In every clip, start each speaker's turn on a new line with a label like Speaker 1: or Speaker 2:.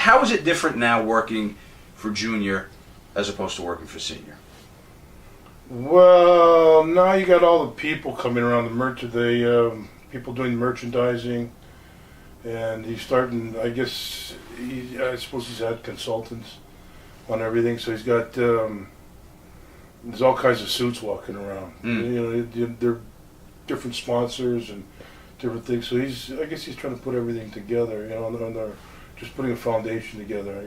Speaker 1: How is it different now working for junior as opposed to working for senior?
Speaker 2: Well, now you got all the people coming around people doing merchandising, and he's starting. I suppose he's had consultants on everything, so he's got. There's all kinds of suits walking around. They're different sponsors and different things. So I guess he's trying to put everything together. Just putting a foundation together.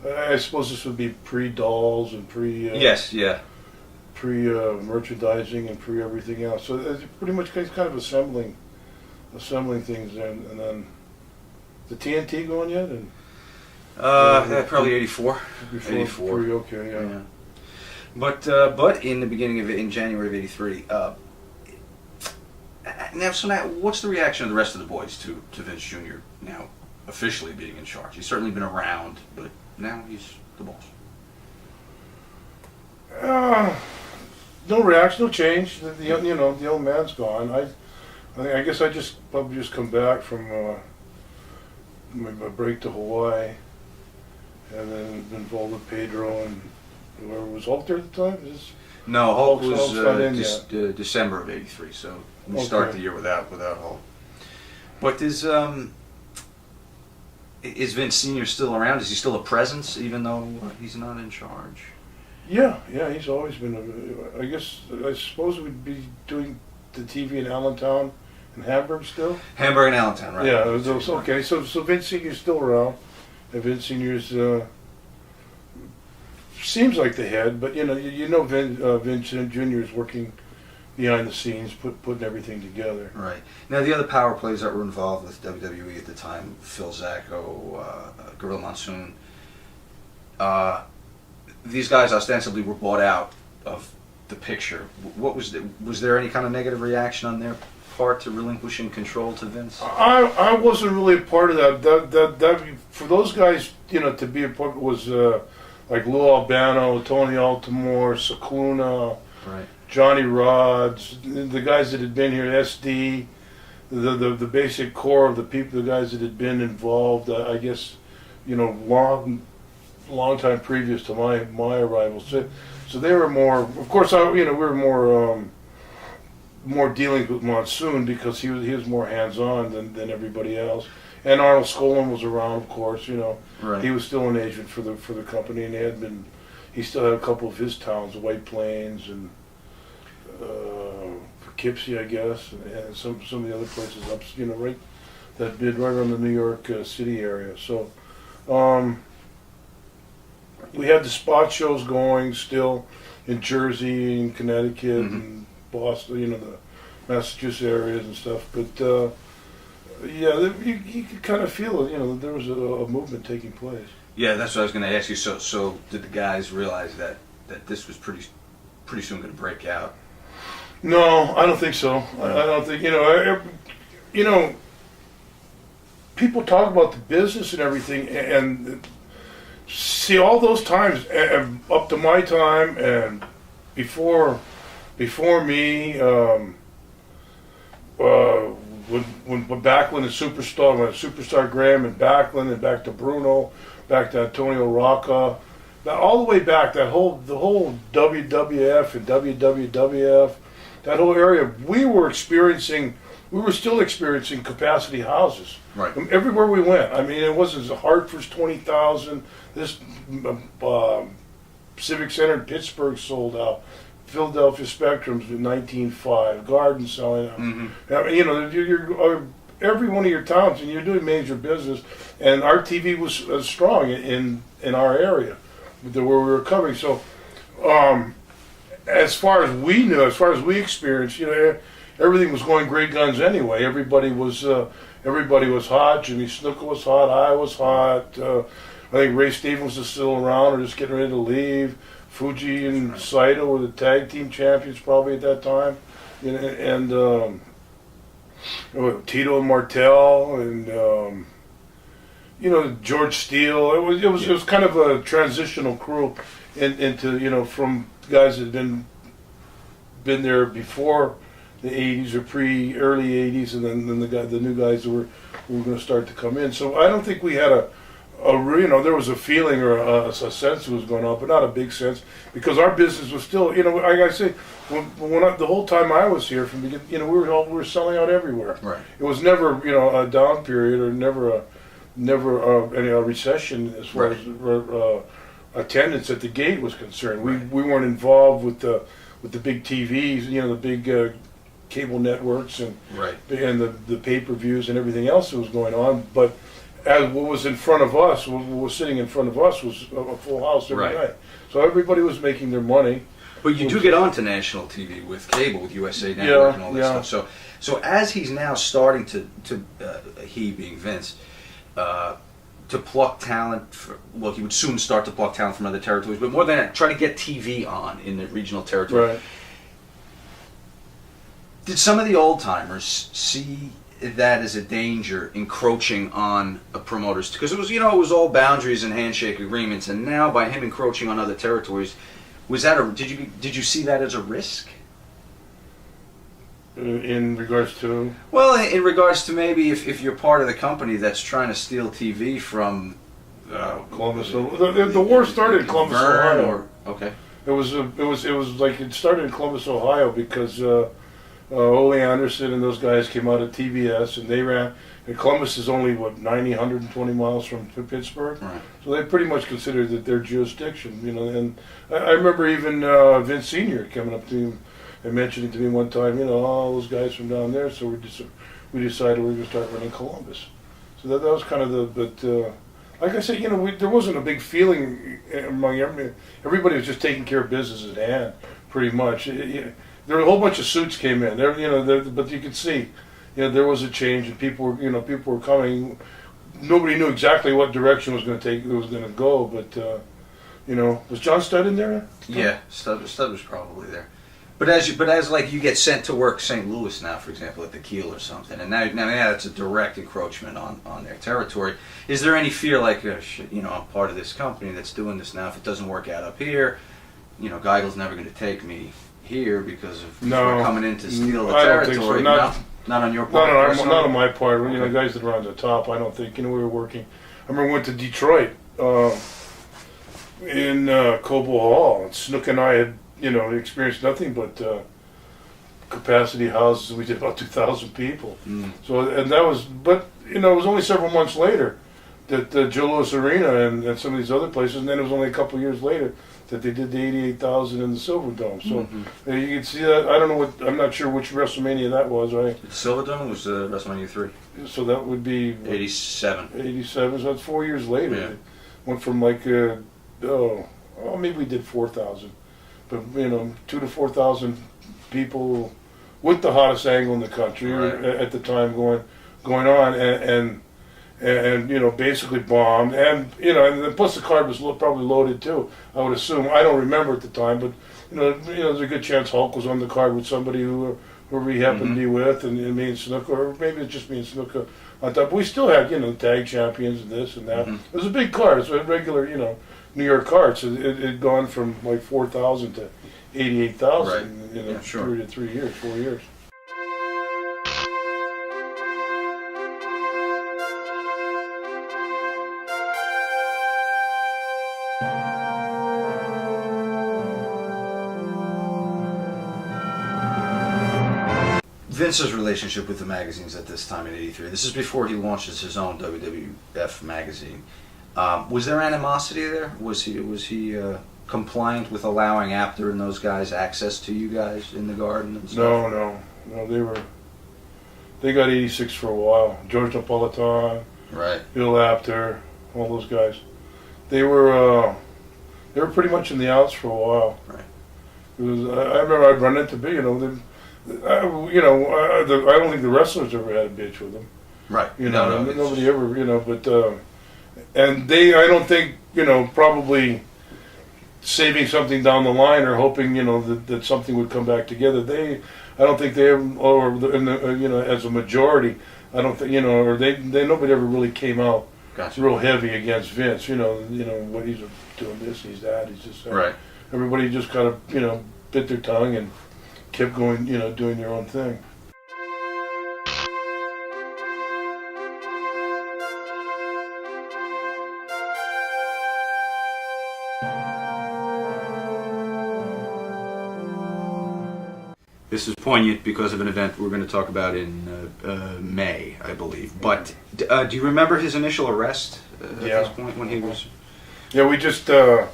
Speaker 2: I suppose this would be pre-dolls and pre-merchandising and pre-everything else. So it's pretty much he's kind of assembling things there. And then the TNT going yet? And
Speaker 1: probably 84. 84.
Speaker 2: Okay, yeah.
Speaker 1: But in the beginning in January of '83. Now, what's the reaction of the rest of the boys to Vince Jr. now officially being in charge? He's certainly been around, but now he's the boss.
Speaker 2: No reaction, no change. The old man's gone. I guess I probably just come back from my break to Hawaii, and then been involved with Pedro and whoever was Hulk there at the time.
Speaker 1: No, Hulk was December of '83, so we start the year without Hulk. But is Vince Sr. still around? Is he still a presence, even though he's not in charge?
Speaker 2: Yeah, he's always been. I suppose we'd be doing the TV in Allentown and Hamburg still.
Speaker 1: Hamburg and Allentown, right?
Speaker 2: Yeah, okay. So Vince Sr.'s still around, and Vince Sr.'s seems like the head, but Vince Jr. is working behind the scenes, putting everything together.
Speaker 1: Right. Now, the other power plays that were involved with WWE at the time, Phil Zacco, Gorilla Monsoon, these guys ostensibly were bought out of the picture. What was there any kind of negative reaction on their part to relinquishing control to Vince?
Speaker 2: I wasn't really a part of that. That for those guys, to be a part was like Lou Albano, Tony Altamore, Cicluna,
Speaker 1: right.
Speaker 2: Johnny Rods, the guys that had been here, SD, the basic core of the people, the guys that had been involved. I guess, long time previous to my arrival. So they were more. Of course, we were more dealing with Monsoon because he was more hands-on than everybody else. And Arnold Skolin was around, of course.
Speaker 1: Right.
Speaker 2: He was still an agent for the company, and he still had a couple of his towns, White Plains and Poughkeepsie, I guess, and some of the other places up, right around the New York City area. So we had the spot shows going still in Jersey and Connecticut and Boston, the Massachusetts areas and stuff. But you could kind of feel it. There was a movement taking place.
Speaker 1: Yeah, that's what I was going to ask you. So did the guys realize that this was pretty soon going to break out?
Speaker 2: No, I don't think so. I don't think people talk about the business and everything, and see all those times up to my time and before me. Back when Superstar Graham and Backlund and back to Bruno, back to Antonio Rocca, all the way back, the whole WWF and WWF, that whole area, we were still experiencing capacity houses.
Speaker 1: Right.
Speaker 2: Everywhere we went. I mean, it wasn't Hartford's 20,000. This Civic Center in Pittsburgh sold out. Philadelphia Spectrum's in 19.5. Garden selling out. You're every one of your towns, and you're doing major business. And our TV was strong in our area, where we were covering. So, as far as we knew, as far as we experienced, everything was going great guns anyway. Everybody was hot. Jimmy Snuka was hot. I was hot. I think Ray Stevens was still around or just getting ready to leave. Fuji and Saito were the tag team champions probably at that time, and Tito and Martel and George Steele. It was kind of a transitional crew into from guys that had been there before the 80s or early 80s, and then the new guys that were going to start to come in. So I don't think we had there was a feeling or a sense that was going on, but not a big sense, because our business was still, like I say, the whole time I was here from the beginning, we were selling out everywhere.
Speaker 1: Right.
Speaker 2: It was never, a down period or never any recession as far as attendance at the gate was concerned. We weren't involved with the big TVs, the big cable networks and the pay-per-views and everything else that was going on, but as what was in front of us, what was sitting in front of us was a full house every night. So everybody was making their money.
Speaker 1: But you do get onto national TV with cable, with USA Network and all that stuff. So as he's now starting to he being Vince, to pluck talent, he would soon start to pluck talent from other territories, but more than that, try to get TV on in the regional territory.
Speaker 2: Right.
Speaker 1: Did some of the old-timers see that as a danger encroaching on a promoter's, because it was all boundaries and handshake agreements, and now by him encroaching on other territories, did you see that as a risk?
Speaker 2: In regards to?
Speaker 1: Well, in regards to maybe if you're part of the company that's trying to steal TV from
Speaker 2: Columbus. The war started in Columbus, Ohio.
Speaker 1: Okay.
Speaker 2: It was like it started in Columbus, Ohio, because Ole Anderson and those guys came out of TBS, and they ran. And Columbus is only 120 miles from Pittsburgh,
Speaker 1: right.
Speaker 2: So they pretty much considered it their jurisdiction, And I remember even Vince Senior coming up to him and mentioning to me one time, all those guys from down there. So we decided we were going to start running Columbus. So that was kind of but like I said, there wasn't a big feeling among everybody was just taking care of business at hand, pretty much. There were a whole bunch of suits came in there, but you could see, there was a change, and people were coming. Nobody knew exactly what direction it was going to go, but was John Studd in there?
Speaker 1: Yeah, Studd was probably there. But as you get sent to work St. Louis now, for example, at the Kiel or something, and now that's a direct encroachment on their territory. Is there any fear like, I'm part of this company that's doing this now? If it doesn't work out up here, Geigel's never going to take me here because we're coming in to steal the territory. Not on your part.
Speaker 2: Not on my part. Okay. Guys that were on the top, I don't think. We were working. I remember we went to Detroit in Cobo Hall, and Snook and I had experienced nothing but capacity houses. We did about 2,000 people. So, and that was, but it was only several months later that Joe Louis Arena and some of these other places, and then it was only a couple of years later that they did the 88,000 in the Silverdome. So you can see that. I don't know I'm not sure which WrestleMania that was, right?
Speaker 1: The Silverdome was WrestleMania 3.
Speaker 2: So that would be
Speaker 1: 87.
Speaker 2: 87. So that's 4 years later.
Speaker 1: Yeah.
Speaker 2: It went from maybe we did 4,000, but 2,000 to 4,000 people with the hottest angle in the country at the time going on, and basically bombed, and and plus the card was probably loaded too. I would assume. I don't remember at the time, but there's a good chance Hulk was on the card with somebody who we happened to be with, and me and Snuka, or maybe it's just me and Snuka on top. But we still had tag champions and this and that. It was a big card. It's a regular New York card. So it had gone from like 4,000 to 88,000 in a period of 4 years.
Speaker 1: Vince's relationship with the magazines at this time in '83. This is before he launches his own WWF magazine. Was there animosity there? Was he compliant with allowing Apter and those guys access to you guys in the garden and stuff?
Speaker 2: No. They got 86 for a while. George Napolitan, Bill Apter, all those guys. They were pretty much in the outs for a while.
Speaker 1: Right.
Speaker 2: I remember I'd run into them. I don't think the wrestlers ever had a bitch with them.
Speaker 1: Right.
Speaker 2: Nobody ever, but and they, I don't think, probably saving something down the line or hoping, that something would come back together. I don't think they ever, as a majority, I don't think, or they nobody ever really came out real heavy against Vince. What he's doing this, he's that, he's just
Speaker 1: right.
Speaker 2: Everybody just kind of, bit their tongue and kept going, doing their own thing.
Speaker 1: This is poignant because of an event we're going to talk about in May, I believe. But do you remember his initial arrest at this point when he was?
Speaker 2: Yeah, we just there's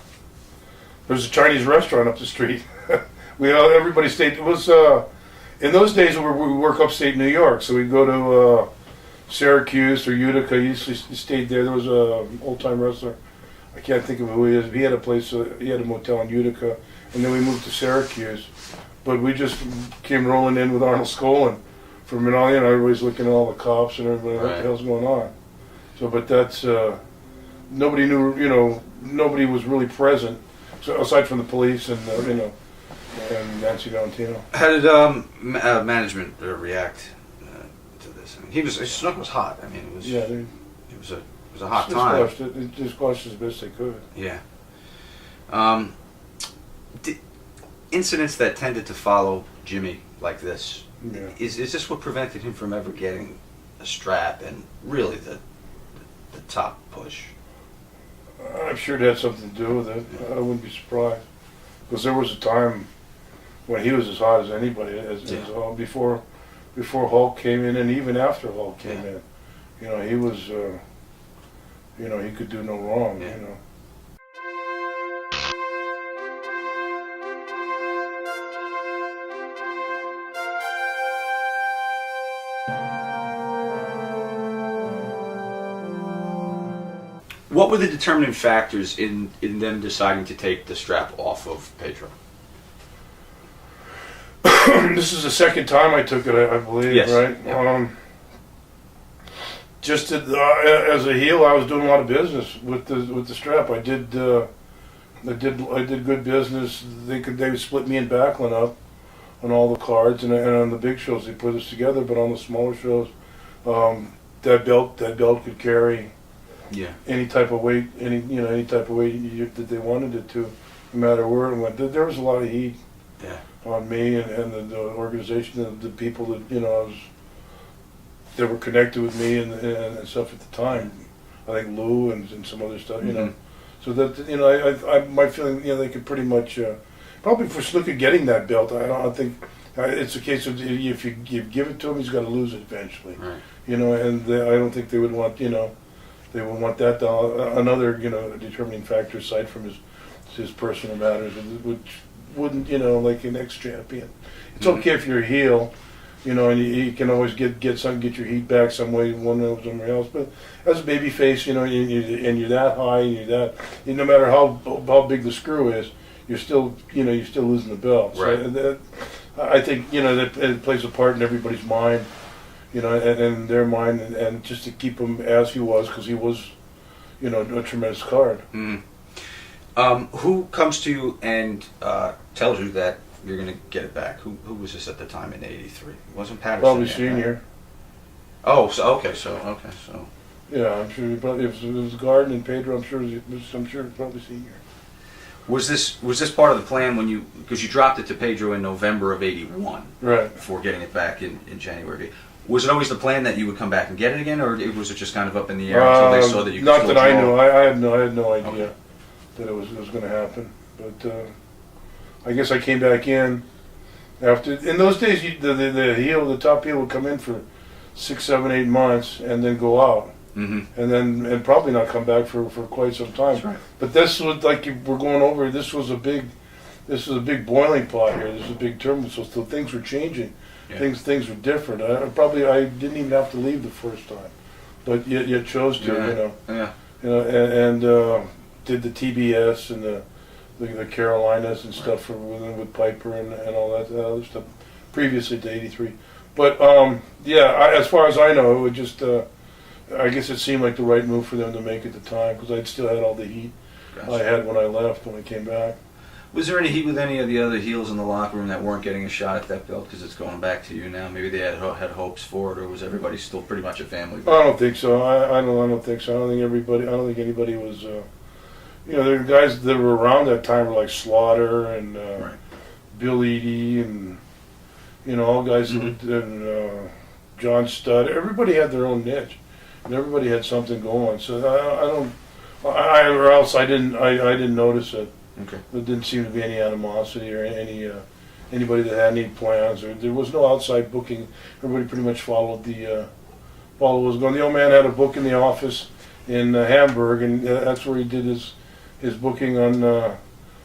Speaker 2: a Chinese restaurant up the street. Everybody stayed. It was in those days we work upstate New York, so we'd go to Syracuse or Utica. He usually stayed there. There was a old time wrestler. I can't think of who he is. He had a place. He had a motel in Utica, and then we moved to Syracuse. But we just came rolling in with Arnold Skolin from Manali, and everybody's looking at all the cops and everybody, what the hell's going on? So, but that's, nobody knew, nobody was really present, so aside from the police and, and Nancy Valentino.
Speaker 1: How did management react to this? I mean, Snook was hot. I mean, it was.
Speaker 2: Yeah,
Speaker 1: it was a hot time.
Speaker 2: They squashed it as best they could.
Speaker 1: Yeah. Incidents that tended to follow Jimmy like this, is this what prevented him from ever getting a strap and really the top push?
Speaker 2: I'm sure it had something to do with it. I wouldn't be surprised. Because there was a time when he was as hot as anybody, before Hulk came in, and even after Hulk came in. He was, he could do no wrong,
Speaker 1: What were the determining factors in them deciding to take the strap off of Pedro?
Speaker 2: This is the second time I took it, I believe,
Speaker 1: yes.
Speaker 2: Right?
Speaker 1: Yep.
Speaker 2: Just as a heel, I was doing a lot of business with the strap. I did good business. They would split me and Backlund up on all the cards, and on the big shows they put us together. But on the smaller shows, that belt could carry.
Speaker 1: Yeah.
Speaker 2: Any type of weight, any type of weight that they wanted it to, no matter where it went. There was a lot of heat on me and the organization, the people that that were connected with me and stuff at the time. I think Lou and some other stuff, So that I my feeling, they could pretty much probably for Snooker getting that belt. I don't think it's a case of if you give it to him, he's got to lose it eventually.
Speaker 1: Right.
Speaker 2: And I don't think they would want They would want that another determining factor aside from his personal matters, which wouldn't like an ex-champion. It's okay if you're a heel, and you can always get your heat back some way, one way or somewhere else. But as a baby face, and you're that high, and you're that, no matter how big the screw is, you're still losing the belt.
Speaker 1: Right.
Speaker 2: So I think that it plays a part in everybody's mind. And their mind, and just to keep him as he was, because he was, a tremendous card.
Speaker 1: Mm. Who comes to you and tells you that you're going to get it back? Who was this at the time in '83? It wasn't Patterson?
Speaker 2: Probably
Speaker 1: yet,
Speaker 2: Senior.
Speaker 1: Right? Oh, so.
Speaker 2: Yeah, I'm sure. Probably if it was Garden and Pedro, I'm sure it was probably Senior.
Speaker 1: Was this part of the plan because you dropped it to Pedro in November of '81,
Speaker 2: right?
Speaker 1: Before getting it back in January. Was it always the plan that you would come back and get it again, or was it just kind of up in the air until they saw that you could
Speaker 2: not that I knew. I had no idea
Speaker 1: Okay.
Speaker 2: that it was going to happen. But I guess I came back in after. In those days, the top heel would come in for 6, 7, 8 months and then go out, and probably not come back for quite some time.
Speaker 1: That's right.
Speaker 2: But this was like we're going over. This was a big boiling pot here. This was a big turbulence. So things were changing. Yeah. Things were different. I didn't even have to leave the first time, but yet chose to. And did the TBS and the Carolinas and stuff with Piper and all that other stuff previously to '83. But as far as I know, it would just. I guess it seemed like the right move for them to make at the time because I still had all the heat I had when I left when I came back.
Speaker 1: Was there any heat with any of the other heels in the locker room that weren't getting a shot at that belt because it's going back to you now? Maybe they had hopes for it, or was everybody still pretty much a family?
Speaker 2: I don't think so. I don't think so. I don't think anybody was. There were guys that were around that time were like Slaughter and Bill Eadie and all guys and John Studd. Everybody had their own niche, and everybody had something going. So I didn't notice it.
Speaker 1: Okay.
Speaker 2: There didn't seem to be any animosity or any anybody that had any plans. Or there was no outside booking. Everybody pretty much followed what was going. The old man had a book in the office in Hamburg, and that's where he did his booking on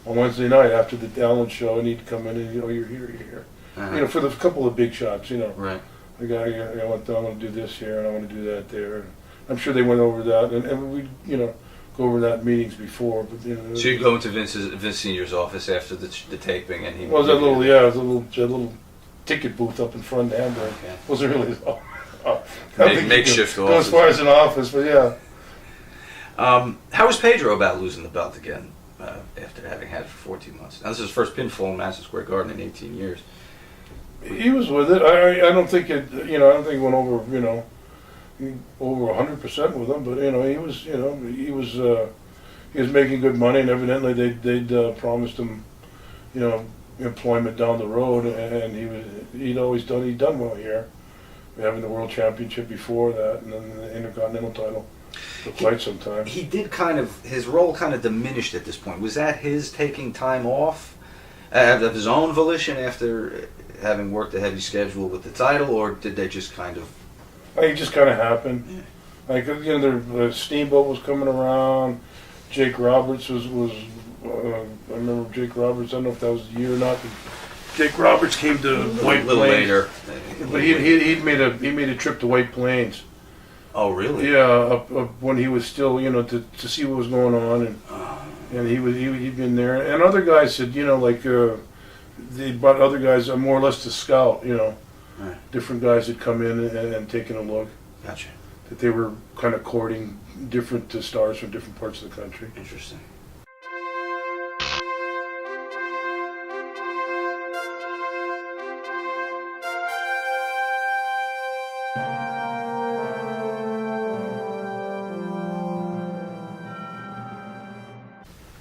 Speaker 2: Wednesday night after the Allen show, and he'd come in and you're here, you're here. For the couple of big shots,
Speaker 1: Right.
Speaker 2: The guy, I want to do this here, and I want to do that there. I'm sure they went over that, and we, go over that in meetings before. But
Speaker 1: So you go into Vince Senior's office after the taping, and he.
Speaker 2: Well, it was a little ticket booth up in front of Hamburg.
Speaker 1: Okay.
Speaker 2: It wasn't really
Speaker 1: Makeshift
Speaker 2: office.
Speaker 1: office.
Speaker 2: As far as an office, but yeah.
Speaker 1: How was Pedro about losing the belt again after having had it for 14 months? Now this is his first pinfall in Madison Square Garden in 18 years.
Speaker 2: He was with it. I don't think it. I don't think it went over. Over 100% with him. But he was making good money, and evidently they'd promised him, employment down the road, and he'd done well here, having the world championship before that, and then the Intercontinental title for quite some time.
Speaker 1: He did his role kind of diminished at this point. Was that his taking time off of his own volition after having worked a heavy schedule with the title, or did they just kind of?
Speaker 2: It just kind of happened.
Speaker 1: Yeah.
Speaker 2: Like the Steamboat was coming around. Jake Roberts was. I remember Jake Roberts. I don't know if that was the year or not. But Jake Roberts came to White
Speaker 1: A little
Speaker 2: Plains.
Speaker 1: later.
Speaker 2: But he made a trip to White Plains.
Speaker 1: Oh, really?
Speaker 2: Yeah, up when he was still, to see what was going on, and he'd been there, and other guys said, they brought other guys more or less to scout,
Speaker 1: Right.
Speaker 2: different guys had come in and taken a look.
Speaker 1: Gotcha.
Speaker 2: That they were kind of courting different stars from different parts of the country.
Speaker 1: Interesting.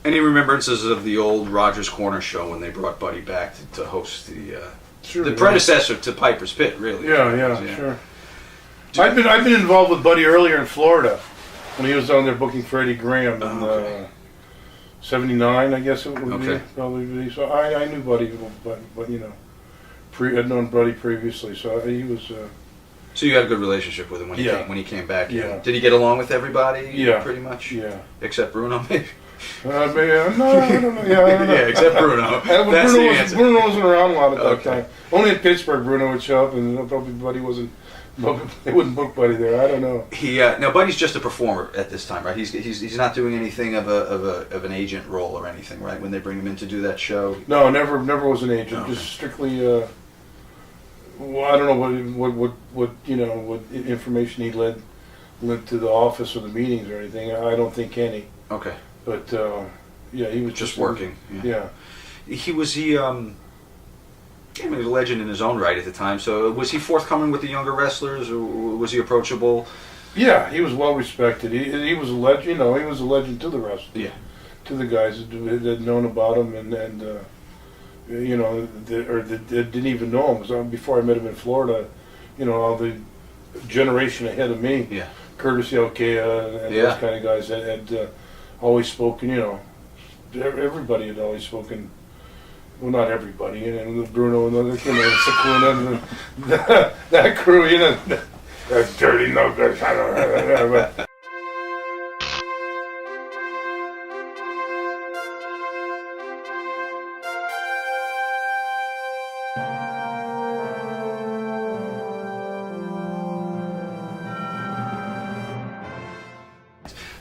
Speaker 1: Any remembrances of the old Rogers Corner show when they brought Buddy back to host the predecessor to Piper's Pit, really?
Speaker 2: Yeah, sure. I've been involved with Buddy earlier in Florida when he was down there booking for Eddie Graham in '79, I guess it would be probably. So I knew Buddy, but I'd known Buddy previously, so he was.
Speaker 1: So you had a good relationship with him when he came back.
Speaker 2: Yeah.
Speaker 1: Did he get along with everybody?
Speaker 2: Yeah.
Speaker 1: Pretty much.
Speaker 2: Yeah.
Speaker 1: Except Bruno, maybe.
Speaker 2: No, I don't know. Yeah, I don't know.
Speaker 1: Yeah, except Bruno. That's the answer.
Speaker 2: Bruno wasn't around a lot at that time. Only in Pittsburgh, Bruno would show up, and probably Buddy wasn't. They wouldn't book Buddy there. I don't know.
Speaker 1: Now Buddy's just a performer at this time, right? He's not doing anything of an agent role or anything, right? When they bring him in to do that show.
Speaker 2: No, never was an agent.
Speaker 1: Okay.
Speaker 2: Just strictly. Well, I don't know what information he led to the office or the meetings or anything. I don't think any.
Speaker 1: Okay.
Speaker 2: But he was
Speaker 1: just working.
Speaker 2: Yeah.
Speaker 1: He was a legend in his own right at the time. So was he forthcoming with the younger wrestlers, or was he approachable?
Speaker 2: Yeah, he was well respected. He was a legend. He was a legend to the wrestlers.
Speaker 1: Yeah.
Speaker 2: To the guys that had known about him and that didn't even know him. Because before I met him in Florida, all the generation ahead of me.
Speaker 1: Yeah.
Speaker 2: Curtis Alkea and those kind of guys that had always spoken, everybody had always spoken, well, not everybody, and Bruno and the, Sakuna and that crew, that dirty, no good, but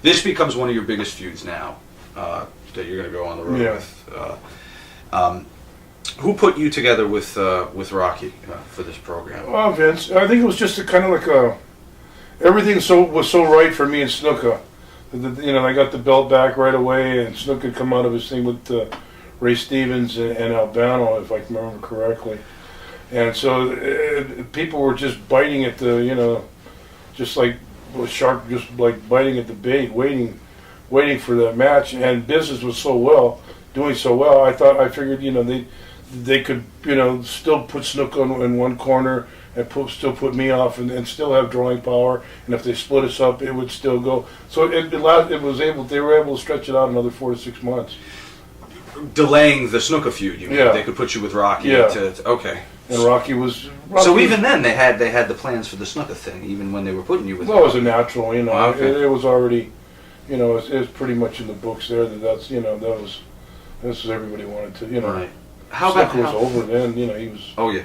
Speaker 1: This becomes one of your biggest feuds now that you're going to go on the road with. Who put you together with Rocky for this program?
Speaker 2: Well, Vince, I think it was just a kind of like everything was so right for me and Snuka. I got the belt back right away, and Snuka had come out of his thing with Ray Stevens and Albano, if I can remember correctly. And so people were just biting at just like a shark, just like biting at the bait, waiting for that match. And business was doing so well. I figured they could still put Snuka in one corner and still put me off and still have drawing power. And if they split us up, it would still go. So they were able to stretch it out another 4 to 6 months.
Speaker 1: delaying the snooker feud. You mean?
Speaker 2: Yeah.
Speaker 1: They could put you with Rocky.
Speaker 2: Yeah.
Speaker 1: Okay.
Speaker 2: And Rocky was.
Speaker 1: So even then, they had the plans for the snooker thing. Even when they were putting you with.
Speaker 2: Well, it was a natural, you know.
Speaker 1: Oh, okay.
Speaker 2: It was already, you know, it was pretty much in the books there that's, you know, this was everybody wanted to, you know.
Speaker 1: Right. How about
Speaker 2: snooker was over then, you know. He was.
Speaker 1: Oh yeah.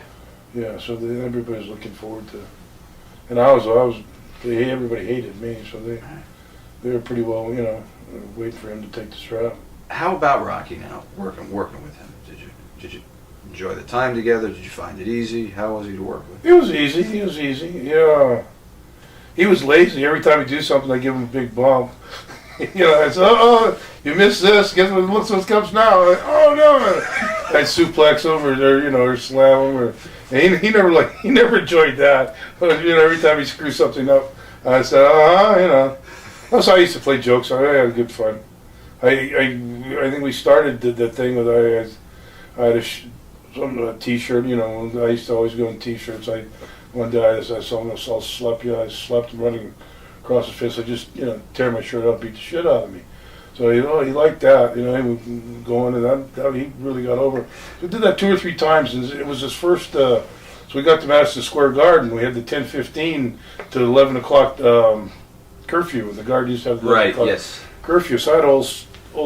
Speaker 2: Yeah, so everybody was looking forward to, and everybody hated me, so they were pretty well, you know, waiting for him to take the strap.
Speaker 1: How about Rocky now? Working with him. Did you enjoy the time together? Did you find it easy? How was he to work with?
Speaker 2: It was easy. Yeah, he was lazy. Every time he do something, I give him a big bump. You know, I said, "Oh, you missed this. Guess what comes now?" Like, "Oh no!" I suplex over there, you know, or slam him, or and he never enjoyed that. But you know, every time he screws something up, I said, you know. That's how I used to play jokes. I had good fun. I think we started the thing with I had a T-shirt. You know, I used to always go in T-shirts. One day I saw him, I slept him running across his face. I just, you know, tear my shirt up, beat the shit out of me. So he liked that. You know, he would go in, and that he really got over it. We did that 2 or 3 times, and it was his first. So we got to Madison Square Garden. We had the 10:15 to 11 o'clock curfew, and the Garden used to have the 11 o'clock curfew. So I had an old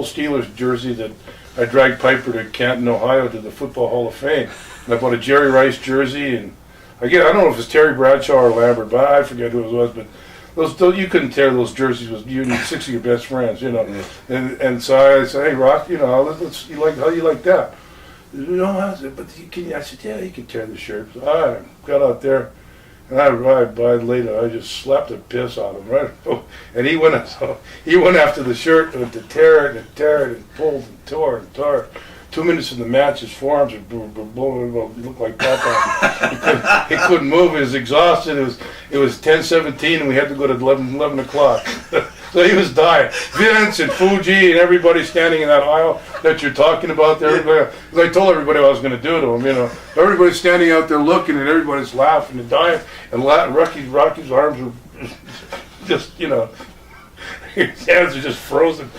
Speaker 2: Steelers jersey that I dragged Piper to Canton, Ohio, to the Football Hall of Fame. And I bought a Jerry Rice jersey, and I don't know if it's Terry Bradshaw or Lambert, but I forget who it was. But those you couldn't tear those jerseys with you and 6 of your best friends, you know. And so I said, "Hey, Rock, you know, how you like that?" You know, I said, "But I said, "Yeah, you can tear the shirt." So I got out there. And I just slapped the piss out of him, right? And he went after the shirt and to tear it and pulled and tore. 2 minutes in the match, his forearms were blowing. He looked like Popeye. He couldn't move. He was exhausted. It was 10:17, and we had to go to 11 o'clock. So he was dying. Vince and Fuji and everybody standing in that aisle that you're talking about there. Because I told everybody what I was going to do to him, you know. Everybody's standing out there looking, and everybody's laughing and dying. And Rocky's arms were just, you know, his hands are just frozen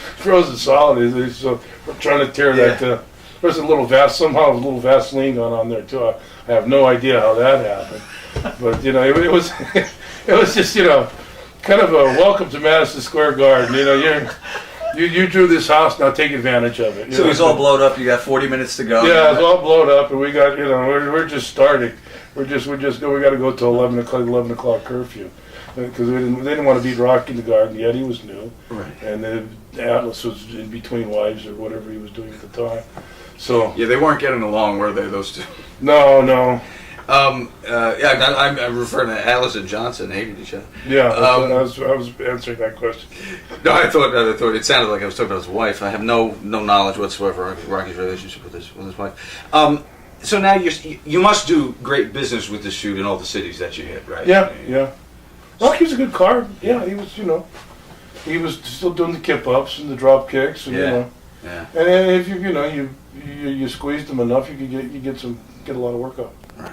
Speaker 2: solid. So we're trying to tear that. There's a little Vaseline going on there too. I have no idea how that happened, but you know, it was just, you know, kind of a welcome to Madison Square Garden. You know, you drew this house, now take advantage of it.
Speaker 1: So it's all blowed up. You got 40 minutes to go.
Speaker 2: Yeah, it's all blowed up, and we got, you know, we're just starting. We got to go till 11 o'clock curfew. Because they didn't want to beat Rocky in the Garden yet. He was new,
Speaker 1: right?
Speaker 2: And the Atlas was in between wives or whatever he was doing at the time. So
Speaker 1: yeah, they weren't getting along, were they? Those two?
Speaker 2: No.
Speaker 1: I'm referring to Atlas and Johnson hated each other.
Speaker 2: Yeah, I was answering that question.
Speaker 1: No, I thought it sounded like I was talking about his wife. I have no knowledge whatsoever of Rocky's relationship with his wife. So now you must do great business with the shoot in all the cities that you hit, right?
Speaker 2: Yeah. Rocky's a good card. Yeah, he was, you know, he was still doing the kip ups and the drop kicks, and you know, and if you squeezed him enough, you could get a lot of work up.
Speaker 1: Right.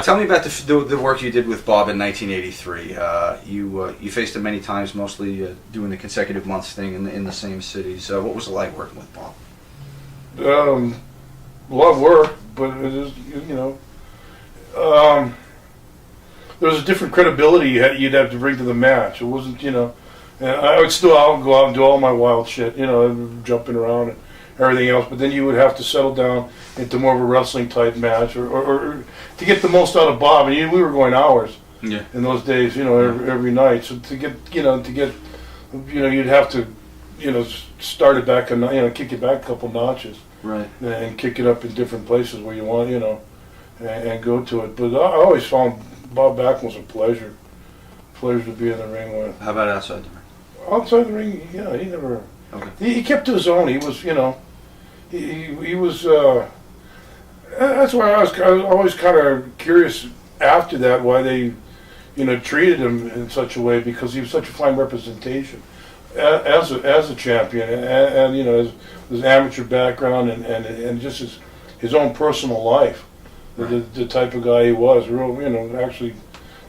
Speaker 1: Tell me about the work you did with Bob in 1983. You faced him many times, mostly doing the consecutive months thing in the same cities. What was it like working with Bob?
Speaker 2: A lot of work, but it is, you know, there was a different credibility you'd have to bring to the match. It wasn't, you know, and I would still go out and do all my wild shit, you know, jumping around and everything else, but then you would have to settle down into more of a wrestling type match, or to get the most out of Bob. And we were going hours in those days, you know, every night. So to get, you'd have to, you know, start it back, kick it back a couple notches,
Speaker 1: right,
Speaker 2: and kick it up in different places where you want, you know, and go to it. But I always found Bob Backlund was a pleasure to be in the ring with.
Speaker 1: How about outside the ring?
Speaker 2: Outside the ring, yeah, he never.
Speaker 1: Okay.
Speaker 2: He kept to his own. He was, he was. That's why I was always kind of curious after that why they, treated him in such a way, because he was such a fine representation as a champion, and as his amateur background and just his own personal life, the type of guy he was, real, actually.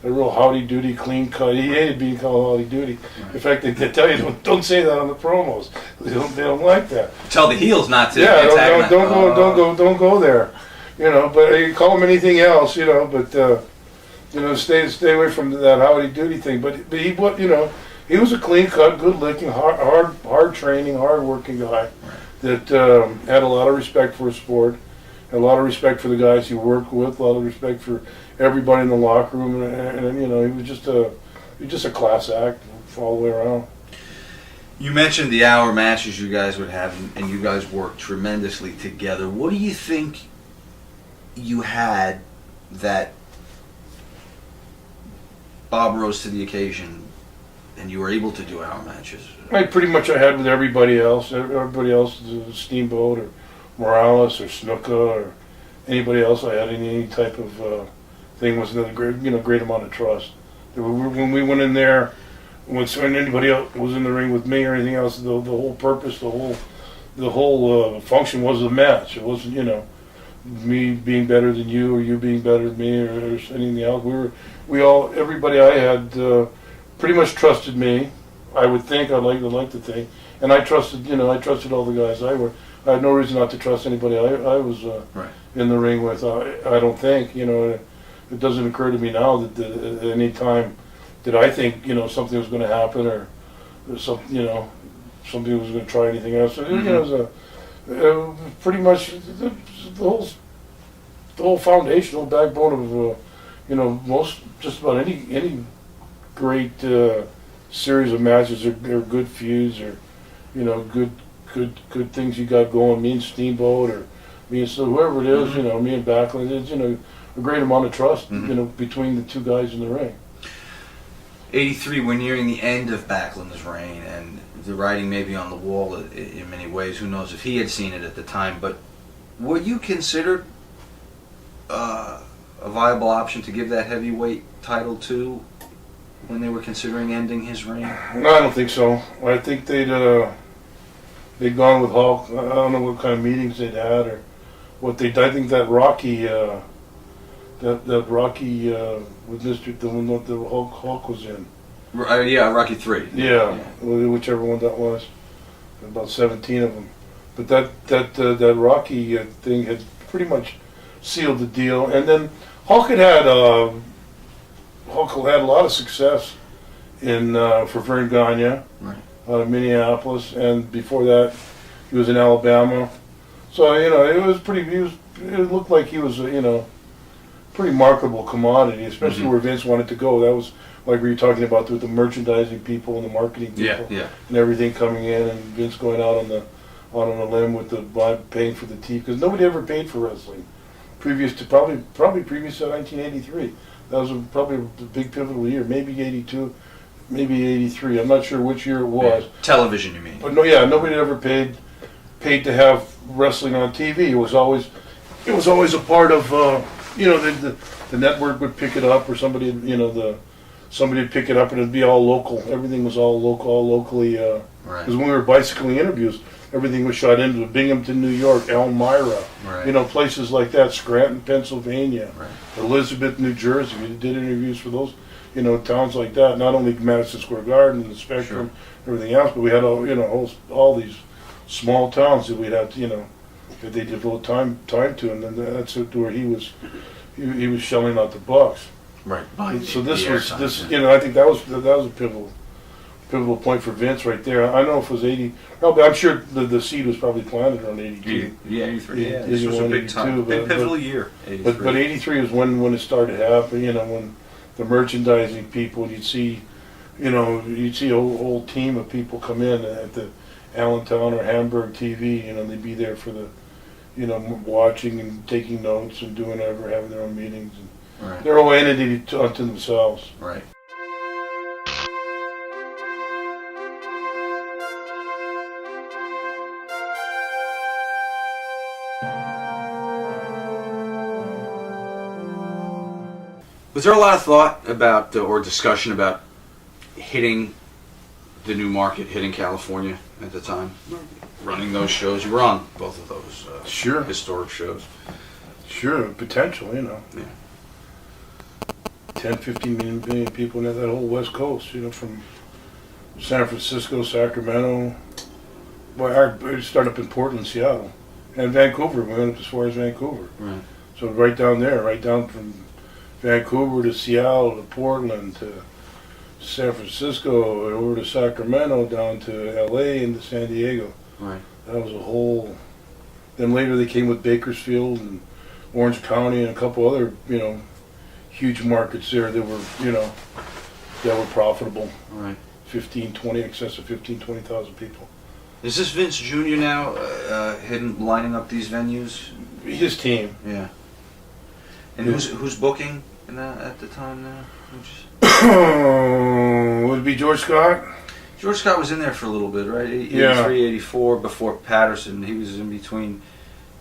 Speaker 2: A real howdy-doody, clean cut. He hated being called howdy-doody. Right. In fact, they tell you don't say that on the promos. They don't like that.
Speaker 1: Tell the heels not to.
Speaker 2: Yeah, don't go there. But you call him anything else. But stay away from that howdy-doody thing. But he was a clean cut, good-looking, hard training, hard-working guy that had a lot of respect for his sport, had a lot of respect for the guys he worked with, a lot of respect for everybody in the locker room, and he was just a class act all the way around.
Speaker 1: You mentioned the hour matches you guys would have, and you guys worked tremendously together. What do you think you had that Bob rose to the occasion and you were able to do hour matches?
Speaker 2: I had with everybody else. Everybody else, Steamboat or Morales or Snuka or anybody else I had any type of thing, was another great amount of trust. When we went in there, when anybody else was in the ring with me or anything else, the whole purpose, the whole function was the match. It wasn't me being better than you or you being better than me or anything else. Everybody I had pretty much trusted me. I would think, I'd like to think, and I trusted all the guys I had no reason not to trust anybody I was in the ring with. I don't think, it doesn't occur to me now that at any time did I think, something was going to happen or something was going to try anything else. Mm-hmm. It was pretty much the whole foundational backbone of, most, just about any great series of matches or good feuds or, good things you got going. Me and Steamboat or me and whoever it is, mm-hmm. Me and Backlund, it's, a great amount of trust, mm-hmm. Between the two guys in the ring.
Speaker 1: 83, we're nearing the end of Backlund's reign, and the writing may be on the wall in many ways. Who knows if he had seen it at the time, but were you considered a viable option to give that heavyweight title to when they were considering ending his reign?
Speaker 2: No, I don't think so. I think they'd gone with Hulk. I don't know what kind of meetings they'd had or what they. I think that Rocky, that Rocky with the one that the Hulk was in.
Speaker 1: Yeah, Rocky 3.
Speaker 2: Yeah, whichever one that was. About 17 of them. But that Rocky thing had pretty much sealed the deal. And then Hulk had a lot of success in for Vern Gagne, right, out of Minneapolis, and before that he was in Alabama. So it was it looked like he was pretty marketable commodity, especially mm-hmm. where Vince wanted to go. That was like we were talking about with the merchandising people and the marketing people, and everything coming in, and Vince going out on a limb with the paying for the TV, because nobody ever paid for wrestling previous to probably previous to 1983. That was probably a big pivotal year, maybe 82, maybe 83. I'm not sure which year it was.
Speaker 1: Yeah. Television, you mean?
Speaker 2: But nobody ever paid to have wrestling on TV. It was always a part of the network would pick it up, or somebody would pick it up, and it'd be all local. Everything was all local, all locally. Right. Because when we were bicycling interviews, everything was shot into Binghamton, New York, Elmira, right, places like that, Scranton, Pennsylvania, right, Elizabeth, New Jersey. We did interviews for those, towns like that. Not only Madison Square Garden, the Spectrum, sure, everything else, but we had all these small towns that we'd have to, that they devote time to, and then that's where he was shelling out the bucks.
Speaker 1: Right.
Speaker 2: So I think that was a pivotal point for Vince right there. I don't know if it was 80. I'm sure the seed was probably planted around 82.
Speaker 1: Yeah, 83. Yeah, this was a big time, big pivotal year. 83.
Speaker 2: But 83 was when it started happening. When the merchandising people, you'd see a whole team of people come in at the Allentown or Hamburg TV. They'd be there for the, watching and taking notes and doing whatever, having their own meetings. And right, their whole entity unto themselves.
Speaker 1: Right. Was there a lot of thought about or discussion about hitting the new market, hitting California at the time, running those shows? You were on both of those
Speaker 2: Sure.
Speaker 1: historic shows.
Speaker 2: Sure, potential, you know.
Speaker 1: Yeah.
Speaker 2: 10, 15 million people in that whole West Coast, you know, from San Francisco, Sacramento. Well, I started up in Portland, Seattle, and Vancouver. We went up as far as Vancouver.
Speaker 1: Right.
Speaker 2: So right down there, right down from Vancouver to Seattle to Portland to San Francisco, over to Sacramento, down to LA and to San Diego.
Speaker 1: Right.
Speaker 2: That was a whole. Then later they came with Bakersfield and Orange County and a couple other, you know, huge markets there that were, you know, that were profitable.
Speaker 1: Right.
Speaker 2: 15, 20, excess of 15, 20,000 people.
Speaker 1: Is this Vince Jr. now lining up these venues?
Speaker 2: His team.
Speaker 1: Yeah. And who's booking at the time now?
Speaker 2: Would it be George Scott?
Speaker 1: George Scott was in there for a little bit, right? 83,
Speaker 2: Yeah.
Speaker 1: 84, before Patterson. He was in between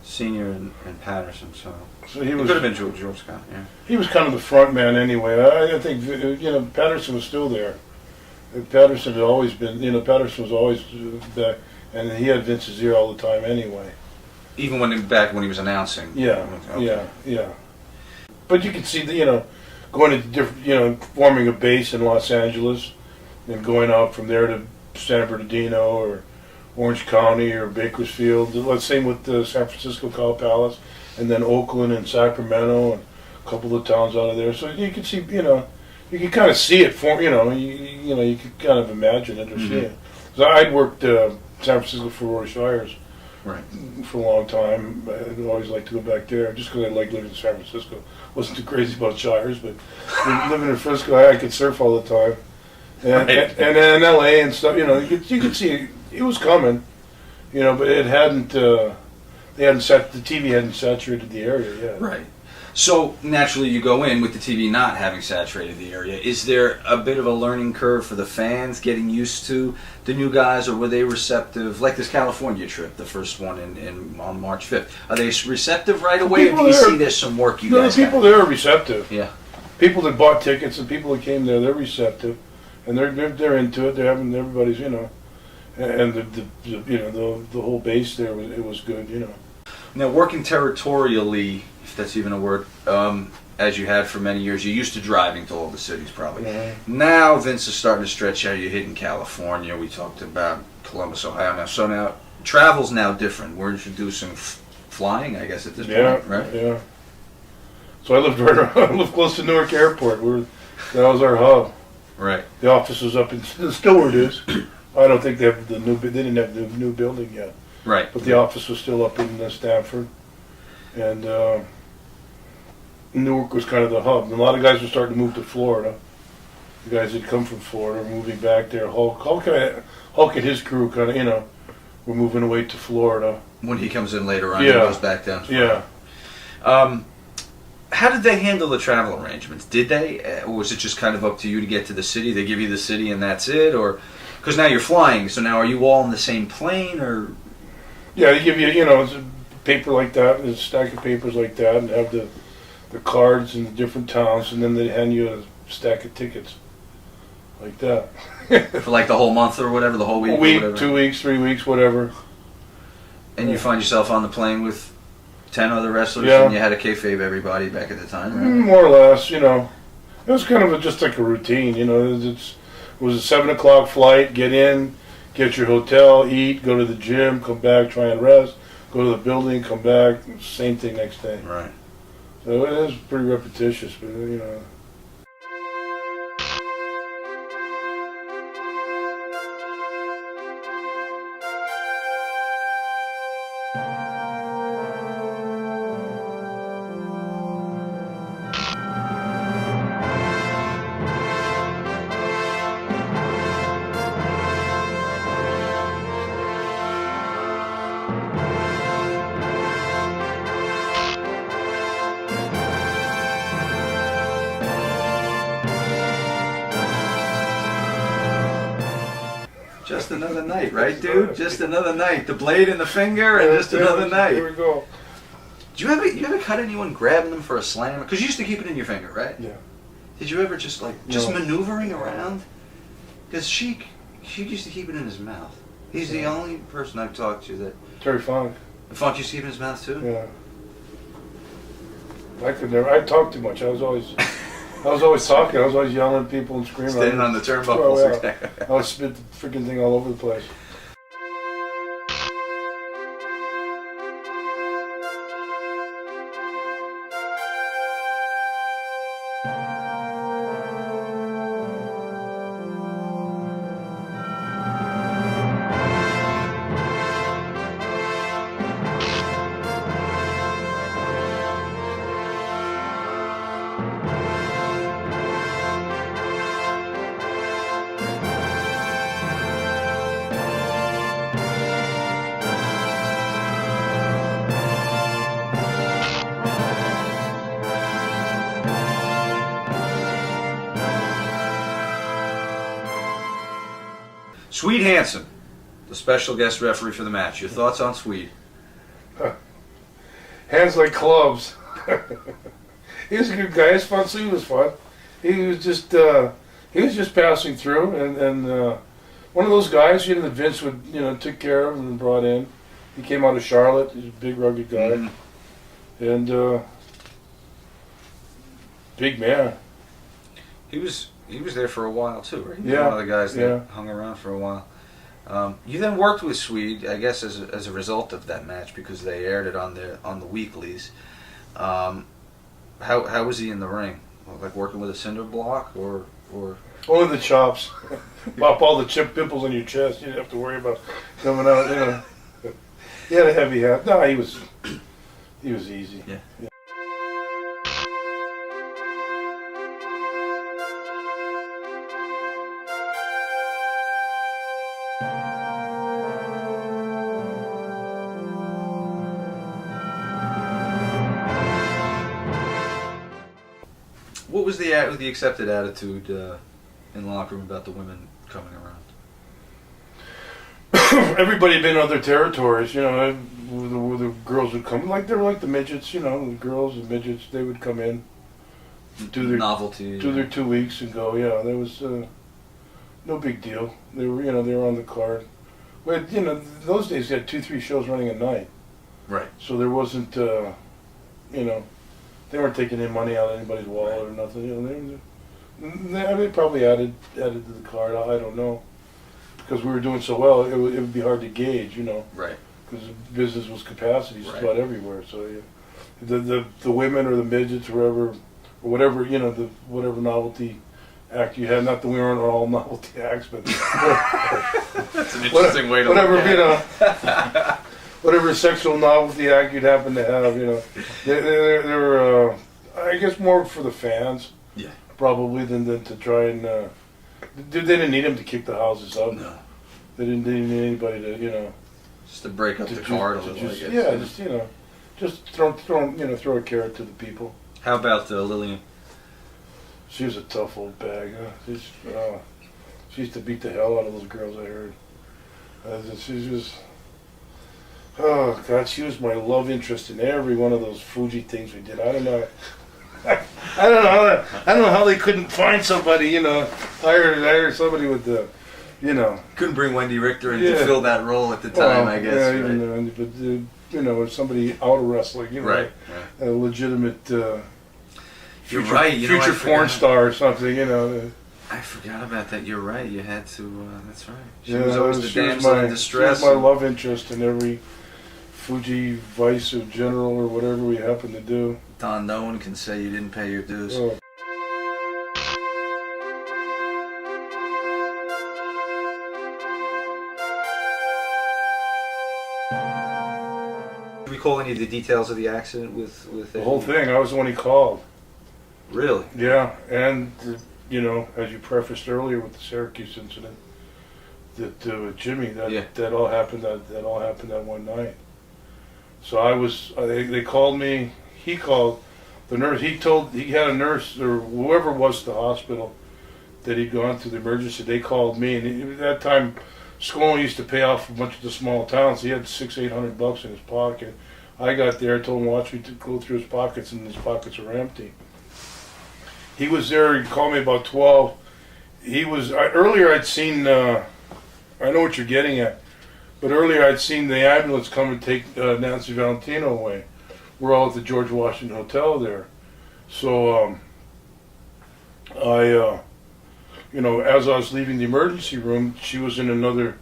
Speaker 1: Senior and Patterson, so
Speaker 2: He
Speaker 1: it
Speaker 2: was.
Speaker 1: could have been George Scott, yeah.
Speaker 2: He was kind of the front man anyway. I think, you know, Patterson was still there. Patterson had always been, you know, Patterson was always back, and he had Vince's ear all the time anyway.
Speaker 1: Even back when he was announcing.
Speaker 2: Yeah,
Speaker 1: Okay.
Speaker 2: yeah. But you could see, you know, going to different, you know, forming a base in Los Angeles, and going out from there to San Bernardino or Orange County or Bakersfield. Let's say with the San Francisco Cow Palace, and then Oakland and Sacramento and a couple of towns out of there. So you could see, you know, you could kind of see it form. You know, you know, you could kind of imagine it or see it. So I'd worked San Francisco for Roy Shires.
Speaker 1: Right.
Speaker 2: For a long time. I'd always like to go back there just because I like living in San Francisco. Wasn't too crazy about Shires, but living in Frisco, I could surf all the time. And,
Speaker 1: Right.
Speaker 2: and in LA and stuff, you know, you could see it was coming, you know, but it hadn't, the TV hadn't saturated the area yet.
Speaker 1: Right. So naturally you go in with the TV not having saturated the area. Is there a bit of a learning curve for the fans getting used to the new guys, or were they receptive? Like this California trip, the first one on March 5th. Are they receptive right away, or do you see there's some work you guys
Speaker 2: the people
Speaker 1: got?
Speaker 2: there are receptive.
Speaker 1: Yeah.
Speaker 2: People that bought tickets and people that came there, they're receptive, and they're into it. They're having everybody's, you know, and the you know the whole base there was good, you know.
Speaker 1: Now, working territorially, if that's even a word, as you had for many years, you're used to driving to all the cities, probably.
Speaker 2: Mm-hmm.
Speaker 1: Now, Vince is starting to stretch out. You're hitting California. We talked about Columbus, Ohio. Now, so now travel's now different. We're introducing flying, I guess, at this point, right?
Speaker 2: Yeah. So I lived I lived close to Newark Airport. That was our hub.
Speaker 1: Right.
Speaker 2: The office was up in still where it is. I don't think they didn't have the new building yet.
Speaker 1: Right.
Speaker 2: But the office was still up in Stanford, and Newark was kind of the hub. And a lot of guys were starting to move to Florida. The guys that come from Florida were moving back there. Hulk and his crew kind of, you know, were moving away to Florida.
Speaker 1: When he comes in later on,
Speaker 2: Yeah.
Speaker 1: he goes back down.
Speaker 2: Yeah.
Speaker 1: How did they handle the travel arrangements? Did they, or was it just kind of up to you to get to the city? They give you the city and that's it, or because now you're flying, so now are you all on the same plane, or?
Speaker 2: Yeah, they give you, you know, a paper like that, a stack of papers like that, and have the cards in the different towns, and then they hand you a stack of tickets like that.
Speaker 1: For like the whole month or whatever, the whole week?
Speaker 2: A week,
Speaker 1: or whatever.
Speaker 2: 2 weeks, 3 weeks, whatever.
Speaker 1: And you find yourself on the plane with 10 other wrestlers,
Speaker 2: Yeah.
Speaker 1: and you had to kayfabe everybody back at the time, right?
Speaker 2: More or less, you know. It was kind of just like a routine, you know. It was a 7 o'clock flight, get in, get your hotel, eat, go to the gym, come back, try and rest, go to the building, come back, same thing next day.
Speaker 1: Right.
Speaker 2: So it is pretty repetitious, but, you know.
Speaker 1: Just another night, right, dude? Just another night. The blade in the finger, and just another night.
Speaker 2: Here we go.
Speaker 1: Do you ever cut anyone grabbing them for a slam? Because you used to keep it in your finger, right?
Speaker 2: Yeah.
Speaker 1: Did you ever just maneuvering around? Because Sheik used to keep it in his mouth. He's the only person I've talked to that.
Speaker 2: Terry Funk.
Speaker 1: The Funk used to keep it in his mouth too.
Speaker 2: Yeah. I could never. I talked too much. I was always talking. I was always yelling at people and screaming.
Speaker 1: Standing on the turnbuckles.
Speaker 2: Oh, yeah. I would spit the freaking thing all over the place.
Speaker 1: Swede Hansen, the special guest referee for the match. Your thoughts on Swede?
Speaker 2: Hands like clubs. He was a good guy. His fun suit was fun. He was just passing through, and one of those guys, that Vince would took care of and brought in. He came out of Charlotte. He's a big, rugged guy, and big man.
Speaker 1: He was there for a while too, right? He was
Speaker 2: Yeah.
Speaker 1: one of the guys that hung around for a while. You then worked with Swede, I guess, as a result of that match because they aired it on the weeklies. How was he in the ring? Like working with a cinder block or?
Speaker 2: Only the chops. Pop all the chip pimples on your chest. You didn't have to worry about coming out. He had a heavy hat. No, he was easy.
Speaker 1: Yeah. What was the accepted attitude in the locker room about the women coming around?
Speaker 2: Everybody had been in other territories, the girls would come, they were like the midgets, the girls and midgets, they would come in, do their
Speaker 1: novelty,
Speaker 2: do their 2 weeks and go. Yeah, there was no big deal. They were on the card. But those days you had 2-3 shows running a night,
Speaker 1: right?
Speaker 2: So there wasn't, they weren't taking any money out of anybody's wallet or nothing. They probably added to the card. I don't know. Because we were doing so well, it would be hard to gauge,
Speaker 1: Right.
Speaker 2: Because the business was capacity just
Speaker 1: Right.
Speaker 2: about everywhere. So the women or the midgets or whatever, whatever novelty act you had. Not that we weren't all novelty acts, but
Speaker 1: that's an interesting way to look at it.
Speaker 2: Whatever sexual novelty act you'd happen to have, they were, I guess, more for the fans,
Speaker 1: yeah,
Speaker 2: probably than to try and. They didn't need him to kick the houses up.
Speaker 1: No,
Speaker 2: they didn't need anybody to,
Speaker 1: just to break up the card a little.
Speaker 2: Just throw a carrot to the people.
Speaker 1: How about Lillian?
Speaker 2: She was a tough old bag. She used to beat the hell out of those girls. I heard. She was. Oh God, she was my love interest in every one of those Fuji things we did. I don't know. I don't know how they couldn't find somebody. Hire somebody with the,
Speaker 1: Couldn't bring Wendy Richter in to fill that role at the time, I guess.
Speaker 2: Yeah, right? But somebody out of wrestling,
Speaker 1: right.
Speaker 2: A legitimate
Speaker 1: future
Speaker 2: porn star or something,
Speaker 1: I forgot about that. You're right. You had to. That's right. She
Speaker 2: was
Speaker 1: always the damsel in distress.
Speaker 2: She was my love interest in every Fuji Vice or General or whatever we happened to do.
Speaker 1: Don, no one can say you didn't pay your dues.
Speaker 2: Oh.
Speaker 1: Do you recall any of the details of the accident with
Speaker 2: the whole thing? I was the one he called.
Speaker 1: Really?
Speaker 2: Yeah, and as you prefaced earlier with the Syracuse incident, that with Jimmy, that all happened that one night. So I was. They called me. He called the nurse. He had a nurse or whoever was at the hospital that he'd gone to the emergency. They called me, and at that time, Skolin used to pay off a bunch of the small towns. He had $600-800 in his pocket. I got there, told him watch me to go through his pockets, and his pockets were empty. He was there. He called me about 12. He was earlier. I'd seen. I know what you're getting at, but earlier I'd seen the ambulance come and take Nancy Valentino away. We're all at the George Washington Hotel there, so as I was leaving the emergency room, she was in another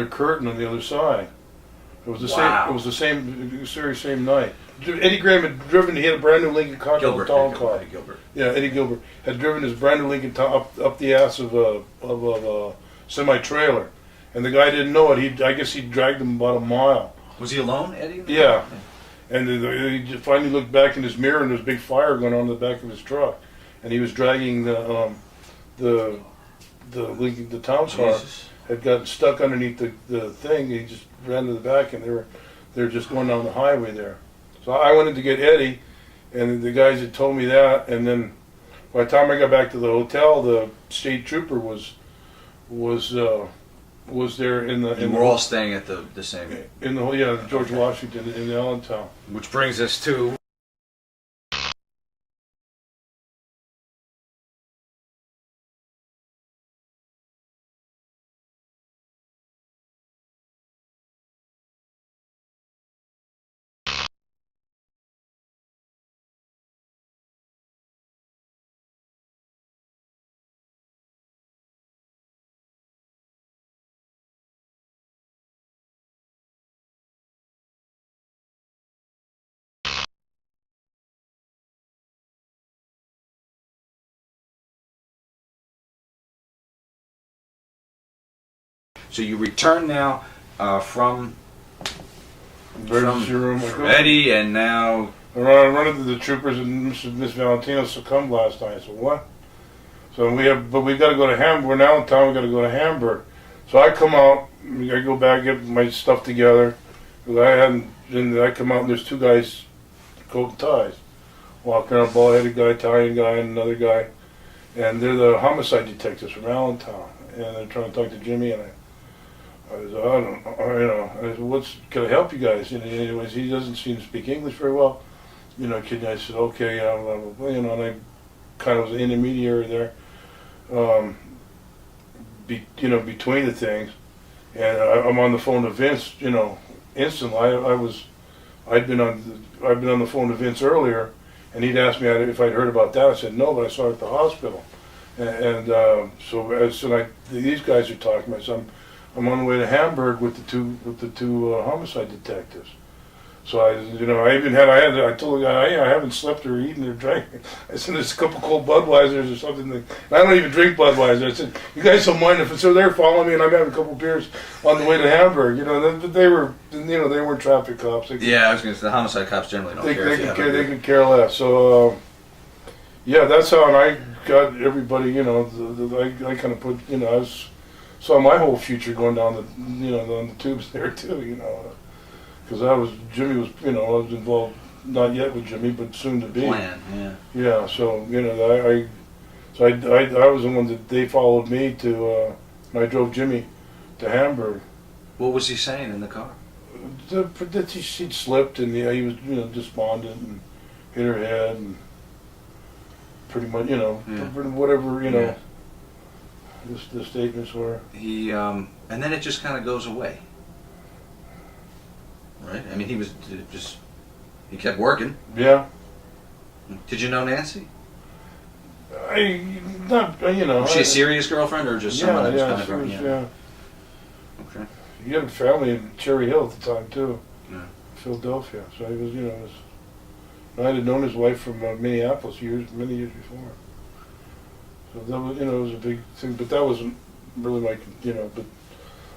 Speaker 2: curtain on the other side. It was the
Speaker 1: Wow.
Speaker 2: same. It was the same. Very same night. Eddie Graham had driven. He had a brand new Lincoln Continental Town car.
Speaker 1: Gilbert.
Speaker 2: Yeah, Eddie Gilbert had driven his brand new Lincoln up the ass of a semi trailer, and the guy didn't know it. I guess he dragged him about a mile.
Speaker 1: Was he alone, Eddie?
Speaker 2: Yeah, and he finally looked back in his mirror, and there was a big fire going on in the back of his truck, and he was dragging the Lincoln town car.
Speaker 1: Jesus.
Speaker 2: Had gotten stuck underneath the thing. He just ran to the back, and they were just going down the highway there. So I went in to get Eddie, and the guys had told me that, and then by the time I got back to the hotel, the state trooper was there in the.
Speaker 1: And we're all staying at the same.
Speaker 2: In the George Washington in Allentown.
Speaker 1: Which brings us to. So you return now from
Speaker 2: Emergency room.
Speaker 1: Eddie, and now
Speaker 2: I run into the troopers, and Miss Valentino succumbed last night. I said, what? So we've got to go to Hamburg. We're now in town. We've got to go to Hamburg. So I come out. I go back, get my stuff together. I come out, and there's two guys, coat and ties, walking around, bald-headed guy, Italian guy, and another guy, and they're the homicide detectives from Allentown, and they're trying to talk to Jimmy, and I said, I don't know, I said, can I help you guys? And anyways, he doesn't seem to speak English very well. I said, okay, and I kind of was an intermediary there, between the things. And I'm on the phone to Vince, instantly. I'd been on the phone to Vince earlier, and he'd asked me if I'd heard about that. I said no, but I saw it at the hospital. So these guys are talking. I said, I'm on the way to Hamburg with the two homicide detectives. So I told the guy, I haven't slept or eaten or drank. I said, there's a couple cold Budweisers or something. And I don't even drink Budweiser. I said, you guys don't mind if they're following me and I'm having a couple beers on the way to Hamburg. They weren't traffic cops.
Speaker 1: Yeah, I was going to say the homicide cops generally don't care.
Speaker 2: They could care less. So that's how I got everybody. I kind of put saw my whole future going down the tubes there too. Because Jimmy was, I was involved, not yet with Jimmy, but soon to be.
Speaker 1: Plan, yeah.
Speaker 2: Yeah, so, I was the one that they followed me to, and I drove Jimmy to Hamburg.
Speaker 1: What was he saying in the car?
Speaker 2: That she'd slipped, and he was, despondent, and hit her head, and pretty much, whatever,
Speaker 1: Yeah.
Speaker 2: the statements were.
Speaker 1: He, and then it just kind of goes away. Right? I mean, he kept working.
Speaker 2: Yeah.
Speaker 1: Did you know Nancy?
Speaker 2: Was
Speaker 1: she a serious girlfriend or just someone that was kind of
Speaker 2: she was,
Speaker 1: yeah. Okay.
Speaker 2: He had a family in Cherry Hill at the time too,
Speaker 1: Yeah.
Speaker 2: Philadelphia. So he was, I had known his wife from Minneapolis many years before. So that was, it was a big thing. But that wasn't really but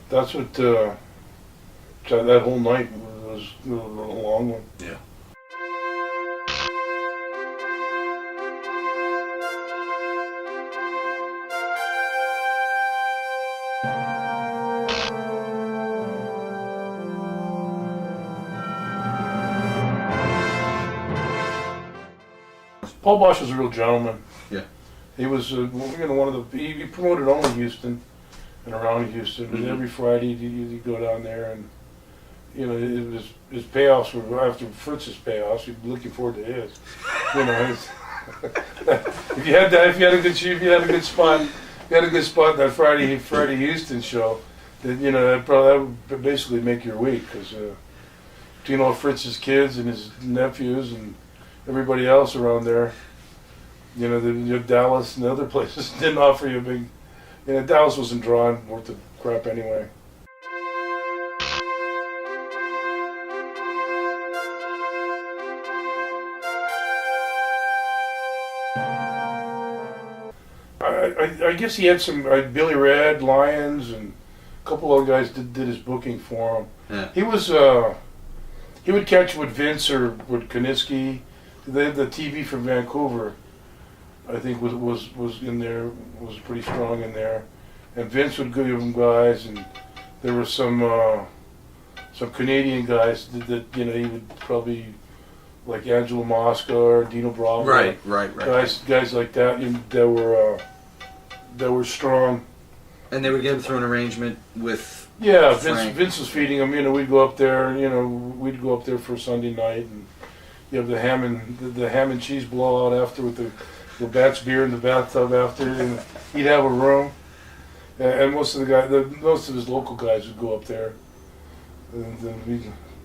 Speaker 2: that's what that whole night was a long one.
Speaker 1: Yeah.
Speaker 2: Paul Bosch was a real gentleman.
Speaker 1: Yeah.
Speaker 2: He was, one of the. He promoted only Houston and around Houston, and every Friday he'd go down there, and his payoffs were after Fritz's payoffs. He'd be looking forward to his. if you had a good spot in that Friday Houston show, then that would basically make your week, because between Fritz's kids and his nephews and everybody else around there, Dallas and other places didn't offer you a big. Dallas wasn't drawing worth the crap anyway. I guess he had some Billy Red, Lyons, and a couple other guys did his booking for him.
Speaker 1: Yeah.
Speaker 2: He would catch with Vince or with Koniski. The TV from Vancouver, I think was in there, was pretty strong in there, and Vince would give him guys, and there were some Canadian guys that he would probably, like Angelo Mosca or Dino Bravo,
Speaker 1: right.
Speaker 2: guys like that that were strong.
Speaker 1: And they would get him through an arrangement with
Speaker 2: Vince was feeding them. We'd go up there. We'd go up there for Sunday night, and you have the ham and cheese blowout after with the Bat's beer in the bathtub after, and he'd have a room. And most of his local guys would go up there, and then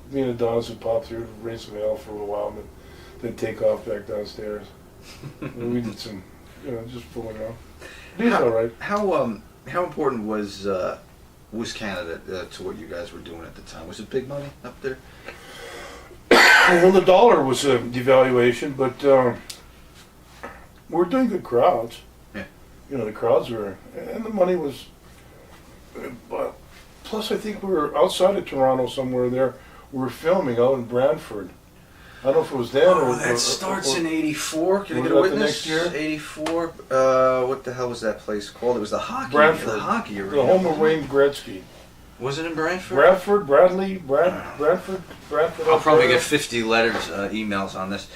Speaker 2: me and Adonis would pop through, raise some hell for a little while, and then take off back downstairs. And we did some, just fooling around. He's all right.
Speaker 1: How important was Canada to what you guys were doing at the time? Was it big money up there?
Speaker 2: Well, the dollar was a devaluation, but we were doing good crowds.
Speaker 1: Yeah.
Speaker 2: The crowds were, and the money was. But plus, I think we were outside of Toronto somewhere there. We were filming out in Brantford. I don't know if it was then or...
Speaker 1: that starts in '84. Can I get a
Speaker 2: that
Speaker 1: witness?
Speaker 2: the next year?
Speaker 1: '84. What the hell was that place called? It was the hockey.
Speaker 2: Brantford.
Speaker 1: The hockey arena.
Speaker 2: The home of Wayne Gretzky.
Speaker 1: Was it in Brantford?
Speaker 2: Brantford.
Speaker 1: I'll probably get 50 emails on this.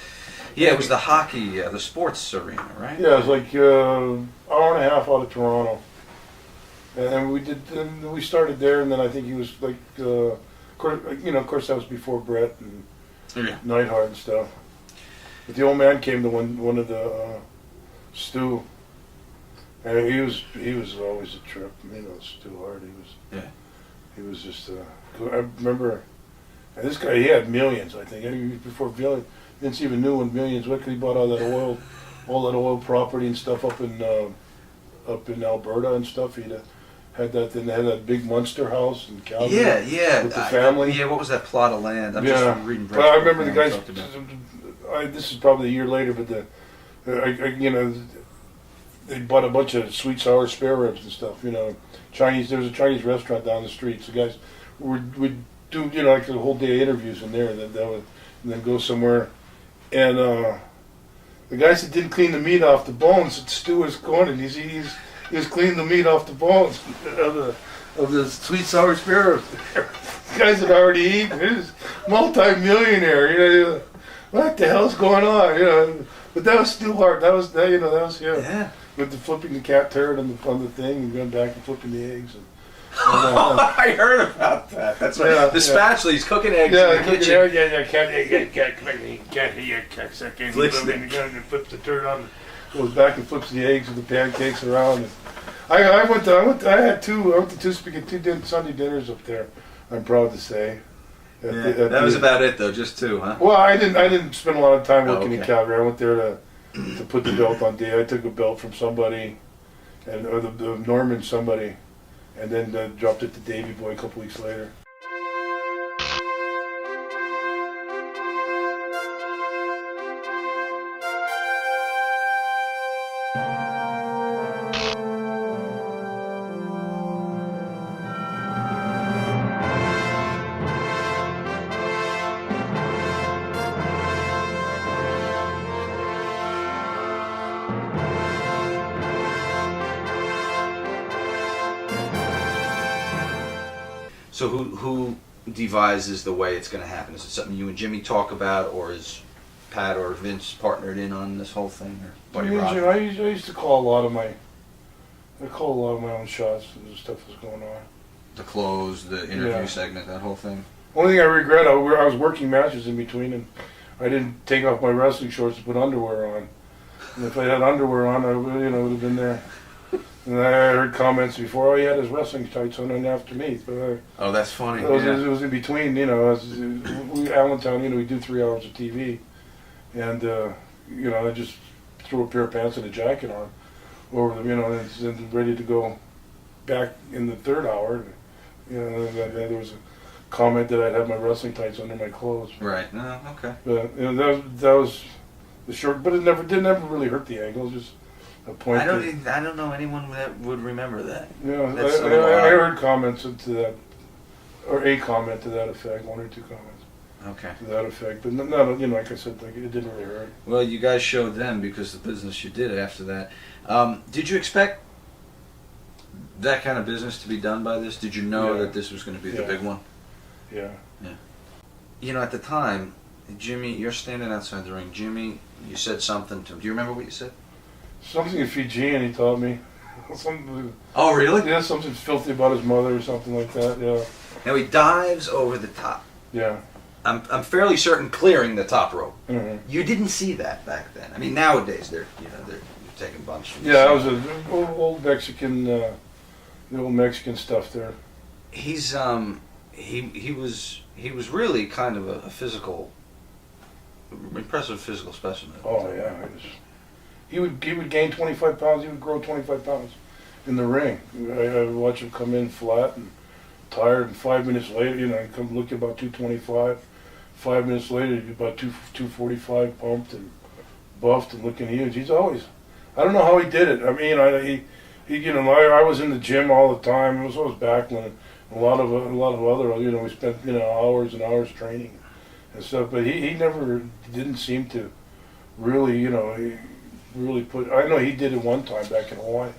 Speaker 1: Yeah, it was the hockey, the sports arena, right?
Speaker 2: Yeah, it was like hour and a half out of Toronto. And we started there, and then I think he was like, of course that was before Brett and Neidhart and stuff. But the old man came to one of the Stu, and he was always a trip. Stu Hart. He was just. I remember, and this guy, he had millions. I think before Vince even knew when millions. What he bought all that oil property and stuff up in Alberta and stuff. He'd had that. Then they had that big Munster house in Calgary.
Speaker 1: Yeah.
Speaker 2: With the family.
Speaker 1: What was that plot of land? I'm just reading.
Speaker 2: Well, I remember the guys. This is probably a year later, but they bought a bunch of sweet sour spare ribs and stuff. Chinese. There was a Chinese restaurant down the street. So guys would do like a whole day of interviews in there, and then go somewhere. And the guys that didn't clean the meat off the bones, Stu was going and he was cleaning the meat off the bones of the sweet sour spare ribs. The guys had already eaten. He was multi-millionaire. What the hell's going on? But that was Stu Hart. That was him.
Speaker 1: Yeah.
Speaker 2: With the flipping the cat turd on the thing and going back and flipping the eggs.
Speaker 1: I heard about that. That's right. The spatula, he's cooking eggs in the kitchen.
Speaker 2: Flips the turd on, goes back and flips the eggs and the pancakes around. I went to two Sunday dinners up there. I'm proud to say.
Speaker 1: That was about it though, just two, huh?
Speaker 2: Well, I didn't spend a lot of time working in Calgary. I went there to put the belt on Dave. I took a belt from somebody, or the Norman somebody, and then dropped it to Davey Boy a couple weeks later.
Speaker 1: So who devises the way it's going to happen? Is it something you and Jimmy talk about, or is Pat or Vince partnered in on this whole thing? Or Buddy Rock?
Speaker 2: I used to call a lot of my own shots as stuff was going on.
Speaker 1: The close, the interview segment, that whole thing.
Speaker 2: Only thing I regret, I was working matches in between, and I didn't take off my wrestling shorts to put underwear on. And if I had underwear on, I would, would have been there. And I heard comments before, oh, he had his wrestling tights on and after me. But
Speaker 1: Oh, that's funny.
Speaker 2: it was in between, Allentown, we do 3 hours of TV. And, I just threw a pair of pants and a jacket on over them, and ready to go back in the 3rd hour. And there was a comment that I'd have my wrestling tights under my clothes.
Speaker 1: Right. No. Okay.
Speaker 2: But that was the short. But it never really hurt the ankles. Just a point.
Speaker 1: I don't know anyone that would remember that.
Speaker 2: Yeah, I heard comments to that, or a comment to that effect, 1 or 2 comments.
Speaker 1: Okay.
Speaker 2: To that effect, but not like I said, it didn't really hurt.
Speaker 1: Well, you guys showed them because of the business you did after that. Did you expect that kind of business to be done by this? Did you know that this was going to be the big one?
Speaker 2: Yeah.
Speaker 1: Yeah. At the time, Jimmy, you're standing outside the ring. Jimmy, you said something to him. Do you remember what you said?
Speaker 2: Something in Fijian, he taught me. Something.
Speaker 1: Oh, really?
Speaker 2: Yeah, something filthy about his mother or something like that. Yeah.
Speaker 1: Now he dives over the top.
Speaker 2: Yeah.
Speaker 1: I'm fairly certain clearing the top rope.
Speaker 2: Mm-hmm.
Speaker 1: You didn't see that back then. I mean, nowadays they're taking bumps. From
Speaker 2: yeah, that was an old Mexican, the old Mexican stuff there.
Speaker 1: He's he was really kind of a impressive physical specimen.
Speaker 2: Oh yeah, he would gain 25 pounds. He would grow 25 pounds in the ring. I would watch him come in flat and tired, and 5 minutes later, he'd come looking about 225. 5 minutes later, he'd be about 245, pumped and buffed and looking huge. He's always, I don't know how he did it. I mean, I was in the gym all the time. It was always Backlund. A lot of other, we spent hours and hours training and stuff. But he never didn't seem to really, he really put. I know he did it one time back in Hawaii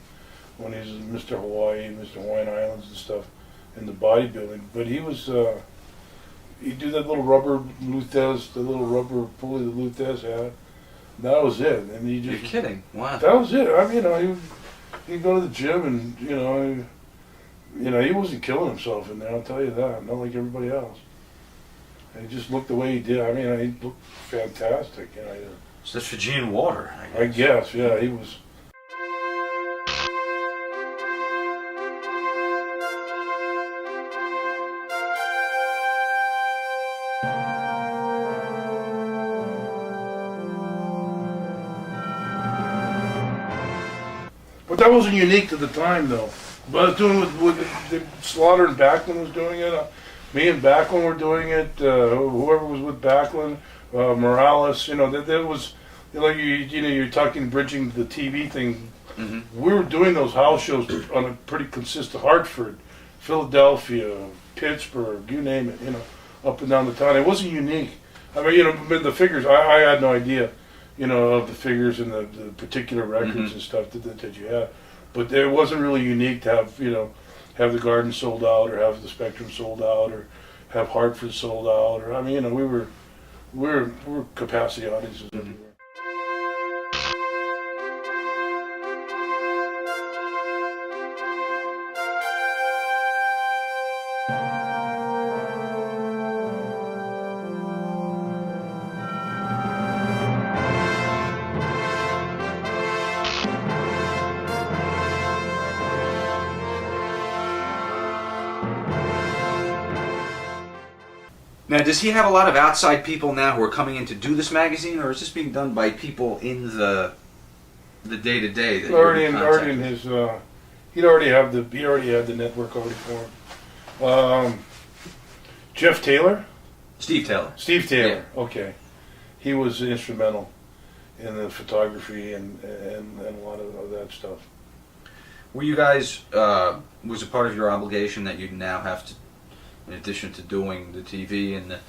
Speaker 2: when he was Mr. Hawaii, Mr. Hawaiian Islands and stuff in the bodybuilding. But he was. He'd do that little rubber luthes, the little rubber pulley the luthes had. That was it. And he just.
Speaker 1: You're kidding? Wow.
Speaker 2: That was it. I mean, he'd go to the gym and he wasn't killing himself in there. I'll tell you that. Not like everybody else. And he just looked the way he did. I mean, he looked fantastic.
Speaker 1: It's the Fijian water.
Speaker 2: I guess. Yeah, he was. But that wasn't unique to the time, though. But I was doing with Slaughter and Backlund was doing it. Me and Backlund were doing it. Whoever was with Backlund, Morales. That was you're talking bridging the TV thing. Mm-hmm. We were doing those house shows on a pretty consistent. Hartford, Philadelphia, Pittsburgh, you name it. Up and down the town. It wasn't unique. I mean, the figures. I had no idea. Of the figures and the particular records mm-hmm. and stuff that you had. But it wasn't really unique to have, have the Garden sold out or have the Spectrum sold out or have Hartford sold out. Or, I mean, we were capacity audiences everywhere.
Speaker 1: Now, does he have a lot of outside people now who are coming in to do this magazine, or is this being done by people in the day-to-day? That
Speaker 2: already in his, he already had the network already for him. Jeff Taylor?
Speaker 1: Steve Taylor.
Speaker 2: Steve Taylor.
Speaker 1: Yeah.
Speaker 2: Okay, he was instrumental in the photography and a lot of that stuff.
Speaker 1: Were you guys? Was it part of your obligation that you now have to? In addition to doing the TV and the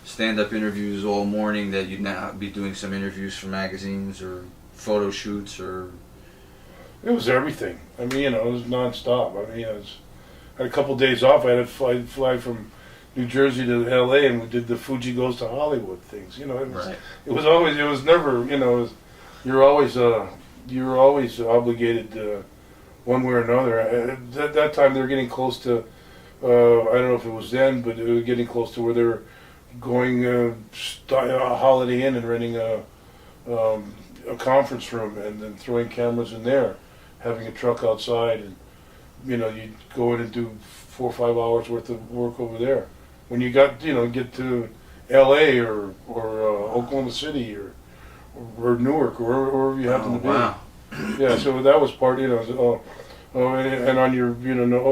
Speaker 1: stand-up interviews all morning, that you'd now be doing some interviews for magazines or photo shoots or...
Speaker 2: It was everything. I mean, it was non-stop. I mean, I had a couple of days off. I had to fly from New Jersey to L.A. and we did the Fuji Goes to Hollywood things. It was never, you're always obligated one way or another. At that time, they were getting close to... I don't know if it was then, but it was getting close to where they were going Holiday Inn and renting a conference room and then throwing cameras in there, having a truck outside, and you'd go in and do 4 or 5 hours worth of work over there. When you get to L.A. or Oklahoma City or Newark or wherever you happen to be.
Speaker 1: Wow.
Speaker 2: Yeah, so that was part. And on your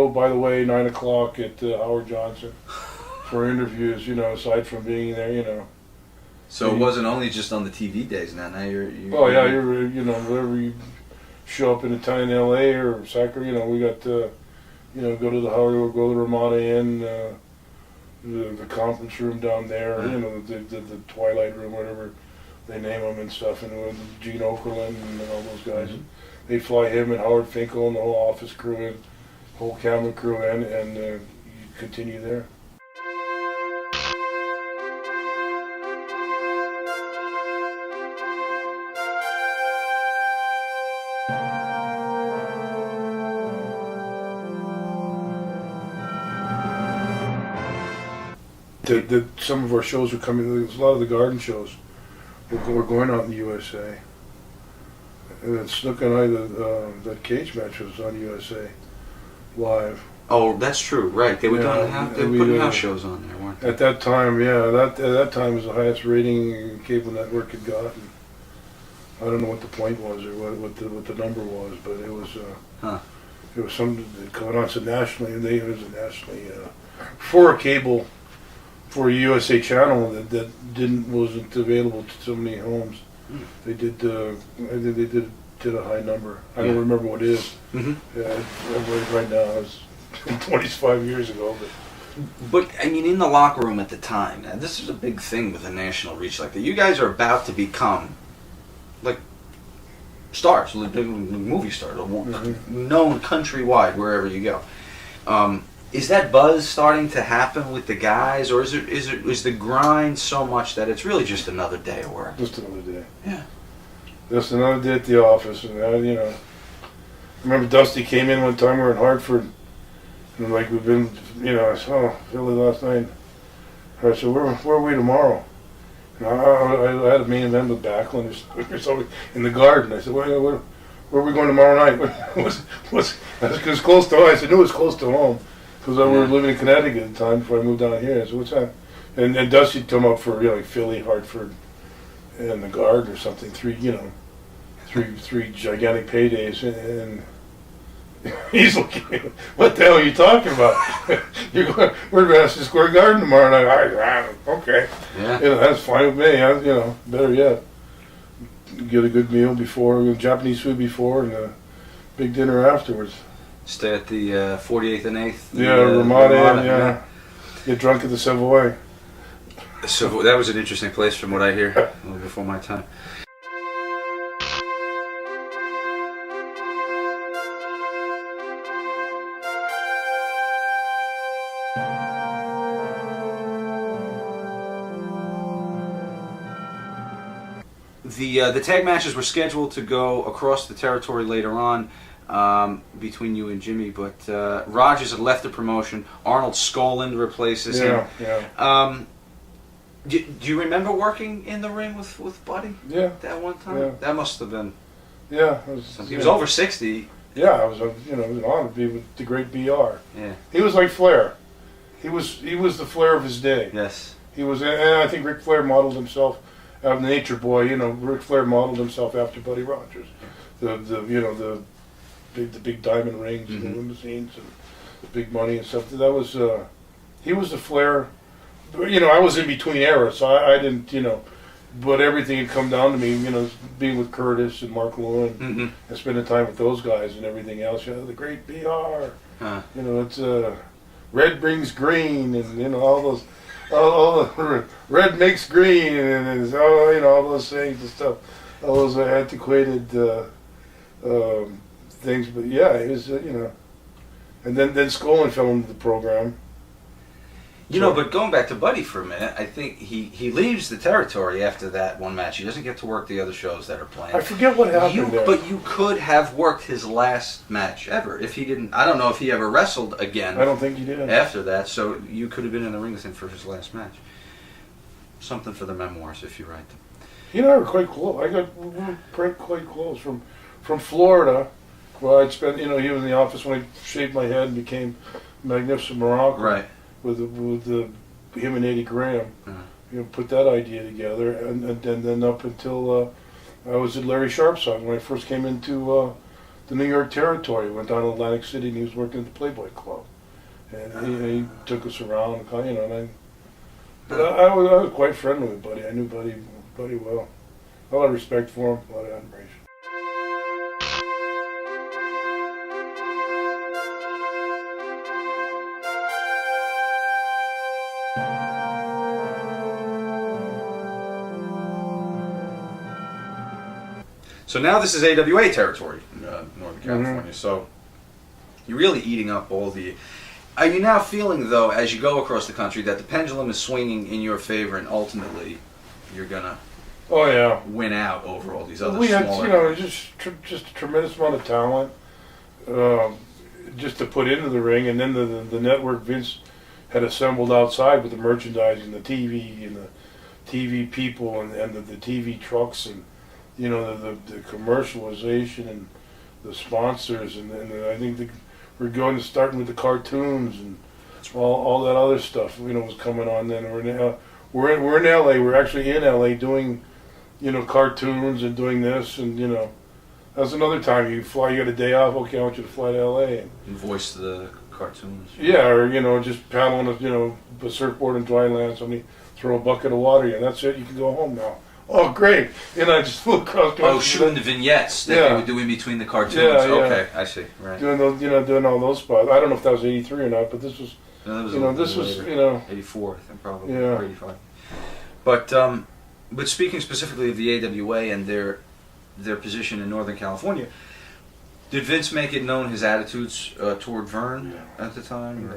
Speaker 2: by the way, 9 o'clock at Howard Johnson for interviews. Aside from being there,
Speaker 1: So it wasn't only just on the TV days. Now you're.
Speaker 2: You're whenever you show up in a town in L.A. or Sacramento, we got go to the Howard or go to the Ramada Inn, the conference room down there, the Twilight Room, whatever they name them and stuff, and with Gene Okerlund and all those guys.
Speaker 1: Mm-hmm.
Speaker 2: They fly him and Howard Finkel and the whole office crew in, whole camera crew in, and you continue there. Some of our shows were coming. There was a lot of the garden shows were going out in the USA. And then Snook and I, that cage match was on USA Live.
Speaker 1: Oh, that's true. Right, they were putting house shows on there, weren't they?
Speaker 2: At that time, at that time was the highest rating cable network had gotten. I don't know what the point was or what the number was, but it was it was something that caught on. So nationally, and it was nationally for a cable. For a USA channel that wasn't available to so many homes, they did. I think they did a high number. I don't remember what it is. Mm-hmm. Right now, it was 25 years ago.
Speaker 1: But I mean, in the locker room at the time, now, this is a big thing with a national reach like that. You guys are about to become like stars, like movie stars, known countrywide wherever you go. Is that buzz starting to happen with the guys, or is the grind so much that it's really just another day of work?
Speaker 2: Just another day.
Speaker 1: Yeah.
Speaker 2: Just another day at the office, and I remember Dusty came in one time. We were in Hartford, and like we've been, I saw Philly last night. I said, "Where are we tomorrow?" And I had a main event with Backlund or something in the Garden. I said, "Where are we going tomorrow night?" Because close to home. I said, "No, it's close to home." Because we were living in Connecticut at the time before I moved down here. I said, "What's that?" And Dusty come up for like Philly, Hartford, and the Garden or something. Three gigantic paydays, and he's looking at me, "What the hell are you talking about? We're going to Madison Square Garden tomorrow night." Okay.
Speaker 1: Yeah.
Speaker 2: That's fine with me. Better yet, get a good meal before, Japanese food before, and a big dinner afterwards.
Speaker 1: Stay at the 48th and 8th.
Speaker 2: Ramada. Get drunk at the Savoy.
Speaker 1: So that was an interesting place from what I hear. A little before my time. The tag matches were scheduled to go across the territory later on. Between you and Jimmy, but Rogers had left the promotion. Arnold Skoland replaces him. Yeah. Do you remember working in the ring with Buddy?
Speaker 2: Yeah.
Speaker 1: That one time?
Speaker 2: Yeah.
Speaker 1: That must have been.
Speaker 2: Yeah.
Speaker 1: He was over 60.
Speaker 2: Yeah, I was. It was an honor to be with the great BR.
Speaker 1: Yeah.
Speaker 2: He was like Flair. He was the Flair of his day.
Speaker 1: Yes.
Speaker 2: He was, and I think Ric Flair modeled himself out of Nature Boy. Ric Flair modeled himself after Buddy Rogers. The big diamond rings and the limousines and the big money and stuff. That was he was the Flair. I was in between eras, so I didn't, but everything had come down to me, being with Curtis and Mark Lewin and spending time with those guys and everything else. The great BR. It's red brings green, and all those, all the red makes green, and all those things and stuff, all those antiquated things. But yeah, it was and then Skoland fell into the program.
Speaker 1: But going back to Buddy for a minute, I think he leaves the territory after that one match. He doesn't get to work the other shows that are playing.
Speaker 2: I forget what happened there.
Speaker 1: But you could have worked his last match ever if he didn't. I don't know if he ever wrestled again.
Speaker 2: I don't think he did.
Speaker 1: After that, so you could have been in the ring with him for his last match. Something for the memoirs if you write them.
Speaker 2: He and I were quite close. We were quite close. From Florida, where I'd spent, he was in the office when I shaved my head and became Magnificent Muraco.
Speaker 1: Right.
Speaker 2: With him and Eddie Graham. Put that idea together, and then up until I was at Larry Sharp's house when I first came into the New York territory. Went down to Atlantic City, and he was working at the Playboy Club, and he took us around, but I was quite friendly with Buddy. I knew Buddy well. A lot of respect for him, a lot of admiration.
Speaker 1: So now this is AWA territory, Northern California. So you're really eating up all the... Are you now feeling, though, as you go across the country, that the pendulum is swinging in your favor and ultimately you're going to win out over all these other smaller...
Speaker 2: We had, just a tremendous amount of talent just to put into the ring, and then the network Vince had assembled outside with the merchandising, the TV, and the TV people, and the TV trucks, and the commercialization and the sponsors, and I think we're starting with the cartoons and all that other stuff. Was coming on then. We're in LA. We're actually in LA doing cartoons and doing this, and that's another time you fly. You got a day off. Okay, I want you to fly to LA and
Speaker 1: voice the cartoons.
Speaker 2: Yeah, or just paddle on a surfboard in dry land. Somebody throw a bucket of water in. That's it. You can go home now. Oh, great! I just flew across country.
Speaker 1: Oh, shooting the vignettes that they would do in between the cartoons. Okay, I see. Right.
Speaker 2: Doing those, doing all those spots. I don't know if that was '83 or not, but this was.
Speaker 1: No, that was '84, I think, probably. Yeah. Or '85. But speaking specifically of the AWA and their position in Northern California, did Vince make it known his attitudes toward Vern at the time?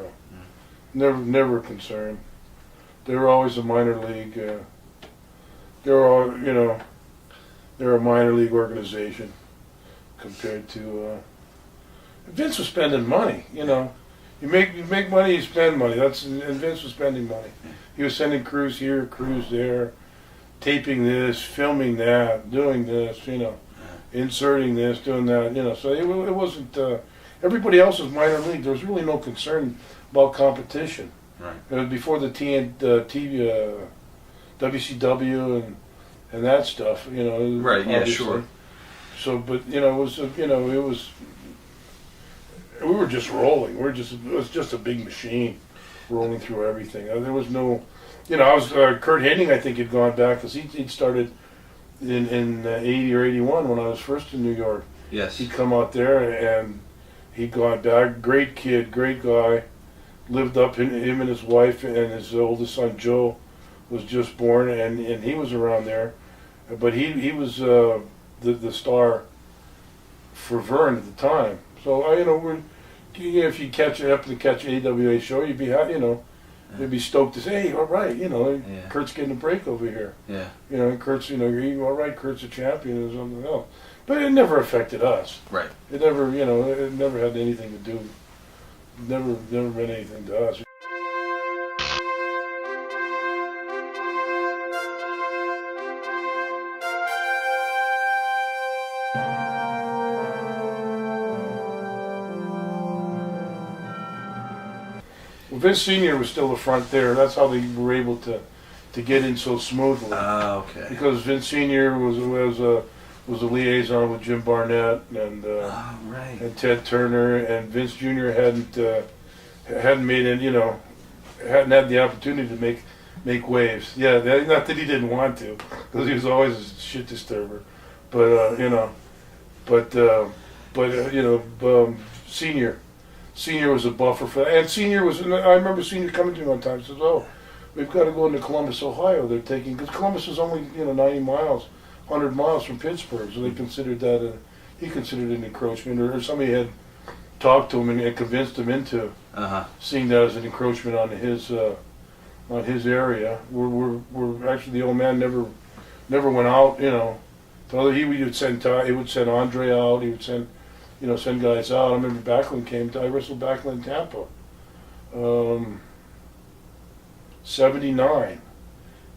Speaker 2: No. Never a concern. They were always a minor league. They're a minor league organization compared to. Vince was spending money. You make money, you spend money. And Vince was spending money. He was sending crews here, crews there, taping this, filming that, doing this. Inserting this, doing that. So it wasn't. Everybody else was minor league. There was really no concern about competition.
Speaker 1: Right.
Speaker 2: It was before the TV. WCW and that stuff,
Speaker 1: Right.
Speaker 2: Obviously.
Speaker 1: Yeah. Sure.
Speaker 2: So, but it was, we were just rolling. It was just a big machine, rolling through everything. There was no, Kurt Hennig, I think, had gone back because he'd started in 80 or 81 when I was first in New York.
Speaker 1: Yes.
Speaker 2: He'd come out there and he'd gone back. Great kid, great guy. Lived up him and his wife and his oldest son Joe was just born, and he was around there, but he was the star for Vern at the time. So if you happen to catch an AWA show, you'd be they'd be stoked to say, hey, all right, Kurt's getting a break over here.
Speaker 1: Yeah.
Speaker 2: Kurt's all right, Kurt's a champion or something else. But it never affected us.
Speaker 1: Right.
Speaker 2: It never it never had anything to do. Never meant anything to us. Vince Sr. was still the front there. That's how they were able to get in so smoothly.
Speaker 1: Okay.
Speaker 2: Because Vince Sr. was a liaison with Jim Barnett and
Speaker 1: right.
Speaker 2: and Ted Turner, and Vince Jr. hadn't made it. Hadn't had the opportunity to make waves. Yeah, not that he didn't want to, because he was always a shit disturber. But Senior was a buffer for that. And Senior was, I remember Senior coming to me one time and says, oh, we've got to go into Columbus, Ohio. They're taking, because Columbus is only, 90 miles, 100 miles from Pittsburgh. So they considered that, he considered it an encroachment, or somebody had talked to him and convinced him into seeing that as an encroachment on his area. We're actually, the old man never went out, So he would send Andre out, he would send guys out. I remember Backlund came. I wrestled Backlund in Tampa, 79,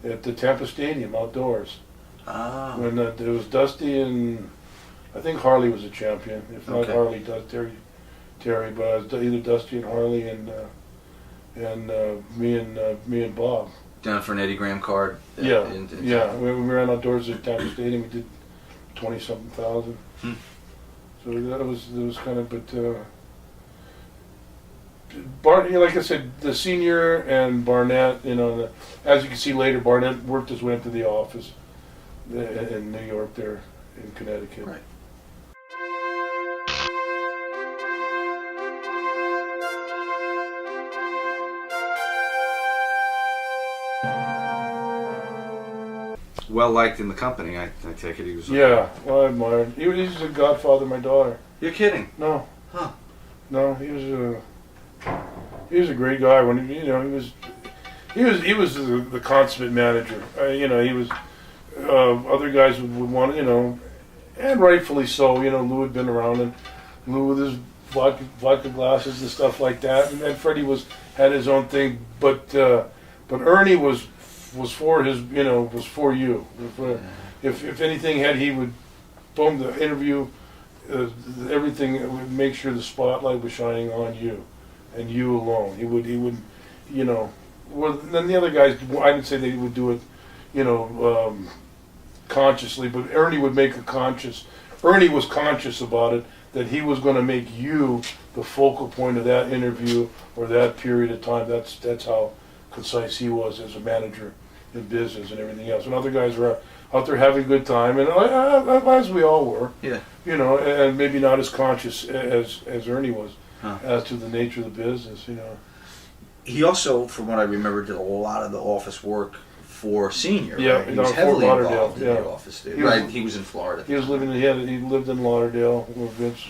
Speaker 2: at the Tampa Stadium outdoors.
Speaker 1: Oh.
Speaker 2: When it was Dusty and I think Harley was a champion. If not
Speaker 1: Okay.
Speaker 2: Harley, Terry, but it was either Dusty and Harley and me and Bob.
Speaker 1: Down for an Eddie Graham card.
Speaker 2: Yeah, yeah. We ran outdoors at Tampa Stadium. We did 20-something thousand.
Speaker 1: Hmm.
Speaker 2: So that was kind of, but Bart, like I said, the senior and Barnett, as you can see later, Barnett worked his way into the office in New York there in Connecticut.
Speaker 1: Right. Well liked in the company, I take it he was.
Speaker 2: Yeah, well, I admired. He's a godfather of my daughter.
Speaker 1: You're kidding?
Speaker 2: No.
Speaker 1: Huh.
Speaker 2: No, he was a great guy. When he was the consummate manager. He was. Other guys would want, and rightfully so. Lou had been around, and Lou with his vodka glasses and stuff like that, and Freddie had his own thing. But Ernie was for his, was for you. If anything he would boom the interview. Everything would make sure the spotlight was shining on you, and you alone. He would, Well, then the other guys, I didn't say they would do it, consciously, but Ernie would make Ernie was conscious about it, that he was going to make you the focal point of that interview or that period of time. That's how concise he was as a manager in business and everything else. And other guys were out there having a good time, and as we all were.
Speaker 1: Yeah.
Speaker 2: And maybe not as conscious as Ernie was
Speaker 1: Huh.
Speaker 2: as to the nature of the business.
Speaker 1: He also, from what I remember, did a lot of the office work for Senior.
Speaker 2: Yeah,
Speaker 1: right? He
Speaker 2: down
Speaker 1: was
Speaker 2: in
Speaker 1: heavily
Speaker 2: Fort Lauderdale,
Speaker 1: involved in
Speaker 2: yeah.
Speaker 1: the office there.
Speaker 2: He was-
Speaker 1: Right, he was in Florida.
Speaker 2: He was living. He lived in Lauderdale where Vince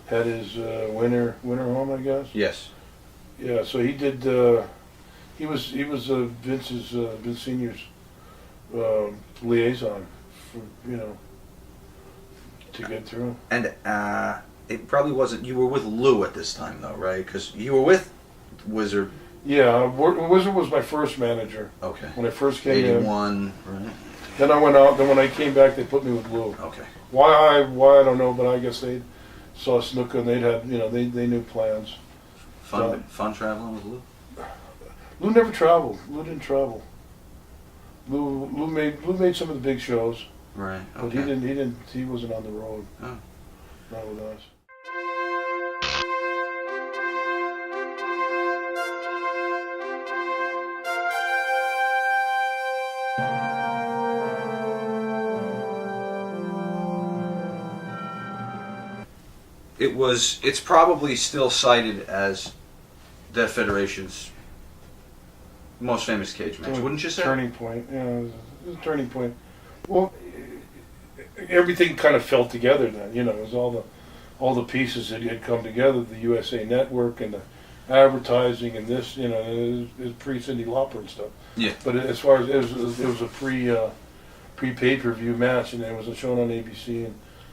Speaker 2: had his winter home, I guess.
Speaker 1: Yes.
Speaker 2: Yeah, so he did. He was Vince Senior's liaison, to get through.
Speaker 1: And it probably wasn't, you were with Lou at this time though, right? Because you were with Wizard.
Speaker 2: Yeah, Wizard was my first manager
Speaker 1: Okay.
Speaker 2: when I first came in.
Speaker 1: 81, right?
Speaker 2: Then I went out. Then when I came back, they put me with Lou.
Speaker 1: Okay.
Speaker 2: Why I don't know, but I guess they saw Snuka and they'd had, they knew plans.
Speaker 1: Fun traveling with Lou?
Speaker 2: Lou never traveled. Lou didn't travel. Lou made some of the big shows,
Speaker 1: Right.
Speaker 2: but
Speaker 1: Okay.
Speaker 2: he wasn't on the road.
Speaker 1: Oh.
Speaker 2: Not with us.
Speaker 1: It's probably still cited as that federation's most famous cage match, wouldn't you say?
Speaker 2: Turning point. Yeah, it was a turning point. Well, everything kind of fell together then. It was all the pieces that had come together. The USA Network and the advertising and this. It was pre Cyndi Lauper and stuff.
Speaker 1: Yeah.
Speaker 2: But as far as it was a pre pay-per-view match, and it was shown on ABC,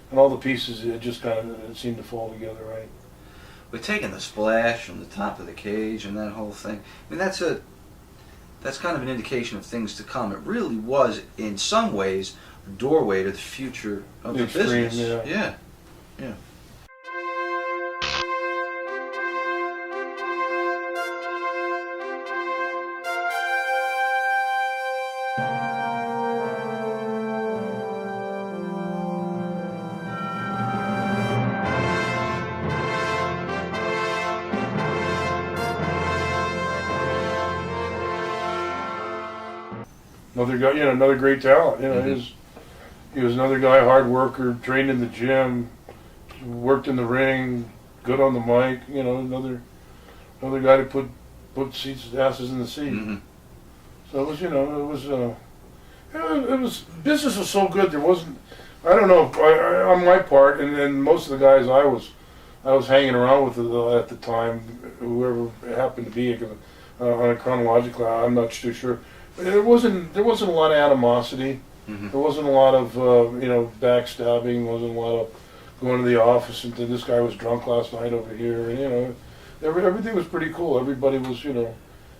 Speaker 2: and all the pieces it just kind of seemed to fall together right.
Speaker 1: We're taking the splash from the top of the cage and that whole thing. I mean, that's kind of an indication of things to come. It really was, in some ways, a doorway to the future of the
Speaker 2: Extreme,
Speaker 1: business.
Speaker 2: yeah.
Speaker 1: Yeah.
Speaker 2: Another guy, another great talent.
Speaker 1: Mhm.
Speaker 2: He was another guy, hard worker, trained in the gym, worked in the ring, good on the mic. Another guy to put asses in the seat.
Speaker 1: Mm-hmm.
Speaker 2: So it was business was so good. There wasn't, I don't know, on my part, and most of the guys I was hanging around with at the time, whoever it happened to be, on a chronological, I'm not too sure. There wasn't a lot of animosity.
Speaker 1: Mm-hmm.
Speaker 2: There wasn't a lot of backstabbing. There wasn't a lot of going to the office and this guy was drunk last night over here. And everything was pretty cool. Everybody was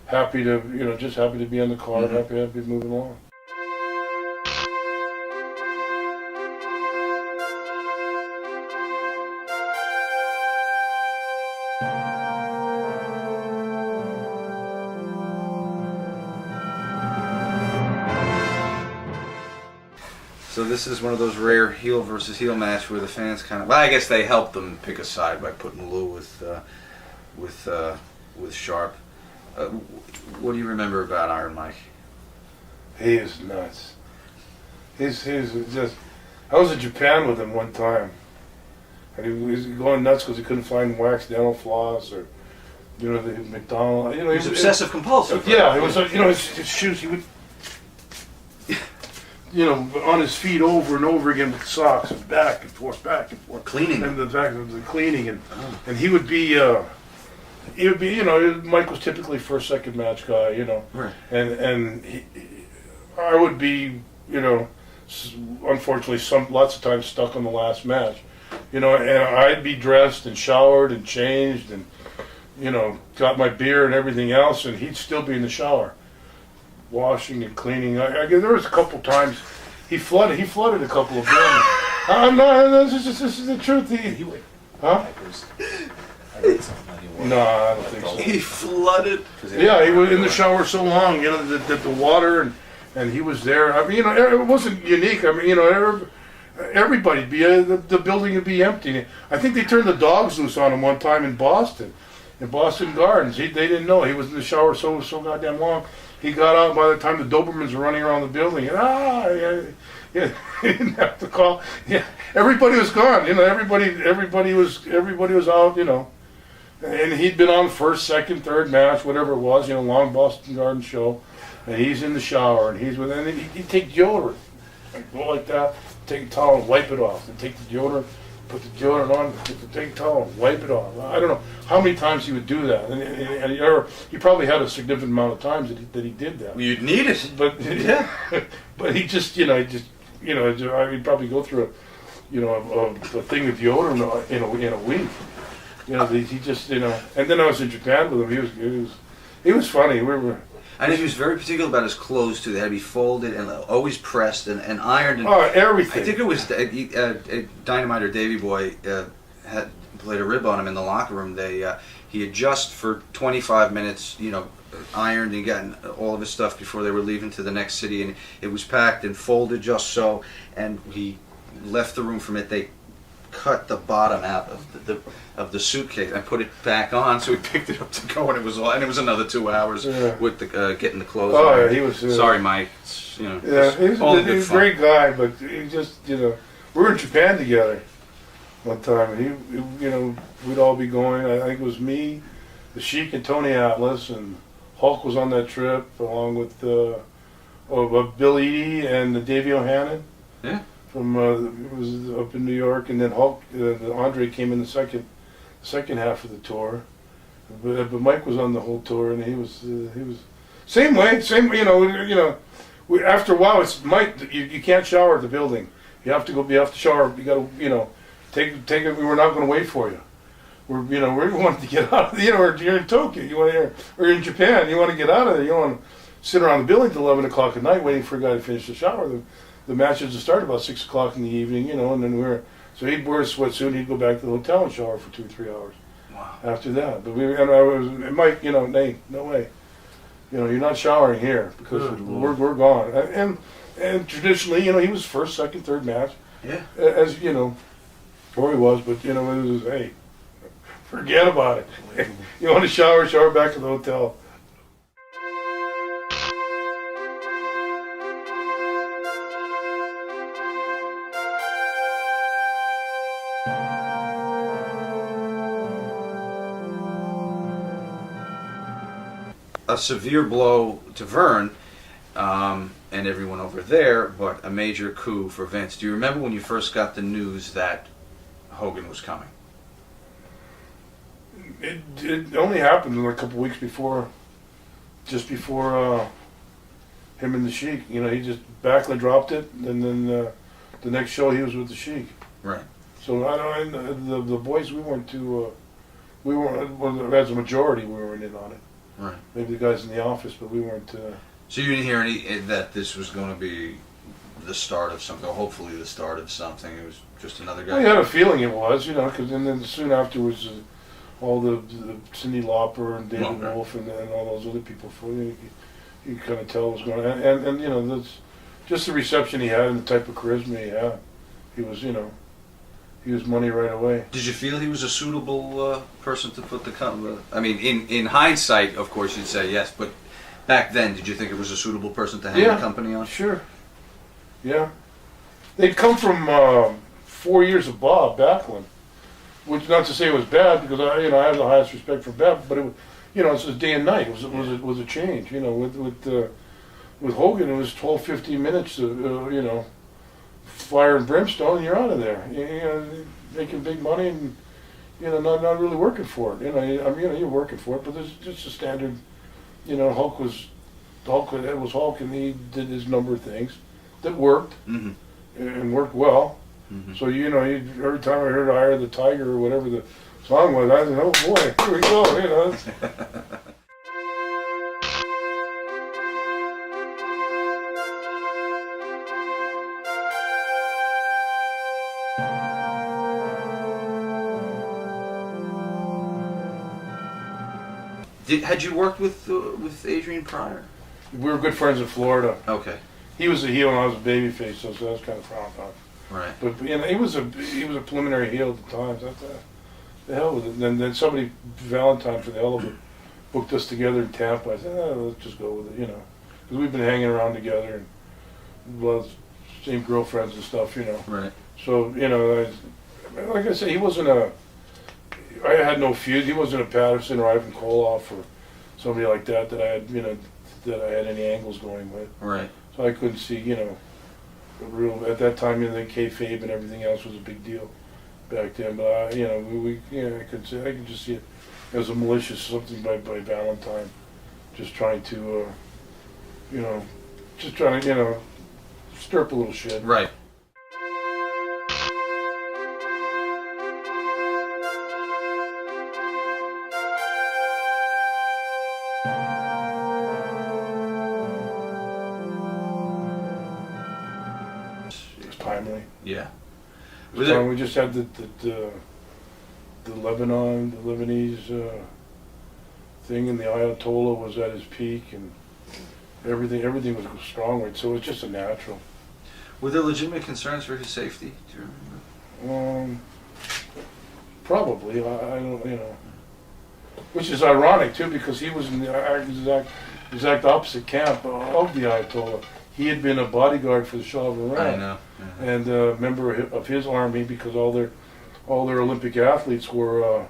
Speaker 2: happy to just happy to be on the card.
Speaker 1: Mm-hmm.
Speaker 2: Happy to be moving along.
Speaker 1: So this is one of those rare heel versus heel match where the fans kind of, well, I guess they helped them pick a side by putting Lou with Sharp. What do you remember about Iron Mike?
Speaker 2: He is nuts. He's just. I was in Japan with him one time, and he was going nuts because he couldn't find wax dental floss or, you know, the McDonald's. You know,
Speaker 1: He was obsessive compulsive. Right?
Speaker 2: Yeah, it was. You know, his shoes. He would, you know, on his feet over and over again with socks and back and forth, back and forth.
Speaker 1: Cleaning.
Speaker 2: And the fact of the cleaning and he would be. He would be. You know, Mike was typically first, second match guy. You know.
Speaker 1: Right.
Speaker 2: And I would be. You know. Unfortunately, lots of times stuck on the last match, you know, and I'd be dressed and showered and changed and, you know, got my beer and everything else, and he'd still be in the shower, washing and cleaning. There was a couple times he flooded a couple of buildings. I'm not. This is the truth.
Speaker 3: He would.
Speaker 2: Huh?
Speaker 3: I read something that he would.
Speaker 2: No, I don't think so.
Speaker 1: He flooded.
Speaker 2: Yeah, he was in the shower so long, you know, that the water and he was there. I mean, you know, it wasn't unique. I mean, you know, everybody'd be the building would be empty. I think they turned the dogs loose on him one time in Boston Gardens. They didn't know he was in the shower so goddamn long. He got out by the time the Dobermans were running around the building. And yeah, he didn't have to call. Yeah, everybody was gone. You know, everybody was out. You know, and he'd been on first, second, third match, whatever it was. You know, long Boston Garden show. And he's in the shower, and he'd take deodorant, like go like that, take a towel and wipe it off, and take the deodorant, put the deodorant on, take a towel and wipe it off. I don't know how many times he would do that, and he probably had a significant amount of times that he did that.
Speaker 1: You'd need it,
Speaker 2: but yeah, but he just, he'd probably go through a thing of deodorant in a week. You know, he just, you know, and then I was in Japan with him. He was funny.
Speaker 1: And he was very particular about his clothes too. They had to be folded and always pressed and ironed. And
Speaker 2: everything.
Speaker 1: I think it was Dynamite or Davy Boy had played a rib on him in the locker room. He had just for 25 minutes, you know, ironed and gotten all of his stuff before they were leaving to the next city, and it was packed and folded just so. And he left the room from it. They cut the bottom out of the suitcase and put it back on, so he picked it up to go, and it was another 2 hours with the getting the clothes.
Speaker 2: Oh, yeah, he was.
Speaker 1: Sorry, Mike. You know,
Speaker 2: yeah, he's a great guy, but he just, you know, we were in Japan together one time, and he you know, we'd all be going. I think it was me, the Sheik, and Tony Atlas, and Hulk was on that trip along with Bill Eadie and Davey O'Hannon.
Speaker 1: Yeah.
Speaker 2: From it was up in New York, and then Hulk, Andre came in the second half of the tour, but Mike was on the whole tour, and he was same way. You know. After a while, it's Mike. You can't shower at the building. You have to shower. You got to, you know, take it. We were not going to wait for you. We wanted to get out of you know, you're in Tokyo, or in Japan. You want to get out of there. You don't want to sit around the building till 11 o'clock at night waiting for a guy to finish the shower. The matches would start about 6 o'clock in the evening, you know, and then so he'd wear a sweatsuit, he'd go back to the hotel and shower for 2 or 3 hours.
Speaker 1: Wow.
Speaker 2: After that. But and Mike, you know, no way. You know, you're not showering here because we're gone. And traditionally, you know, he was first, second, third match.
Speaker 1: Yeah.
Speaker 2: As, you know, or he was, but, you know, it was, hey, forget about it. You want to shower back at the hotel.
Speaker 1: A severe blow to Vern and everyone over there, but a major coup for Vince. Do you remember when you first got the news that Hogan was coming?
Speaker 2: It only happened a couple weeks before, just before him and the Sheik. You know, he just Backlund dropped it, and then the next show he was with the Sheik.
Speaker 1: Right.
Speaker 2: So the boys, we weren't as a majority, we weren't in on it.
Speaker 1: Right.
Speaker 2: Maybe the guys in the office, but we weren't.
Speaker 1: So you didn't hear that this was going to be the start of something, or hopefully the start of something. It was just another guy.
Speaker 2: I had a feeling it was, you know, because then soon afterwards, all the Cyndi Lauper and David Wolf and all those other people, you kind of tell what was going on. And you know, just the reception he had and the type of charisma he had. He was, he was money right away.
Speaker 1: Did you feel he was a suitable person to put the company? I mean, in hindsight, of course, you'd say yes, but back then, did you think it was a suitable person to hang the company on?
Speaker 2: Sure. Yeah. They'd come from 4 years of Bob Backlund, which not to say it was bad, because I have the highest respect for Bob, but it was, it's just day and night. It was a change. With Hogan, it was 12, 15 minutes of, fire and brimstone, and you're out of there. Making big money and, not really working for it. You're working for it, but there's just a standard, Hulk was Hulk, and he did his number of things that worked, and worked well. So, every time I heard "Eye of the Tiger" or whatever the song was, I said, oh boy, here we go,
Speaker 1: Had you worked with Adrian prior?
Speaker 2: We were good friends in Florida.
Speaker 1: Okay.
Speaker 2: He was a heel and I was a babyface, so that was kind of frowned on.
Speaker 1: Right.
Speaker 2: But he was a preliminary heel at the time. So the hell with it. And then somebody, Valentine, for the hell of it, booked us together in Tampa. I said, let's just go with it, because we've been hanging around together and same girlfriends and stuff,
Speaker 1: Right.
Speaker 2: So like I said, he wasn't I had no feud. He wasn't a Patterson or Ivan Koloff or somebody like that I had, that I had any angles going with.
Speaker 1: Right.
Speaker 2: So I couldn't see, at that time, the kayfabe and everything else was a big deal back then. But I could just see it as a malicious something by Valentine, just trying to, stir up a little shit.
Speaker 1: Right.
Speaker 2: Timely.
Speaker 1: Yeah.
Speaker 2: We just had the Lebanese thing, and the Ayatollah was at his peak, and everything was strong with. So it was just a natural.
Speaker 1: Were there legitimate concerns for his safety? Do you remember?
Speaker 2: Probably. I don't. Which is ironic too, because he was in the exact opposite camp of the Ayatollah. He had been a bodyguard for the Shah of Iran.
Speaker 1: I know.
Speaker 2: And a member of his army, because all their Olympic athletes were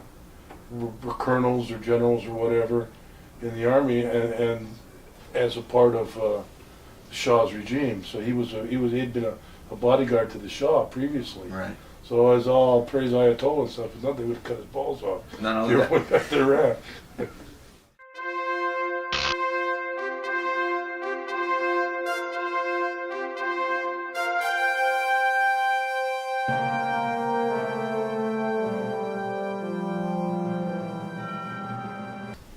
Speaker 2: colonels or generals or whatever in the army, and as a part of the Shah's regime. So he'd been a bodyguard to the Shah previously.
Speaker 1: Right.
Speaker 2: So as all praise Ayatollah and stuff, they would have cut his balls off.
Speaker 1: Not only that.
Speaker 2: Went back to Iran.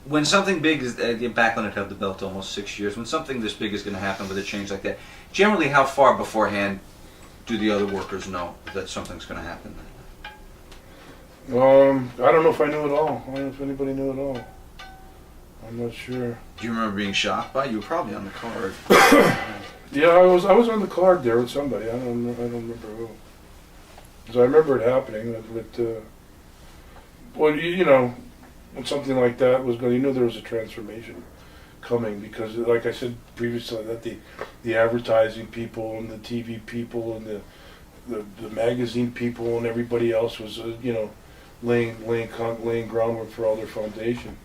Speaker 1: When something big is, Backlund had held the belt almost 6 years. When something this big is going to happen with a change like that, generally, how far beforehand do the other workers know that something's going to happen?
Speaker 2: I don't know if I knew at all. I don't know if anybody knew at all. I'm not sure.
Speaker 1: Do you remember being shocked by it? You were probably on the card.
Speaker 2: Yeah, I was on the card there with somebody. I don't remember who. So I remember it happening. When something like that was going, you knew there was a transformation coming, because, like I said previously, that the advertising people and the TV people and the magazine people and everybody else was laying groundwork for all their foundation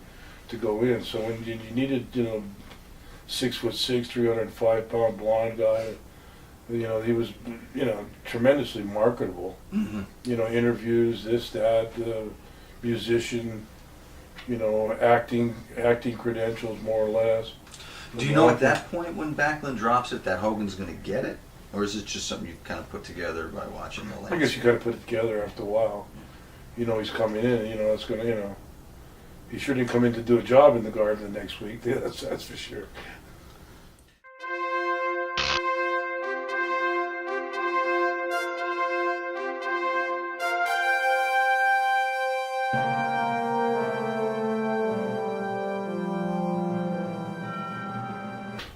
Speaker 2: to go in. So when you needed 6'6", 305-pound blonde guy, he was tremendously marketable.
Speaker 1: Mm-hmm.
Speaker 2: Interviews, this, that, musician. Acting credentials, more or less.
Speaker 1: Do you know at that point when Backlund drops it that Hogan's going to get it? Or is it just something you kind of put together by watching the landscape?
Speaker 2: I guess you got to put it together after a while. He's coming in, it's going to, he sure didn't come in to do a job in the garden the next week. Yeah, that's for sure.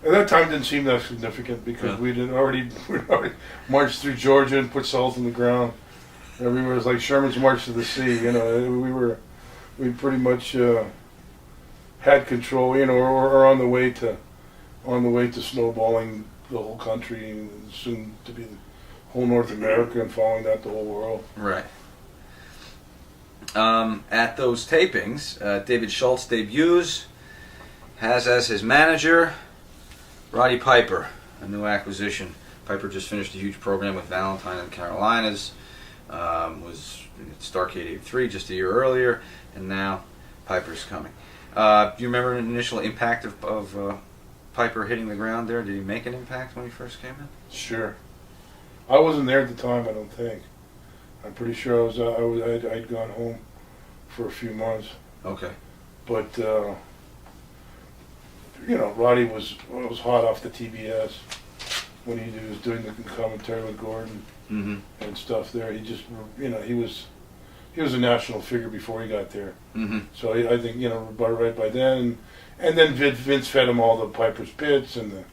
Speaker 2: At that time, it didn't seem that significant because we'd already marched through Georgia and put salt in the ground. Everywhere was like Sherman's March to the Sea. You know, we pretty much had control. You know, or on the way to snowballing the whole country and soon to be the whole North America and following that the whole world.
Speaker 1: Right. At those tapings, David Schultz debuts, has as his manager Roddy Piper, a new acquisition. Piper just finished a huge program with Valentine in the Carolinas, was at Starrcade 83 just a year earlier, and now Piper's coming. Do you remember the initial impact of Piper hitting the ground there? Did he make an impact when he first came in?
Speaker 2: Sure. I wasn't there at the time, I don't think. I'm pretty sure I'd gone home for a few months.
Speaker 1: Okay.
Speaker 2: But you know, Roddy was hot off the TBS when he was doing the commentary with Gordon and stuff there. He just, you know, he was a national figure before he got there. So I think, you know, right by then, and then Vince fed him all the Piper's Pits and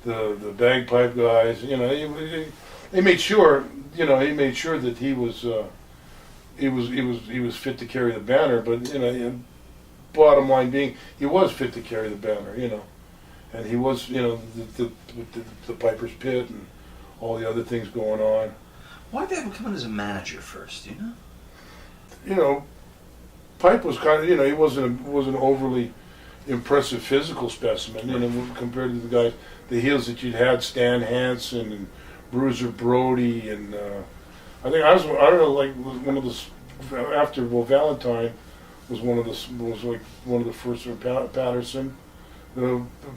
Speaker 2: the bagpipe guys. You know, he made sure, you know, that he was fit to carry the banner. But you know, bottom line being, he was fit to carry the banner. You know, and he was, you know, the Piper's Pit and all the other things going on.
Speaker 1: Why did they come in as a manager first? Do you know?
Speaker 2: You know, Pipe was kind of, you know, he wasn't overly impressive physical specimen, you know, compared to the guys, the heels that you'd had, Stan Hansen and Bruiser Brody, and I don't know, like one of the after Valentine was like one of the first. Patterson,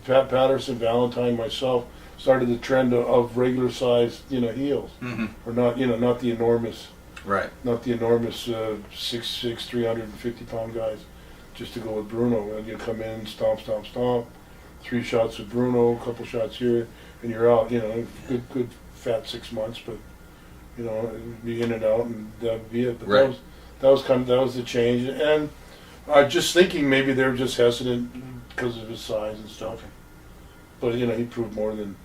Speaker 2: Pat Patterson, Valentine, myself started the trend of regular sized, you know, heels, or not, you know, not the enormous.
Speaker 1: Right.
Speaker 2: Not the enormous 6'6", 350-pound guys, just to go with Bruno. And you come in, stomp, 3 shots with Bruno, a couple shots here, and you're out. You know, good fat 6 months, but you know, be in and out, and that'd be it. But that was the change. And just thinking maybe they were just hesitant because of his size and stuff. Okay. But you know, he proved more than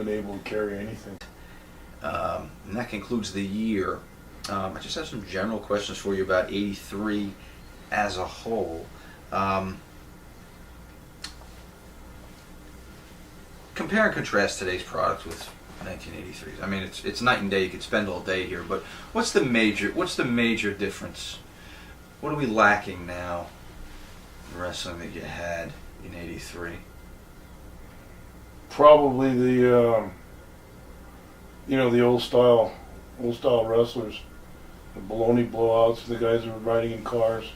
Speaker 2: able to carry anything.
Speaker 1: And that concludes the year. I just have some general questions for you about '83 as a whole. Compare and contrast today's product with 1983. I mean, it's night and day. You could spend all day here, but what's the major difference? What are we lacking now in wrestling that you had in '83?
Speaker 2: Probably the you know, the old style wrestlers, the baloney blowouts, the guys who were riding in cars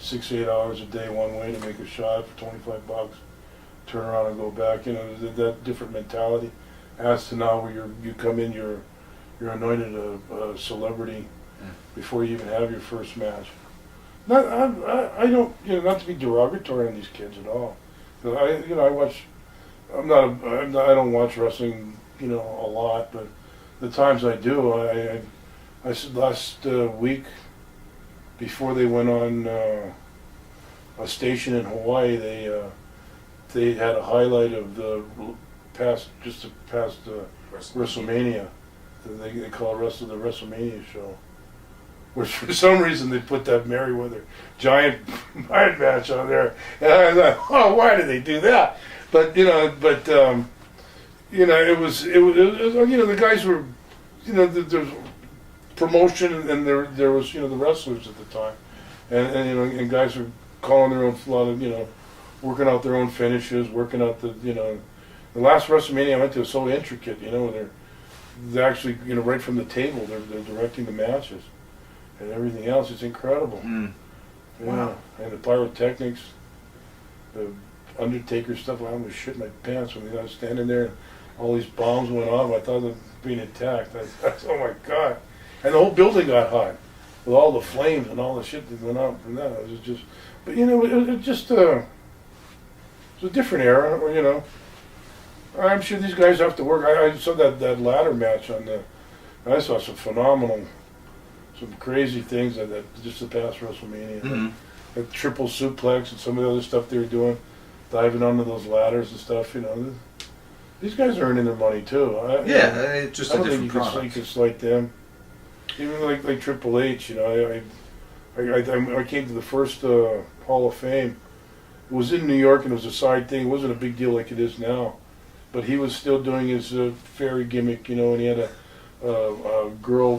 Speaker 2: 6-8 hours a day one way to make a shot for $25, turn around and go back. You know, that different mentality as to now where you come in, you're anointed a celebrity before you even have your first match. I don't, you know, not to be derogatory on these kids at all. I don't watch wrestling, you know, a lot, but the times I do, I said last week, before they went on a station in Hawaii, they had a highlight of the past WrestleMania. They call it the WrestleMania show, which for some reason they put that Merriweather giant match on there, and I thought, oh, why did they do that? But you know, it was you know, the guys were, you know, there was promotion, and there was, you know, the wrestlers at the time, and you know, and guys were calling their own, a lot of, you know, working out their own finishes, working out the, you know, the last WrestleMania I went to was so intricate, you know, they're actually, you know, right from the table they're directing the matches and everything else. It's incredible. Wow. And the pyrotechnics, the Undertaker stuff. I almost shit my pants when I was standing there and all these bombs went off. I thought they were being attacked. I thought, oh my God. And the whole building got hot with all the flames and all the shit that went out from that. It was just, but you know, it just, it was a different era, or, you know, I'm sure these guys have to work. I saw that ladder match I saw some phenomenal, some crazy things that just the past WrestleMania. That triple suplex and some of the other stuff they were doing. diving onto those ladders and stuff. You know, these guys are earning their money too.
Speaker 1: It's just
Speaker 2: I
Speaker 1: a
Speaker 2: don't think
Speaker 1: different
Speaker 2: you
Speaker 1: product.
Speaker 2: can slight them. Even like Triple H, you know, I came to the first Hall of Fame. It was in New York and it was a side thing. It wasn't a big deal like it is now. But he was still doing his fairy gimmick, you know, and he had a girl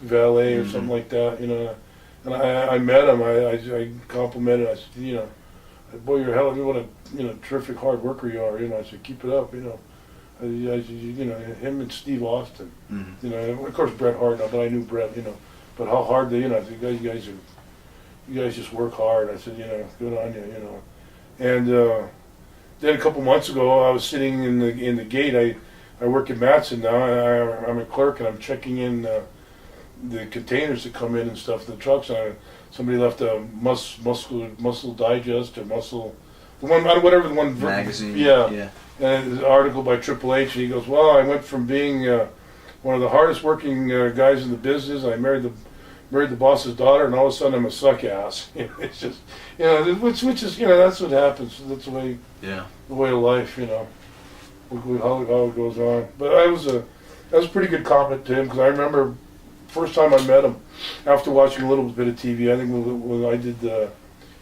Speaker 2: valet or something like that, you know. And I met him. I complimented. I said, you know, boy, you're hell. What a terrific hard worker you are. You know, I said, keep it up. You know, you know, him and Steve Austin. You know, of course Bret Hart. Not that I knew Bret, you know, but how hard they, you know, I said, you guys just work hard. I said, you know, good on you, you know. And then a couple months ago, I was sitting in the gate. I work at Matson now. I'm a clerk and I'm checking in the containers that come in and stuff, the trucks. Somebody left a muscle digest or muscle, the one, whatever the one
Speaker 1: Magazine.
Speaker 2: yeah. And there's an article by Triple H, and he goes, "Well, I went from being one of the hardest working guys in the business. I married the boss's daughter, and all of a sudden I'm a suck ass." It's just, you know, which is, you know, that's what happens. That's the way of life, you know, how it goes on. But that was a pretty good comment to him, because I remember first time I met him after watching a little bit of TV. I think when I did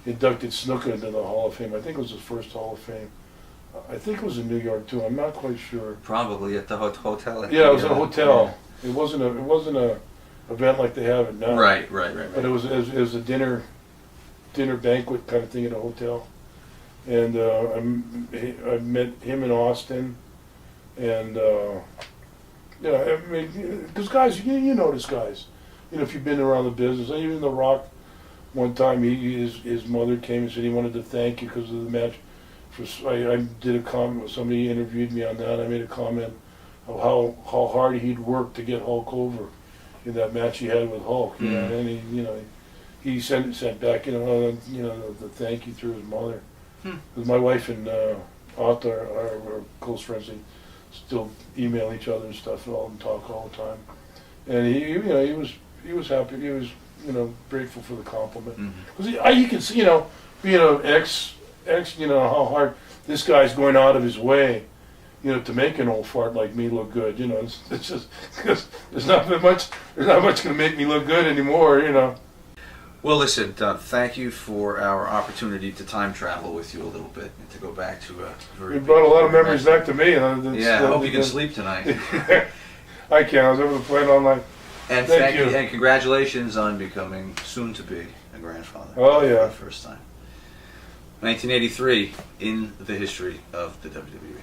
Speaker 2: inducted Snuka into the Hall of Fame. I think it was his first Hall of Fame. I think it was in New York too. I'm not quite sure.
Speaker 1: Probably at the hotel.
Speaker 2: Yeah, it was at a hotel. Yeah. It wasn't a event like they have it now.
Speaker 1: Right.
Speaker 2: But it was a dinner banquet kind of thing at a hotel, and I met him in Austin, and you know, I mean, because guys, you notice guys, you know, if you've been around the business, even The Rock, one time his mother came and said he wanted to thank you because of the match. I did a comment, somebody interviewed me on that. I made a comment of how hard he'd worked to get Hulk over in that match he had with Hulk. You know, and he sent back the thank you through his mother. Because my wife and Otto are close friends. They still email each other and stuff and talk all the time. And he was happy. He was grateful for the compliment. Because you can see, being an ex, how hard this guy's going out of his way, to make an old fart like me look good. It's just because there's not much going to make me look good anymore.
Speaker 1: Well, listen, thank you for our opportunity to time travel with you a little bit and to go back to a very.
Speaker 2: You brought a lot of memories back to me.
Speaker 1: Yeah, I hope you can sleep tonight.
Speaker 2: I can. I was able to play it all night.
Speaker 1: And thank you, and congratulations on becoming soon to be a grandfather.
Speaker 2: Oh yeah,
Speaker 1: for the first time. 1983 in the history of the WWE.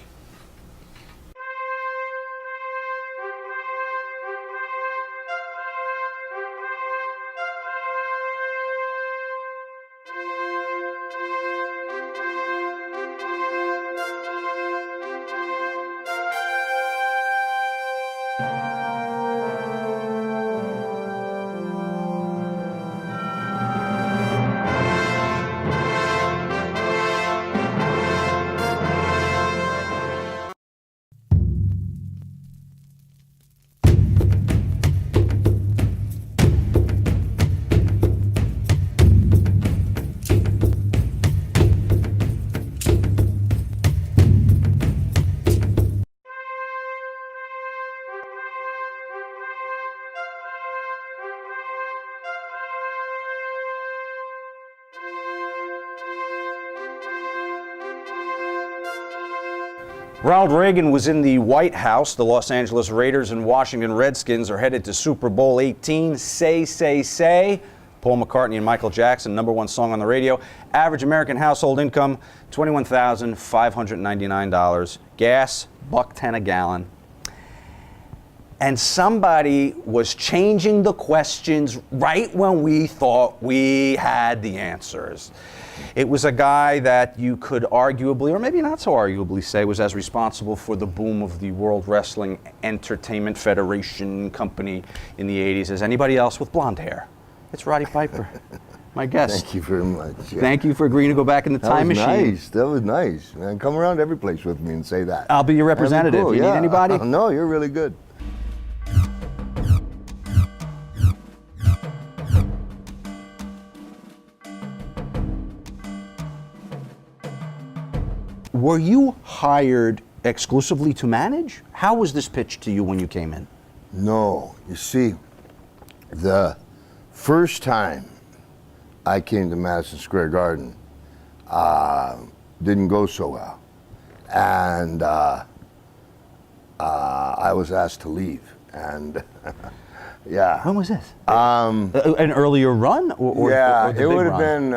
Speaker 4: Ronald Reagan was in the White House. The Los Angeles Raiders and Washington Redskins are headed to Super Bowl 18. Say, say, say. Paul McCartney and Michael Jackson, #1 song on the radio. Average American household income, $21,599. Gas, $1.10 a gallon. And somebody was changing the questions right when we thought we had the answers. It was a guy that you could arguably, or maybe not so arguably, say was as responsible for the boom of the World Wrestling Entertainment Federation company in the 80s as anybody else with blonde hair. It's Roddy Piper, my guest.
Speaker 5: Thank you very much. Yeah.
Speaker 4: Thank you for agreeing to go back in the time machine.
Speaker 5: Nice. That was nice. Man, come around every place with me and say that.
Speaker 4: I'll be your representative.
Speaker 5: Cool.
Speaker 4: You need anybody?
Speaker 5: No, you're really good.
Speaker 4: were you hired exclusively to manage? How was this pitched to you when you came in?
Speaker 5: No, you see, the first time I came to Madison Square Garden didn't go so well. And I was asked to leave. And yeah.
Speaker 4: When was this? An earlier run? Or
Speaker 5: yeah,
Speaker 4: or the
Speaker 5: it
Speaker 4: big
Speaker 5: would have
Speaker 4: run?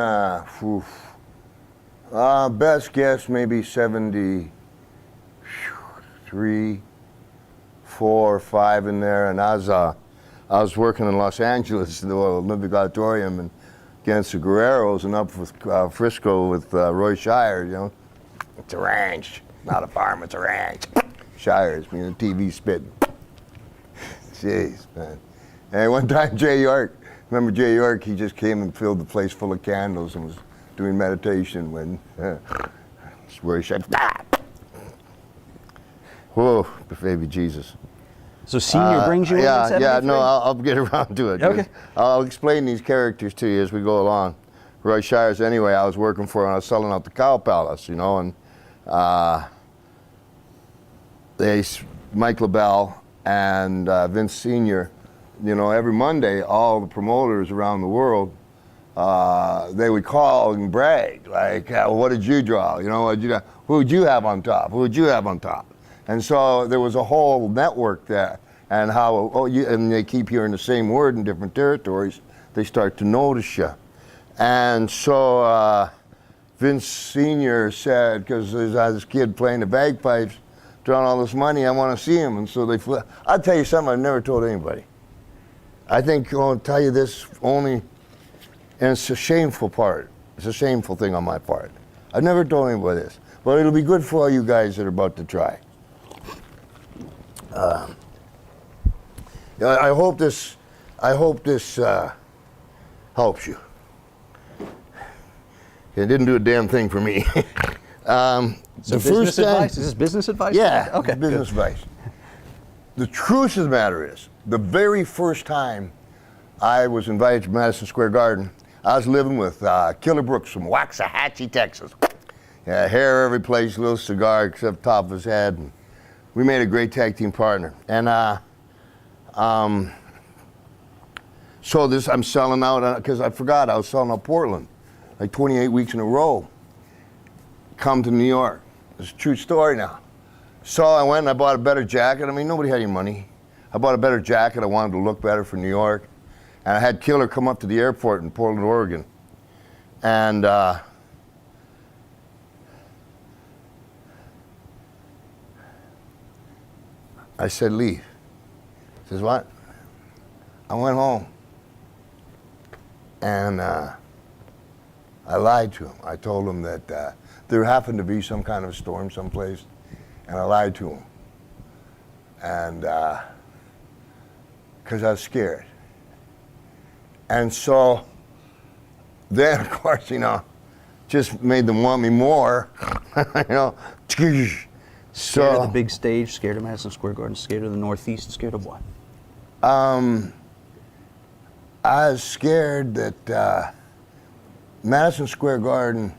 Speaker 5: been, best guess, maybe 73, 4, 5 in there. And I was working in Los Angeles, the Olympic Auditorium, and against the Guerreros, and up with Frisco with Roy Shires, you know. It's a ranch, not a farm, it's a ranch. Shires, I mean, the TV spitting. Jeez, man. And one time, Jay York, remember Jay York, he just came and filled the place full of candles and was doing meditation when, Roy Shires, whoa, baby Jesus.
Speaker 4: So Senior brings you in
Speaker 5: Yeah,
Speaker 4: 73?
Speaker 5: no, I'll get around to it.
Speaker 4: Okay.
Speaker 5: I'll explain these characters to you as we go along. Roy Shires, anyway, I was working for, and I was selling out the Cow Palace, you know, and Mike LaBelle and Vince Sr., you know, every Monday, all the promoters around the world, they would call and brag, like, what did you draw? You know, who would you have on top? Who would you have on top? And so there was a whole network there, and and they keep hearing the same word in different territories, they start to notice you. And so Vince Sr. said, because there's this kid playing the bagpipes, drawing all this money, I want to see him. And so they flew. I'll tell you something I've never told anybody. I think I'll tell you this only, and it's a shameful part. It's a shameful thing on my part. I've never told anybody this, but it'll be good for all you guys that are about to try. I hope this helps you. It didn't do a damn thing for me.
Speaker 4: So business advice? Is this business advice?
Speaker 5: Yeah,
Speaker 4: Okay.
Speaker 5: business advice. The truth of the matter is, the very first time I was invited to Madison Square Garden, I was living with Killer Brooks from Waxahachie, Texas. Yeah, hair every place, little cigar except top of his head. And we made a great tag team partner. And so I'm selling out, because I forgot I was selling out Portland, like 28 weeks in a row. Come to New York. It's a true story now. So I went and I bought a better jacket. I mean, nobody had any money. I bought a better jacket. I wanted to look better for New York. And I had Killer come up to the airport in Portland, Oregon. And I said, leave. He says, what? I went home. And I lied to him. I told him that there happened to be some kind of storm someplace, and I lied to him. And because I was scared. And so then, of course, you know, just made them want me more, you know.
Speaker 4: Scared of the big stage, scared of Madison Square Garden, scared of the Northeast, scared of what?
Speaker 5: I was scared that Madison Square Garden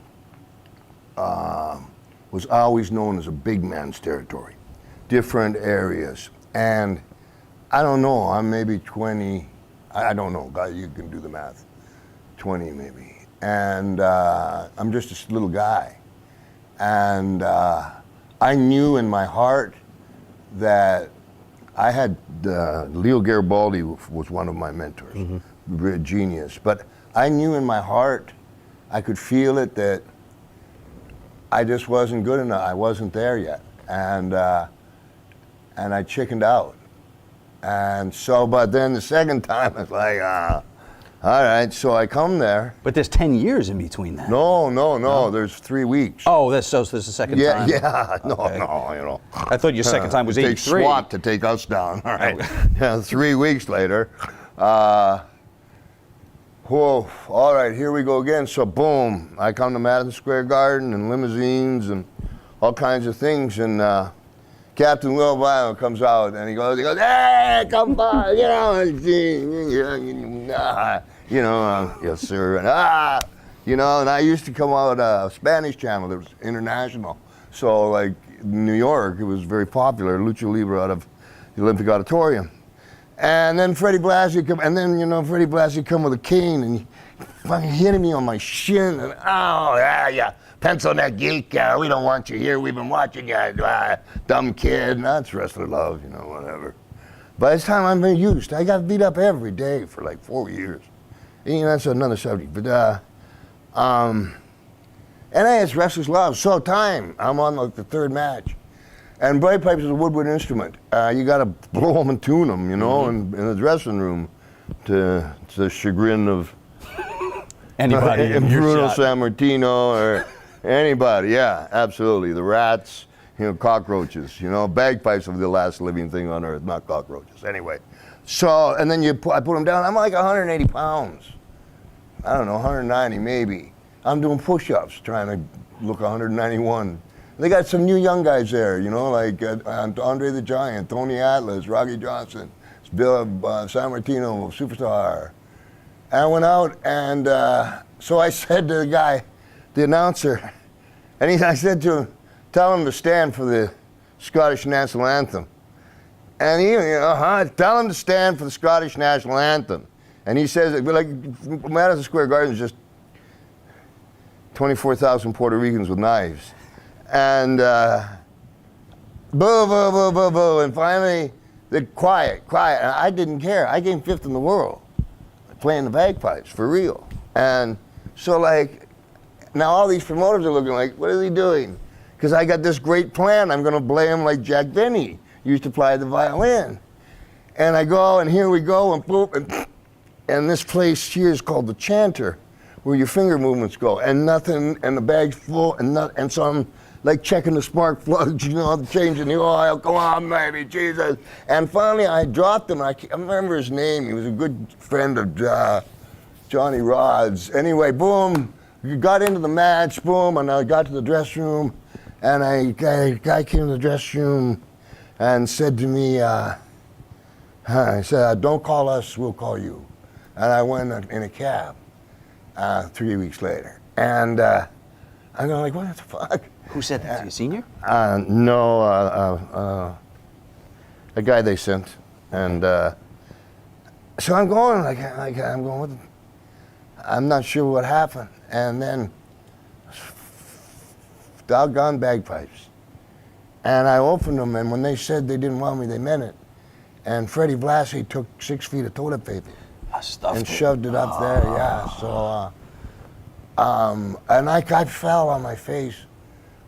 Speaker 5: was always known as a big man's territory, different areas. And I don't know, I'm maybe 20, I don't know, God, you can do the math, 20 maybe. And I'm just a little guy. And I knew in my heart that I had, Leo Garibaldi was one of my mentors, genius. But I knew in my heart, I could feel it, that I just wasn't good enough. I wasn't there yet. And I chickened out. And so, but then the second time, it's like, all right, so I come there.
Speaker 4: But there's 10 years in between that.
Speaker 5: No, there's 3 weeks.
Speaker 4: Oh, there's the second time.
Speaker 5: Yeah,
Speaker 4: Okay.
Speaker 5: no, you know.
Speaker 4: I thought your second time was
Speaker 5: Take
Speaker 4: 83.
Speaker 5: SWAT to take us down, all right. Yeah, 3 weeks later, whoa, all right, here we go again. So boom, I come to Madison Square Garden and limousines and all kinds of things, and Captain Will Byron comes out and he goes, hey, come by, you know, yes sir, and you know, and I used to come out Spanish channel, there was international, So like New York, it was very popular, lucha libre out of the Olympic Auditorium. And then Freddie Blassie come, and then Freddie Blassie come with a cane and he fucking hitting me on my shin, and oh yeah, pencil neck geek, we don't want you here. We've been watching you, dumb kid. And that's wrestler love, whatever. By this time, I'm very used. I got beat up every day for like 4 years. That's another subject. But and it's wrestler's love. So time, I'm on like the third match. And bagpipes is a woodwind instrument. You got to blow them and tune them, in the dressing room, to the chagrin of
Speaker 4: Anybody in your
Speaker 5: Bruno
Speaker 4: shot.
Speaker 5: Sammartino or anybody. Yeah, absolutely. The rats, cockroaches. Bagpipes are the last living thing on earth, not cockroaches. Anyway, so and then I put them down. I'm like 180 pounds. I don't know, 190 maybe. I'm doing push-ups, trying to look 191. They got some new young guys there, like Andre the Giant, Tony Atlas, Rocky Johnson, Bill Sammartino, superstar. And I went out, and so I said to the guy, the announcer, and I said to him, tell him to stand for the Scottish national anthem. And he, tell him to stand for the Scottish national anthem. And he says, like, Madison Square Garden is just 24,000 Puerto Ricans with knives. And boo, boo, boo, boo, boo. And finally, quiet. And I didn't care. I came 5th in the world playing the bagpipes, for real. And so, like, now all these promoters are looking like, what is he doing? Because I got this great plan. I'm going to play him like Jack Benny used to play the violin. And I go, and here we go, and boop, and this place here is called the chanter, where your finger movements go, and nothing, and the bag's full, and so I'm like checking the spark plugs, changing the oil, come on, baby, Jesus. And finally I dropped him, I remember his name, he was a good friend of Johnny Rod's. Anyway, boom, got into the match, boom, and I got to the dressing room, and a guy came to the dressing room and said to me, he said, don't call us, we'll call you. And I went in a cab 3 weeks later. And I'm going like, what the fuck?
Speaker 4: Who said that to you, Senior?
Speaker 5: No, a guy they sent. And so I'm going, I'm not sure what happened. And then, doggone bagpipes. And I opened them, and when they said they didn't want me, they meant it. And Freddie Blassie took 6 feet of toilet paper and shoved it up there, yeah. So, and I fell on my face.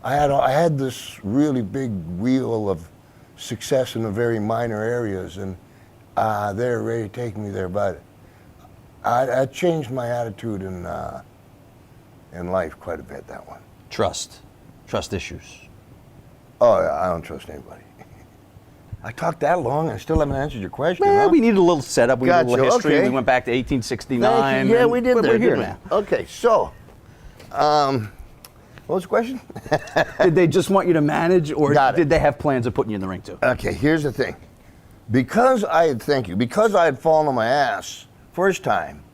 Speaker 5: I had this really big wheel of success in the very minor areas, and they're ready to take me there. But I changed my attitude in life quite a bit, that one.
Speaker 4: Trust issues.
Speaker 5: Oh, yeah, I don't trust anybody. I talked that long and I still haven't answered your question.
Speaker 4: Yeah,
Speaker 5: huh?
Speaker 4: we need a little setup. We need a little history.
Speaker 5: Okay.
Speaker 4: We went back to 1869.
Speaker 5: Yeah, we did
Speaker 4: but
Speaker 5: that.
Speaker 4: we're here now.
Speaker 5: Okay, so, what was the question?
Speaker 4: Did they just want you to manage, or
Speaker 5: Got it.
Speaker 4: did they have plans of putting you in the ring too?
Speaker 5: Okay, here's the thing. Because I had fallen on my ass first time,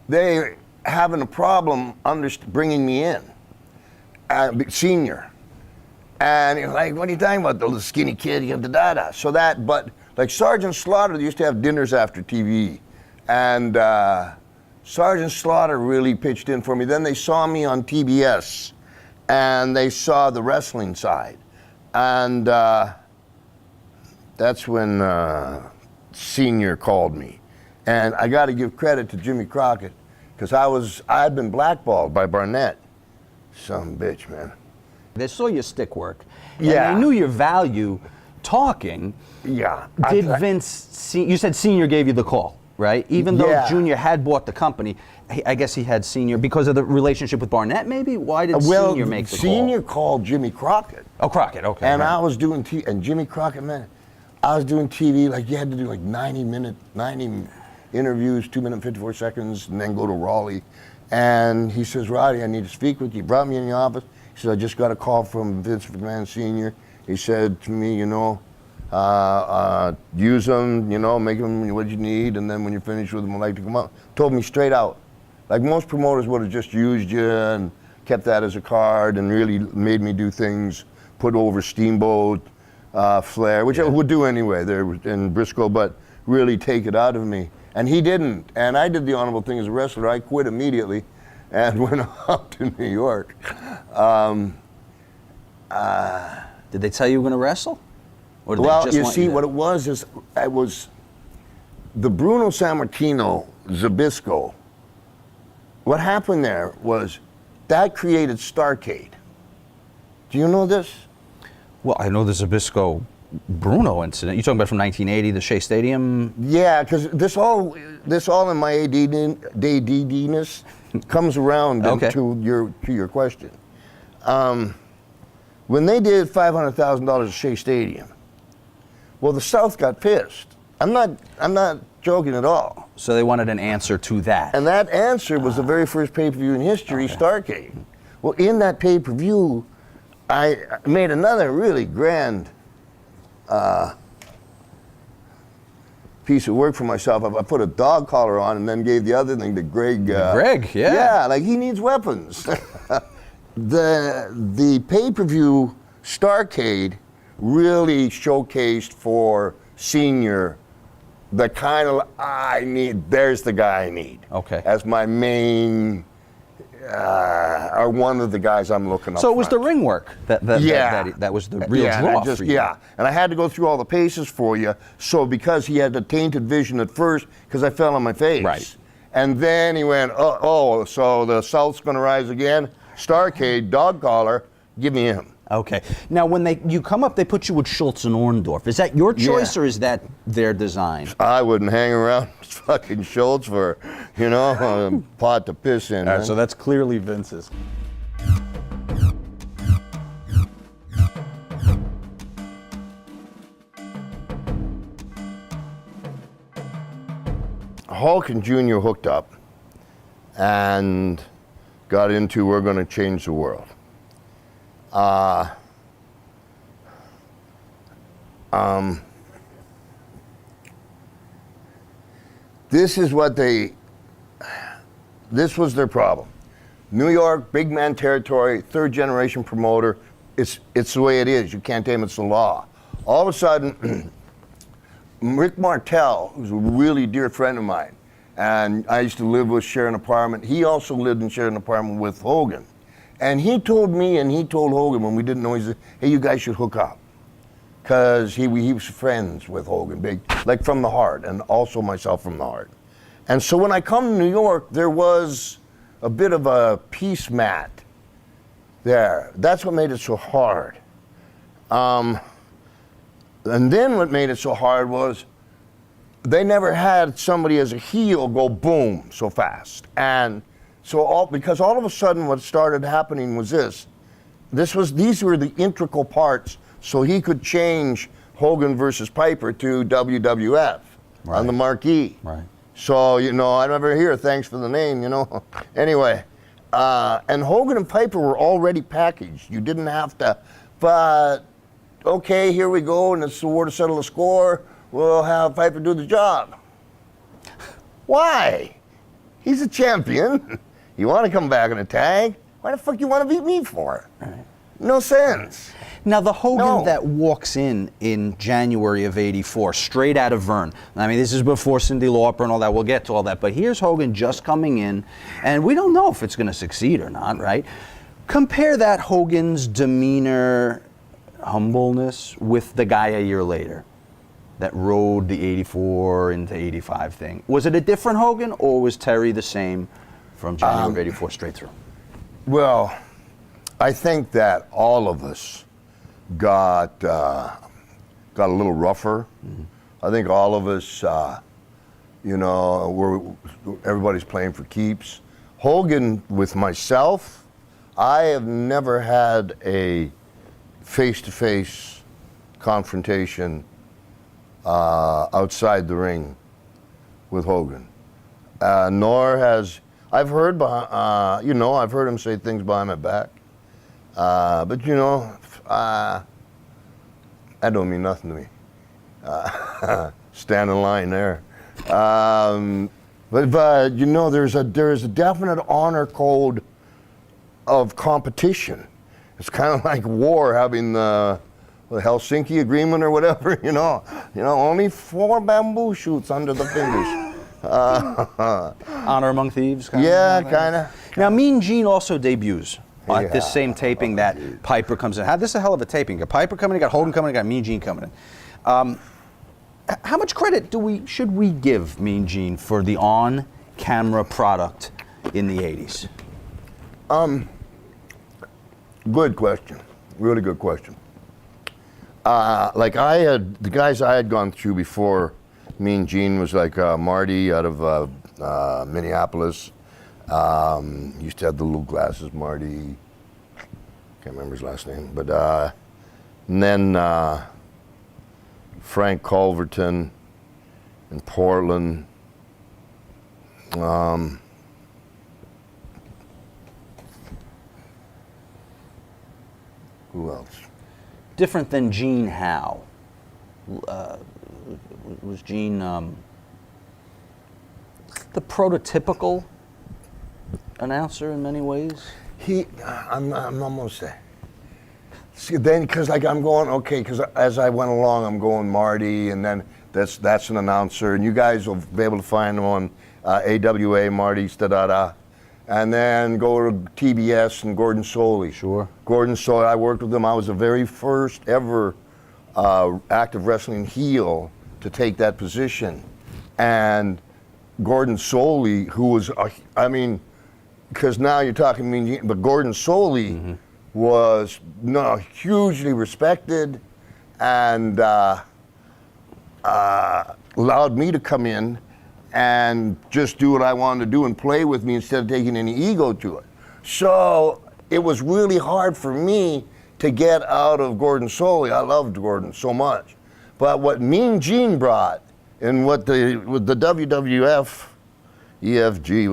Speaker 5: they having a problem bringing me in, senior. And you're like, what are you talking about, the little skinny kid, you have the da-da. So but like Sergeant Slaughter, they used to have dinners after TV. And Sergeant Slaughter really pitched in for me. Then they saw me on TBS, and they saw the wrestling side. And that's when Senior called me. And I got to give credit to Jimmy Crockett, because I had been blackballed by Barnett. Some bitch, man.
Speaker 4: They saw your stick work.
Speaker 5: Yeah.
Speaker 4: And they knew your value talking.
Speaker 5: Yeah.
Speaker 4: Did Vince, you said Senior gave you the call, right? Even though
Speaker 5: Yeah.
Speaker 4: Junior had bought the company, I guess he had Senior because of the relationship with Barnett, maybe? Why did Senior make the call?
Speaker 5: Senior called Jimmy Crockett.
Speaker 4: Oh, Crockett, okay.
Speaker 5: And
Speaker 4: right.
Speaker 5: I was doing TV, and Jimmy Crockett, man, I was doing TV, like you had to do like 90 interviews, 2 minutes, 54 seconds, and then go to Raleigh. And he says, Roddy, I need to speak with you. He brought me in the office. He said, I just got a call from Vince McMahon Sr. He said to me, use them, make them what you need, and then when you're finished with them, I'd like to come out. Told me straight out. Like most promoters would have just used you and kept that as a card and really made me do things put over Steamboat, Flair, which I would do anyway there in Briscoe, but really take it out of me. And he didn't. And I did the honorable thing as a wrestler. I quit immediately and went up to New York.
Speaker 4: Did they tell you you were going to wrestle? Or did they
Speaker 5: Well,
Speaker 4: just
Speaker 5: you
Speaker 4: want
Speaker 5: see,
Speaker 4: to-
Speaker 5: what it was is I was the Bruno Sammartino Zbyszko. What happened there was that created Starrcade. Do you know this?
Speaker 4: Well, I know the Zbyszko Bruno incident. You're talking about from 1980, the Shea Stadium?
Speaker 5: Yeah, because this all in my ADD-ness comes around
Speaker 4: Okay.
Speaker 5: to your question. When they did $500,000 at Shea Stadium, well, the South got pissed. I'm not joking at all.
Speaker 4: So they wanted an answer to that.
Speaker 5: And that answer was the very first pay-per-view in history, Starrcade. Well, in that pay-per-view, I made another really grand piece of work for myself. I put a dog collar on and then gave the other thing to Greg.
Speaker 4: Greg, yeah.
Speaker 5: Yeah, like he needs weapons. The pay-per-view Starrcade really showcased for Senior the kind of I need. There's the guy I need.
Speaker 4: Okay.
Speaker 5: As my main, or one of the guys I'm looking up.
Speaker 4: So it was the
Speaker 5: front.
Speaker 4: ring work that was the real
Speaker 5: Yeah,
Speaker 4: draw
Speaker 5: and
Speaker 4: for you.
Speaker 5: Yeah, and I had to go through all the paces for you. So because he had the tainted vision at first, because I fell on my face.
Speaker 4: Right.
Speaker 5: And then he went, so the South's going to rise again. Starrcade, dog collar, give me him.
Speaker 4: Okay. Now, when you come up, they put you with Schultz and Orndorff. Is that your choice,
Speaker 5: Yeah.
Speaker 4: or is that their design?
Speaker 5: I wouldn't hang around fucking Schultz for, a pot to piss in.
Speaker 4: All right,
Speaker 5: man.
Speaker 4: so that's clearly Vince's.
Speaker 5: Hulk and Junior hooked up and got into we're going to change the world. This was their problem. New York, big man territory, third generation promoter. It's the way it is. You can't tame it. It's the law. All of a sudden, Rick Martel, who's a really dear friend of mine, and I used to live with, share an apartment. He also lived and shared an apartment with Hogan. And he told me and he told Hogan when we didn't know, he said, hey, you guys should hook up. Because he was friends with Hogan, big, like from the heart, and also myself from the heart. And so when I come to New York, there was a bit of a peace mat there. That's what made it so hard. And then what made it so hard was they never had somebody as a heel go boom so fast. And so because all of a sudden what started happening was these were the integral parts so he could change Hogan versus Piper to WWF on the marquee.
Speaker 4: Right.
Speaker 5: So, I never hear thanks for the name, Anyway, and Hogan and Piper were already packaged. You didn't have to, but okay, here we go, and it's the war to settle the score. We'll have Piper do the job. Why? He's a champion. You want to come back in a tag? Why the fuck you want to beat me for?
Speaker 4: Right.
Speaker 5: No sense.
Speaker 4: Now, the Hogan
Speaker 5: No.
Speaker 4: that walks in January of '84, straight out of Vern. I mean, this is before Cyndi Lauper and all that. We'll get to all that. But here's Hogan just coming in, and we don't know if it's going to succeed or not, right? Compare that Hogan's demeanor, humbleness, with the guy a year later that rode the '84 into '85 thing. Was it a different Hogan, or was Terry the same from January of '84 straight through?
Speaker 5: Well, I think that all of us got a little rougher. Mm-hmm. I think all of us, everybody's playing for keeps. Hogan, with myself, I have never had a face-to-face confrontation outside the ring with Hogan. Nor has I've heard him say things behind my back. But that don't mean nothing to me. Stand in line there. But there's a definite honor code of competition, It's kind of like war having the Helsinki Agreement or whatever, you know. Only 4 bamboo shoots under the fingers.
Speaker 4: Honor Among Thieves?
Speaker 5: Yeah, kind of.
Speaker 4: Now, Mean Gene also debuts at this
Speaker 5: Yeah.
Speaker 4: same taping that Piper comes in. This is a hell of a taping. You got Piper coming in, you got Hogan coming in, you got Mean Gene coming in. How much credit should we give Mean Gene for the on-camera product in the 80s?
Speaker 5: Good question. Really good question. The guys I had gone through before Mean Gene was like Marty out of Minneapolis. Used to have the little glasses, Marty. Can't remember his last name. But and then Frank Culverton in Portland. Who else?
Speaker 4: Different than Gene how? Was Gene the prototypical announcer in many ways?
Speaker 5: I'm almost there. See, then, because like I'm going, okay, because as I went along, I'm going Marty, and then that's an announcer, and you guys will be able to find him on AWA, Marty, da-da-da. And then go to TBS and Gordon Soley.
Speaker 4: Sure.
Speaker 5: Gordon Soley, I worked with him. I was the very first ever active wrestling heel to take that position. And Gordon Soley, who was, because now you're talking Mean, but Gordon Soley was hugely respected and allowed me to come in and just do what I wanted to do and play with me instead of taking any ego to it. So it was really hard for me to get out of Gordon Soley. I loved Gordon so much. But what Mean Gene brought and what the WWF, EFG,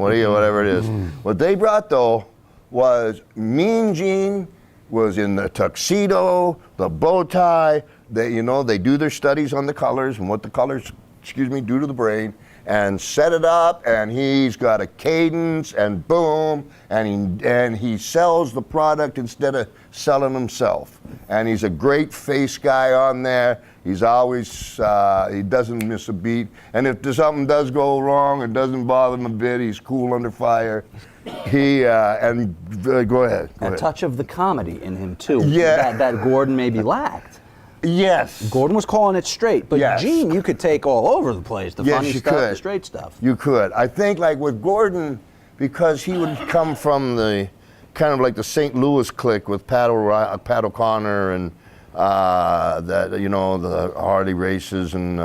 Speaker 5: whatever it is, what they brought though was Mean Gene was in the tuxedo, the bow tie. They do their studies on the colors and what the colors do to the brain, and set it up, and he's got a cadence, and boom, and he sells the product instead of selling himself. And he's a great face guy on there. He's always, he doesn't miss a beat. And if something does go wrong, it doesn't bother him a bit. He's cool under fire. Go ahead.
Speaker 4: A touch of the comedy in him too.
Speaker 5: Yeah.
Speaker 4: That Gordon maybe lacked.
Speaker 5: Yes.
Speaker 4: Gordon was calling it straight, but
Speaker 5: Yes.
Speaker 4: Gene, you could take all over the place. The funny
Speaker 5: you
Speaker 4: stuff,
Speaker 5: could.
Speaker 4: the straight stuff.
Speaker 5: You could. I think like with Gordon, because he would come from the kind of like the St. Louis clique with Pat O'Connor and the Harley Races and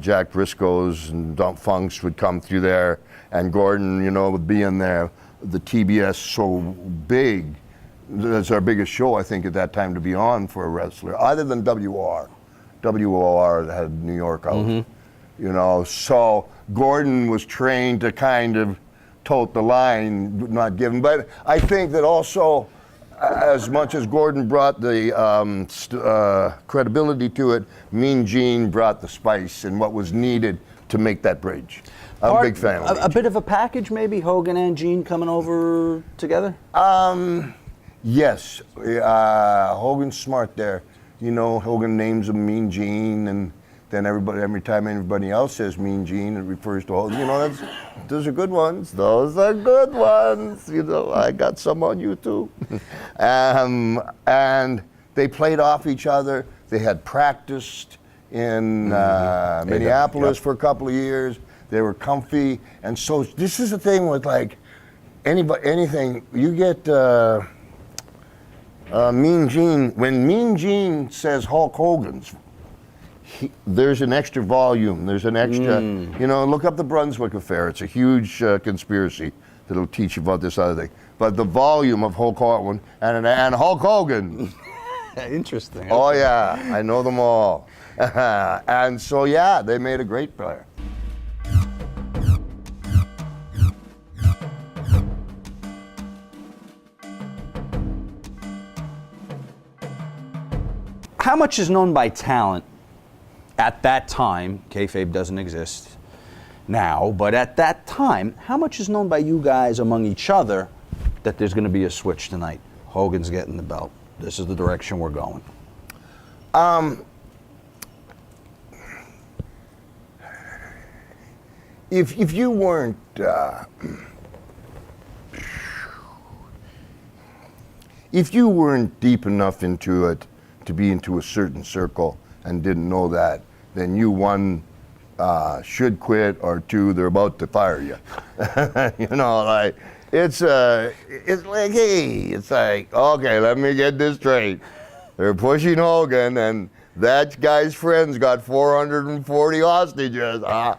Speaker 5: Jack Briscoe's and Dump Funks would come through there, and Gordon, would be in there. The TBS so big. That's our biggest show, I think, at that time to be on for a wrestler, other than WOR. WOR that had New York out. So Gordon was trained to kind of tote the line, not give him. But I think that also, as much as Gordon brought the credibility to it, Mean Gene brought the spice and what was needed to make that bridge. I'm a big fan of it.
Speaker 4: A bit of a package, maybe, Hogan and Gene coming over together?
Speaker 5: Yes, Hogan's smart there. Hogan names him Mean Gene, and then every time anybody else says Mean Gene, it refers to Hogan. Those are good ones. Those are good ones. I got some on you too. And they played off each other. They had practiced in Minneapolis for a couple of years. They were comfy, and so this is the thing with like anything you get. Mean Gene, when Mean Gene says Hulk Hogan's, there's an extra volume, there's an extra, look up the Brunswick Affair. It's a huge conspiracy that'll teach you about this other thing. But the volume of Hulk Hogan and Hulk Hogan.
Speaker 4: Interesting.
Speaker 5: Oh yeah, I know them all. And so yeah, they made a great player.
Speaker 4: How much is known by talent at that time? Kayfabe doesn't exist now, but at that time, how much is known by you guys among each other that there's going to be a switch tonight? Hogan's getting the belt. This is the direction we're going.
Speaker 5: If you weren't if you weren't deep enough into it to be into a certain circle and didn't know that, then you one should quit, or two, they're about to fire you. You know, like it's like, hey, it's like, okay, let me get this straight. They're pushing Hogan, and that guy's friends got 440 hostages. I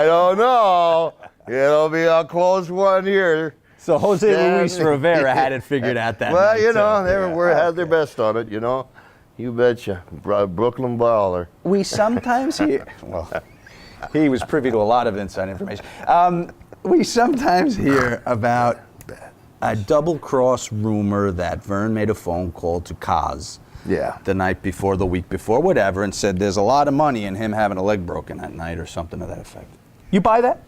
Speaker 5: don't know. It'll be a close one here.
Speaker 4: So Jose Luis Rivera had it figured out that
Speaker 5: well,
Speaker 4: night,
Speaker 5: you know,
Speaker 4: too.
Speaker 5: they were had their best on it, you know. You betcha. Brooklyn Baller.
Speaker 4: We sometimes hear, well, he was privy to a lot of inside information. We sometimes hear about a double-cross rumor that Vern made a phone call to Kaz the night before, the week before, whatever, and said there's a lot of money in him having a leg broken that night or something to that effect. You buy that?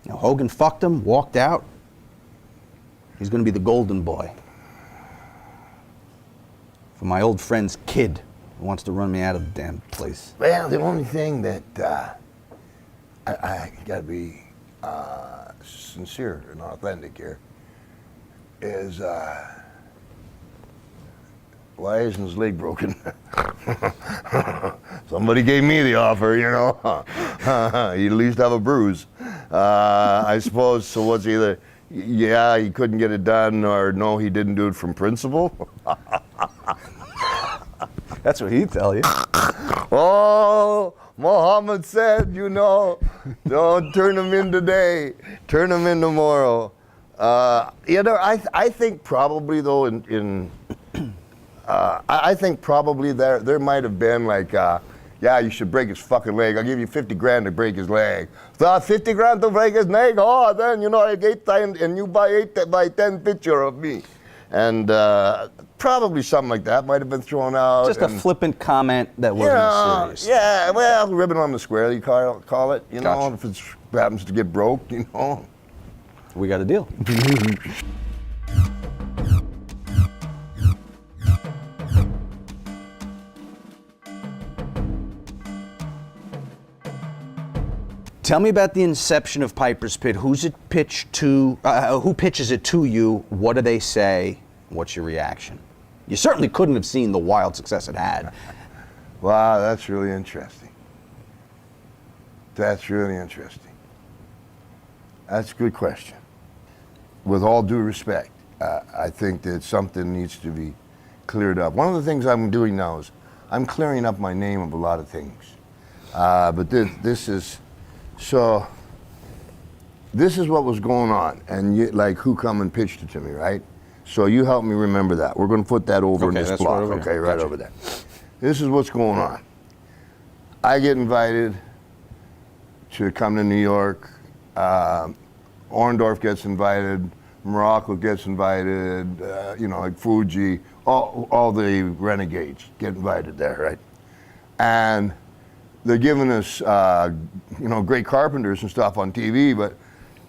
Speaker 4: Now, Hogan fucked him, walked out. He's going to be the golden boy. For my old friend's kid who wants to run me out of the damn place.
Speaker 5: Well, the only thing that I got to be sincere and authentic here is why isn't his leg broken? Somebody gave me the offer, you know. He'd at least have a bruise. I suppose, so what's either, yeah, he couldn't get it done, or no, he didn't do it from principle?
Speaker 4: That's what he'd tell you.
Speaker 5: Oh, Muhammad said, you know, don't turn them in today, turn them in tomorrow. You know, I think probably though I think probably there might have been like, yeah, you should break his fucking leg. I'll give you 50 grand to break his leg. So 50 grand to break his leg? Oh, then, you know, I get 8 times and you buy 8 by 10 picture of me. And probably something like that might have been thrown out.
Speaker 4: Just a flippant comment that wasn't serious.
Speaker 5: Yeah, well, ribbon on the square, you call it, you know,
Speaker 4: Gotcha.
Speaker 5: if it happens to get broke, you know.
Speaker 4: We got a deal. Tell me about the inception of Piper's Pit. Who's it pitched to? Who pitches it to you? What do they say? What's your reaction? You certainly couldn't have seen the wild success it had.
Speaker 5: Wow, that's really interesting. That's really interesting. That's a good question. With all due respect, I think that something needs to be cleared up. One of the things I'm doing now is I'm clearing up my name of a lot of things. But this is what was going on, and like who come and pitched it to me, right? So you help me remember that. We're going to put that over in this block, okay, right over there. This is what's going on. I get invited to come to New York. Orndorff gets invited. Muraco gets invited. You know, like Fuji, all the renegades get invited there, right? And they're giving us, you know, great carpenters and stuff on TV, but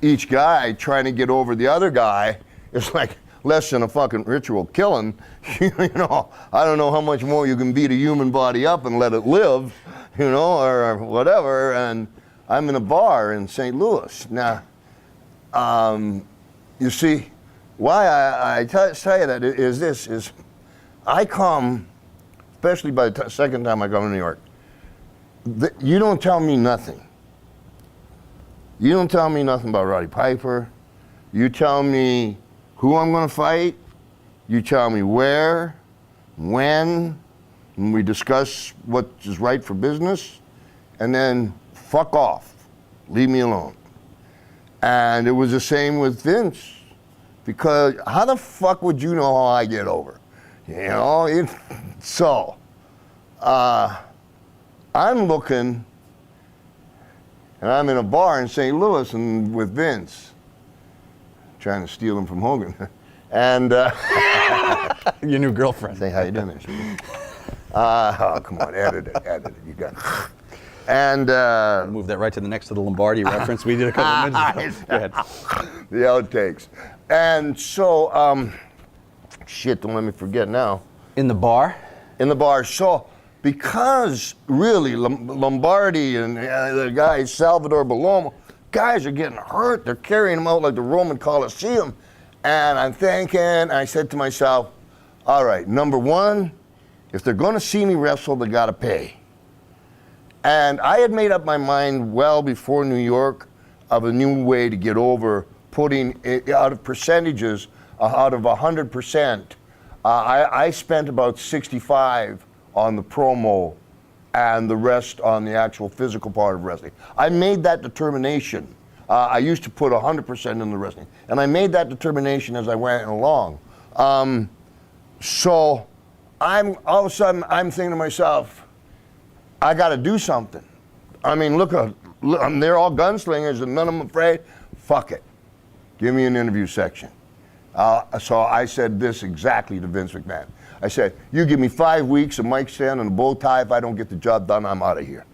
Speaker 5: each guy trying to get over the other guy is like less than a fucking ritual killing. You know, I don't know how much more you can beat a human body up and let it live, you know, or whatever. And I'm in a bar in St. Louis. Now, you see, why I tell you that is I come, especially by the second time I come to New York, you don't tell me nothing. You don't tell me nothing about Roddy Piper. You tell me who I'm going to fight. You tell me where, when, and we discuss what is right for business, and then fuck off. Leave me alone. And it was the same with Vince, because how the fuck would you know how I get over? You know, so I'm looking, and I'm in a bar in St. Louis and with Vince, trying to steal him from Hogan. And
Speaker 4: Your new girlfriend.
Speaker 5: say, how you doing there, sweetie? Oh, come on, edit it, you got it. And
Speaker 4: Move that right to the next to the Lombardi reference we did a couple of minutes ago. Go ahead.
Speaker 5: the outtakes. And so, shit, don't let me forget now.
Speaker 4: In the bar?
Speaker 5: In the bar. So, because really Lombardi and the guys, Salvador Bellomo, guys are getting hurt. They're carrying them out like the Roman Colosseum. And I'm thinking, I said to myself, all right, number one, if they're going to see me wrestle, they got to pay. And I had made up my mind well before New York of a new way to get over putting it out of percentages, out of 100%. I spent about 65 on the promo and the rest on the actual physical part of wrestling. I made that determination. I used to put 100% in the wrestling. And I made that determination as I went along. So all of a sudden, I'm thinking to myself, I got to do something. I mean, look, they're all gunslingers and none of them afraid. Fuck it. Give me an interview section. So I said this exactly to Vince McMahon. I said, you give me 5 weeks, a mic stand and a bow tie. If I don't get the job done, I'm out of here.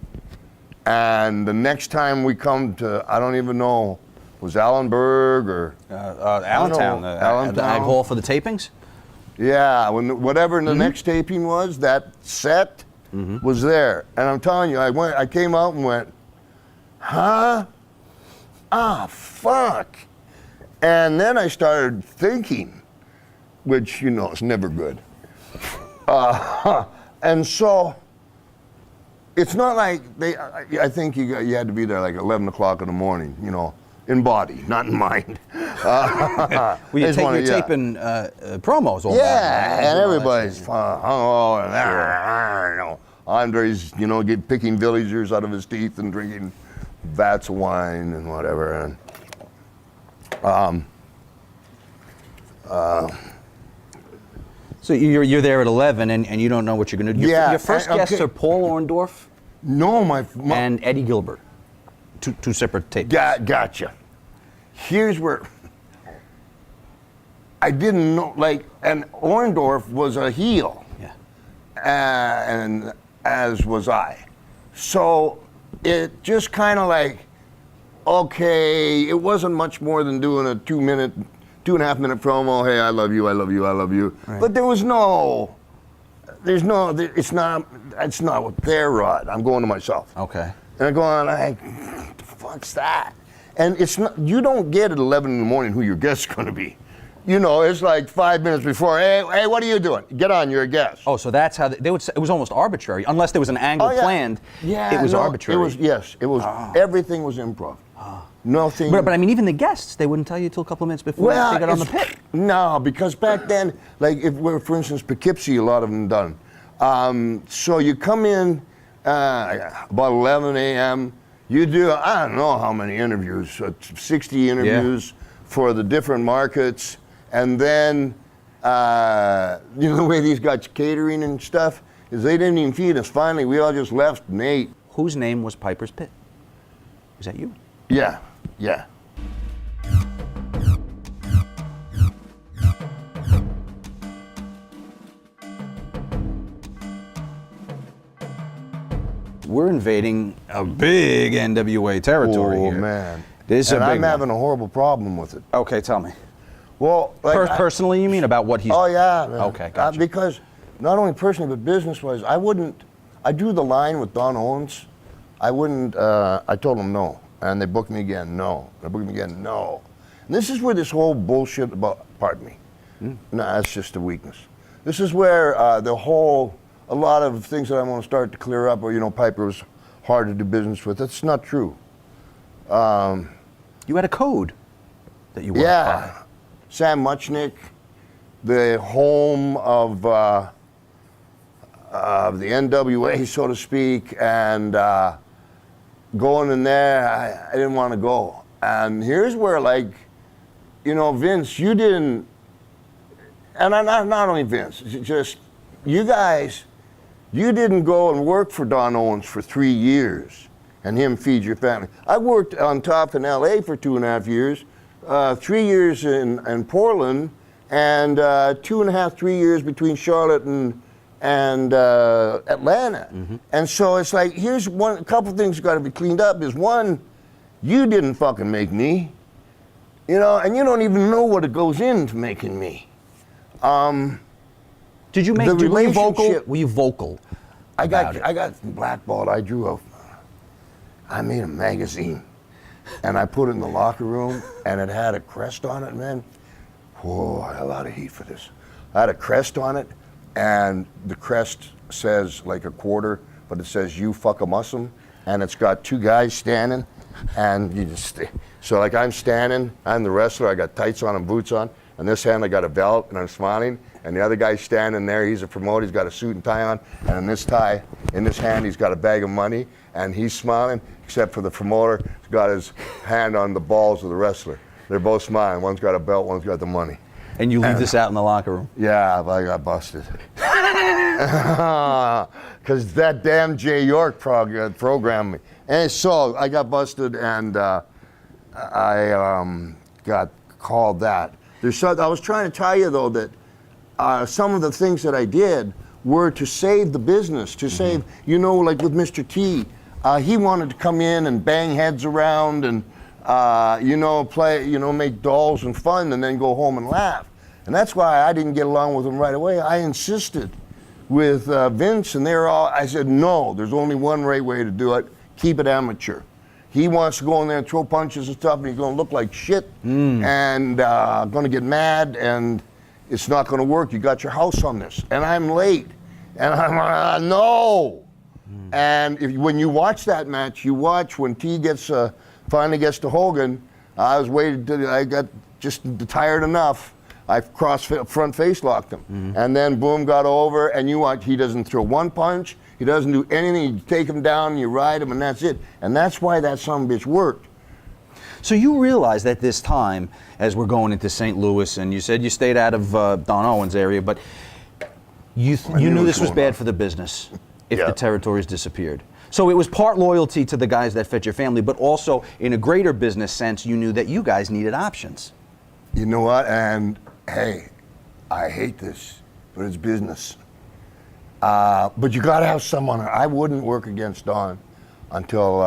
Speaker 5: And the next time we come to, I don't even know, was Allenburg or?
Speaker 4: Allentown, the Ag Hall for the tapings?
Speaker 5: Yeah, whatever the next taping was, that set was there. And I'm telling you, I came out and went, huh? Ah, fuck. And then I started thinking, which, you know, is never good. And so, it's not like I think you had to be there like 11 o'clock in the morning, you know, in body, not in mind.
Speaker 4: Well, you're taping promos all
Speaker 5: yeah,
Speaker 4: night.
Speaker 5: and everybody's hungover and you know, Andre's, you know, picking villagers out of his teeth and drinking vats of wine and whatever. And
Speaker 4: so you're there at 11 and you don't know what you're going to do.
Speaker 5: Yeah,
Speaker 4: Your first guests are Paul Orndorff
Speaker 5: no,
Speaker 4: and Eddie Gilbert. Two separate tapes.
Speaker 5: Gotcha. Here's where I didn't know, like, and Orndorff was a heel.
Speaker 4: Yeah.
Speaker 5: And as was I. So it just kind of like, okay, it wasn't much more than doing a 2.5 minute promo. Hey, I love you, I love you, I love you. Right. But it's not with their rod. I'm going to myself.
Speaker 4: Okay.
Speaker 5: And I'm going, like, what the fuck's that? And it's not, you don't get at 11 in the morning who your guest's going to be. You know, it's like 5 minutes before, hey, what are you doing? Get on, you're a guest.
Speaker 4: Oh, so that's how they would say, it was almost arbitrary. Unless there was an angle planned, it was arbitrary.
Speaker 5: Everything was improv. Nothing.
Speaker 4: But I mean, even the guests, they wouldn't tell you till a couple of minutes before they got on the pit.
Speaker 5: No, because back then, like, for instance, Poughkeepsie, a lot of them done. So you come in about 11 a.m., you do, I don't know how many interviews, 60 interviews for the different markets. And then, you know, the way these guys catering and stuff is they didn't even feed us. Finally, we all just left and ate.
Speaker 4: Whose name was Piper's Pit? Was that you?
Speaker 5: Yeah.
Speaker 4: We're invading a big NWA territory here.
Speaker 5: Oh, man.
Speaker 4: This is
Speaker 5: and
Speaker 4: a big
Speaker 5: I'm having a horrible problem with it.
Speaker 4: Okay, tell me.
Speaker 5: Well, like
Speaker 4: personally, you mean about what he's...
Speaker 5: Oh, yeah. Man.
Speaker 4: Okay, gotcha.
Speaker 5: Because not only personally, but business-wise, I drew the line with Don Owens. I told him no. And they booked me again, no. They booked me again, no. And this is where this whole bullshit about, pardon me. No, that's just a weakness. This is where a lot of things that I want to start to clear up, or, you know, Piper was hard to do business with. That's not true.
Speaker 4: You had a code that you worked by.
Speaker 5: Sam Muchnick, the home of the NWA, so to speak, and going in there, I didn't want to go. And here's where, like, you know, Vince, you didn't, and not only Vince, just you guys, you didn't go and work for Don Owens for 3 years and him feed your family. I worked on top in LA for 2.5 years, 3 years in Portland, and 2.5, 3 years between Charlotte and and Atlanta. And so it's like, here's a couple things got to be cleaned up. Is one, you didn't fucking make me, you know, and you don't even know what it goes into making me.
Speaker 4: Did you make? Were you vocal? Were you vocal?
Speaker 5: I got blackballed. I made a magazine, and I put it in the locker room, and it had a crest on it, man. Whoa, I had a lot of heat for this. I had a crest on it, and the crest says like a quarter, but it says "You fuck a Muslim," and it's got two guys standing, and you just so like I'm standing, I'm the wrestler, I got tights on and boots on, and this hand I got a belt, and I'm smiling, and the other guy's standing there, he's a promoter, he's got a suit and tie on, and in this hand he's got a bag of money, and he's smiling, except for the promoter, he's got his hand on the balls of the wrestler. They're both smiling, one's got a belt, one's got the money.
Speaker 4: And you leave this out in the locker room?
Speaker 5: Yeah, but I got busted. Because that damn Jay York programmed me. And so I got busted, and I got called that. I was trying to tell you, though, that some of the things that I did were to save the business, to save, you know, like with Mr. T, he wanted to come in and bang heads around and, make dolls and fun and then go home and laugh. And that's why I didn't get along with him right away. I insisted with Vince, and I said, no, there's only one right way to do it. Keep it amateur. He wants to go in there and throw punches and stuff, and he's going to look like shit and going to get mad, and it's not going to work. You got your house on this. And I'm late. And I'm no. And when you watch that match, you watch when T finally gets to Hogan. I was waiting till I got just tired enough. I front face locked him. And then boom, got over, and you watch, he doesn't throw one punch, he doesn't do anything, you take him down, you ride him, and that's it. And that's why that son of a bitch worked.
Speaker 4: So you realized at this time, as we're going into St. Louis, and you said you stayed out of Don Owens' area, but you knew this was bad for the business if the territories disappeared. So it was part loyalty to the guys that fed your family, but also in a greater business sense, you knew that you guys needed options.
Speaker 5: You know what? And hey, I hate this, but it's business. But you got to have someone. I wouldn't work against Don until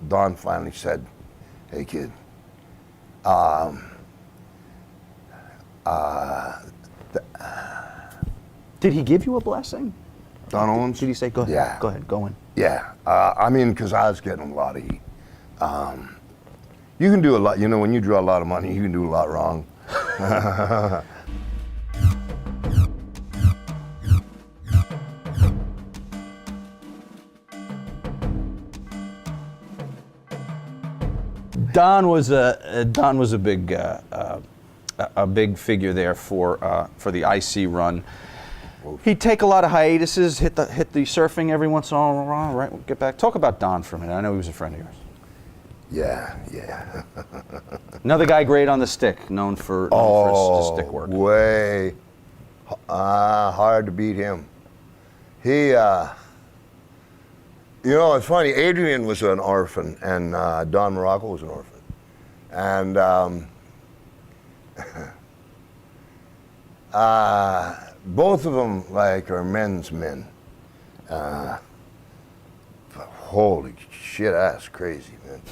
Speaker 5: Don finally said, "Hey, kid,
Speaker 4: did he give you a blessing?
Speaker 5: Don Owens?
Speaker 4: Did he say, go ahead,
Speaker 5: yeah.
Speaker 4: Go ahead, go in?
Speaker 5: Yeah, because I was getting a lot of heat. You can do a lot, when you draw a lot of money, you can do a lot wrong.
Speaker 4: Don was a big figure there for the IC run. He'd take a lot of hiatuses, hit the surfing every once in a while, right? Get back. Talk about Don for a minute. I know he was a friend of yours.
Speaker 5: Yeah.
Speaker 4: Another guy great on the stick, known for his stick work.
Speaker 5: Way hard to beat him. He, it's funny. Adrian was an orphan, and Don Muraco was an orphan, and both of them are men's men. Holy shit, that's crazy, man.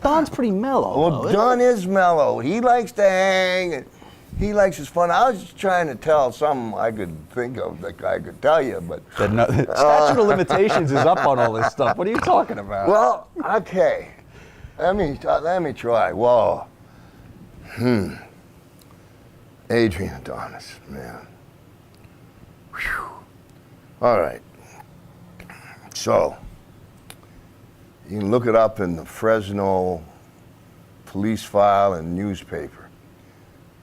Speaker 4: Don's pretty mellow.
Speaker 5: Well, Don is mellow. He likes to hang, and he likes his fun. I was just trying to tell something I could think of that I could tell you, but...
Speaker 4: Statute of limitations is up on all this stuff. What are you talking about?
Speaker 5: Well, okay. Let me try. Whoa. Adrian Adonis, man. Whew. All right. So, you can look it up in the Fresno police file and newspaper.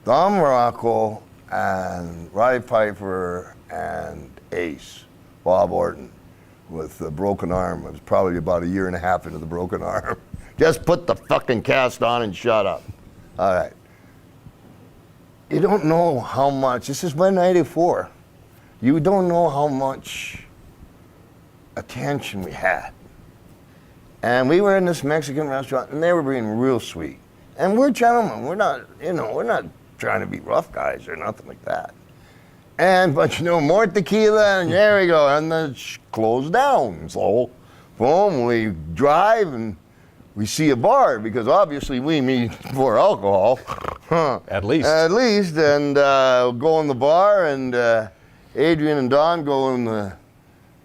Speaker 5: Don Muraco and Roddy Piper and Ace, Bob Orton, with the broken arm. It was probably about 1.5 years into the broken arm. Just put the fucking cast on and shut up. All right. You don't know how much, this is by 94. You don't know how much attention we had. And we were in this Mexican restaurant, and they were being real sweet. And we're gentlemen. We're not trying to be rough guys or nothing like that. But you know, more tequila, and there we go, and then closed down. So, boom, we drive and we see a bar, because obviously we meet for alcohol.
Speaker 4: At least.
Speaker 5: At least, and go in the bar, and Adrian and Don go in the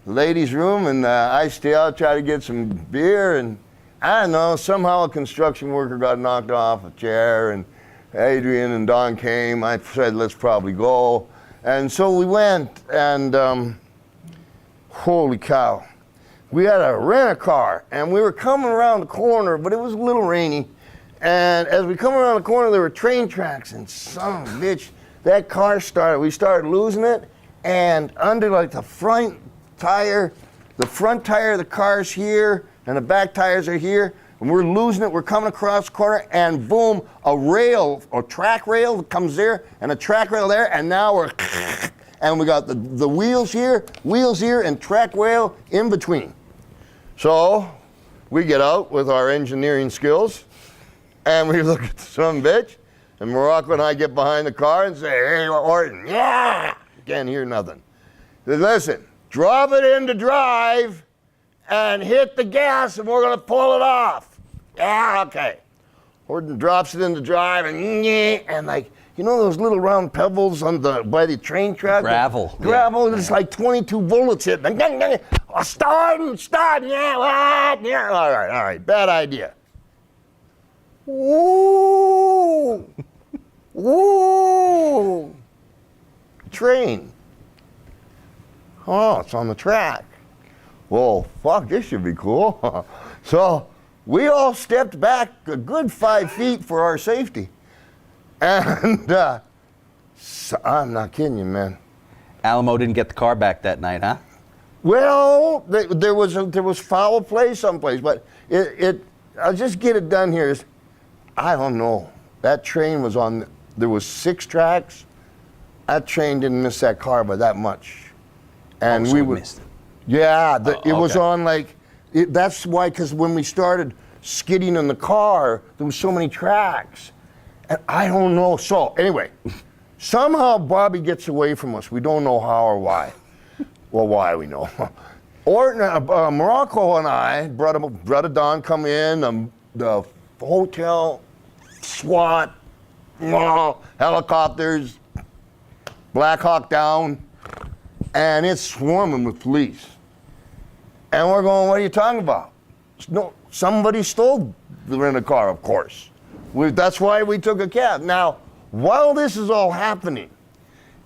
Speaker 5: ladies' room, and I stay out, try to get some beer, and I don't know, somehow a construction worker got knocked off a chair, and Adrian and Don came. I said, let's probably go. And so we went, and holy cow. We had to rent a car, and we were coming around the corner, but it was a little rainy. And as we come around the corner, there were train tracks, and son of a bitch, that car we started losing it, and under like the front tire of the car's here, and the back tires are here, and we're losing it. We're coming across the corner, and boom, a track rail comes there, and a track rail there, and now and we got the wheels here, and track rail in between. So we get out with our engineering skills, and we look at the son of a bitch, and Muraco and I get behind the car and say, hey, Orton, yeah! Can't hear nothing. Said, listen, drop it into drive and hit the gas, and we're going to pull it off. Yeah, okay. Orton drops it into drive, and like, you know those little round pebbles by the train track?
Speaker 4: Gravel.
Speaker 5: Gravel, yeah. It's like 22 bullets hitting. Start, yeah, what? Yeah, all right, bad idea. Ooh, ooh, train. Oh, it's on the track. Well, fuck, this should be cool. So we all stepped back a good 5 feet for our safety. And so, I'm not kidding you, man.
Speaker 4: Alamo didn't get the car back that night, huh?
Speaker 5: Well, there was foul play someplace, but I'll just get it done here. I don't know. That train was on, there was 6 tracks. That train didn't miss that car by that much. And
Speaker 4: so
Speaker 5: we
Speaker 4: missed it.
Speaker 5: Yeah, it was
Speaker 4: okay.
Speaker 5: on like, that's why, because when we started skidding in the car, there was so many tracks. And I don't know. So anyway, somehow Bobby gets away from us. We don't know how or why. Well, why we know. Orton, Muraco and I, brother Don come in, the hotel, SWAT, helicopters, Black Hawk down, and it's swarming with police. And we're going, what are you talking about? No, somebody stole the rental car, of course. That's why we took a cab. Now, while this is all happening,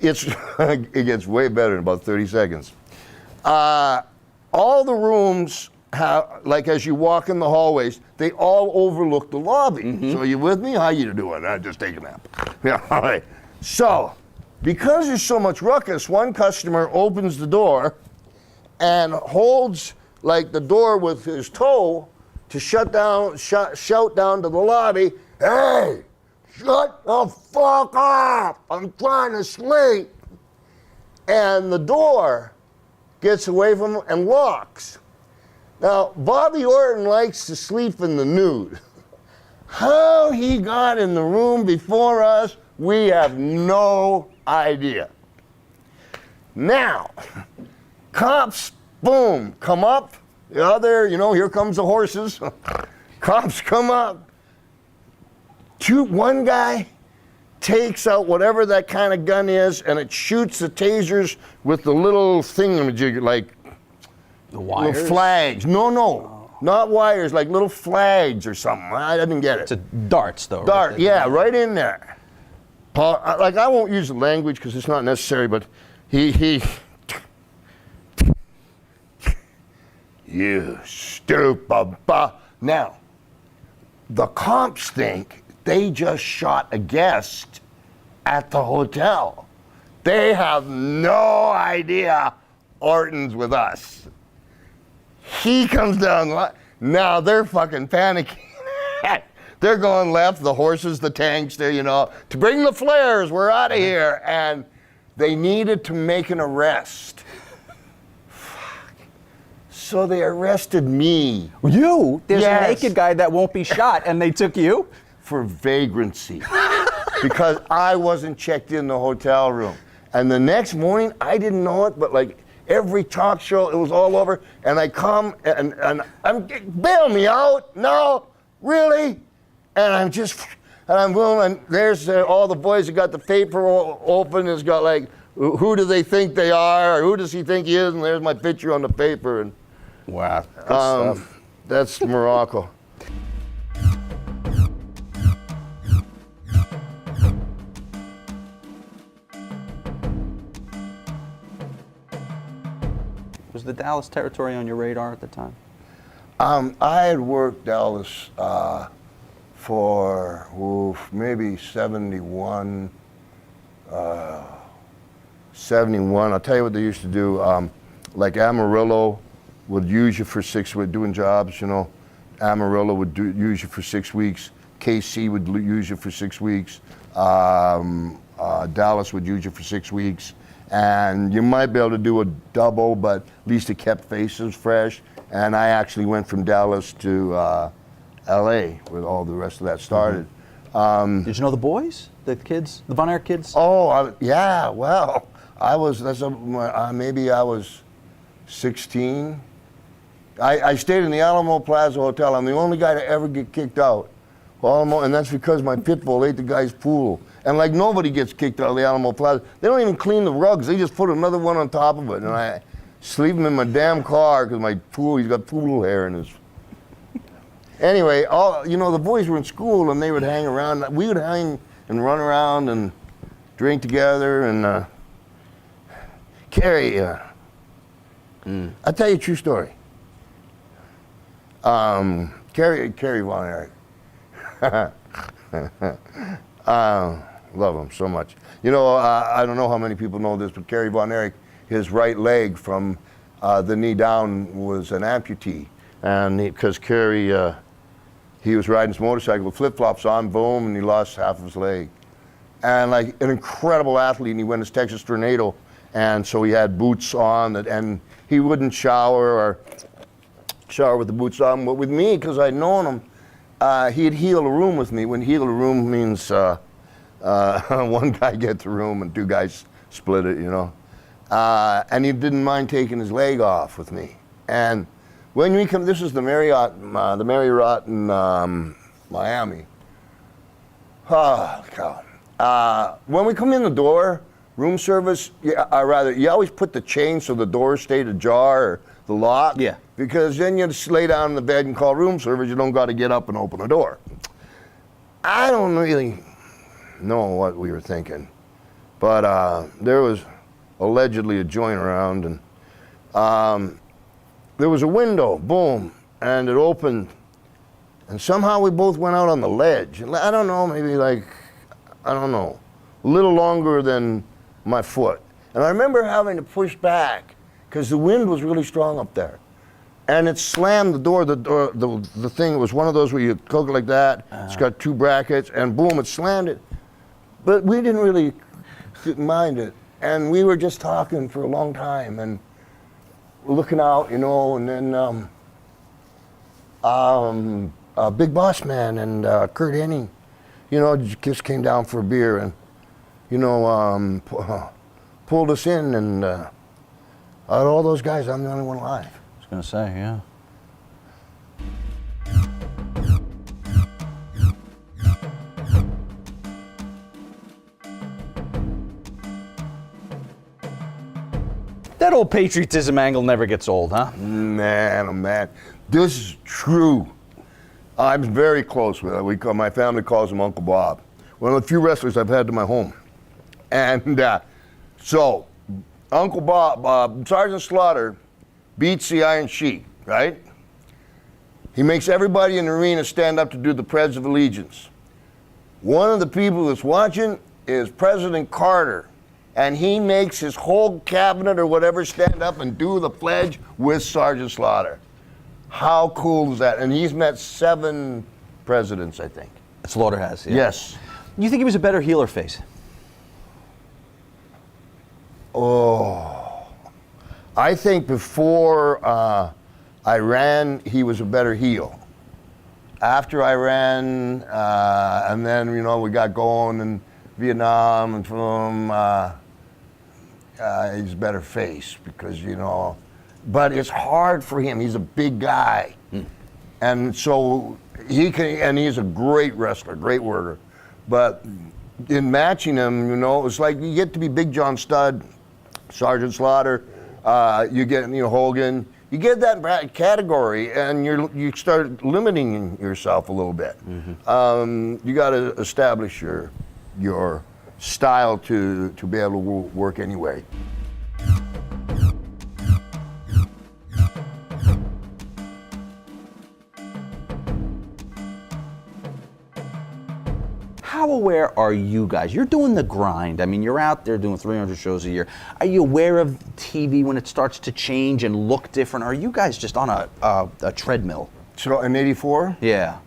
Speaker 5: it gets way better in about 30 seconds. All the rooms have, like as you walk in the hallways, they all overlook the lobby. Mm-hmm. So you with me? How you doing? I just take a nap. Yeah, all right. So, because there's so much ruckus, one customer opens the door and holds like the door with his toe to shout down to the lobby, hey, shut the fuck up, I'm trying to sleep. And the door gets away from him and locks. Now, Bobby Orton likes to sleep in the nude. How he got in the room before us, we have no idea. Now, cops, boom, come up. The other, here comes the horses. Cops come up. One guy takes out whatever that kind of gun is, and it shoots the tasers with the little thingamajig, like
Speaker 4: the wires?
Speaker 5: Little flags. No, not wires, like little flags or something. I didn't get it.
Speaker 4: It's a darts, though.
Speaker 5: Dart,
Speaker 4: right?
Speaker 5: yeah, right in there. I won't use the language because it's not necessary, but he you stupid. Now, the cops think they just shot a guest at the hotel. They have no idea Orton's with us. He comes down, now they're fucking panicking. They're going left, the horses, the tanks, to bring the flares, we're out of here. And they needed to make an arrest. So they arrested me.
Speaker 4: You? There's
Speaker 5: Yes.
Speaker 4: a naked guy that won't be shot, and they took you?
Speaker 5: For vagrancy. Because I wasn't checked in the hotel room. And the next morning, I didn't know it, but like every talk show, it was all over. And I come and I'm, bail me out. No, really? And I'm just, and I'm willing, and there's all the boys that got the paper open. It's got like, who do they think they are? Or who does he think he is? And there's my picture on the paper. And
Speaker 4: Wow. Good stuff.
Speaker 5: that's Muraco.
Speaker 4: Was the Dallas territory on your radar at the time?
Speaker 5: I had worked Dallas for maybe 71. 71. I'll tell you what they used to do. Like Amarillo would use you for 6 weeks doing jobs, you know. Amarillo would use you for 6 weeks. KC would use you for 6 weeks. Dallas would use you for 6 weeks. And you might be able to do a double, but at least it kept faces fresh. And I actually went from Dallas to LA where all the rest of that started.
Speaker 4: Did you know the boys? The kids? The Von Erich kids?
Speaker 5: Oh, yeah, well, maybe I was 16. I stayed in the Alamo Plaza Hotel. I'm the only guy to ever get kicked out. And that's because my pit bull ate the guy's pool. And like nobody gets kicked out of the Alamo Plaza. They don't even clean the rugs. They just put another one on top of it. And I sleep him in my damn car because my pool, he's got poodle hair in his. Anyway, the boys were in school and they would hang around. We would hang and run around and drink together and Kerry. I'll tell you a true story. Kerry Von Erich. Love him so much. You know, I don't know how many people know this, but Kerry Von Erich, his right leg from the knee down was an amputee. And because Kerry, he was riding his motorcycle with flip-flops on, boom, and he lost half of his leg. And like an incredible athlete, and he went as Texas Tornado, and so he had boots on, and he wouldn't shower with the boots on. But with me, because I'd known him, he'd heal a room with me. When heal a room means one guy gets the room and 2 guys split it, you know. And he didn't mind taking his leg off with me. And when we come, this is the Marriott in Miami. Oh, God. When we come in the door, room service, you always put the chain so the door stayed ajar, or the lock.
Speaker 4: Yeah.
Speaker 5: Because then you just lay down in the bed and call room service. You don't got to get up and open the door. I don't really know what we were thinking, but there was allegedly a joint around, and there was a window, boom, and it opened, and somehow we both went out on the ledge. I don't know, maybe like, I don't know, a little longer than my foot. And I remember having to push back because the wind was really strong up there. And it slammed the door, the thing was one of those where you cook it like that, it's got 2 brackets, and boom, it slammed it. But we didn't really mind it. And we were just talking for a long time and looking out, you know, and then Big Boss Man and Kurt Hennig, you know, just came down for a beer and, you know, pulled us in, and out of all those guys, I'm the only one alive.
Speaker 4: I was going to say, yeah. That old patriotism angle never gets old, huh?
Speaker 5: Man, oh man, this is true. I'm very close with it. My family calls him Uncle Bob. One of the few wrestlers I've had to my home. And so, Uncle Bob, Sergeant Slaughter beats the Iron Sheik, right? He makes everybody in the arena stand up to do the Pledge of Allegiance. One of the people that's watching is President Carter, and he makes his whole cabinet or whatever stand up and do the pledge with Sergeant Slaughter. How cool is that? And he's met 7 presidents, I think.
Speaker 4: Slaughter has, yeah.
Speaker 5: Yes.
Speaker 4: You think he was a better heel or face?
Speaker 5: Oh, I think before Iran, he was a better heel. After Iran, and then, you know, we got going in Vietnam and from, he's a better face because, you know, but it's hard for him. He's a big guy. And so he can, and he's a great wrestler, great worker. But in matching him, you know, it's like you get to be Big John Studd, Sergeant Slaughter, you get, you know, Hogan. You get that category, and you start limiting yourself a little bit. You got to establish your style to be able to work anyway.
Speaker 4: How aware are you guys? You're doing the grind. I mean, you're out there doing 300 shows a year. Are you aware of TV when it starts to change and look different? Or are you guys just on a treadmill?
Speaker 5: So in '84?
Speaker 4: Yeah.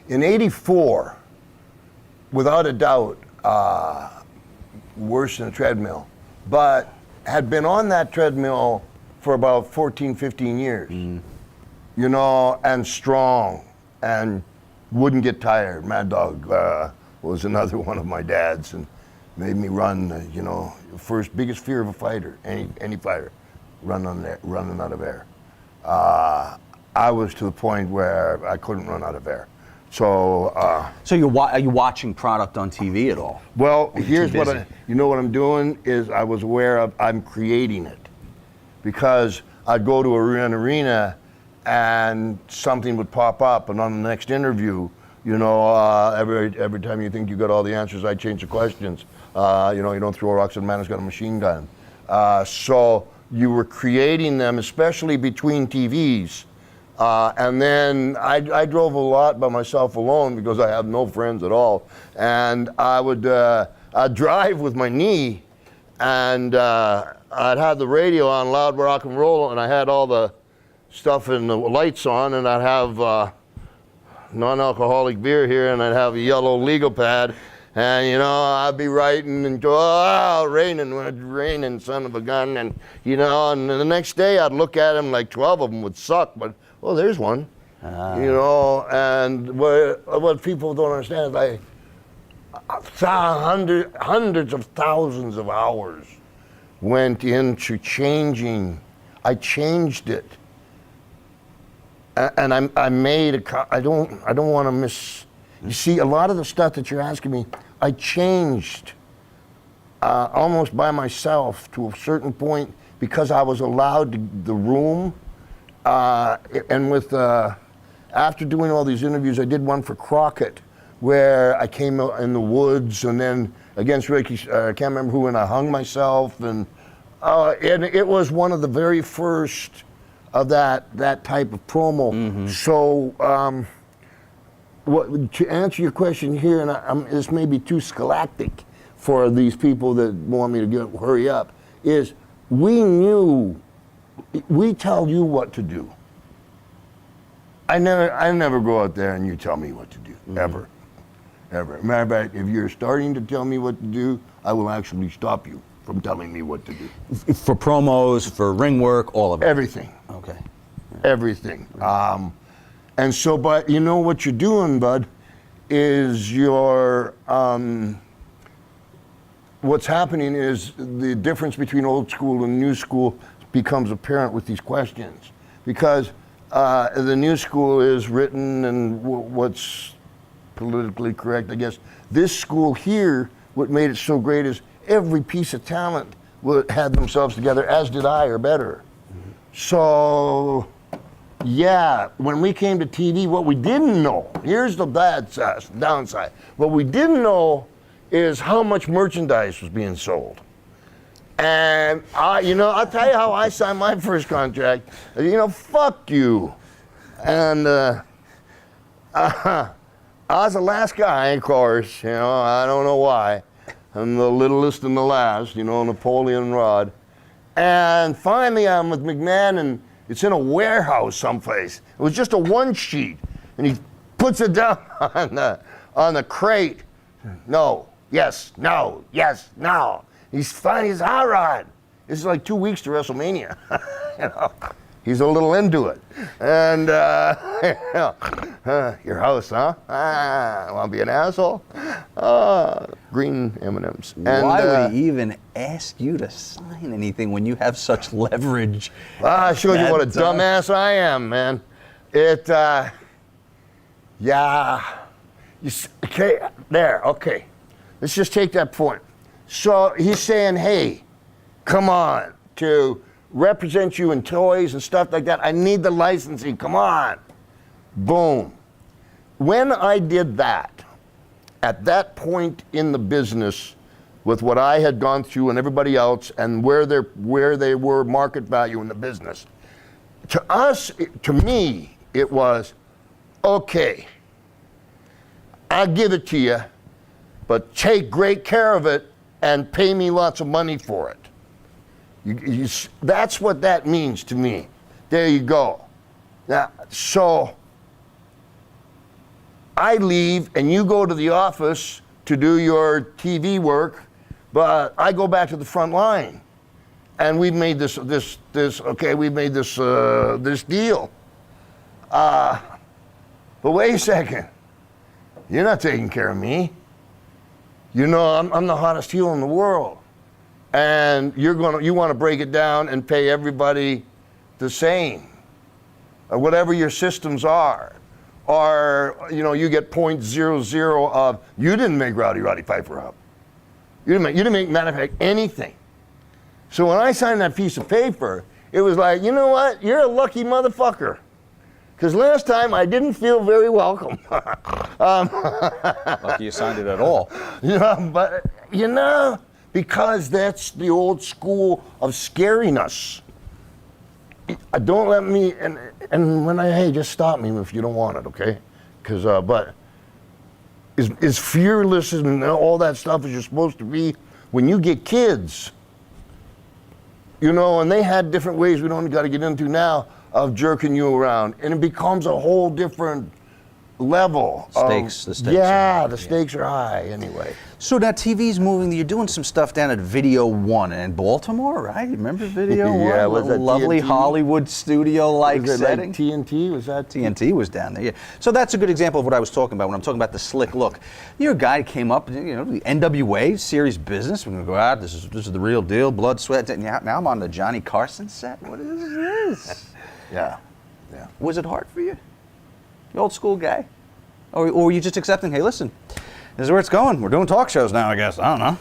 Speaker 5: In '84, without a doubt, worse than a treadmill, but had been on that treadmill for about 14, 15 years, you know, and strong, and wouldn't get tired. Mad Dog was another one of my dads, and made me run, you know, biggest fear of a fighter, any fighter, running out of air. I was to the point where I couldn't run out of air. So
Speaker 4: are you watching product on TV at all?
Speaker 5: Well, here's what you know what I'm doing is I was aware of, I'm creating it. Because I'd go to an arena and something would pop up, and on the next interview, you know, every time you think you got all the answers, I change the questions. You know, you don't throw rocks at a man who's got a machine gun. So you were creating them, especially between TVs. And then I drove a lot by myself alone because I have no friends at all. And I'd drive with my knee, and I'd have the radio on loud rock and roll, and I had all the stuff and the lights on, and I'd have non-alcoholic beer here, and I'd have a yellow legal pad, and you know, I'd be writing and go, oh, raining, son of a gun, and you know, and the next day I'd look at them, like 12 of them would suck, but oh, there's one, you know. And what people don't understand is hundreds of thousands of hours went into changing. I changed it. And I made I don't want to miss. You see, a lot of the stuff that you're asking me, I changed almost by myself to a certain point because I was allowed the room. And with after doing all these interviews, I did one for Crockett where I came out in the woods, and then against Ricky, I can't remember who, and I hung myself, and it was one of the very first of that type of promo. So to answer your question here, and this may be too scholastic for these people that want me to hurry up, is we tell you what to do. I never go out there and you tell me what to do, ever. Matter of fact, if you're starting to tell me what to do, I will actually stop you from telling me what to do.
Speaker 4: For promos, for ring work, all of it?
Speaker 5: Everything.
Speaker 4: Okay.
Speaker 5: Everything. And so, but you know what you're doing, bud, is what's happening is the difference between old school and new school becomes apparent with these questions. Because the new school is written and what's politically correct, I guess. This school here, what made it so great is every piece of talent had themselves together, as did I, or better. So, yeah, when we came to TV, what we didn't know, here's the downside. What we didn't know is how much merchandise was being sold. And I'll tell you how I signed my first contract. Fuck you. And I was the last guy, of course. I don't know why. I'm the littlest and the last. Napoleon Rod. And finally, I'm with McMahon, and it's in a warehouse someplace. It was just a one sheet, and he puts it down on the crate. No. Yes. No. Yes. No. He's fine. He's hot rod. This is like 2 weeks to WrestleMania. He's a little into it. And your house, huh? Want to be an asshole? green M&Ms.
Speaker 4: Why would he even ask you to sign anything when you have such leverage?
Speaker 5: I showed you what a
Speaker 4: That,
Speaker 5: dumbass I am, man. Okay, there, okay. Let's just take that point. So he's saying, hey, come on, to represent you in toys and stuff like that, I need the licensing, come on. Boom. When I did that, at that point in the business, with what I had gone through and everybody else, and where they were market value in the business, to me, it was, okay, I'll give it to you, but take great care of it and pay me lots of money for it. That's what that means to me. There you go. Now, so I leave and you go to the office to do your TV work, but I go back to the front line, and we've made this deal. But wait a second, you're not taking care of me. You know, I'm the hottest heel in the world, and you want to break it down and pay everybody the same, or whatever your systems are. Or, you know, you get 0.00 of, you didn't make Roddy Piper up. You didn't make, matter of fact, anything. So when I signed that piece of paper, it was like, you know what, you're a lucky motherfucker. Because last time I didn't feel very welcome.
Speaker 4: Lucky you signed it at all.
Speaker 5: But, because that's the old school of scaring us. Don't let me, and when hey, just stop me if you don't want it, okay? Because, but as fearless and all that stuff as you're supposed to be, when you get kids, and they had different ways we don't got to get into now of jerking you around, and it becomes a whole different level.
Speaker 4: The stakes are high.
Speaker 5: The stakes are high anyway.
Speaker 4: So now TV's moving. You're doing some stuff down at Video One in Baltimore, right? You remember Video One?
Speaker 5: Yeah, was that
Speaker 4: lovely
Speaker 5: TNT?
Speaker 4: Hollywood studio-like
Speaker 5: Was it
Speaker 4: setting.
Speaker 5: like TNT? Was that
Speaker 4: TNT was down there, yeah. So that's a good example of what I was talking about when I'm talking about the slick look. You're a guy who came up, the NWA, serious business. We're going to go out. This is the real deal, blood, sweat. Now I'm on the Johnny Carson set. What is this?
Speaker 5: Yeah.
Speaker 4: Was it hard for you? The old school guy? Or were you just accepting, hey, listen, this is where it's going. We're doing talk shows now, I guess. I don't know.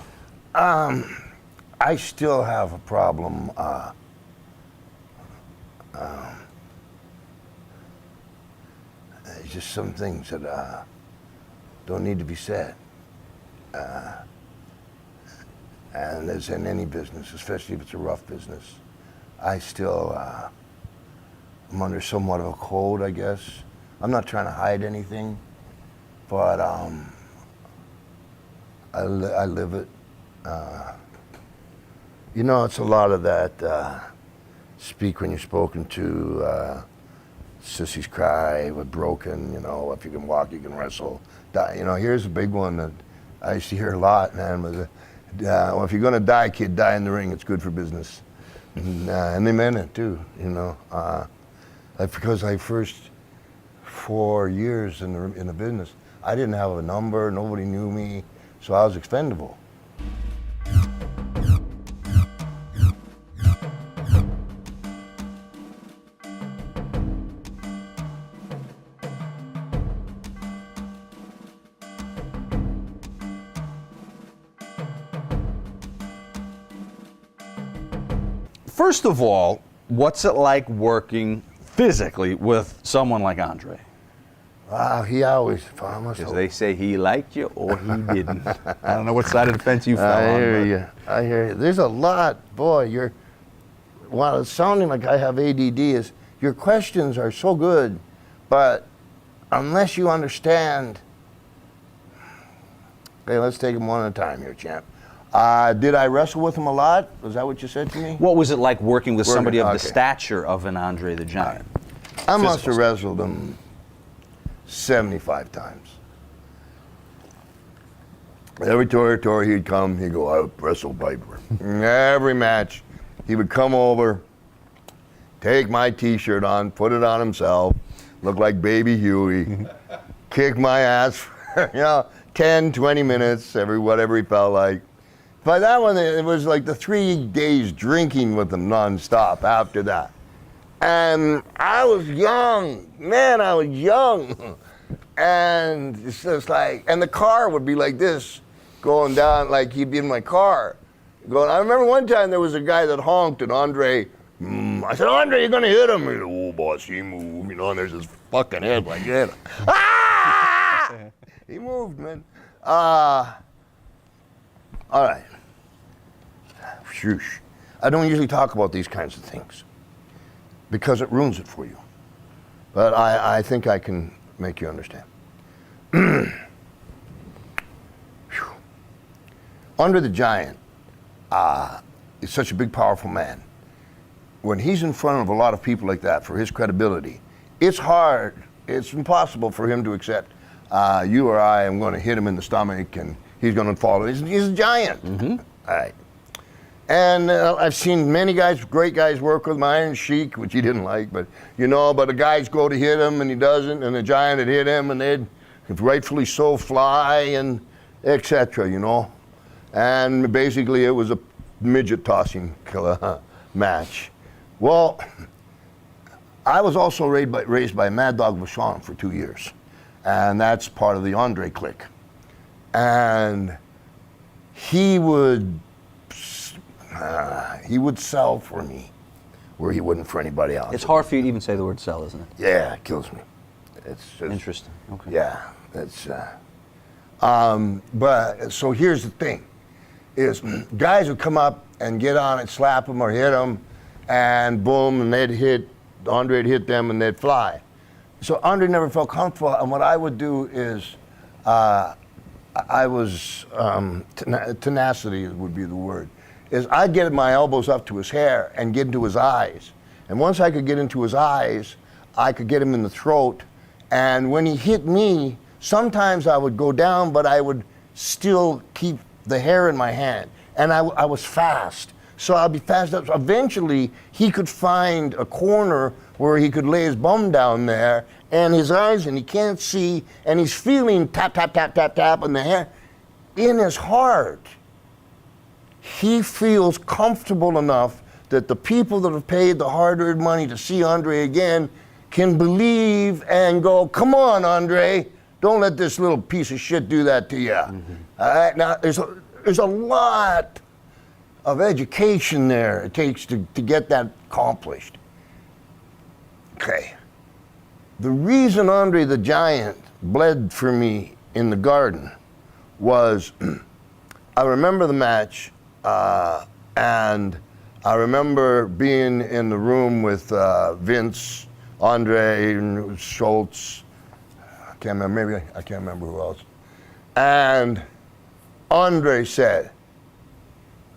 Speaker 5: I still have a problem. It's just some things that don't need to be said. And as in any business, especially if it's a rough business, I still I'm under somewhat of a code, I guess. I'm not trying to hide anything, but I live it. It's a lot of that speak when you're spoken to, sissies cry, we're broken, if you can walk, you can wrestle. Here's a big one that I used to hear a lot, man, was, well, if you're gonna die, kid, die in the ring, it's good for business. And they meant it too, because I first 4 years in the business, I didn't have a number, nobody knew me, so I was expendable.
Speaker 4: First of all, what's it like working physically with someone like Andre?
Speaker 5: Wow, he always found us.
Speaker 4: Because they say he liked you or he didn't. I don't know what side of the fence you fell on.
Speaker 5: I hear you. There's a lot, boy. While it's sounding like I have ADD, your questions are so good, but unless you understand, okay, let's take them one at a time here, champ. Did I wrestle with him a lot? Was that what you said to me?
Speaker 4: What was it like working with somebody of the stature of an Andre the Giant?
Speaker 5: I must have wrestled him 75 times. Every territory he'd come, he'd go, I wrestle Piper. Every match, he would come over, take my t-shirt on, put it on himself, look like baby Huey, kick my ass, 10, 20 minutes, whatever he felt like. By that one, it was like the 3 days drinking with him nonstop after that. And I was young, man, I was young. And it's just like, and the car would be like this, going down, like he'd be in my car. Going, I remember one time there was a guy that honked, and Andre, I said, Andre, you're gonna hit him. He said, oh, boss, he moved, you know, and there's his fucking head like that. Ah! He moved, man. All right. Shoosh. I don't usually talk about these kinds of things because it ruins it for you. But I think I can make you understand. Andre the Giant is such a big, powerful man. When he's in front of a lot of people like that, for his credibility, it's hard, it's impossible for him to accept you or I am going to hit him in the stomach and he's going to fall. He's a giant. Mm-hmm. All right. And I've seen many guys, great guys, work with my Iron Sheik, which he didn't like, but you know, but the guys go to hit him and he doesn't, and the Giant had hit him and they'd rightfully so fly and etc., you know. And basically it was a midget tossing match. Well, I was also raised by Mad Dog Vachon for 2 years, and that's part of the Andre clique. And he would sell for me where he wouldn't for anybody else.
Speaker 4: It's hard for you to even say the word sell, isn't it?
Speaker 5: Yeah, it kills me. It's just,
Speaker 4: interesting. Okay.
Speaker 5: Yeah, it's. But so here's the thing: is guys would come up and get on it, slap him or hit him, and boom, and they'd hit. Andre'd hit them and they'd fly. So Andre never felt comfortable, and what I would do is, I was tenacity would be the word. Is I'd get my elbows up to his hair and get into his eyes. And once I could get into his eyes, I could get him in the throat. And when he hit me, sometimes I would go down, but I would still keep the hair in my hand. And I was fast. So I'd be fast up. So eventually, he could find a corner where he could lay his bum down there, and his eyes, and he can't see, and he's feeling tap, tap, tap, tap, tap on the hair. In his heart, he feels comfortable enough that the people that have paid the hard-earned money to see Andre again can believe and go, come on, Andre, don't let this little piece of shit do that to you. Mm-hmm. All right, now there's a lot of education there it takes to get that accomplished. Okay. The reason Andre the Giant bled for me in the garden was, I remember the match, and I remember being in the room with Vince, Andre, Schultz, I can't remember who else. And Andre said,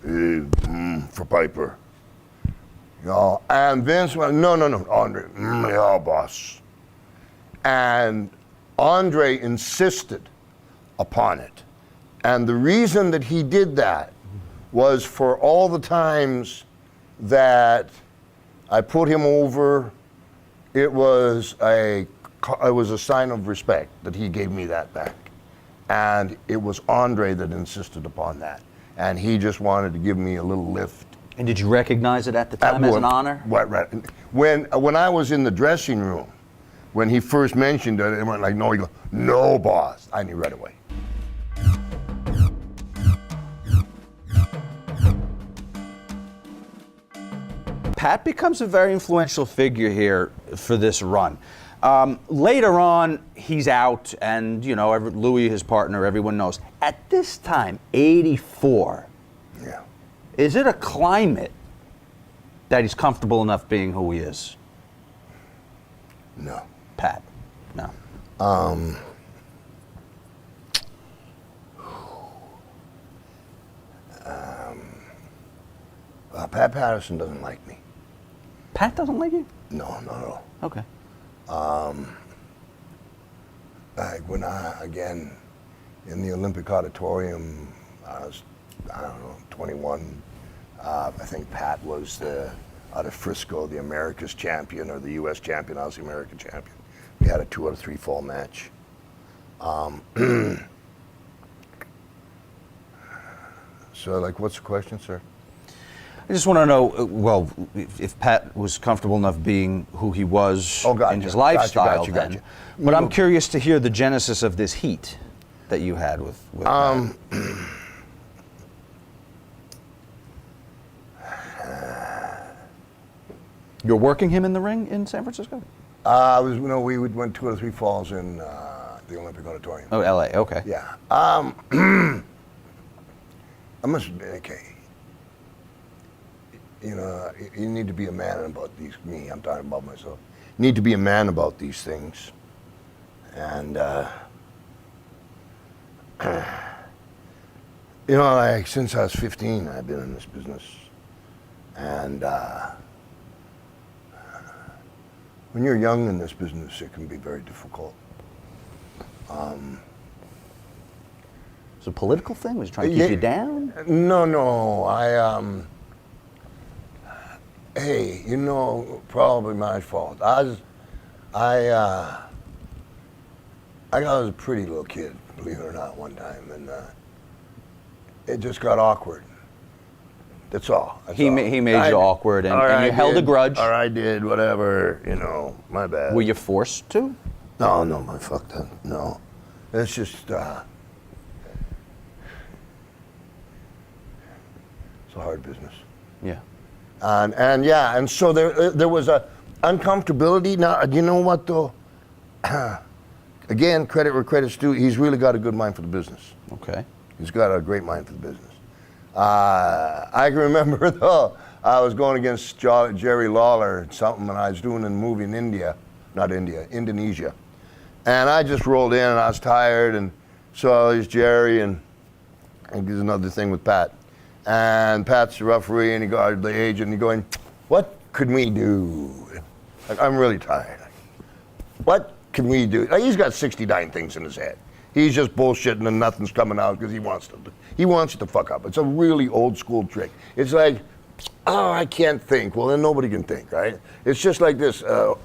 Speaker 5: for Piper. You know, and Vince went, no, Andre, yeah, boss. And Andre insisted upon it. And the reason that he did that was for all the times that I put him over, it was a sign of respect that he gave me that back. And it was Andre that insisted upon that. And he just wanted to give me a little lift.
Speaker 4: And did you recognize it at the time as an honor?
Speaker 5: Right. When I was in the dressing room, when he first mentioned it, it went like, no, he goes, no, boss. I knew right away.
Speaker 4: Pat becomes a very influential figure here for this run. Later on, he's out, and you know, Louis, his partner, everyone knows. At this time, 84,
Speaker 5: yeah.
Speaker 4: Is it a climate that he's comfortable enough being who he is?
Speaker 5: No.
Speaker 4: Pat, no.
Speaker 5: Pat Patterson doesn't like me.
Speaker 4: Pat doesn't like you?
Speaker 5: No, not at all.
Speaker 4: Okay.
Speaker 5: Like when again, in the Olympic Auditorium, I was, 21. I think Pat was out of Frisco, the America's champion, or the U.S. champion. I was the American champion. We had a 2 out of 3 fall match. like, what's the question, sir?
Speaker 4: I just want to know, well, if Pat was comfortable enough being who he was in his lifestyle then. But I'm curious to hear the genesis of this heat that you had with Pat. You're working him in the ring in San Francisco?
Speaker 5: We went 2 or 3 falls in the Olympic Auditorium.
Speaker 4: Oh, L.A., okay.
Speaker 5: Yeah. I must admit, okay. You know, you need to be a man about these. I'm talking about myself. You need to be a man about these things. And, you know, like, since I was 15, I've been in this business. And when you're young in this business, it can be very difficult.
Speaker 4: It's a political thing? Was he trying to keep you down?
Speaker 5: No. Hey, you know, probably my fault. I was a pretty little kid, believe it or not, one time, and it just got awkward. That's all.
Speaker 4: He made you awkward, and you held a grudge.
Speaker 5: Or I did, whatever, you know, my bad.
Speaker 4: Were you forced to?
Speaker 5: No, my fuck that. No. It's just, it's a hard business.
Speaker 4: Yeah.
Speaker 5: And so there was a uncomfortability. Now, you know what though? Again, credit where credit's due. He's really got a good mind for the business.
Speaker 4: Okay.
Speaker 5: He's got a great mind for the business. I can remember though, I was going against Jerry Lawler and something, and I was doing a movie in Indonesia. And I just rolled in, and I was tired, and so there's Jerry, and there's another thing with Pat. And Pat's the referee, and the agent, and he's going, what could we do? Like, I'm really tired. What can we do? Like, he's got 69 things in his head. He's just bullshitting and nothing's coming out because he wants it to fuck up. It's a really old school trick. It's like, oh, I can't think. Well, then nobody can think, right? It's just like this.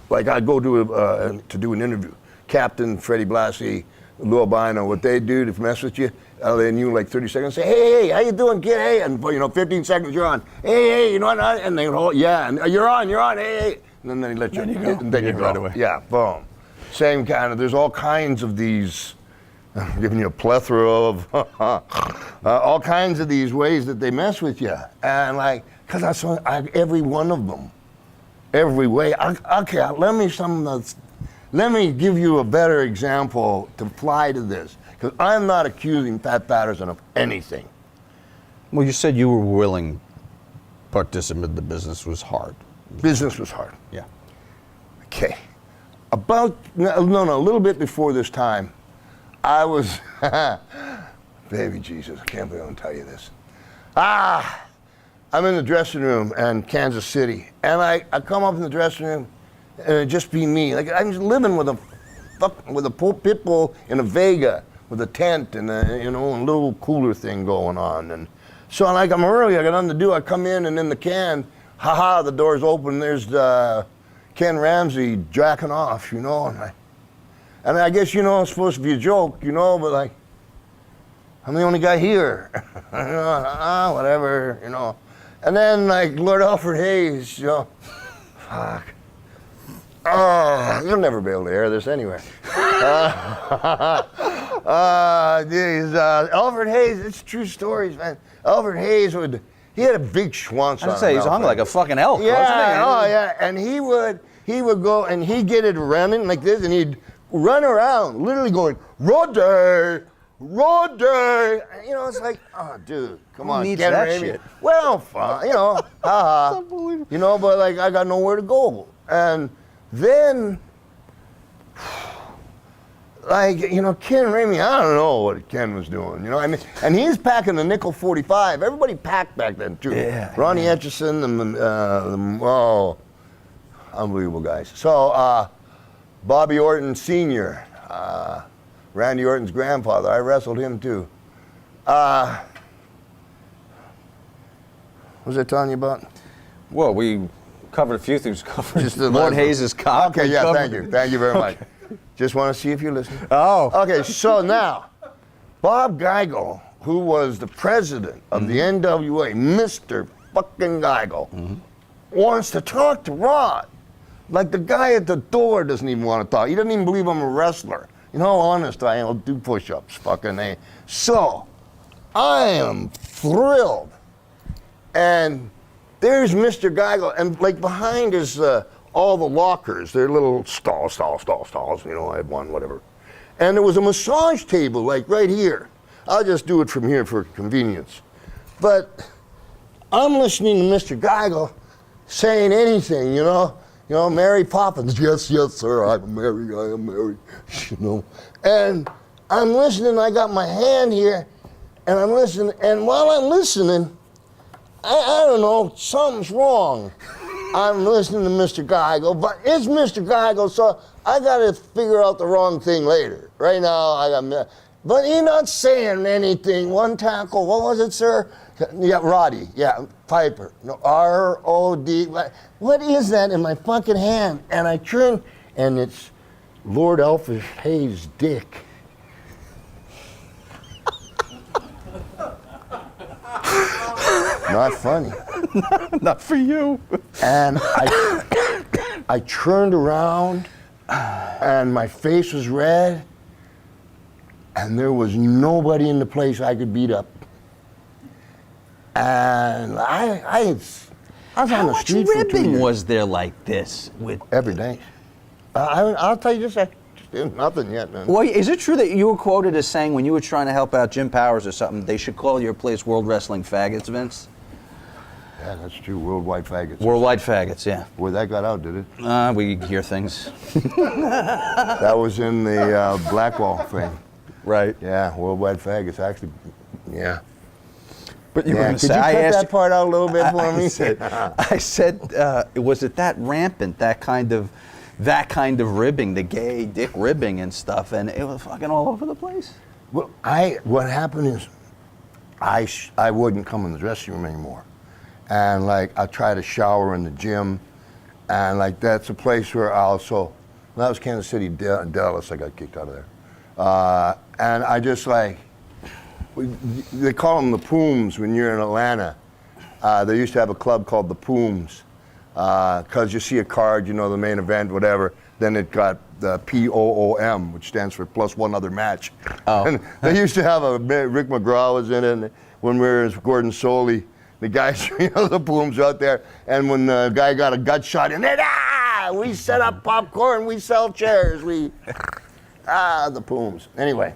Speaker 5: Like I go to do an interview. Captain Freddie Blassie, Lou Albino, what they do to mess with you, then you like 30 seconds say, hey, how you doing, kid? Hey, and 15 seconds you're on. Hey, you know what? And they go, yeah, and you're on, hey. And then they let you, and then you go right away. Yeah, boom. Same kind of. There's all kinds of these. I'm giving you a plethora of all kinds of these ways that they mess with you, and like, cause I saw every one of them, every way. Okay, let me give you a better example to apply to this, because I'm not accusing Pat Patterson of anything.
Speaker 4: Well, you said you were willing participant. The business was hard.
Speaker 5: Business was hard.
Speaker 4: Yeah.
Speaker 5: Okay. A little bit before this time, I was, baby Jesus, I can't believe I'm gonna tell you this. I'm in the dressing room in Kansas City, and I come up in the dressing room, and it just be me. Like I'm just living with a pit bull in a Vega with a tent and a little cooler thing going on. And so like I'm early, I got nothing to do. I come in and in the can, the door's open. There's Ken Ramsey jacking off, and I guess it's supposed to be a joke, but like I'm the only guy here, whatever, And then like Lord Alfred Hayes, fuck. You'll never be able to air this anyway. Alfred Hayes, it's true stories, man. Alfred Hayes he had a big schwanz on him.
Speaker 4: I'd say he's hung like a fucking elk, wasn't he?
Speaker 5: Yeah, and he would go and he'd get it running like this, and he'd run around, literally going, Roddy! It's like, oh, dude, come on,
Speaker 4: needs
Speaker 5: get
Speaker 4: that
Speaker 5: ready.
Speaker 4: shit?
Speaker 5: Well, fine, but like I got nowhere to go. And then, like, Ken Ramey, I don't know what Ken was doing, and he's packing the nickel 45. Everybody packed back then, too.
Speaker 4: Yeah.
Speaker 5: Ronnie Etchison, unbelievable guys. So, Bobby Orton Sr., Randy Orton's grandfather, I wrestled him, too. What was I telling you about?
Speaker 4: Well, we covered a few things.
Speaker 5: Just the
Speaker 4: Lord Hayes' cock.
Speaker 5: Okay, yeah, thank you. Thank you very much. Just want to see if you're listening.
Speaker 4: Oh.
Speaker 5: Okay, so now, Bob Geigel, who was the president of the NWA, Mr. fucking Geigel, wants to talk to Rod. Like the guy at the door doesn't even want to talk. He doesn't even believe I'm a wrestler. You know how honest I am. I'll do push-ups, fucking A. So, I am thrilled. And there's Mr. Geigel, and like behind is all the lockers. They're little stalls, you know, I had one, whatever. And there was a massage table, like right here. I'll just do it from here for convenience. But I'm listening to Mr. Geigel saying anything, you know, Mary Poppins, yes, sir, I am Mary, you know. And I'm listening, I got my hand here, and I'm listening, and while I'm listening, I don't know, something's wrong. I'm listening to Mr. Geigel, but it's Mr. Geigel, so I gotta figure out the wrong thing later. Right now, but he's not saying anything. One tackle, what was it, sir? Yeah, Roddy, yeah, Piper. No, R-O-D. What is that in my fucking hand? And I turn, and it's Lord Alfred Hayes' dick. Not funny.
Speaker 4: Not for you.
Speaker 5: And I turned around, and my face was red, and there was nobody in the place I could beat up. And I was on
Speaker 4: How
Speaker 5: the
Speaker 4: much
Speaker 5: street for 2
Speaker 4: ribbing
Speaker 5: years.
Speaker 4: was there like this? With
Speaker 5: Every day. I'll tell you this, I just did nothing yet, man.
Speaker 4: Well, is it true that you were quoted as saying when you were trying to help out Jim Powers or something, they should call your place World Wrestling Faggots, Vince?
Speaker 5: Yeah, that's true. Worldwide faggots.
Speaker 4: Worldwide Faggots, yeah.
Speaker 5: Boy, that got out, did it?
Speaker 4: We hear things.
Speaker 5: That was in the Blackwall thing.
Speaker 4: Right.
Speaker 5: Yeah, worldwide faggots, actually. Yeah.
Speaker 4: But you were
Speaker 5: Yeah,
Speaker 4: going
Speaker 5: could
Speaker 4: to
Speaker 5: you
Speaker 4: say,
Speaker 5: cut
Speaker 4: I asked
Speaker 5: that part out a little bit for me?
Speaker 4: I said, was it that rampant, that kind of ribbing, the gay dick ribbing and stuff, and it was fucking all over the place?
Speaker 5: Well, what happened is I wouldn't come in the dressing room anymore. And like, I try to shower in the gym, and like, that's a place where that was Kansas City, Dallas, I got kicked out of there. And I just like, they call them the Pooms when you're in Atlanta. They used to have a club called the Pooms, because you see a card, you know, the main event, whatever, then it got the POOM, which stands for plus one other match.
Speaker 4: Oh.
Speaker 5: And they used to have Rick McGraw was in it, and when we were in Gordon Soley, the guys, you know, the Pooms out there, and when the guy got a gut shot in there, we set up popcorn, we sell chairs, the Pooms. Anyway,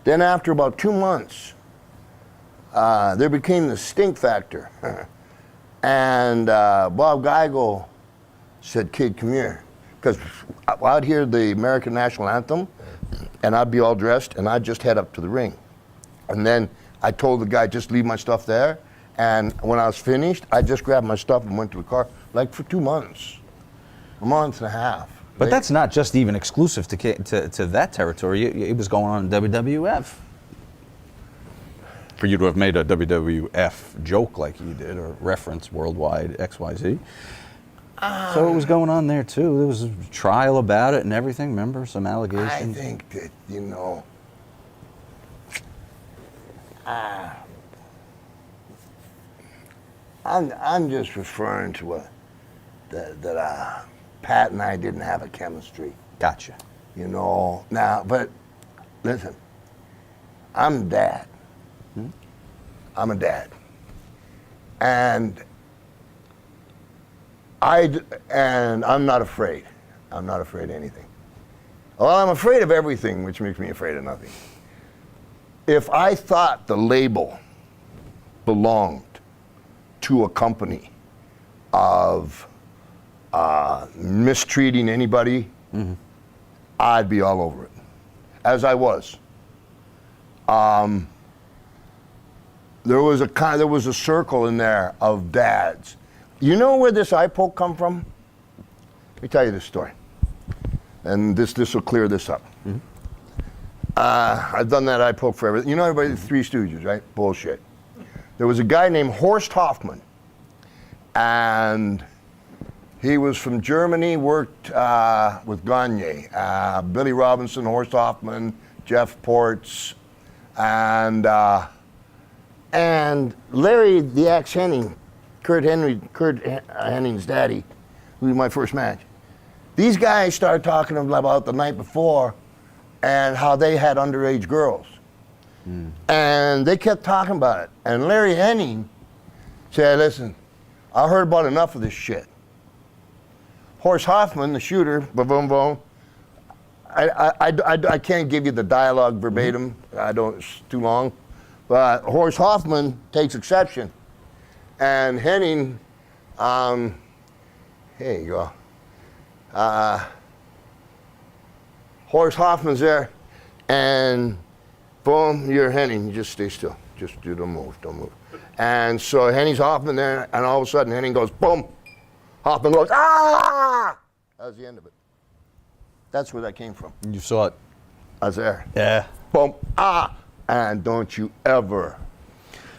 Speaker 5: then after about 2 months, there became the stink factor. And Bob Geigel said, kid, come here. Because I'd hear the American National Anthem, and I'd be all dressed, and I'd just head up to the ring. And then I told the guy, just leave my stuff there. And when I was finished, I just grabbed my stuff and went to the car, like for 2 months, a month and a half.
Speaker 4: But that's not just even exclusive to that territory. It was going on in WWF. For you to have made a WWF joke like you did, or reference worldwide XYZ. So it was going on there too. There was a trial about it and everything, remember? Some allegations.
Speaker 5: I think that, you know, I'm just referring to that Pat and I didn't have a chemistry.
Speaker 4: Gotcha.
Speaker 5: You know, now, but listen, I'm dad. I'm a dad. And I'm not afraid. I'm not afraid of anything. Well, I'm afraid of everything, which makes me afraid of nothing. If I thought the label belonged to a company of mistreating anybody, I'd be all over it, as I was. There was a circle in there of dads. You know where this eye poke come from? Let me tell you this story, and this will clear this up. I've done that eye poke for everything. You know everybody, the Three Stooges, right? Bullshit. There was a guy named Horst Hoffman, and he was from Germany, worked with Gagne, Billy Robinson, Horst Hoffman, Jeff Ports, and Larry the Axe Henning, Kurt Henning's daddy, who was my first match. These guys started talking about the night before and how they had underage girls. And they kept talking about it. And Larry Henning said, listen, I heard about enough of this shit. Horst Hoffman, the shooter, boom, boom. I can't give you the dialogue verbatim. It's too long. But Horst Hoffman takes exception. And Henning, here you go. Horst Hoffman's there, and boom, you're Henning. You just stay still. Just don't move. And so Henning's Hoffman there, and all of a sudden Henning goes, boom. Hoffman goes, ah! That was the end of it. That's where that came from.
Speaker 4: You saw it.
Speaker 5: I was there.
Speaker 4: Yeah.
Speaker 5: Boom, ah! And don't you ever.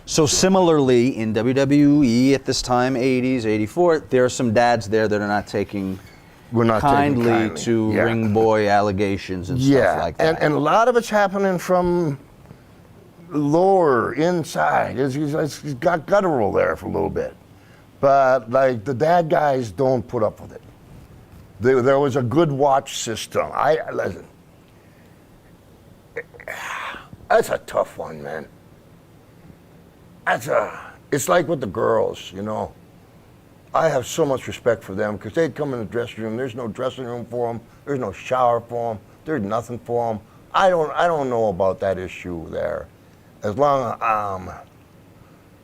Speaker 4: So similarly, in WWE at this time, 80s, 84, there are some dads there that are not taking kindly to ring boy allegations and stuff like that.
Speaker 5: And a lot of it's happening from lower, inside. It's got guttural there for a little bit. But like the dad guys don't put up with it. There was a good watch system. Listen, that's a tough one, man. It's like with the girls, you know. I have so much respect for them because they'd come in the dressing room. There's no dressing room for them. There's no shower for them. There's nothing for them. I don't know about that issue there. As long as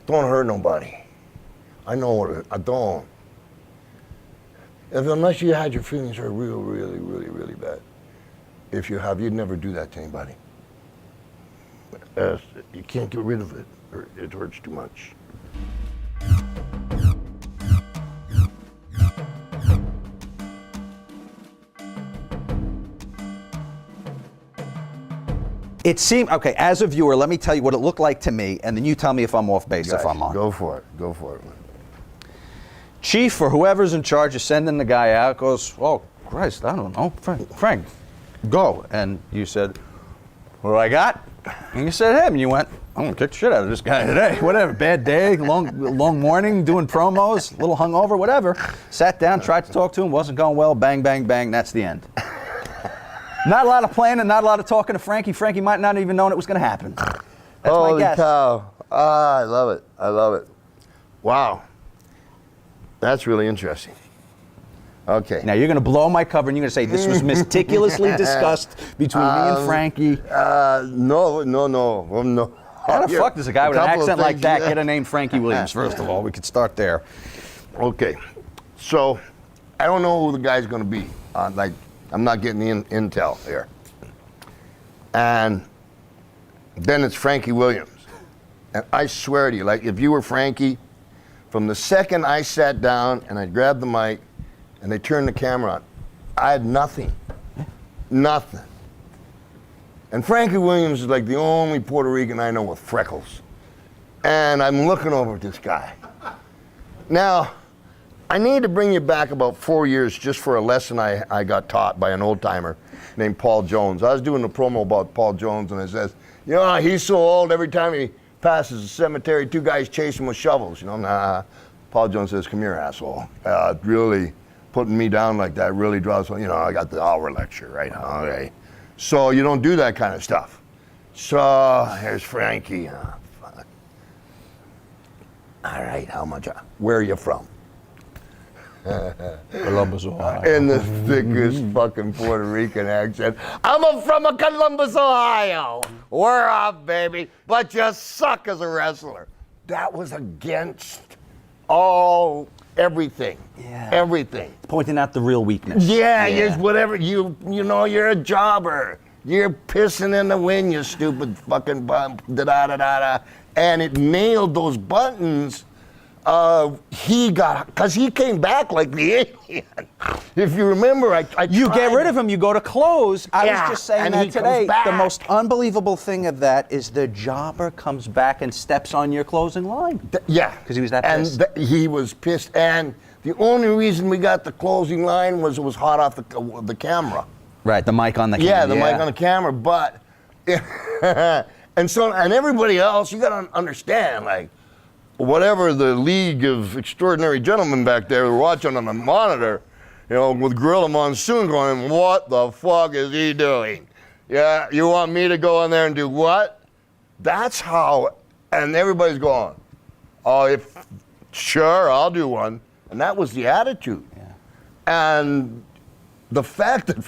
Speaker 5: don't hurt nobody. I know I don't. Unless you had your feelings hurt really bad. If you have, you'd never do that to anybody. You can't get rid of it. It hurts too much.
Speaker 4: It seemed, okay, as a viewer, let me tell you what it looked like to me, and then you tell me if I'm off base, if I'm on.
Speaker 5: Go for it, man.
Speaker 4: Chief or whoever's in charge of sending the guy out goes, oh, Christ, I don't know. Frank, go. And you said, what do I got? And you said him. And you went, I'm going to kick the shit out of this guy today. Whatever, bad day, long morning, doing promos, a little hungover, whatever. Sat down, tried to talk to him, wasn't going well, bang, bang, bang, that's the end. Not a lot of planning, not a lot of talking to Frankie. Frankie might not even known it was going to happen. That's
Speaker 5: Holy
Speaker 4: my guess.
Speaker 5: Cow. I love it. Wow. That's really interesting. Okay.
Speaker 4: Now you're going to blow my cover and you're going to say this was meticulously discussed between me and Frankie.
Speaker 5: No.
Speaker 4: How the fuck does a guy with an accent like that get a name Frankie Williams, first of all? We could start there.
Speaker 5: Okay. So, I don't know who the guy's going to be. I'm not getting the intel here. And then it's Frankie Williams. And I swear to you, like if you were Frankie, from the second I sat down and I grabbed the mic and they turned the camera on, I had nothing. Nothing. And Frankie Williams is like the only Puerto Rican I know with freckles. And I'm looking over at this guy. Now, I need to bring you back about 4 years just for a lesson I got taught by an old timer named Paul Jones. I was doing a promo about Paul Jones and it says, you know, he's so old every time he passes a cemetery, two guys chase him with shovels. You know, nah. Paul Jones says, come here, asshole. Really putting me down like that really draws, you know, I got the hour lecture, right? Okay. So you don't do that kind of stuff. So here's Frankie. Fuck. All right, where are you from?
Speaker 4: Columbus, Ohio.
Speaker 5: In the thickest fucking Puerto Rican accent. I'm from Columbus, Ohio. We're off, baby. But you suck as a wrestler. That was against everything.
Speaker 4: Yeah.
Speaker 5: Everything.
Speaker 4: Pointing out the real weakness.
Speaker 5: Yeah. It's whatever. You know, you're a jobber. You're pissing in the wind, you stupid fucking bum. Da-da-da-da-da. And it nailed those buttons. Because he came back like the alien. If you remember,
Speaker 4: you get rid of him, you go to close. I was just saying that today. The most unbelievable thing of that is the jobber comes back and steps on your closing line.
Speaker 5: Because
Speaker 4: he was that pissed.
Speaker 5: And he was pissed. And the only reason we got the closing line was it was hot off the camera.
Speaker 4: Right, the mic on the camera.
Speaker 5: Yeah, the mic on the camera. But And so, and everybody else, you got to understand, like, whatever the League of Extraordinary Gentlemen back there were watching on the monitor, you know, with Gorilla Monsoon going, what the fuck is he doing? Yeah, you want me to go in there and do what? That's how, and everybody's going, oh, if, sure, I'll do one. And that was the attitude.
Speaker 4: Yeah.
Speaker 5: And the fact that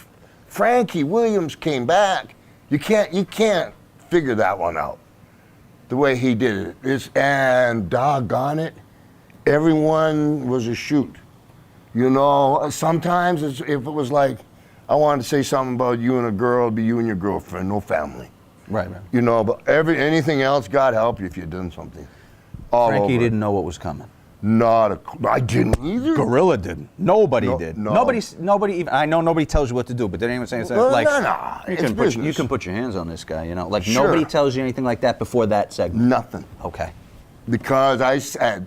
Speaker 5: Frankie Williams came back, you can't figure that one out. The way he did it. And doggone it, everyone was a shoot. You know, sometimes if it was like, I wanted to say something about you and a girl, it'd be you and your girlfriend, no family.
Speaker 4: Right.
Speaker 5: You know, but anything else, God help you if you've done something. All
Speaker 4: Frankie
Speaker 5: over.
Speaker 4: didn't know what was coming.
Speaker 5: I didn't either.
Speaker 4: Gorilla didn't. Nobody did.
Speaker 5: No.
Speaker 4: Nobody even, I know nobody tells you what to do, but did anyone say anything like,
Speaker 5: no,
Speaker 4: you
Speaker 5: it's
Speaker 4: can
Speaker 5: business.
Speaker 4: put your hands on this guy, you know? Like,
Speaker 5: Sure.
Speaker 4: nobody tells you anything like that before that segment?
Speaker 5: Nothing.
Speaker 4: Okay.
Speaker 5: Because I said,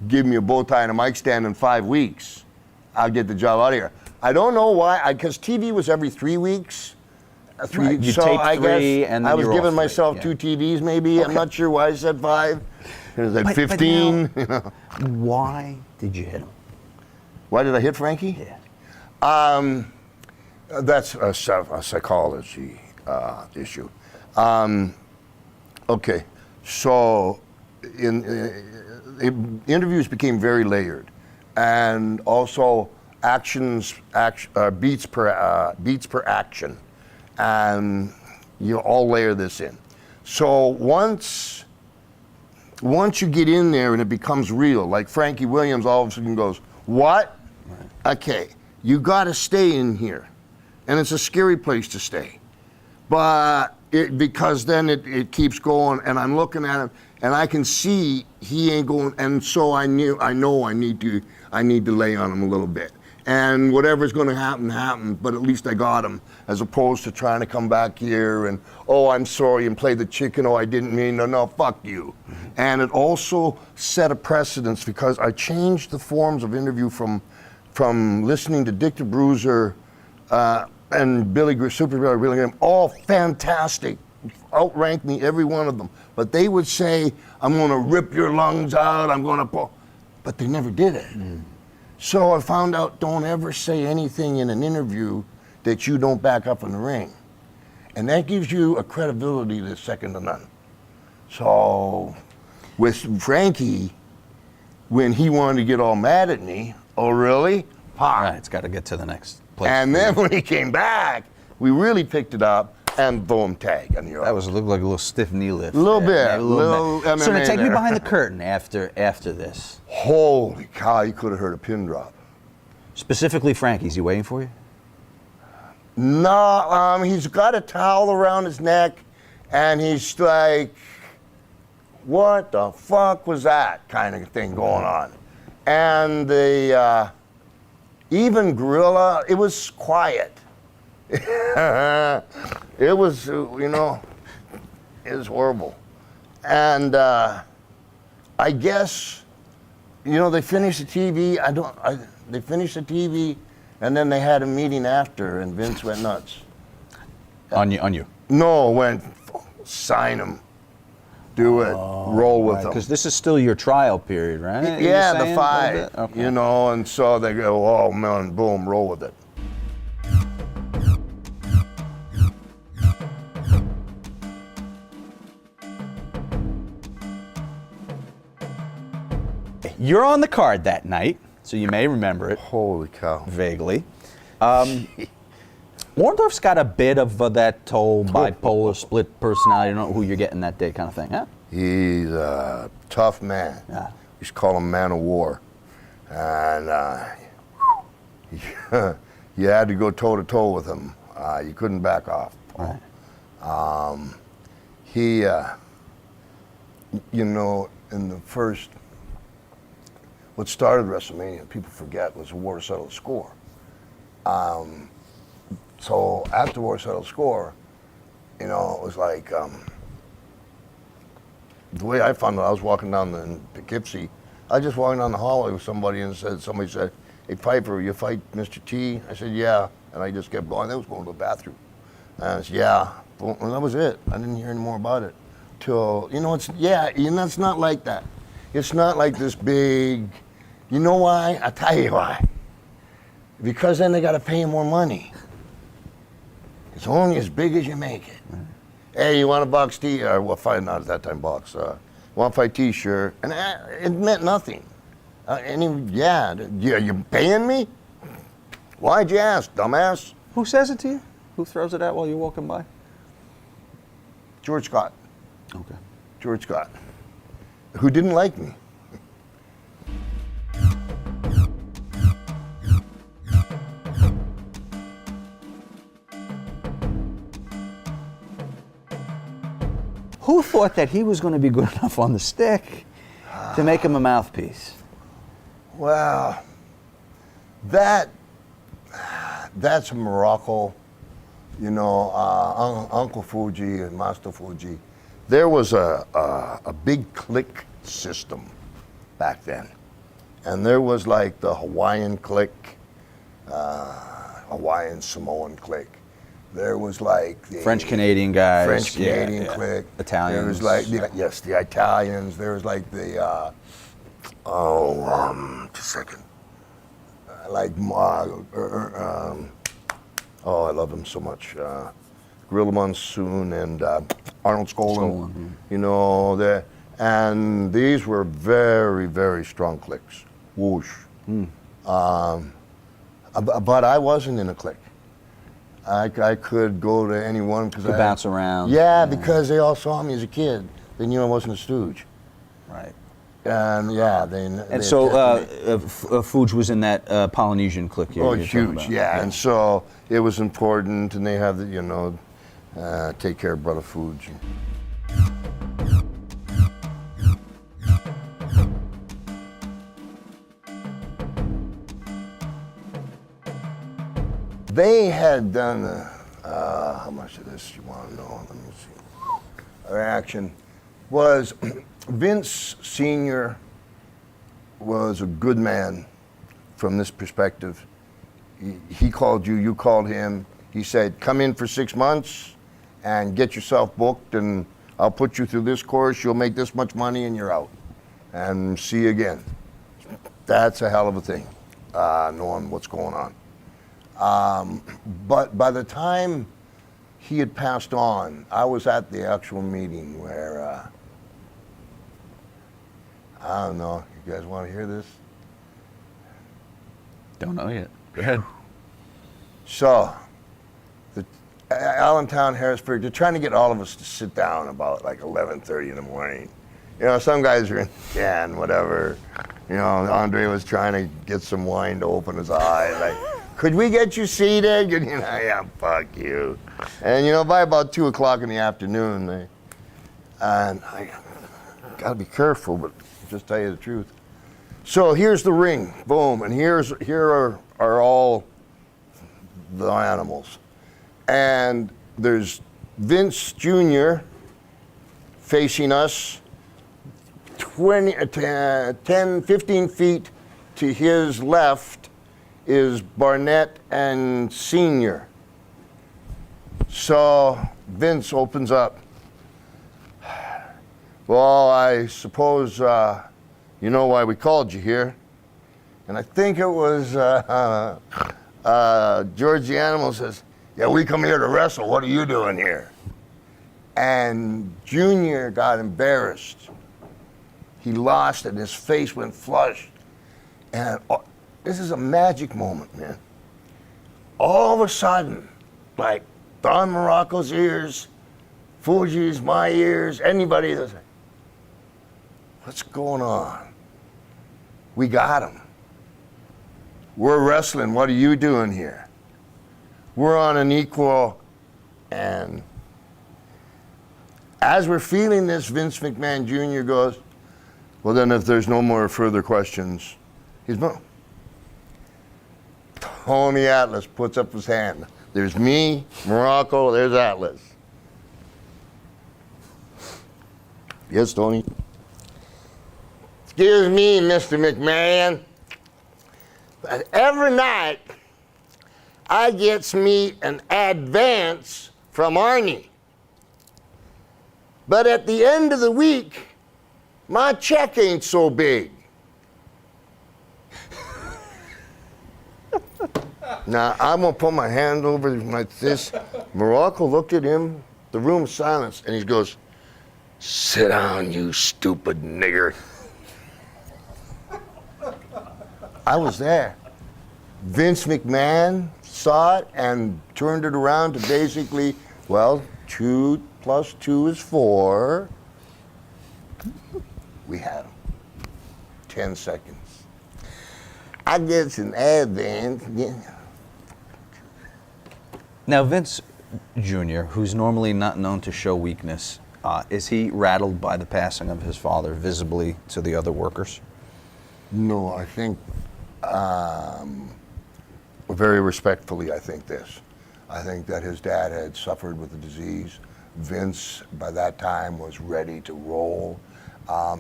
Speaker 5: give me a bow tie and a mic stand in 5 weeks, I'll get the job out of here. I don't know why, because TV was every 3 weeks.
Speaker 4: Right, you
Speaker 5: so
Speaker 4: taped
Speaker 5: I
Speaker 4: three,
Speaker 5: guess
Speaker 4: and then
Speaker 5: I was
Speaker 4: you're
Speaker 5: giving
Speaker 4: off
Speaker 5: myself
Speaker 4: three,
Speaker 5: 2 TVs maybe. I'm not sure why I said 5. It was like
Speaker 4: But
Speaker 5: 15.
Speaker 4: now-
Speaker 5: you know.
Speaker 4: Why did you hit him?
Speaker 5: Why did I hit Frankie?
Speaker 4: Yeah.
Speaker 5: That's a psychology issue. Okay, so interviews became very layered, and also beats per action, and you all layer this in. So once you get in there and it becomes real, like Frankie Williams all of a sudden goes, what? Right. Okay, you got to stay in here, and it's a scary place to stay, but because then it keeps going, and I'm looking at him, and I can see he ain't going, and so I know I need to lay on him a little bit. And whatever's going to happen, but at least I got him, as opposed to trying to come back here and, oh, I'm sorry, and play the chicken, oh, I didn't mean, no, fuck you. Mm-hmm. And it also set a precedence because I changed the forms of interview from listening to Dick the Bruiser and Super Billy Graham, all fantastic, outranked me, every one of them. But they would say, I'm going to rip your lungs out, I'm going to pull, but they never did it. Mm. So I found out, don't ever say anything in an interview that you don't back up in the ring. And that gives you a credibility that's second to none. So with Frankie, when he wanted to get all mad at me, oh really?
Speaker 4: All right, it's got to get to the next place.
Speaker 5: And then when he came back, we really picked it up and boom, tag. And
Speaker 4: that looked like a little stiff knee lift.
Speaker 5: A little bit.
Speaker 4: Little
Speaker 5: MMA
Speaker 4: so to take me
Speaker 5: there.
Speaker 4: behind the curtain after this.
Speaker 5: Holy cow, you could have heard a pin drop.
Speaker 4: Specifically Frankie's, he waiting for you?
Speaker 5: No, he's got a towel around his neck, and he's like, what the fuck was that kind of thing going on? And the, even Gorilla, it was quiet. It was, you know, it was horrible. And I guess, you know, they finished the TV, they finished the TV, and then they had a meeting after, and Vince went nuts.
Speaker 4: On you?
Speaker 5: No, went, sign him, do it, roll with them.
Speaker 4: Because this is still your trial period, right?
Speaker 5: Yeah, the 5,
Speaker 4: okay.
Speaker 5: you know, and so they go, oh man, boom, roll with it.
Speaker 4: You're on the card that night, so you may remember it.
Speaker 5: Holy cow.
Speaker 4: Vaguely. Orndorff's got a bit of that whole bipolar split personality, you don't know who you're getting that day kind of thing, huh?
Speaker 5: He's a tough man.
Speaker 4: Yeah.
Speaker 5: We used to call him Man of War. And you had to go toe-to-toe with him. You couldn't back off.
Speaker 4: Right.
Speaker 5: He, you know, in the first, what started WrestleMania, people forget, was a War Settled Score. So after War Settled Score, you know, it was like, the way I found it, I was walking down the Poughkeepsie. I was just walking down the hallway with somebody, and somebody said, hey Piper, you fight Mr. T? I said, yeah. And I just kept going. I was going to the bathroom. And I said, yeah. Boom, and that was it. I didn't hear any more about it. Till, it's not like that. It's not like this big, you know why? I'll tell you why. Because then they got to pay you more money. It's only as big as you make it. Hey, you want a box tee? Or not at that time box. Want to buy t-shirt? And it meant nothing. You paying me? Why'd you ask, dumbass?
Speaker 4: Who says it to you? Who throws it out while you're walking by?
Speaker 5: George Scott.
Speaker 4: Okay.
Speaker 5: George Scott. Who didn't like me.
Speaker 4: Who thought that he was going to be good enough on the stick to make him a mouthpiece?
Speaker 5: Well, that's a Morocco, Uncle Fuji and Master Fuji. There was a big clique system back then. And there was like the Hawaiian clique, Hawaiian Samoan clique. There was like the
Speaker 4: French-Canadian guys.
Speaker 5: French-Canadian clique.
Speaker 4: Italians.
Speaker 5: There was like, the Italians. There was like the, just a second. I love him so much. Gorilla Monsoon and Arnold Skolin. And these were very, very strong cliques. Whoosh. But I wasn't in a clique. I could go to any one because I
Speaker 4: bounce around.
Speaker 5: Yeah, because they all saw me as a kid. They knew I wasn't a stooge.
Speaker 4: Right.
Speaker 5: And
Speaker 4: Fuji was in that Polynesian clique.
Speaker 5: Oh, huge, yeah. And so it was important, and they have the, take care of brother Fuji. They had done, how much of this you want to know? Let me see. Our action was, Vince Sr. was a good man from this perspective. He called you, you called him. He said, come in for 6 months and get yourself booked, and I'll put you through this course. You'll make this much money and you're out. And see you again. That's a hell of a thing, knowing what's going on. But by the time he had passed on, I was at the actual meeting where, I don't know, you guys want to hear this?
Speaker 4: Don't know yet. Go ahead.
Speaker 5: So, Allentown, Harrisburg, they're trying to get all of us to sit down about like 11:30 in the morning. Some guys are in and whatever. Andre was trying to get some wine to open his eye. Like, could we get you seated? Yeah, fuck you. And by about 2 o'clock in the afternoon, and I gotta be careful, but just tell you the truth. So here's the ring, boom, and here are all the animals. And there's Vince Jr. facing us 10, 15 feet to his left is Barnett and Senior. So Vince opens up. Well, I suppose you know why we called you here. And I think it was George the Animal says, yeah, we come here to wrestle. What are you doing here? And Junior got embarrassed. He lost it, and his face went flush. And this is a magic moment, man. All of a sudden, like Don Muraco's ears, Fuji's, my ears, anybody that's like, what's going on? We got him. We're wrestling. What are you doing here? We're on an equal, and as we're feeling this, Vince McMahon Jr. goes, well, then if there's no more further questions, he's no. Tony Atlas puts up his hand. There's me, Muraco, there's Atlas. Yes, Tony? Excuse me, Mr. McMahon. But every night, I gets me an advance from Arnie. But at the end of the week, my check ain't so big. Now, I'm going to put my hand over like this. Muraco looked at him, the room silence, and he goes, "Sit down, you stupid nigger." I was there. Vince McMahon saw it and turned it around to basically, well, 2 plus 2 is 4. We had him. 10 seconds. I get an advance.
Speaker 4: Now, Vince Jr., who's normally not known to show weakness, is he rattled by the passing of his father visibly to the other workers?
Speaker 5: No, I think, very respectfully, I think this. I think that his dad had suffered with the disease. Vince, by that time, was ready to roll.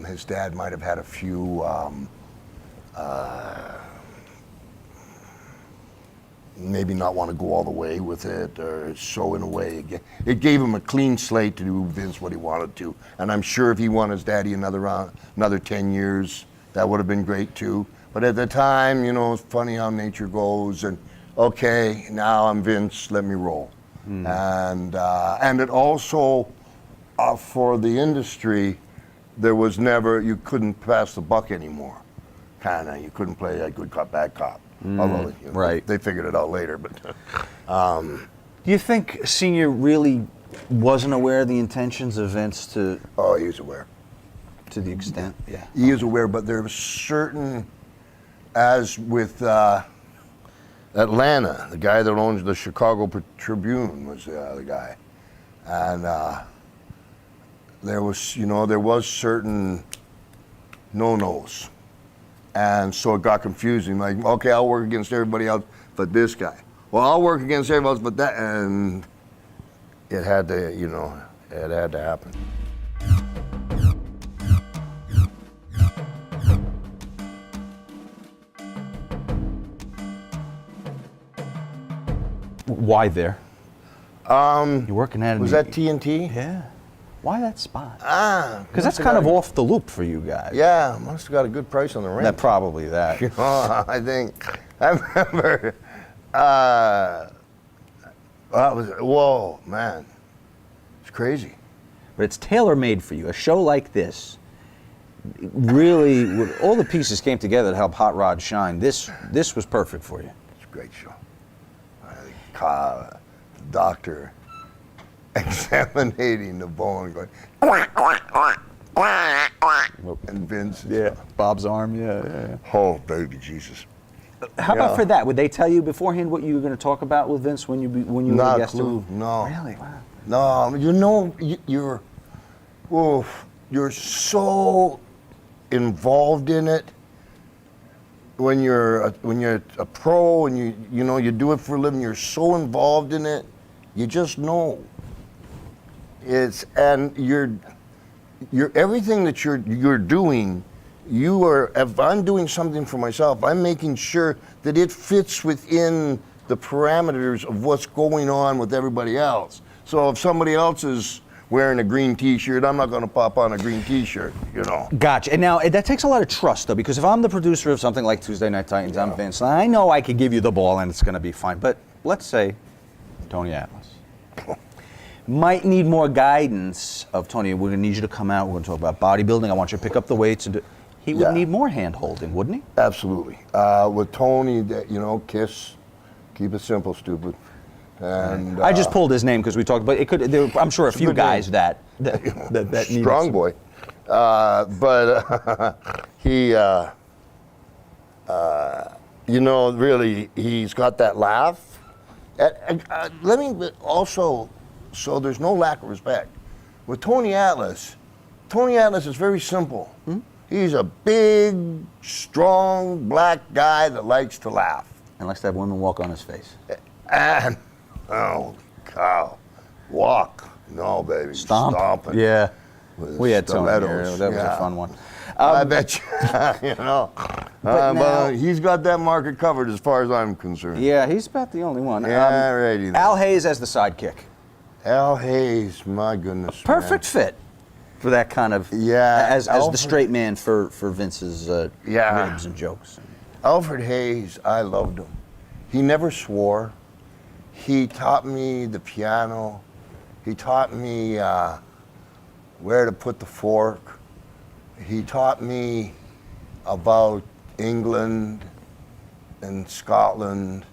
Speaker 5: His dad might have had a few maybe not want to go all the way with it, or so in a way. It gave him a clean slate to do Vince what he wanted to. And I'm sure if he won his daddy another 10 years, that would have been great too. But at the time, you know, it's funny how nature goes, and okay, now I'm Vince, let me roll. And it also, for the industry, there was never, you couldn't pass the buck anymore. Kinda, you couldn't play a good cop, bad cop. Although, you know,
Speaker 4: right.
Speaker 5: They figured it out later, but.
Speaker 4: Do you think Senior really wasn't aware of the intentions of Vince to
Speaker 5: Oh, he was aware.
Speaker 4: the extent? Yeah.
Speaker 5: He is aware, but there was certain, as with Atlanta, the guy that owns the Chicago Tribune was the other guy. And there was certain no-nos. And so it got confusing. Like, okay, I'll work against everybody else but this guy. Well, I'll work against everybody else but that. And it had to, it had to happen.
Speaker 4: Why there? You're working at it.
Speaker 5: Was that TNT?
Speaker 4: Yeah. Why that spot?
Speaker 5: Because
Speaker 4: that's kind of off the loop for you guys.
Speaker 5: Yeah, must have got a good price on the rent.
Speaker 4: That probably that.
Speaker 5: I remember, whoa, man, it's crazy.
Speaker 4: But it's tailor-made for you. A show like this, really, all the pieces came together to help Hot Rod shine. This was perfect for you.
Speaker 5: It's a great show. The doctor examining the bone, going, and Vince.
Speaker 4: Yeah. Bob's arm. Yeah.
Speaker 5: Oh, baby Jesus.
Speaker 4: How about for that? Would they tell you beforehand what you were going to talk about with Vince when you were
Speaker 5: Not
Speaker 4: a
Speaker 5: a
Speaker 4: guest?
Speaker 5: clue. No.
Speaker 4: Really? Wow.
Speaker 5: No, you're so involved in it. When you're a pro and you do it for a living, you're so involved in it. You just know. You're everything that you're doing. If I'm doing something for myself, I'm making sure that it fits within the parameters of what's going on with everybody else. So if somebody else is wearing a green T-shirt, I'm not going to pop on a green T-shirt,
Speaker 4: Gotcha. And now that takes a lot of trust, though, because if I'm the producer of something like Tuesday Night Titans, I'm Vince. And I know I could give you the ball and it's going to be fine. But let's say Tony Atlas might need more guidance of Tony. We're going to need you to come out. We're going to talk about bodybuilding. I want you to pick up the weights and he would need more hand-holding, wouldn't he?
Speaker 5: Absolutely. With Tony, KISS, keep it simple, stupid. And
Speaker 4: I just pulled his name because we talked, but I'm sure a few guys that
Speaker 5: strong boy. But he, really, he's got that laugh. Let me also, so there's no lack of respect. With Tony Atlas is very simple. He's a big, strong, black guy that likes to laugh.
Speaker 4: And likes to have women walk on his face.
Speaker 5: And, oh, cow, walk. No, baby. Stomping.
Speaker 4: Yeah. We had Tony here.
Speaker 5: stilettos.
Speaker 4: That was a fun one.
Speaker 5: I bet you, but he's got that market covered as far as I'm concerned.
Speaker 4: Yeah, he's about the only one.
Speaker 5: Yeah, righty.
Speaker 4: Al Hayes as the sidekick.
Speaker 5: Al Hayes, my goodness.
Speaker 4: Perfect
Speaker 5: man.
Speaker 4: fit. for that kind of as the
Speaker 5: Alfred-
Speaker 4: straight man for Vince's ribs and jokes.
Speaker 5: Alfred Hayes, I loved him. He never swore. He taught me the piano. He taught me where to put the fork. He taught me about England and Scotland,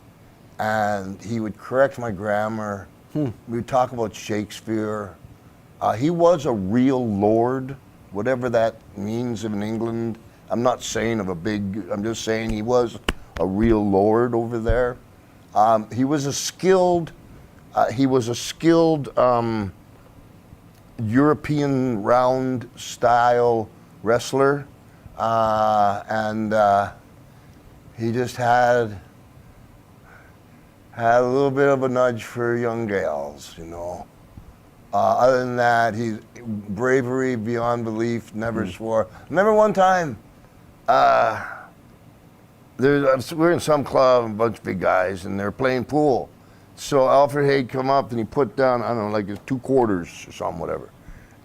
Speaker 5: and he would correct my grammar. We would talk about Shakespeare. He was a real lord, whatever that means in England. I'm not saying I'm just saying he was a real lord over there. He was a skilled European round style wrestler, and he just had a little bit of a nudge for young gals, you know. Other than that, he's bravery beyond belief, never swore. Remember one time, we're in some club, a bunch of big guys, and they're playing pool. So Alfred Haig come up and he put down, I don't know, like 2 quarters or something, whatever.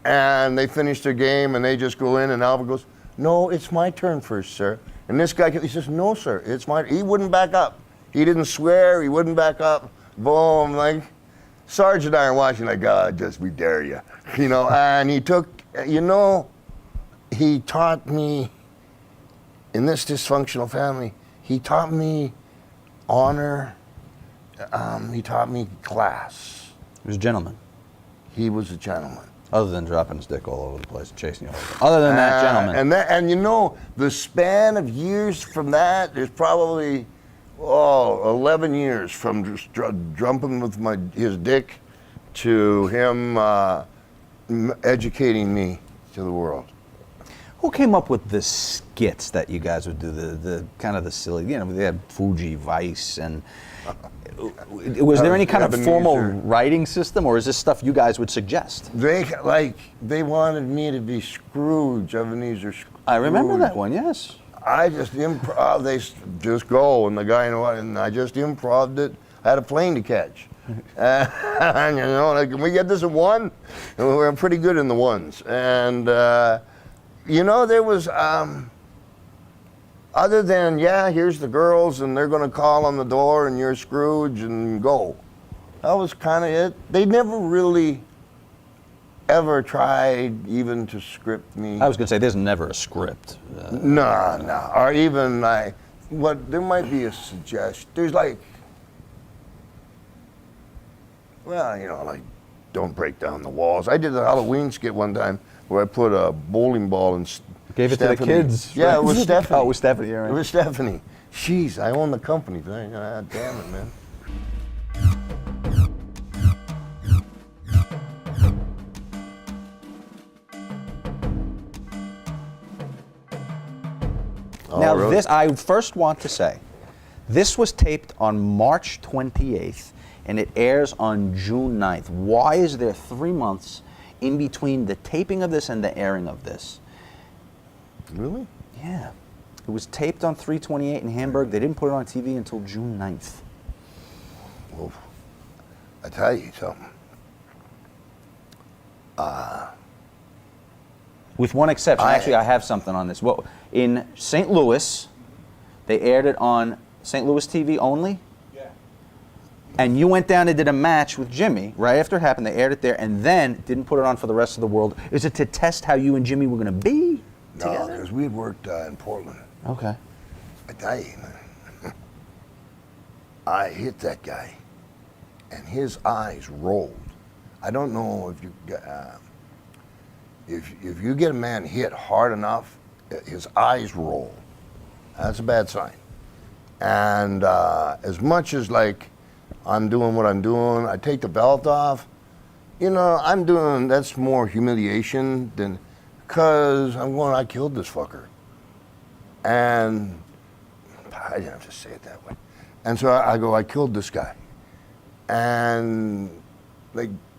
Speaker 5: And they finish their game and they just go in and Alfred goes, "No, it's my turn first, sir." And this guy, he says, "No, sir, it's my." He wouldn't back up. He didn't swear, he wouldn't back up. Boom, like, Sarge and I are watching like, "God, just we dare you." You know, and he took, he taught me, in this dysfunctional family, he taught me honor, he taught me class.
Speaker 4: He was a gentleman.
Speaker 5: He was a gentleman.
Speaker 4: Other than dropping his dick all over the place, chasing you all over. Other than that, gentleman.
Speaker 5: And the span of years from that, there's probably 11 years from just jumping with his dick to him educating me to the world.
Speaker 4: Who came up with the skits that you guys would do? The kind of the silly, they had Fuji, Vice, and was there any kind of formal writing system, or is this stuff you guys would suggest?
Speaker 5: They wanted me to be Scrooge, Ebenezer Scrooge.
Speaker 4: I remember that one, yes.
Speaker 5: I just improv. They just go, and the guy, and I just improved it. I had a plane to catch, and can we get this in one? And we're pretty good in the ones, and there was. Other than, here's the girls, and they're going to call on the door, and you're Scrooge, and go. That was kind of it. They never really ever tried even to script me.
Speaker 4: I was going to say, there's never a script.
Speaker 5: No. Or even, there might be a suggestion. There's don't break down the walls. I did a Halloween skit one time where I put a bowling ball in
Speaker 4: Gave it to the kids.
Speaker 5: Yeah, it was Stephanie.
Speaker 4: Oh, it was Stephanie, right.
Speaker 5: It was Stephanie. Jeez, I own the company. Damn it, man.
Speaker 4: Now, this, I first want to say, this was taped on March 28th, and it airs on June 9th. Why is there 3 months in between the taping of this and the airing of this?
Speaker 5: Really?
Speaker 4: Yeah. It was taped on 3/28 in Hamburg. They didn't put it on TV until June 9th.
Speaker 5: Well, I tell you something.
Speaker 4: With one exception. Actually, I have something on this. Well, in St. Louis, they aired it on St. Louis TV only. Yeah. And you went down and did a match with Jimmy. Right after it happened, they aired it there and then didn't put it on for the rest of the world. Is it to test how you and Jimmy were going to be?
Speaker 5: No, because we worked in Portland.
Speaker 4: Okay.
Speaker 5: I tell you, man, I hit that guy, and his eyes rolled. I don't know if you get a man hit hard enough, his eyes roll. That's a bad sign. And as much as I'm doing what I'm doing, I take the belt off. That's more humiliation than. Because I killed this fucker. And I didn't have to say it that way. And so I killed this guy. And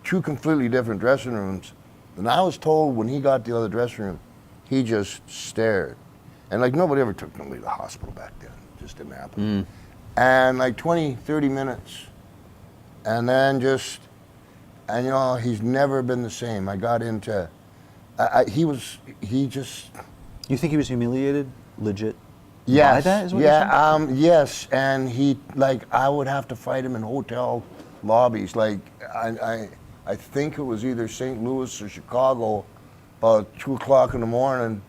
Speaker 5: 2 completely different dressing rooms. And I was told when he got to the other dressing room, he just stared. And nobody ever took nobody to the hospital back then. It just didn't happen. And 20, 30 minutes. And then he's never been the same. I got into He just.
Speaker 4: You think he was humiliated, legit?
Speaker 5: Yes.
Speaker 4: By that is what you're saying?
Speaker 5: Yes, and I would have to fight him in hotel lobbies. Like, I think it was either St. Louis or Chicago, about 2 o'clock in the morning.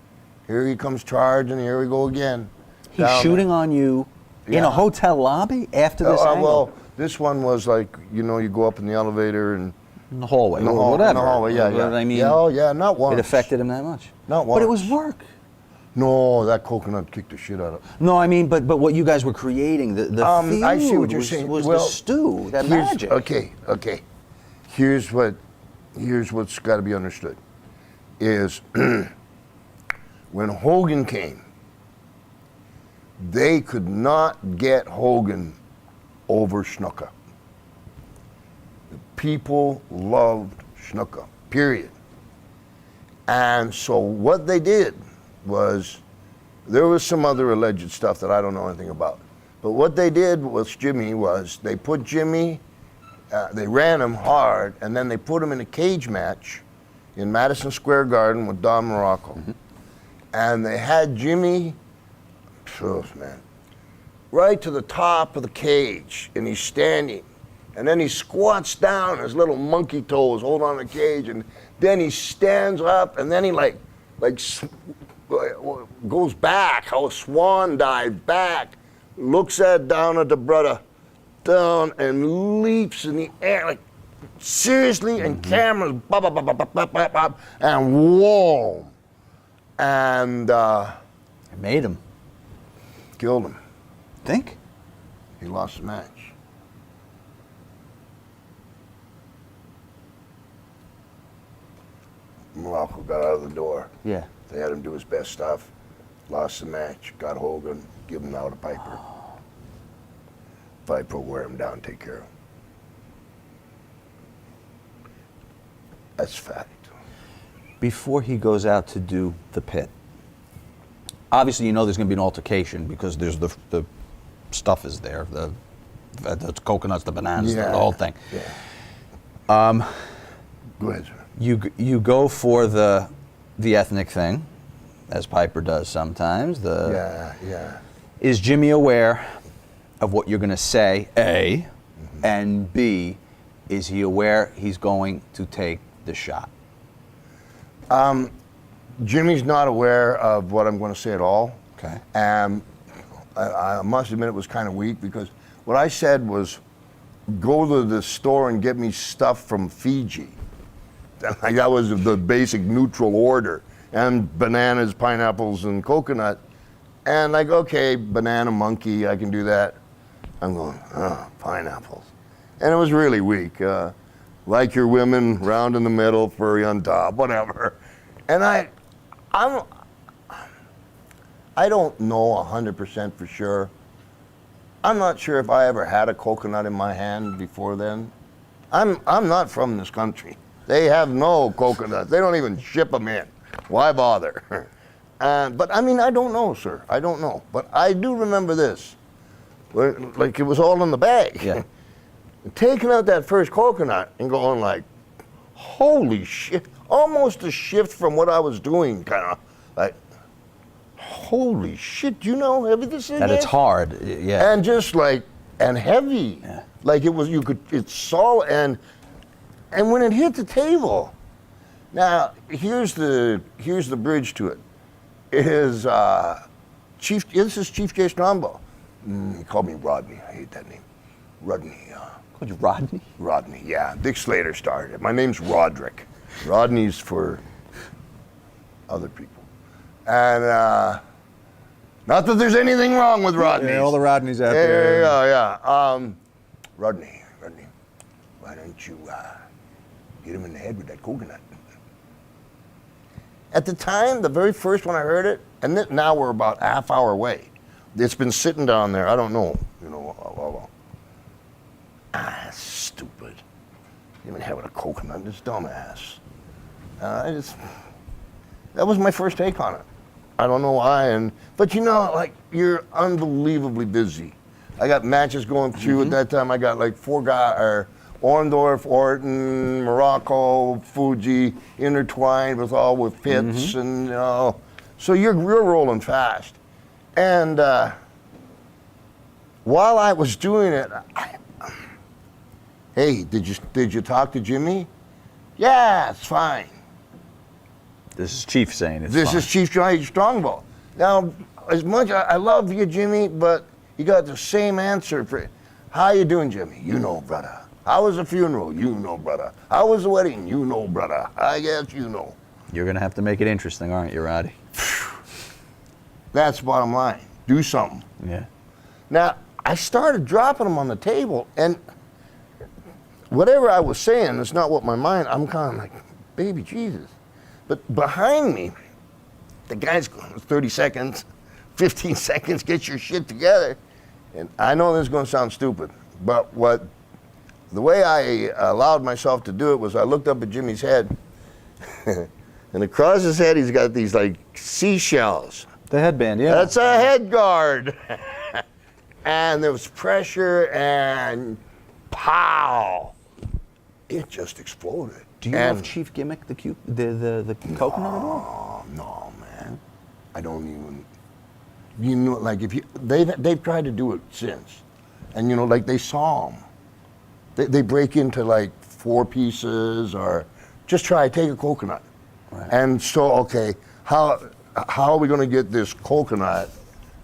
Speaker 5: Here he comes charging, here we go again.
Speaker 4: He's shooting on you in a hotel lobby after this angle?
Speaker 5: Well, this one was like, you go up in the elevator and...
Speaker 4: In the hallway,
Speaker 5: or
Speaker 4: whatever.
Speaker 5: In the hallway, yeah.
Speaker 4: I mean,
Speaker 5: not once.
Speaker 4: it affected him that much?
Speaker 5: Not once.
Speaker 4: But it was work.
Speaker 5: No, that coconut kicked the shit out of him.
Speaker 4: No, I mean, but what you guys were creating, the feud
Speaker 5: I see what you're saying.
Speaker 4: was the stew, that magic.
Speaker 5: Okay. Here's what's got to be understood, is when Hogan came, they could not get Hogan over Snuka. The people loved Snuka, period. And so what they did was, there was some other alleged stuff that I don't know anything about. But what they did with Jimmy was, they put Jimmy, they ran him hard, and then they put him in a cage match in Madison Square Garden with Don Muraco. Mm-hmm. And they had Jimmy, right to the top of the cage, and he's standing. And then he squats down, his little monkey toes hold on the cage, and then he stands up, and then he goes back, how a swan dive back, looks down at the brother, down, and leaps in the air, like, seriously, and cameras, bop, bop, bop, bop, bop, bop, bop, and whoa. And
Speaker 4: It made him.
Speaker 5: Killed him.
Speaker 4: Think?
Speaker 5: He lost the match. Muraco got out of the door.
Speaker 4: Yeah.
Speaker 5: They had him do his best stuff. Lost the match. Got Hogan. Give him now to Piper. Piper will wear him down. Take care of him. That's fact.
Speaker 4: Before he goes out to do the pit, obviously there's going to be an altercation because there's the stuff is there, the coconuts, the bananas, the whole thing.
Speaker 5: Yeah. Go ahead, sir.
Speaker 4: You go for the ethnic thing, as Piper does sometimes.
Speaker 5: Yeah.
Speaker 4: Is Jimmy aware of what you're going to say, A, and B, is he aware he's going to take the shot?
Speaker 5: Jimmy's not aware of what I'm going to say at all.
Speaker 4: Okay.
Speaker 5: I must admit it was kind of weak, because what I said was, go to the store and get me stuff from Fiji. That was the basic neutral order. And bananas, pineapples, and coconut. And like, okay, banana, monkey, I can do that. I'm going, pineapples. And it was really weak. Like your women, round in the middle, furry on top, whatever. And I don't know 100% for sure. I'm not sure if I ever had a coconut in my hand before then. I'm not from this country. They have no coconuts. They don't even ship them in. Why bother? But I mean, I don't know, sir. I don't know. But I do remember this. Like, it was all in the bag.
Speaker 4: Yeah.
Speaker 5: Taking out that first coconut and going like, holy shit. Almost a shift from what I was doing, kind of like, holy shit, do you know how heavy this is?
Speaker 4: That it's hard, yeah.
Speaker 5: And just like, and heavy.
Speaker 4: Yeah.
Speaker 5: Like it's solid, and when it hit the table, now here's the bridge to it. Is this is Chief J. Strombo. He called me Rodney. I hate that name. Rodney.
Speaker 4: Called you Rodney?
Speaker 5: Rodney, yeah. Dick Slater started it. My name's Roderick. Rodney's for other people. And not that there's anything wrong with Rodney.
Speaker 4: Yeah, all the Rodneys out there.
Speaker 5: Yeah. Rodney, why don't you hit him in the head with that coconut? At the time, the very first when I heard it, and now we're about a half hour away. It's been sitting down there. I don't know. Stupid. Even having a coconut, this dumbass. That was my first take on it. I don't know why, but like, you're unbelievably busy. I got matches going through at that time. I got like Orndorff, Orton, Morocco, Fuji, intertwined with pits, and so you're rolling fast. And while I was doing it, hey, did you talk to Jimmy? Yeah, it's fine.
Speaker 4: This is Chief saying it's
Speaker 5: This
Speaker 4: fine.
Speaker 5: is Chief Johnny Strongbow. Now, as much I love you, Jimmy, but you got the same answer for how you doing, Jimmy? You know, brother. How was the funeral? You know, brother. How was the wedding? You know, brother. I guess you know.
Speaker 4: You're going to have to make it interesting, aren't you, Roddy?
Speaker 5: That's bottom line. Do something.
Speaker 4: Yeah.
Speaker 5: Now, I started dropping them on the table, and whatever I was saying, it's not what my mind, I'm kind of like, baby Jesus. But behind me, the guy's going 30 seconds, 15 seconds, get your shit together. And I know this is going to sound stupid, but the way I allowed myself to do it was I looked up at Jimmy's head, and across his head he's got these like seashells.
Speaker 4: The headband, yeah.
Speaker 5: That's a head guard. And there was pressure and pow. It just exploded.
Speaker 4: Do you know if Chief gimmicked the coconut at all?
Speaker 5: Oh, no, man. I don't even. You know, like if you, they've tried to do it since. And you know, like they saw them. They break into like 4 pieces or just try to take a coconut.
Speaker 4: Right.
Speaker 5: And so, okay, how are we going to get this coconut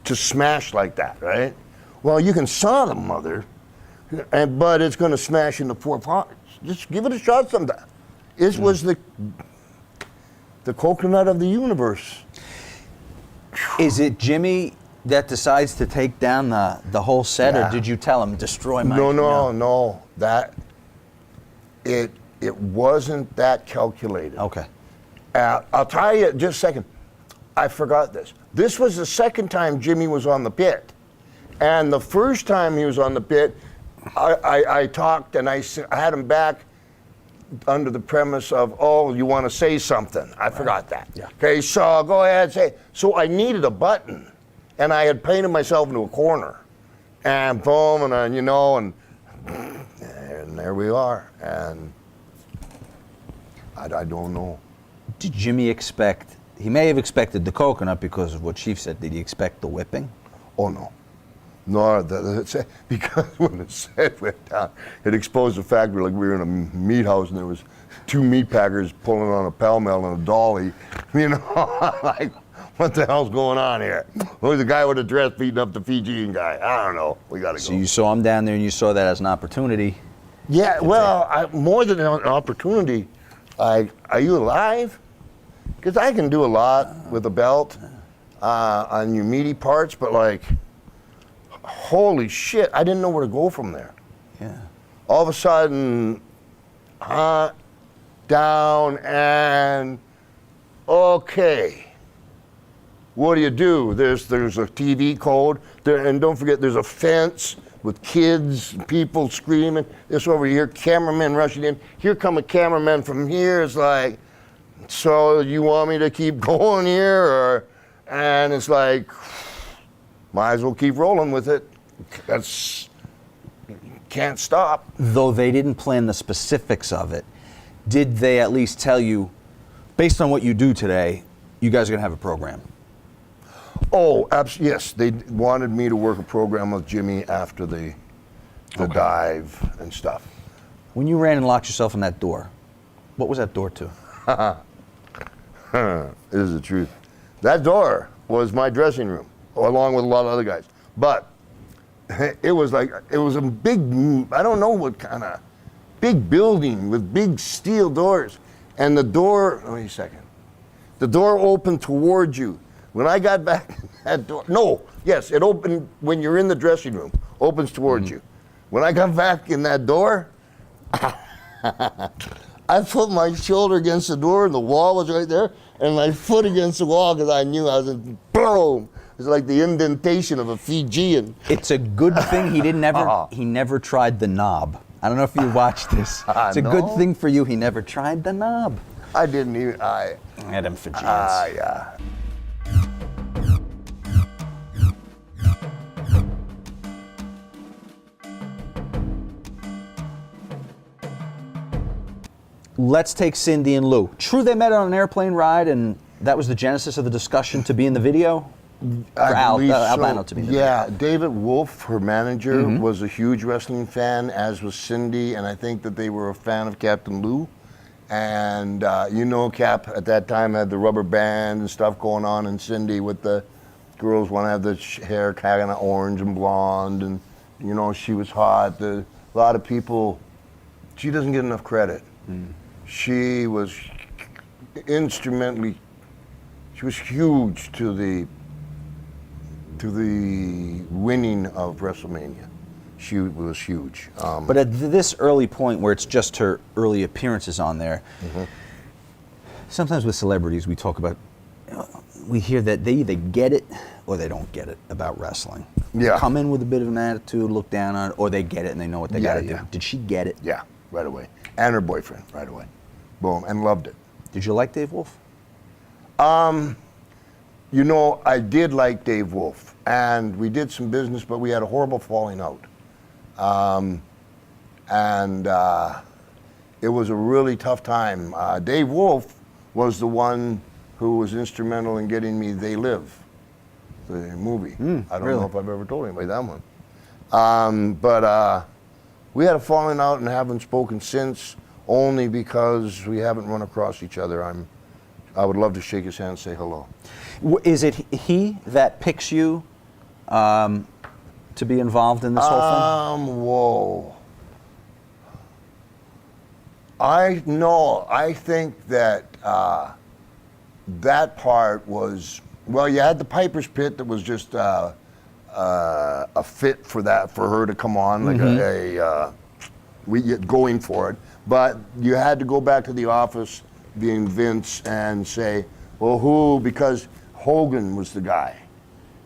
Speaker 5: to smash like that, right? Well, you can saw the mother, but it's going to smash into 4 parts. Just give it a shot sometime. It was the coconut of the universe.
Speaker 4: Is it Jimmy that decides to take down the whole set,
Speaker 5: Yeah.
Speaker 4: or did you tell him destroy my?
Speaker 5: No. That it wasn't that calculated.
Speaker 4: Okay.
Speaker 5: I'll tell you just a second. I forgot this. This was the second time Jimmy was on the pit, and the first time he was on the pit, I talked and I had him back under the premise of, oh, you want to say something. I forgot that.
Speaker 4: Yeah.
Speaker 5: Okay, so go ahead, say. So I needed a button, and I had painted myself into a corner, and boom, and you know, and there we are. And I don't know.
Speaker 4: Did Jimmy expect? He may have expected the coconut because of what Chief said. Did he expect the whipping?
Speaker 5: Oh no. No, because when the set went down, it exposed the fact like we were in a meat house and there was 2 meat packers pulling on a pell mell and a dolly. You know, like, what the hell's going on here? Who's the guy with the dress beating up the Fijian guy? I don't know. We gotta go.
Speaker 4: So you saw him down there and you saw that as an opportunity.
Speaker 5: Yeah, well, more than an opportunity, are you alive? Because I can do a lot with a belt on your meaty parts, but like, holy shit, I didn't know where to go from there.
Speaker 4: Yeah.
Speaker 5: All of a sudden, down, and okay. What do? There's a TV code, and don't forget there's a fence with kids, people screaming. This over here, cameramen rushing in. Here come a cameraman from here. It's like, so you want me to keep going here? And it's like, might as well keep rolling with it. Can't stop.
Speaker 4: Though they didn't plan the specifics of it, did they at least tell you, based on what you do today, you guys are going to have a program?
Speaker 5: Oh, yes. They wanted me to work a program with Jimmy after the dive and stuff.
Speaker 4: When you ran and locked yourself in that door, what was that door to?
Speaker 5: This is the truth. That door was my dressing room, along with a lot of other guys. But it was a big, I don't know what kind of, big building with big steel doors. And the door, wait a second. The door opened towards you. When I got back, that door, it opened when you're in the dressing room, opens towards you. When I got back in that door, I put my shoulder against the door and the wall was right there, and my foot against the wall because I knew I was in, boom. It was like the indentation of a Fijian.
Speaker 4: It's a good thing he never tried the knob. I don't know if you watched this. It's a good thing for you he never tried the knob.
Speaker 5: I didn't even,
Speaker 4: Adam Fijians.
Speaker 5: yeah.
Speaker 4: let's take Cindy and Lou. True, they met on an airplane ride, and that was the genesis of the discussion to be in the video?
Speaker 5: I believe so.
Speaker 4: Albano to be in the video.
Speaker 5: Yeah, David Wolf, her manager, was a huge wrestling fan, as was Cindy, and I think that they were a fan of Captain Lou. And Cap at that time had the rubber band and stuff going on, and Cindy with the girls want to have the hair kind of orange and blonde, and she was hot. A lot of people, she doesn't get enough credit. She was instrumentally, she was huge to the winning of WrestleMania. She was huge.
Speaker 4: But at this early point where it's just her early appearances on there, sometimes with celebrities we talk about, we hear that they either get it or they don't get it about wrestling.
Speaker 5: Yeah.
Speaker 4: They come in with a bit of an attitude, look down on it, or they get it and they know what they got to do. Did she get it?
Speaker 5: Yeah, right away. And her boyfriend, right away. Boom, and loved it.
Speaker 4: Did you like Dave Wolf?
Speaker 5: I did like Dave Wolf, and we did some business, but we had a horrible falling out. It was a really tough time. Dave Wolf was the one who was instrumental in getting me They Live, the movie. I don't know if I've ever told anybody that one. But we had a falling out and haven't spoken since, only because we haven't run across each other. I would love to shake his hand and say hello.
Speaker 4: Is it he that picks you to be involved in this whole thing?
Speaker 5: Whoa. I think that that part was, well, you had the Piper's Pit that was just a fit for her to come on, like going for it. But you had to go back to the office, being Vince, and say, well, who? Because Hogan was the guy.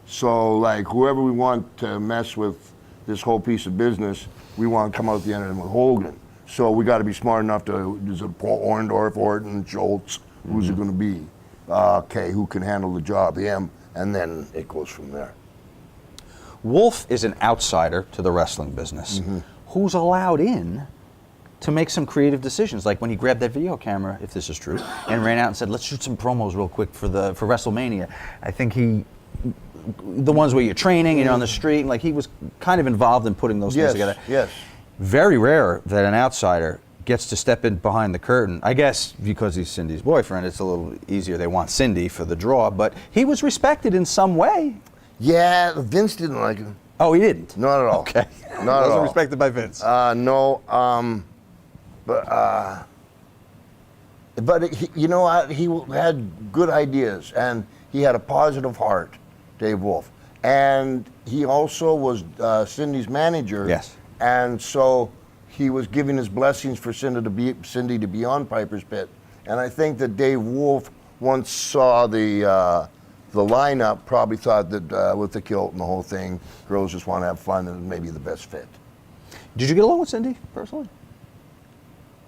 Speaker 5: So, like, whoever we want to mess with this whole piece of business, we want to come out the end of it with Hogan. So we got to be smart enough to, is it Paul Orndorff, Orton, Schultz? Who's it going to be? Okay, who can handle the job? Him. And then it goes from there.
Speaker 4: Wolf is an outsider to the wrestling business. Who's allowed in to make some creative decisions, like when he grabbed that video camera, if this is true, and ran out and said, let's shoot some promos real quick for WrestleMania. I think the ones where you're training and you're on the street, like he was kind of involved in putting those things together.
Speaker 5: Yes.
Speaker 4: Very rare that an outsider gets to step in behind the curtain. I guess because he's Cindy's boyfriend, it's a little easier. They want Cindy for the draw, but he was respected in some way.
Speaker 5: Yeah, Vince didn't like him.
Speaker 4: Oh, he didn't?
Speaker 5: Not at all.
Speaker 4: Okay.
Speaker 5: Not at all.
Speaker 4: Wasn't respected by Vince.
Speaker 5: No. But he had good ideas, and he had a positive heart, Dave Wolf. And he also was Cindy's manager.
Speaker 4: Yes.
Speaker 5: And so he was giving his blessings for Cindy to be on Piper's Pit. And I think that Dave Wolf once saw the lineup, probably thought that with the kilt and the whole thing, girls just want to have fun and maybe the best fit.
Speaker 4: Did you get along with Cindy personally?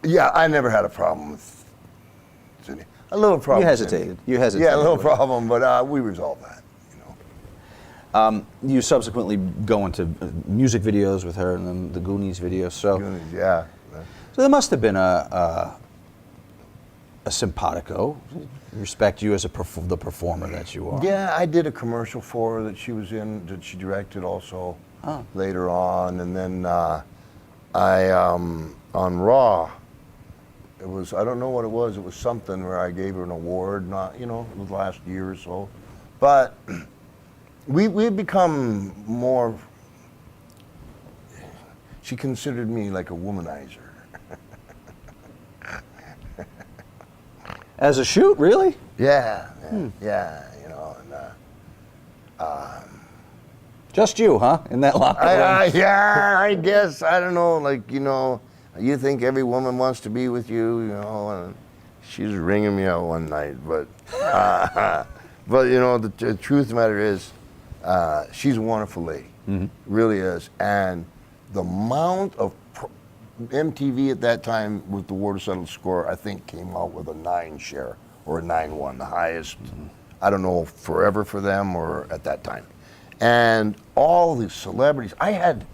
Speaker 5: Yeah, I never had a problem with Cindy. A little problem.
Speaker 4: You hesitated.
Speaker 5: Yeah, a little problem, but we resolved that.
Speaker 4: You subsequently go into music videos with her and then the Goonies videos. So,
Speaker 5: yeah.
Speaker 4: So there must have been a simpatico. Respect you as the performer that you are.
Speaker 5: Yeah, I did a commercial for her that she was in, that she directed also later on, and then on Raw. It was, I don't know what it was something where I gave her an award, not, the last year or so. But we've become more, she considered me like a womanizer.
Speaker 4: As a shoot, really?
Speaker 5: Yeah, yeah,
Speaker 4: Just you, huh? In that locker room?
Speaker 5: Yeah, I guess, I don't know, you think every woman wants to be with you, and she's ringing me out one night, but the truth of the matter is, she's a wonderful lady, really is, and the amount of MTV at that time with the War to Settle Score, I think came out with a 9 share or a 9-1, the highest, I don't know, forever for them or at that time. And all these celebrities, I had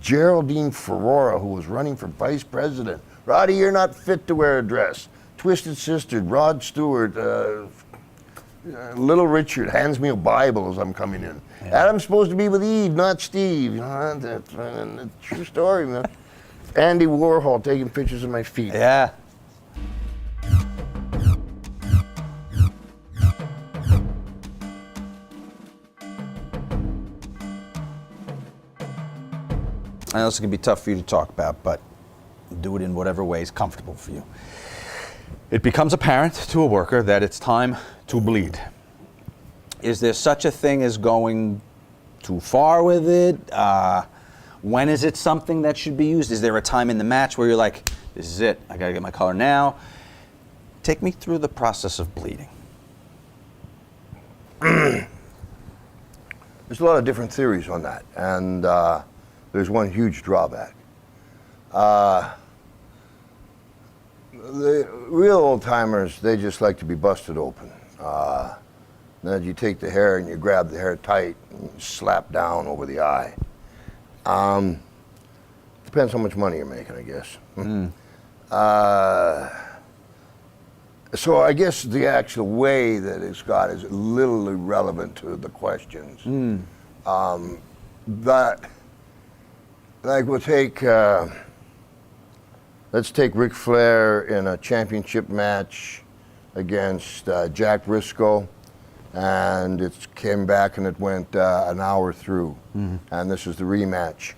Speaker 5: Geraldine Ferrara, who was running for vice president Roddy, you're not fit to wear a dress. Twisted Sister, Rod Stewart, Little Richard hands me a Bible as I'm coming in.
Speaker 4: Yeah.
Speaker 5: Adam's supposed to be with Eve, not Steve. You know, that's a true story, man. Andy Warhol taking pictures of my feet.
Speaker 4: Yeah. I know this can be tough for you to talk about, but do it in whatever way is comfortable for you. It becomes apparent to a worker that it's time to bleed. Is there such a thing as going too far with it? When is it something that should be used? Is there a time in the match where you're like, this is it, I gotta get my color now? Take me through the process of bleeding.
Speaker 5: There's a lot of different theories on that, and there's one huge drawback. The real old timers, they just like to be busted open. Then you take the hair and you grab the hair tight and you slap down over the eye. Depends how much money you're making, I guess. So I guess the actual way that it's got is a little irrelevant to the questions. But like we'll take, let's take Ric Flair in a championship match against Jack Briscoe, and it came back and it went an hour through, and this is the rematch,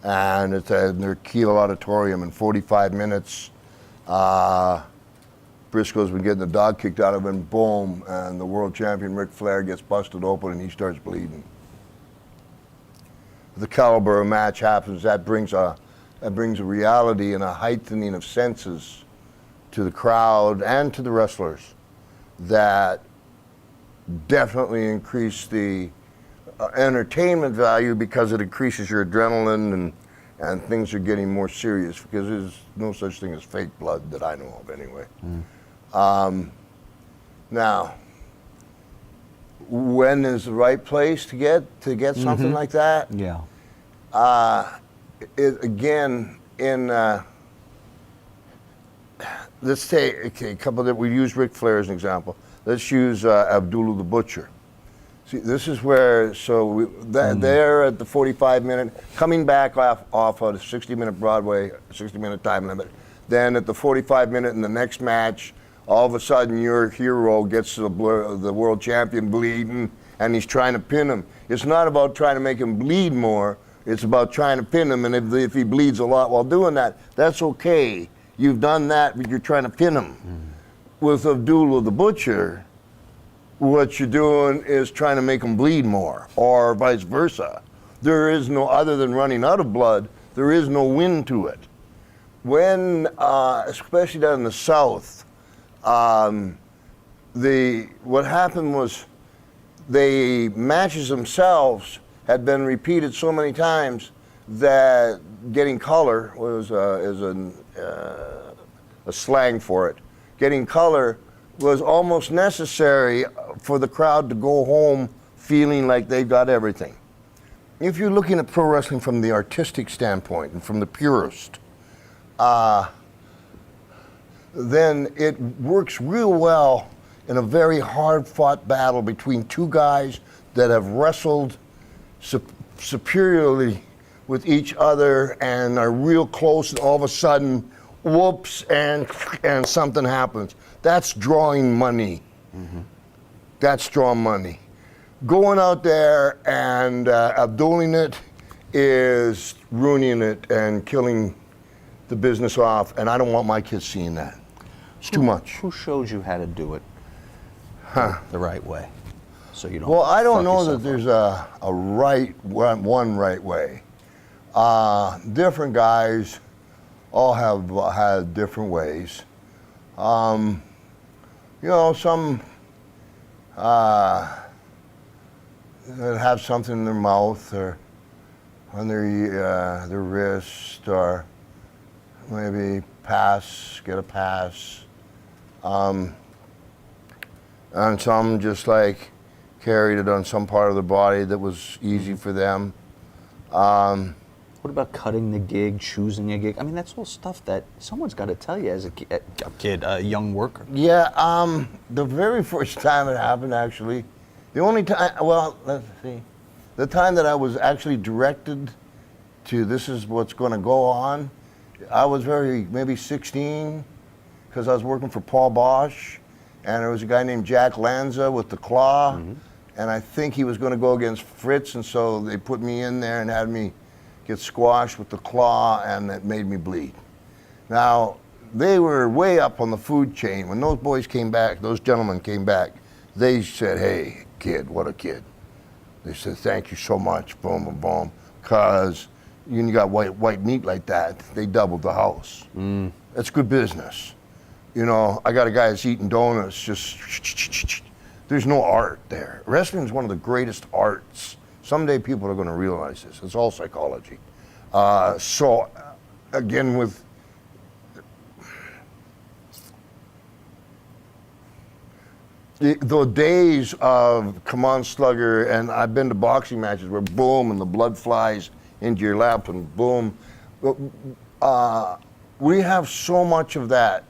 Speaker 5: and it's in their Kiel Auditorium in 45 minutes. Briscoe's been getting the dog kicked out of him, boom, and the world champion Ric Flair gets busted open and he starts bleeding. The caliber of match happens, that brings a reality and a heightening of senses to the crowd and to the wrestlers that definitely increase the entertainment value, because it increases your adrenaline and things are getting more serious, because there's no such thing as fake blood that I know of anyway. Now, when is the right place to get something like that?
Speaker 4: Yeah.
Speaker 5: Again, let's take a couple that we use Ric Flair as an example. Let's use Abdullah the Butcher. See, this is where, there at the 45-minute, coming back off of a 60-minute Broadway, 60-minute time limit. Then at the 45-minute in the next match, all of a sudden your hero gets the world champion bleeding, and he's trying to pin him. It's not about trying to make him bleed more. It's about trying to pin him, and if he bleeds a lot while doing that, that's okay. You've done that, but you're trying to pin him. With Abdullah the Butcher, what you're doing is trying to make him bleed more, or vice versa. There is no, other than running out of blood, there is no win to it. When, especially down in the South, what happened was the matches themselves had been repeated so many times that getting color was a slang for it. Getting color was almost necessary for the crowd to go home feeling like they got everything. If you're looking at pro wrestling from the artistic standpoint and from the purist, then it works real well in a very hard-fought battle between two guys that have wrestled superiorly with each other and are real close, and all of a sudden, whoops, and something happens. That's drawing money. That's drawing money. Going out there and abduling it is ruining it and killing the business off, and I don't want my kids seeing that. It's too much.
Speaker 4: Who showed you how to do it the right way? So you don't.
Speaker 5: Well, I don't know that
Speaker 4: up.
Speaker 5: there's a one right way. Different guys all have had different ways. You know, some that have something in their mouth or on their wrist, or maybe get a pass. And some just like carried it on some part of the body that was easy for them.
Speaker 4: What about cutting the gig, choosing a gig? I mean, that's all stuff that someone's got to tell you as a young worker.
Speaker 5: Yeah, the very first time it happened, actually, the only time, well, let's see, the time that I was actually directed to this is what's going to go on, I was maybe 16, because I was working for Paul Bosch, and there was a guy named Jack Lanza with the Claw, and I think he was going to go against Fritz, and so they put me in there and had me get squashed with the Claw, and that made me bleed. Now, they were way up on the food chain. When those boys came back, those gentlemen came back, they said, "Hey, kid, what a kid." They said, "Thank you so much," boom, boom, boom, because you got white meat like that, they doubled the house. That's good business. You know, I got a guy that's eating donuts, just, there's no art there. Wrestling is one of the greatest arts. Someday people are going to realize this. It's all psychology. So, again, with the days of come on slugger, and I've been to boxing matches where boom and the blood flies into your lap and boom. We have so much of that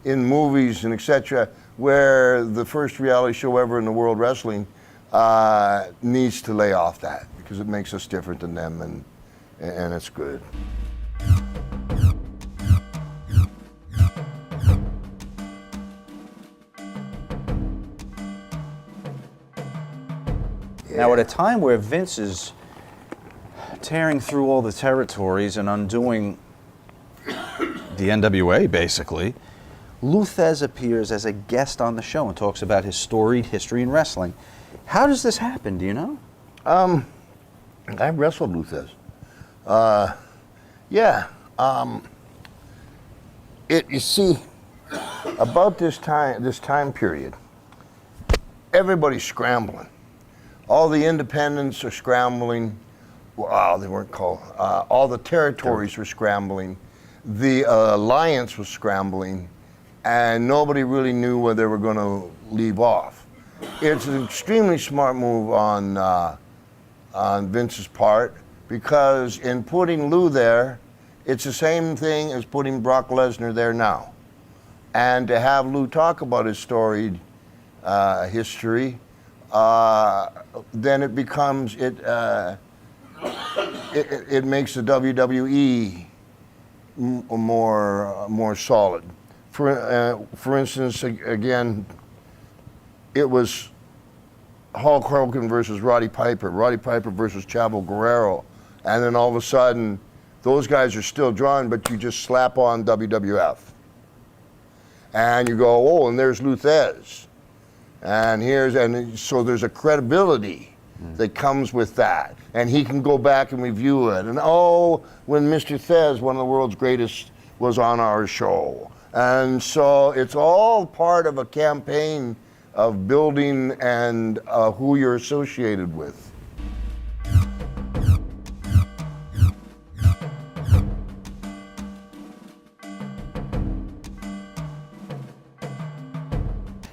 Speaker 5: in movies and etc. where the first reality show ever in the world wrestling needs to lay off that because it makes us different than them, and it's good.
Speaker 4: Now, at a time where Vince is tearing through all the territories and undoing the NWA, basically, Lou Thesz appears as a guest on the show and talks about his storied history in wrestling. How does this happen, do you know?
Speaker 5: I wrestled Lou Thesz. You see, about this time period, everybody's scrambling. All the independents are scrambling. Wow, they weren't called. All the territories were scrambling. The alliance was scrambling, and nobody really knew where they were going to leave off. It's an extremely smart move on Vince's part, because in putting Lou there, it's the same thing as putting Brock Lesnar there now. And to have Lou talk about his storied history, then it becomes, it makes the WWE more solid. For instance, again, it was Hulk Hogan versus Roddy Piper versus Chavo Guerrero, and then all of a sudden, those guys are still drawn, but you just slap on WWF. And you go, oh, and there's Lou Thesz. And so there's a credibility that comes with that. And he can go back and review it. And when Mr. Thesz, one of the world's greatest, was on our show. And so it's all part of a campaign of building and who you're associated with.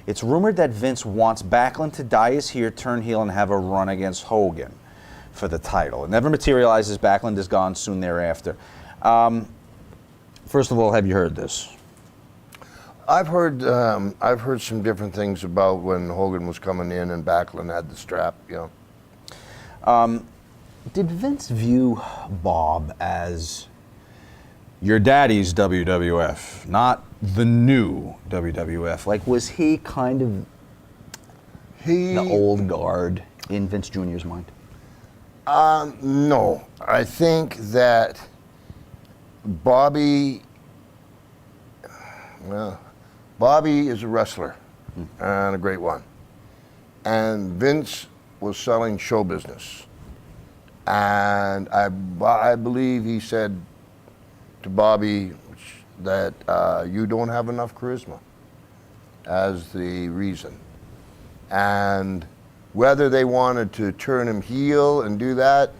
Speaker 4: It's rumored that Vince wants Backlund to dye his hair, turn heel, and have a run against Hogan for the title. It never materializes. Backlund is gone soon thereafter. First of all, have you heard this?
Speaker 5: I've heard some different things about when Hogan was coming in and Backlund had the strap.
Speaker 4: Did Vince view Bob as your daddy's WWF, not the new WWF? Like, was he kind of the old guard in Vince Jr.'s mind?
Speaker 5: No. I think that Bobby is a wrestler, and a great one. And Vince was selling show business. And I believe he said to Bobby that you don't have enough charisma as the reason. And whether they wanted to turn him heel and do that,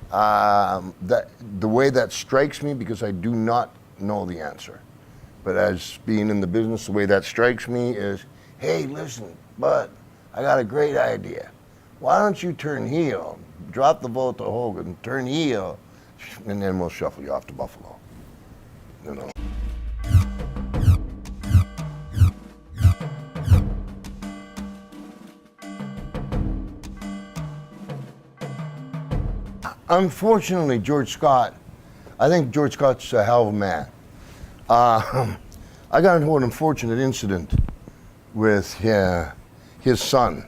Speaker 5: the way that strikes me, because I do not know the answer, but as being in the business, the way that strikes me is, hey, listen, bud, I got a great idea. Why don't you turn heel? Drop the vote to Hogan, turn heel, and then we'll shuffle you off to Buffalo. You know. Unfortunately, George Scott, I think George Scott's a hell of a man. I got into an unfortunate incident with his son.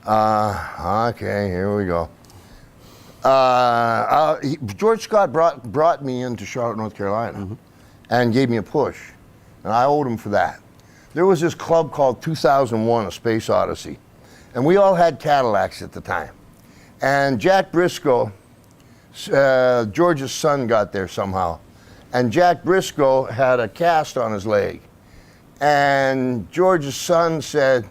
Speaker 5: Okay, here we go. George Scott brought me into Charlotte, North Carolina, and gave me a push, and I owed him for that. There was this club called 2001: A Space Odyssey, and we all had Cadillacs at the time. And Jack Briscoe, George's son, got there somehow. And Jack Briscoe had a cast on his leg. And George's son said,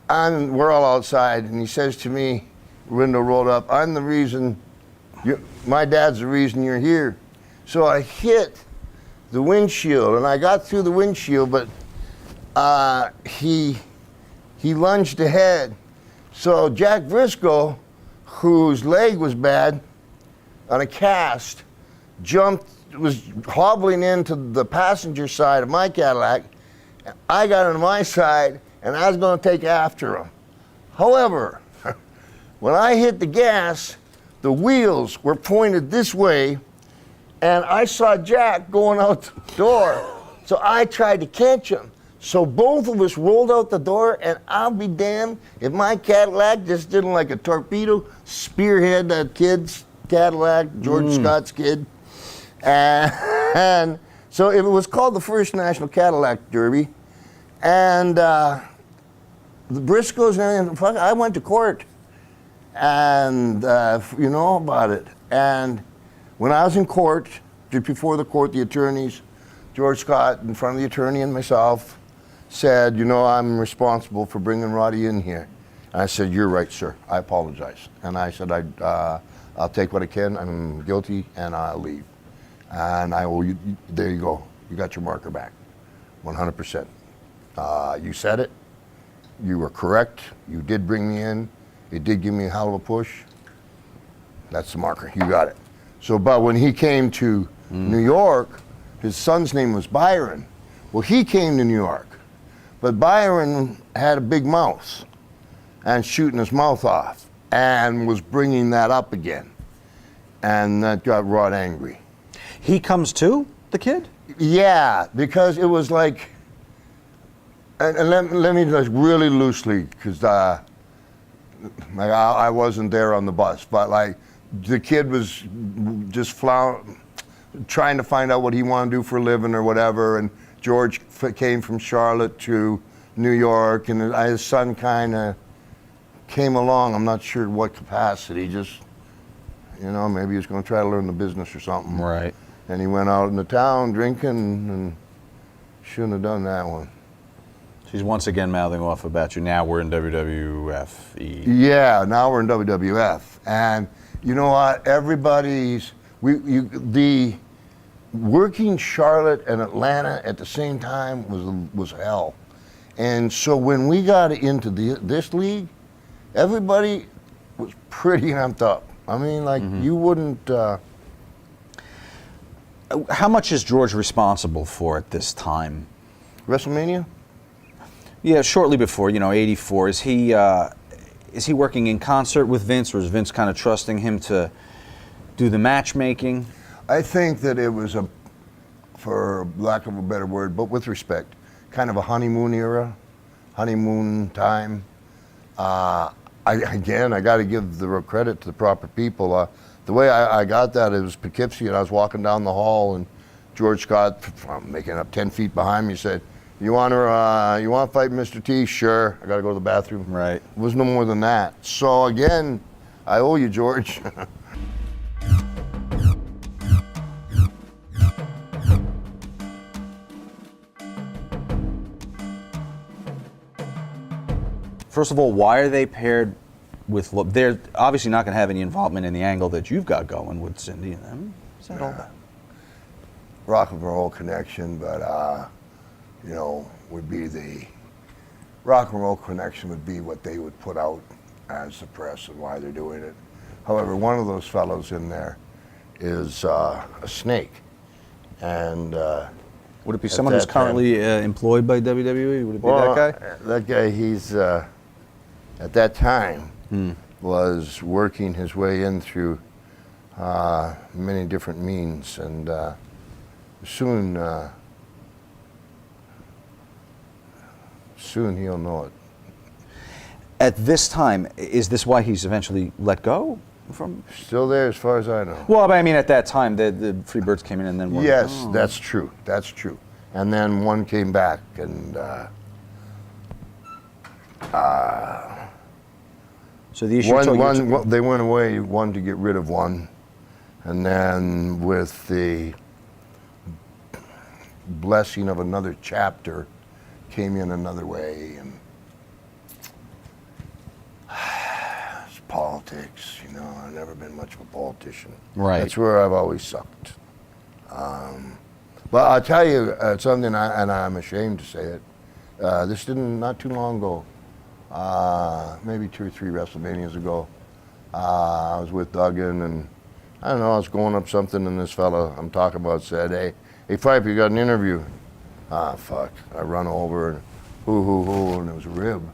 Speaker 5: we're all outside, and he says to me, window rolled up, I'm the reason, my dad's the reason you're here. So I hit the windshield, and I got through the windshield, but he lunged ahead. So Jack Briscoe, whose leg was bad on a cast, was hobbling into the passenger side of my Cadillac. I got on my side, and I was going to take after him. However, when I hit the gas, the wheels were pointed this way, and I saw Jack going out the door, so I tried to catch him. So both of us rolled out the door, and I'll be damned if my Cadillac just didn't like a torpedo spearhead that kid's Cadillac, George Scott's kid. And so it was called the First National Cadillac Derby. And the Briscoes and everything, I went to court, and you know about it. And when I was in court, just before the court, the attorneys, George Scott in front of the attorney and myself, said, you know, I'm responsible for bringing Roddy in here. And I said, you're right, sir. I apologize. And I said, I'll take what I can. I'm guilty, and I'll leave. And I will, there you go. You got your marker back, 100%. You said it. You were correct. You did bring me in. It did give me a hell of a push. That's the marker. You got it. So, but when he came to New York, his son's name was Byron. Well, he came to New York. But Byron had a big mouth and shooting his mouth off and was bringing that up again. And that got Rod angry.
Speaker 4: He comes too, the kid?
Speaker 5: Yeah, because it was like, and let me just really loosely, because I wasn't there on the bus, but like the kid was just trying to find out what he wanted to do for a living or whatever, and George came from Charlotte to New York, and his son kind of came along. I'm not sure what capacity, just, you know, maybe he was going to try to learn the business or something.
Speaker 4: Right.
Speaker 5: And he went out in the town drinking and shouldn't have done that one.
Speaker 4: She's once again mouthing off about you. Now we're in WWF.
Speaker 5: Yeah, now we're in WWF. And you know what? The working Charlotte and Atlanta at the same time was hell. And so when we got into this league, everybody was pretty amped up. I mean, like, you wouldn't...
Speaker 4: How much is George responsible for at this time?
Speaker 5: WrestleMania?
Speaker 4: Yeah, shortly before, 84. Is he working in concert with Vince, or is Vince kind of trusting him to do the matchmaking?
Speaker 5: I think that it was for lack of a better word, but with respect, kind of a honeymoon era, honeymoon time. I got to give the credit to the proper people. The way I got that, it was Poughkeepsie, and I was walking down the hall, and George Scott, making up 10 feet behind me, said, you want to fight Mr. T? Sure. I got to go to the bathroom.
Speaker 4: Right.
Speaker 5: It was no more than that. So again, I owe you, George.
Speaker 4: First of all, why are they paired with? They're obviously not going to have any involvement in the angle that you've got going with Cindy and them. Is that all that?
Speaker 5: Rock and Roll Connection, but would be the Rock and Roll Connection would be what they would put out as the press and why they're doing it. However, one of those fellows in there is a snake. And
Speaker 4: Would it be
Speaker 5: At
Speaker 4: someone who's
Speaker 5: that time.
Speaker 4: currently employed by WWE? Would it be that guy?
Speaker 5: That guy, he's at that time was working his way in through many different means, and soon he'll know it.
Speaker 4: At this time, is this why he's eventually let go from?
Speaker 5: Still there, as far as I know.
Speaker 4: Well, but I mean, at that time, the Freebirds came in and then.
Speaker 5: Yes,
Speaker 4: Oh.
Speaker 5: that's true. That's true. And then one came back, and
Speaker 4: So the issue.
Speaker 5: they went away, one to get rid of one, and then with the blessing of another chapter, came in another way, and it's politics. You know, I've never been much of a politician.
Speaker 4: Right.
Speaker 5: That's where I've always sucked. But I'll tell you something, and I'm ashamed to say it. This didn't not too long ago. Maybe 2 or 3 WrestleManias ago, I was with Duggan, and I don't know, I was going up something, and this fella I'm talking about said, hey Piper, you got an interview? Ah, fuck. I run over, and hoo, and it was a rib.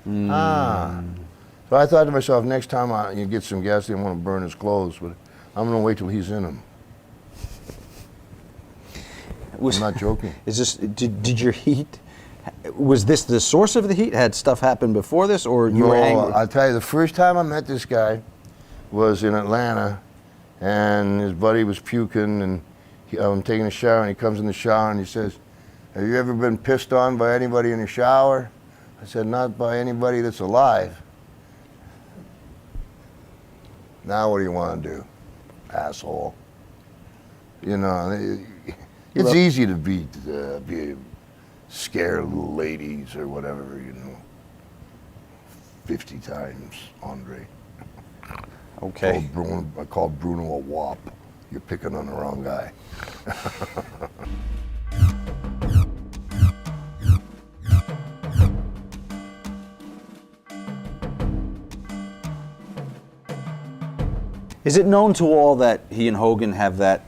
Speaker 5: So I thought to myself, next time you get some gas, I want to burn his clothes, but I'm going to wait till he's in them. I'm not joking.
Speaker 4: Is this? Did your heat? Was this the source of the heat? Had stuff happened before this, or you were angry?
Speaker 5: I'll tell you, the first time I met this guy was in Atlanta, and his buddy was puking, and I'm taking a shower, and he comes in the shower, and he says, have you ever been pissed on by anybody in the shower? I said, not by anybody that's alive. Now what do you want to do, asshole? You know, it's easy to be scare little ladies or whatever, you know. 50 times, Andre.
Speaker 4: Okay.
Speaker 5: I called Bruno a wop. You're picking on the wrong guy.
Speaker 4: Is it known to all that he and Hogan have that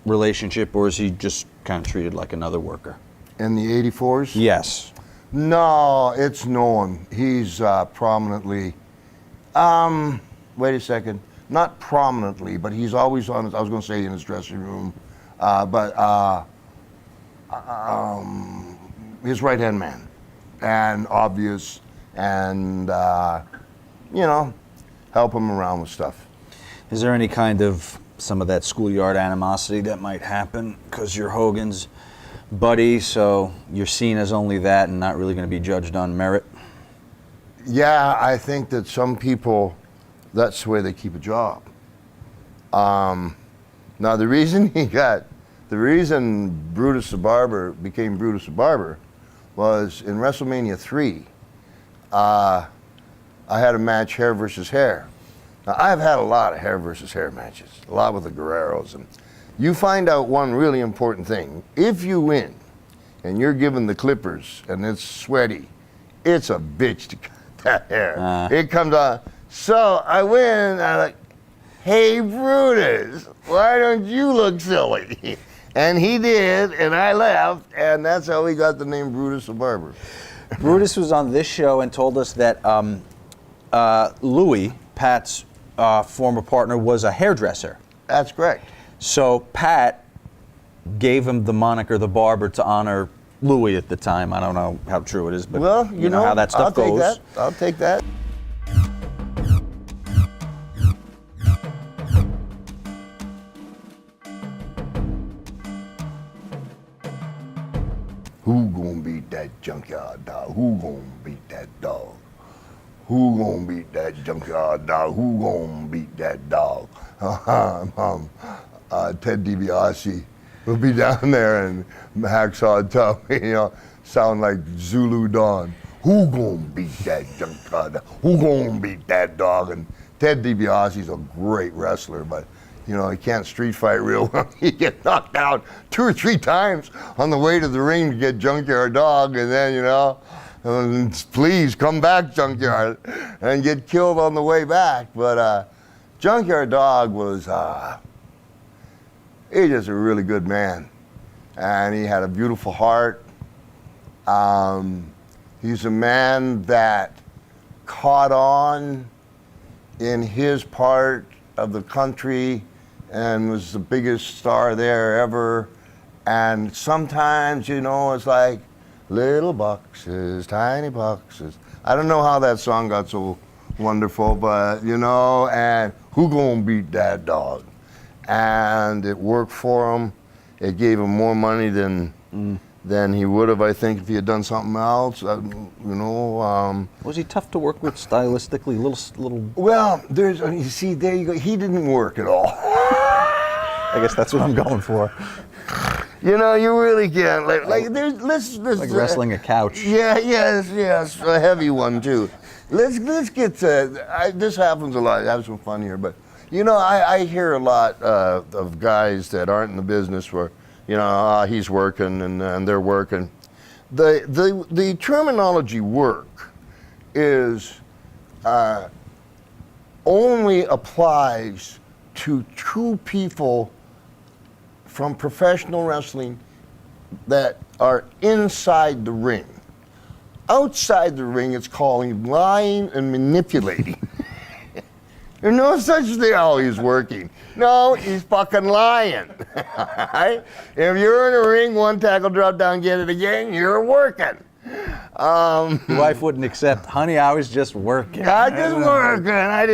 Speaker 4: relationship, or is he just kind of treated like another worker?
Speaker 5: In the 84s?
Speaker 4: Yes.
Speaker 5: No, it's known. He's prominently, wait a second, not prominently, but he's always on, I was going to say in his dressing room, but his right-hand man, and obvious, and, you know, help him around with stuff.
Speaker 4: Is there any kind of some of that schoolyard animosity that might happen because you're Hogan's buddy, so you're seen as only that and not really going to be judged on merit?
Speaker 5: Yeah, I think that some people, that's the way they keep a job. Now the reason Brutus the Barber became Brutus the Barber was in WrestleMania 3, I had a match hair versus hair. Now I've had a lot of hair versus hair matches, a lot with the Guerreros, and you find out one really important thing. If you win and you're given the clippers and it's sweaty, it's a bitch to cut that hair. It comes on. So I win, I'm like, hey Brutus, why don't you look silly? And he did, and I left, and that's how we got the name Brutus the Barber.
Speaker 4: Brutus was on this show and told us that Louis, Pat's former partner, was a hairdresser.
Speaker 5: That's correct.
Speaker 4: So Pat gave him the moniker the Barber to honor Louis at the time. I don't know how true it is, but
Speaker 5: Well,
Speaker 4: you know how that stuff goes.
Speaker 5: I'll take that. Who gonna beat that junkyard dog? Who gonna beat that dog? Who gonna beat that junkyard dog? Who gonna beat that dog? Ted DiBiase will be down there, and Hacksaw tell me, you know, sound like Zulu Dawn. Who gonna beat that junkyard dog? Who gonna beat that dog? And Ted DiBiase's a great wrestler, but you know, he can't street fight real well. He gets knocked out 2 or 3 times on the way to the ring to get Junkyard Dog, and then, you know, please come back, Junkyard, and get killed on the way back. But Junkyard Dog was He's just a really good man. And he had a beautiful heart. He's a man that caught on in his part of the country and was the biggest star there ever. And sometimes, you know, it's like little boxes, tiny boxes. I don't know how that song got so wonderful, but you know, and who gonna beat that dog? And it worked for him. It gave him more money than he would have, I think, if he had done something else. You know.
Speaker 4: Was he tough to work with stylistically? Little.
Speaker 5: Well, you see, there you go. He didn't work at all.
Speaker 4: I guess that's what I'm going for.
Speaker 5: You know, you really can't. Like
Speaker 4: Like wrestling a couch.
Speaker 5: Yeah, yes, a heavy one too. Let's get to. This happens a lot. I have some fun here, but you know, I hear a lot of guys that aren't in the business where, you know, he's working and they're working. The terminology work is only applies to two people from professional wrestling that are inside the ring. Outside the ring, it's called lying and manipulating. There's no such thing. Oh, he's working. No, he's fucking lying. Right? If you're in a ring, one tackle, drop down, get it again, you're working.
Speaker 4: Your wife wouldn't accept, honey, I was just working.
Speaker 5: I just working. It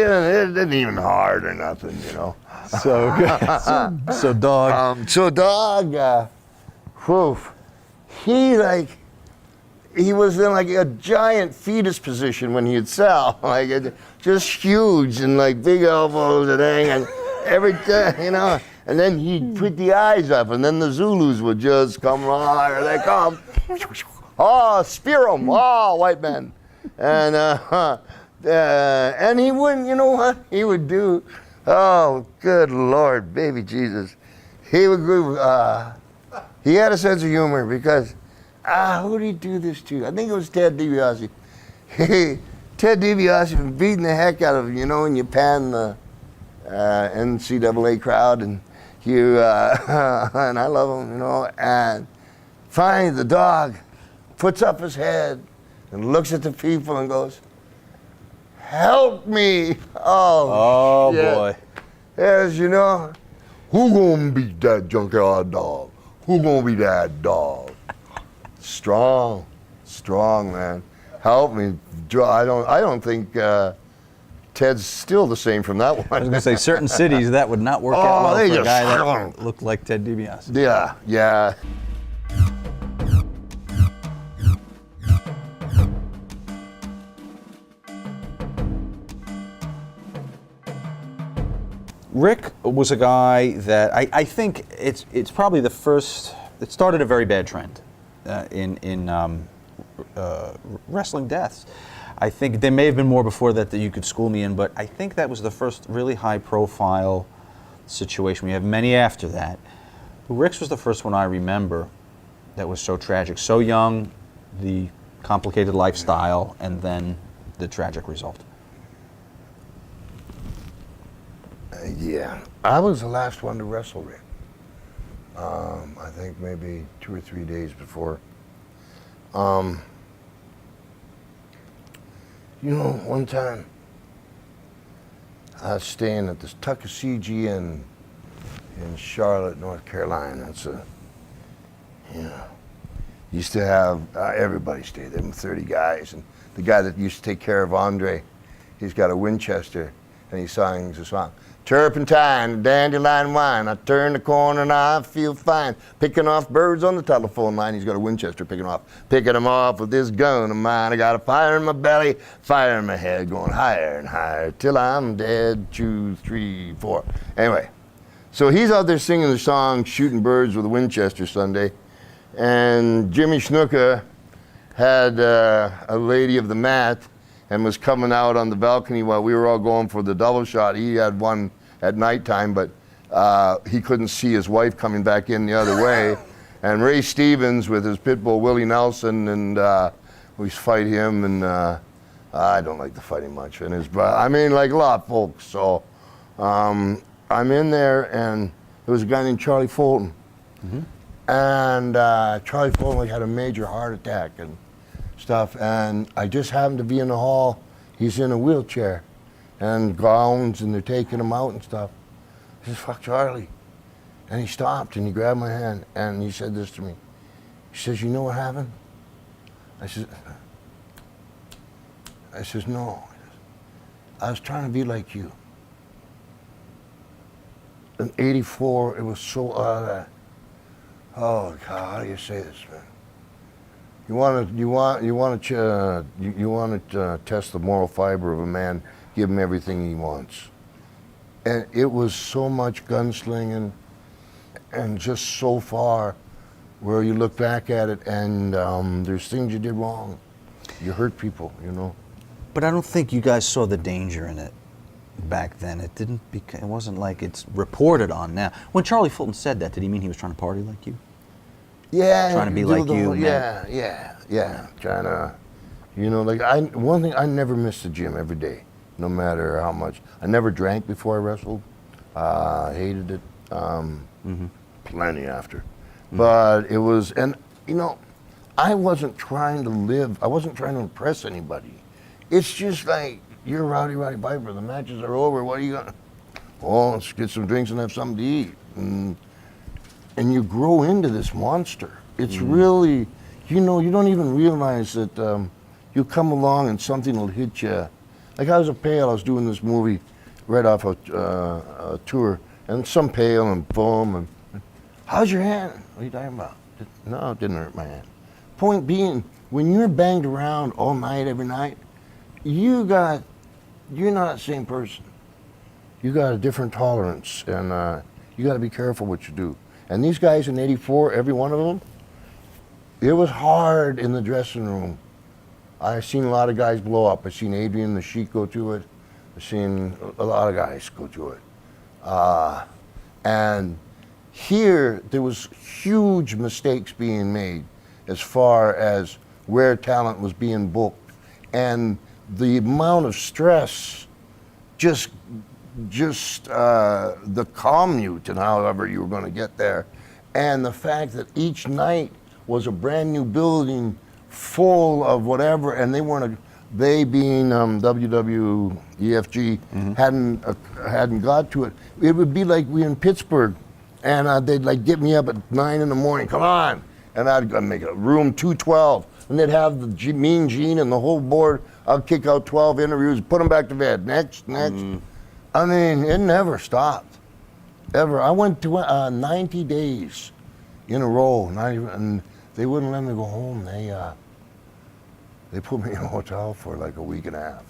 Speaker 5: didn't even hard or nothing, you know.
Speaker 4: So good. So dog.
Speaker 5: Whew. He was in like a giant fetus position when he'd sell, like just huge and like big elbows and hanging every time, you know. And then he'd put the eyes up, and then the Zulus would just come on, here they come. Oh, spear 'em, oh, white men. And he wouldn't, you know what he would do? Oh, good Lord, baby Jesus. He would go, he had a sense of humor because, who did he do this to? I think it was Ted DiBiase. Ted DiBiase was beating the heck out of, you know, when you pan the NCAA crowd, and you, and I love him, you know, and finally the dog puts up his head and looks at the people and goes, help me.
Speaker 4: Oh
Speaker 5: shit.
Speaker 4: Boy.
Speaker 5: Yes, you know, who gonna beat that junkyard dog? Who gonna beat that dog? Strong, man. Help me. I don't think Ted's still the same from that
Speaker 4: I was
Speaker 5: one.
Speaker 4: going to say, certain cities, that would not work out well
Speaker 5: they
Speaker 4: for a
Speaker 5: just
Speaker 4: guy
Speaker 5: strong.
Speaker 4: that looked like Ted DiBiase.
Speaker 5: Yeah.
Speaker 4: Rick was a guy that I think it's probably the first. It started a very bad trend in wrestling deaths. I think there may have been more before that you could school me in, but I think that was the first really high-profile situation. We have many after that. But Rick's was the first one I remember that was so tragic. So young, the complicated lifestyle, and then the tragic result.
Speaker 5: Yeah, I was the last one to wrestle Rick. I think maybe 2 or 3 days before. You know, one time I was staying at this Tuckasegee Inn in Charlotte, North Carolina. It's used to have everybody stay there, 30 guys, and the guy that used to take care of Andre, he's got a Winchester, and he sings a song. Turpentine, dandelion wine, I turn the corner and I feel fine. Picking off birds on the telephone line, he's got a Winchester picking them off with this gun of mine. I got a fire in my belly, fire in my head, going higher and higher till I'm dead, 2, 3, 4. Anyway, so he's out there singing the song, shooting birds with a Winchester Sunday, and Jimmy Snuka had a lady of the mat and was coming out on the balcony while we were all going for the double shot. He had one at nighttime, but he couldn't see his wife coming back in the other way. And Ray Stevens with his pit bull Willie Nelson, and we fight him, and I don't like the fighting much. And I mean, like a lot of folks. So I'm in there, and there was a guy named Charlie Fulton. And Charlie Fulton like, had a major heart attack and stuff. And I just happened to be in the hall. He's in a wheelchair and gowns, and they're taking him out and stuff. I said, fuck Charlie. And he stopped and he grabbed my hand and he said this to me. He says, you know what happened? I says, no. I was trying to be like you. In '84, it was so, oh God, how do you say this, man? You want to test the moral fiber of a man, give him everything he wants. And it was so much gunslinging and just so far where you look back at it and there's things you did wrong. You hurt people, you know.
Speaker 4: But I don't think you guys saw the danger in it back then. It wasn't like it's reported on now. When Charlie Fulton said that, did he mean he was trying to party like you?
Speaker 5: Yeah.
Speaker 4: Trying to be like you?
Speaker 5: Yeah. Trying to, you know, like one thing, I never missed the gym every day, no matter how much. I never drank before I wrestled. Hated it. Plenty after. But it was, and you know, I wasn't trying to live, I wasn't trying to impress anybody. It's just like, you're Roddy Piper, the matches are over, what are you gonna? Oh, let's get some drinks and have something to eat. And you grow into this monster. It's really, you know, you don't even realize that you come along and something will hit you. Like I was a pale, I was doing this movie right off a tour, and some pale and boom, and how's your hand? What are you talking about? No, it didn't hurt my hand. Point being, when you're banged around all night, every night, you're not the same person. You got a different tolerance, and you got to be careful what you do. And these guys in '84, every one of them, it was hard in the dressing room. I've seen a lot of guys blow up. I've seen Adrian the Sheik go to it. I've seen a lot of guys go to it. And here, there was huge mistakes being made as far as where talent was being booked. And the amount of stress, just the commute and however you were going to get there, and the fact that each night was a brand new building full of whatever, and they being WWEFG hadn't got to it. It would be like we in Pittsburgh, and they'd like get me up at 9 in the morning, come on, and I'd go make a room 212, and they'd have the Mean Gene and the whole board. I'd kick out 12 interviews, put them back to bed. Next. I mean, it never stopped, ever. I went to 90 days in a row, and they wouldn't let me go home. They put me in a hotel for like a week and a half.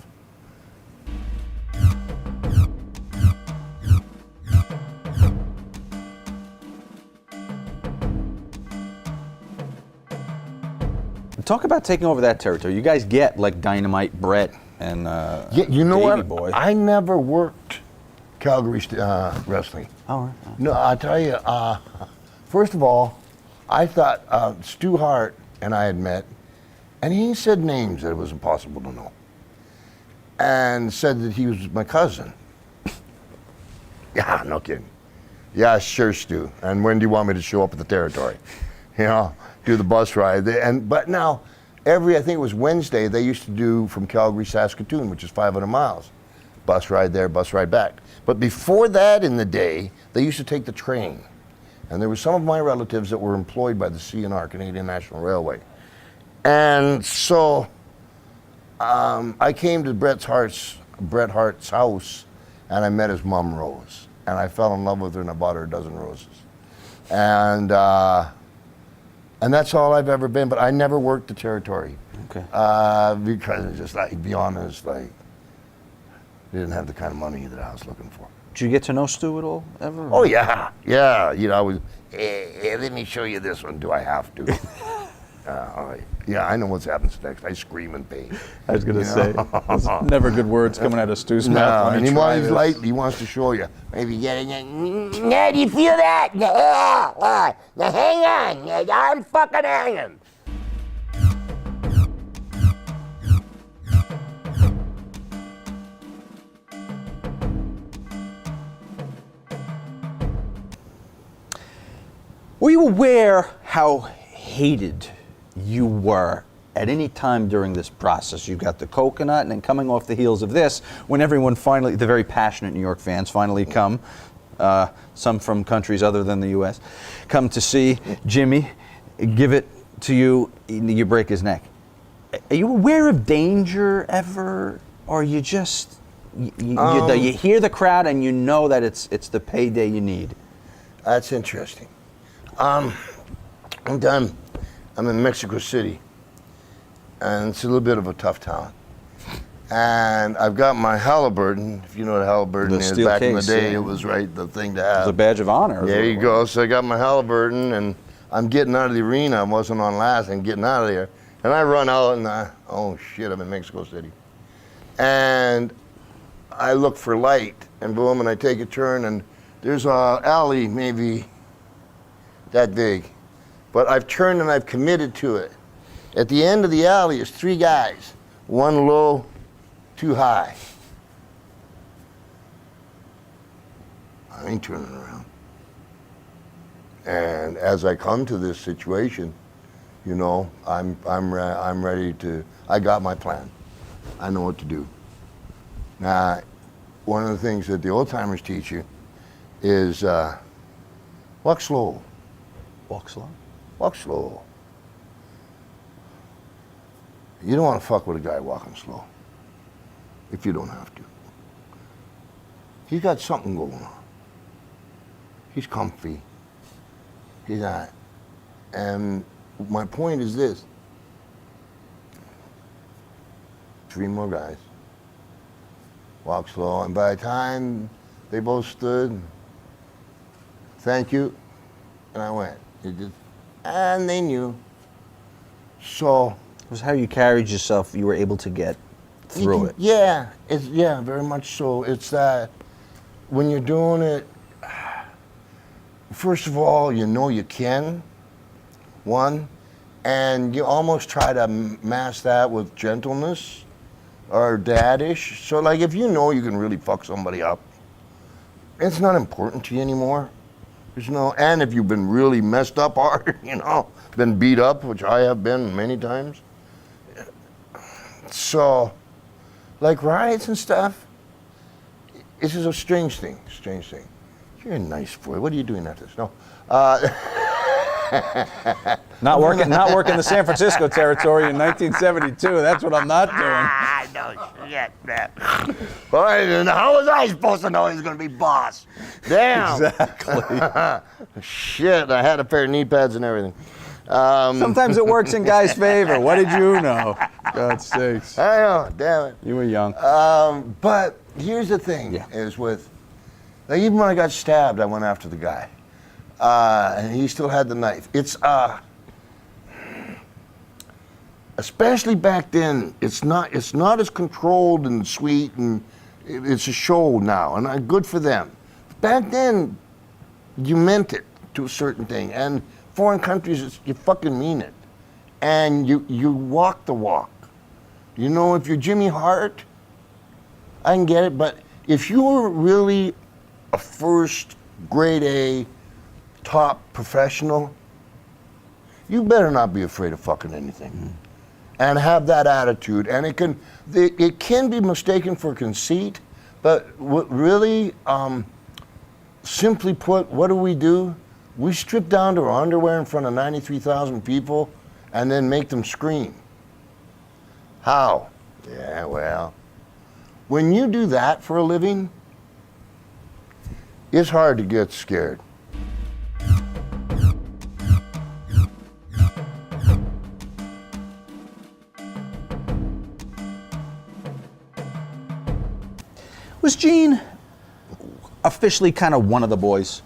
Speaker 4: Talk about taking over that territory. You guys get like Dynamite, Brett, and
Speaker 5: Yeah, you know
Speaker 4: Davey
Speaker 5: what?
Speaker 4: Boy.
Speaker 5: I never worked Calgary wrestling.
Speaker 4: Oh, right.
Speaker 5: No, I tell you, first of all, I thought Stu Hart and I had met, and he said names that it was impossible to know, and said that he was my cousin. Yeah, no kidding. Yeah, sure, Stu. And when do you want me to show up at the territory? You know, do the bus ride. But now, I think it was Wednesday, they used to do from Calgary, Saskatoon, which is 500 miles. Bus ride there, bus ride back. But before that in the day, they used to take the train. And there were some of my relatives that were employed by the CNR, Canadian National Railway. And so I came to Bret Hart's house, and I met his mom, Rose. And I fell in love with her, and I bought her a dozen roses. And that's all I've ever been, but I never worked the territory.
Speaker 4: Okay.
Speaker 5: Because it's just like, to be honest, like, they didn't have the kind of money that I was looking for.
Speaker 4: Did you get to know Stu at all, ever?
Speaker 5: Oh, yeah. You know, I was, hey, let me show you this one. Do I have to? Yeah, I know what happens next. I scream in pain.
Speaker 4: I was going to say, there's never good words coming out of Stu's mouth.
Speaker 5: No, and he wants to show you. Maybe getting it. Yeah, do you feel that? Now hang on. I'm fucking hanging.
Speaker 4: Were you aware how hated you were at any time during this process? You got the coconut, and then coming off the heels of this, when everyone finally, the very passionate New York fans finally come, some from countries other than the U.S., come to see Jimmy, give it to you, you break his neck. Are you aware of danger ever, or you just you hear the crowd and you know that it's the payday you need?
Speaker 5: That's interesting. I'm done. I'm in Mexico City, and it's a little bit of a tough town. And I've got my Halliburton. If you know what Halliburton is,
Speaker 4: steel
Speaker 5: back in the
Speaker 4: case,
Speaker 5: day,
Speaker 4: yeah.
Speaker 5: it was the thing to have.
Speaker 4: The badge of honor.
Speaker 5: There you go. So I got my Halliburton, and I'm getting out of the arena. I wasn't on last, and getting out of there. And I run out, and oh shit, I'm in Mexico City. And I look for light, and boom, and I take a turn, and there's a alley maybe that big. But I've turned and I've committed to it. At the end of the alley is 3 guys, one low, 2 high. I ain't turning around. And as I come to this situation, you know, I'm ready to. I got my plan. I know what to do. Now, one of the things that the old timers teach you is walk slow.
Speaker 4: Walk slow.
Speaker 5: Walk slow. You don't want to fuck with a guy walking slow if you don't have to. He's got something going on. He's comfy. He's not. And my point is this. 3 more guys. Walk slow. And by the time they both stood, thank you, and I went. And they knew. So
Speaker 4: It was how you carried yourself. You were able to get through it.
Speaker 5: Yeah, very much so. It's that when you're doing it, first of all, you know you can, one, and you almost try to mask that with gentleness or daddish. So like if you know you can really fuck somebody up, it's not important to you anymore. There's no, and if you've been really messed up hard, you know, been beat up, which I have been many times. So, like riots and stuff, this is a strange thing. You're a nice boy. What are you doing after this? No.
Speaker 4: Not working the San Francisco territory in 1972. That's what I'm not doing.
Speaker 5: I know shit, man. Well, how was I supposed to know he was going to be boss? Damn.
Speaker 4: Exactly.
Speaker 5: Shit, I had a pair of knee pads and everything.
Speaker 4: Sometimes it works in guys' favor. What did you know? God's sakes.
Speaker 5: I know, damn it.
Speaker 4: You were young.
Speaker 5: But here's the thing,
Speaker 4: Yeah.
Speaker 5: is with, like, even when I got stabbed, I went after the guy. And he still had the knife. It's, especially back then, it's not as controlled and sweet, and it's a show now, and good for them. Back then, you meant it to a certain thing, and foreign countries, you fucking mean it. And you walk the walk. You know, if you're Jimmy Hart, I can get it, but if you were really a first grade A top professional, you better not be afraid of fucking anything. And have that attitude. And it can be mistaken for conceit, but what really, simply put, what do? We strip down to our underwear in front of 93,000 people and then make them scream. How? Yeah, well, when you do that for a living, it's hard to get scared.
Speaker 4: Was Gene officially kind of one of the boys?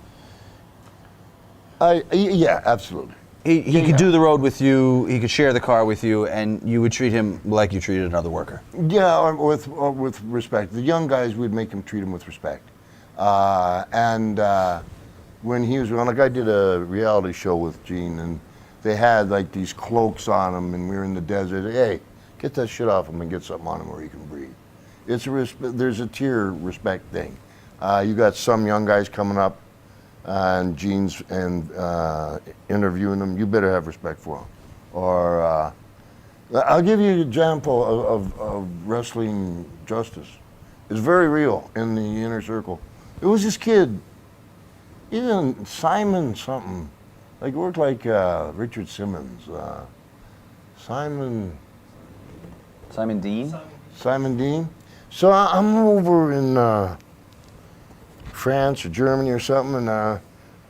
Speaker 5: Yeah, absolutely.
Speaker 4: He could do the road with you, he could share the car with you, and you would treat him like you treated another worker.
Speaker 5: Yeah, or with respect. The young guys, we'd make him treat him with respect. When he was, like I did a reality show with Gene, and they had like these cloaks on him, and we were in the desert. Hey, get that shit off him and get something on him where he can breathe. There's a tier respect thing. You got some young guys coming up. and Gene's and interviewing them, you better have respect for them. Or I'll give you an example of wrestling justice. It's very real in the inner circle. There was this kid, even Simon something, like worked like Richard Simmons. Simon
Speaker 4: Dean?
Speaker 5: Simon Dean. So I'm over in France or Germany or something, and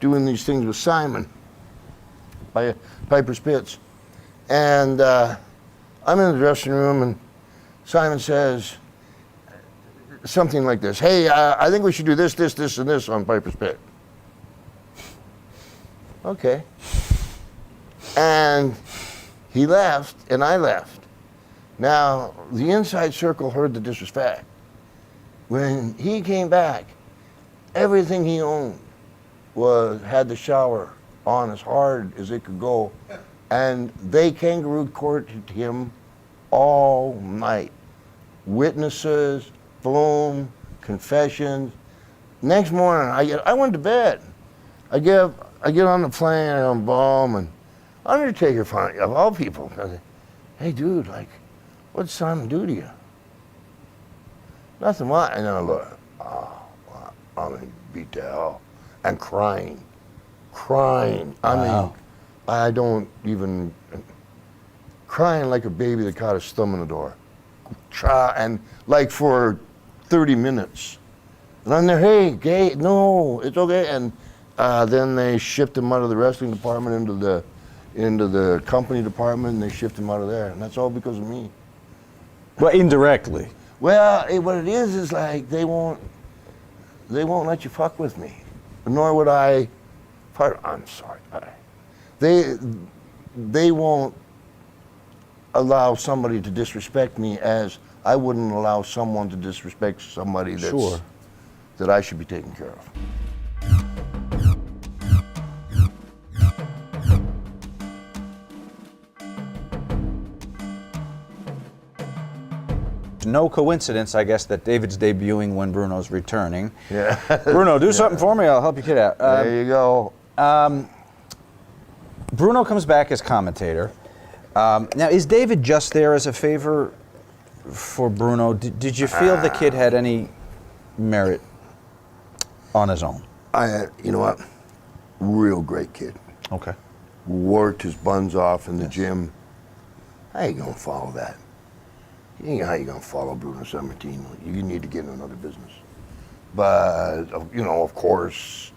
Speaker 5: doing these things with Simon by Piper's Pits. And I'm in the dressing room, and Simon says something like this: "Hey, I think we should do this, this, this, and this on Piper's Pit." Okay. And he left, and I left. Now, the inside circle heard the disrespect. When he came back, everything he owned had the shower on as hard as it could go, and they kangaroo courted him all night. Witnesses, boom, confessions. Next morning, I went to bed. I get on the plane, I'm boom, and Undertaker finally, of all people, goes, "Hey, dude, like, what'd Simon do to you?" Nothing much. And then I look, oh, wow, I'm gonna beat to hell, and crying. I mean, I don't even crying like a baby that caught his thumb in the door, and like for 30 minutes. And I'm there, "Hey, gay, no, it's okay." And then they shipped him out of the wrestling department into the company department, and they shipped him out of there, and that's all because of me.
Speaker 4: Well, indirectly.
Speaker 5: Well, what it is like they won't let you fuck with me, nor would I. I'm sorry. They won't allow somebody to disrespect me as I wouldn't allow someone to disrespect somebody that I should be taking care of.
Speaker 4: No coincidence, I guess, that David's debuting when Bruno's returning.
Speaker 5: Yeah.
Speaker 4: Bruno, do something for me. I'll help your kid out.
Speaker 5: There you go.
Speaker 4: Bruno comes back as commentator. Now, is David just there as a favor for Bruno? Did you feel the kid had any merit on his own?
Speaker 5: You know what? Real great kid.
Speaker 4: Okay.
Speaker 5: Worked his buns off in the gym. How you gonna follow that? How you gonna follow Bruno Sammartino? You need to get in another business. But of course,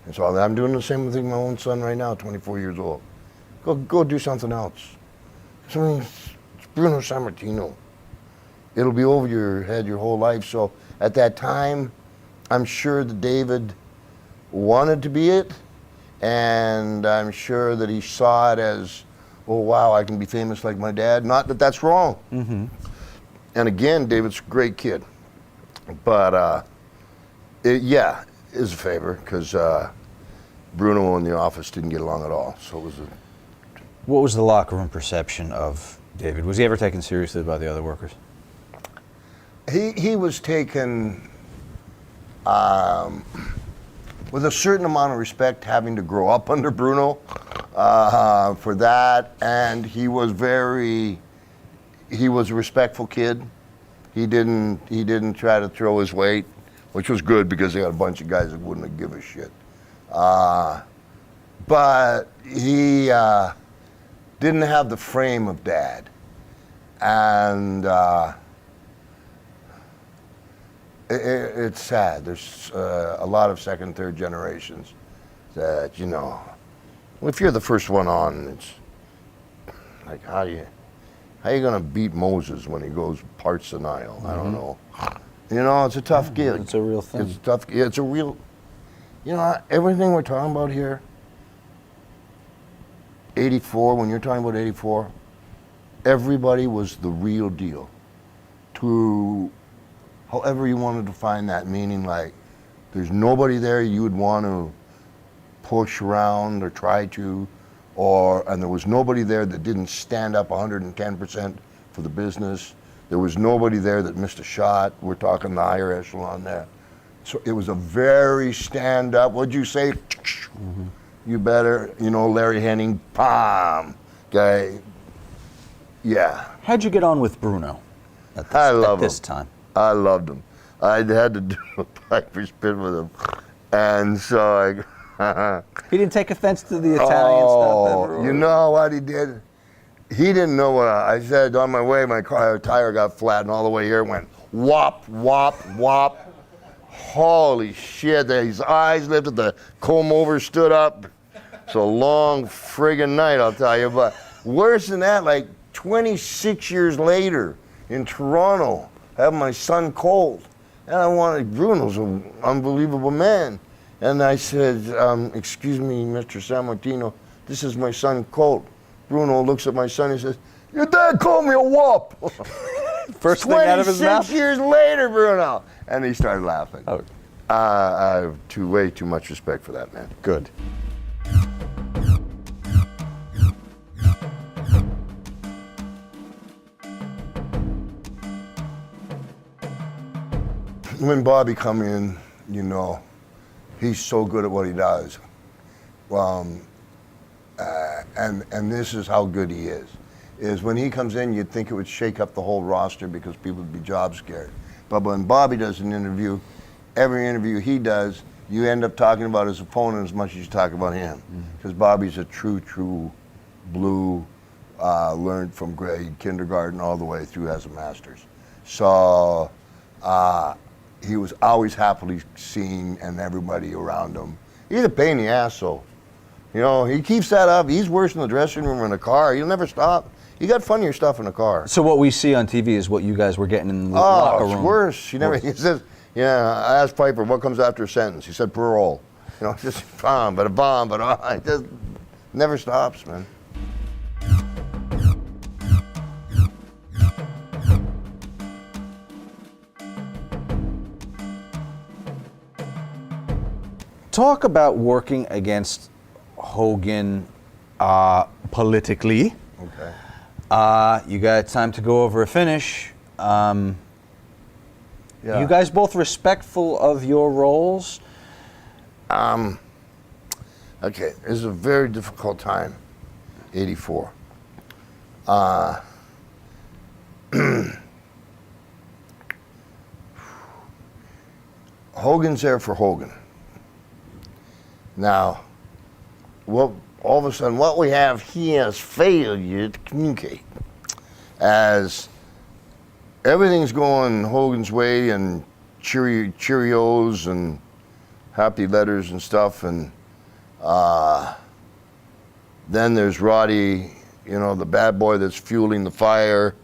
Speaker 5: and so I'm doing the same thing with my own son right now, 24 years old. Go do something else. I mean, it's Bruno Sammartino. It'll be over your head your whole life. So at that time, I'm sure that David wanted to be it, and I'm sure that he saw it as, oh wow, I can be famous like my dad. Not that that's wrong. Mm-hmm. And again, David's a great kid, but it is a favor because Bruno in the office didn't get along at all. So it was
Speaker 4: What was the locker room perception of David? Was he ever taken seriously by the other workers?
Speaker 5: He was taken with a certain amount of respect, having to grow up under Bruno for that, and he was a respectful kid. He didn't try to throw his weight, which was good because they had a bunch of guys that wouldn't give a shit. But he didn't have the frame of Dad, and it's sad. There's a lot of second, third generations that if you're the first one on, it's like how you gonna beat Moses when he goes parts the Nile? Mm-hmm. I don't know. It's a tough gig.
Speaker 4: It's a real thing.
Speaker 5: It's tough. It's a real. Everything we're talking about here. 84. When you're talking about 84, everybody was the real deal. To, however you want to define that, meaning like, there's nobody there you would want to push around or try to. And there was nobody there that didn't stand up 110% for the business. There was nobody there that missed a shot. We're talking the higher echelon there. So it was a very stand up, what'd you say? You better, Larry Henning, palm guy. Yeah.
Speaker 4: How'd you get on with Bruno at this time?
Speaker 5: I loved him. I had to do a Piper spin with him. And so
Speaker 4: He didn't take offense to the Italian stuff ever?
Speaker 5: You know what he did? He didn't know what I said. On my way, my car tire got flat, and all the way here it went whop, whop, whop. Holy shit, his eyes lifted, the comb over stood up. It's a long friggin' night, I'll tell you. But worse than that, like 26 years later in Toronto, I have my son Colt. And Bruno's an unbelievable man. And I said, excuse me, Mr. Sammartino, this is my son Colt. Bruno looks at my son and says, your dad called me a whoop.
Speaker 4: First thing out of his mouth?
Speaker 5: 26 years later, Bruno. And he started laughing.
Speaker 4: Oh.
Speaker 5: I have way too much respect for that man.
Speaker 4: Good.
Speaker 5: When Bobby come in, he's so good at what he does. And this is how good he is when he comes in, you'd think it would shake up the whole roster because people would be job scared. But when Bobby does an interview, every interview he does, you end up talking about his opponent as much as you talk about him. Because Bobby's a true blue, learned from grade kindergarten all the way through as a master's. So he was always happily seen and everybody around him. He's a pain in the ass, though. He keeps that up. He's worse in the dressing room or in the car. He'll never stop. He got funnier stuff in the car.
Speaker 4: So what we see on TV is what you guys were getting in the locker room.
Speaker 5: Oh, it's worse. He says, I asked Piper, what comes after a sentence? He said, parole. Just bomb, but it just never stops, man.
Speaker 4: Talk about working against Hogan politically.
Speaker 5: Okay.
Speaker 4: You got time to go over a finish.
Speaker 5: Yeah.
Speaker 4: You guys both respectful of your roles?
Speaker 5: Okay, this is a very difficult time, 84. Hogan's there for Hogan. Now, all of a sudden, what we have here is failure to communicate. As everything's going Hogan's way and Cheerios and happy letters and stuff, and then there's Roddy, the bad boy that's fueling the fire.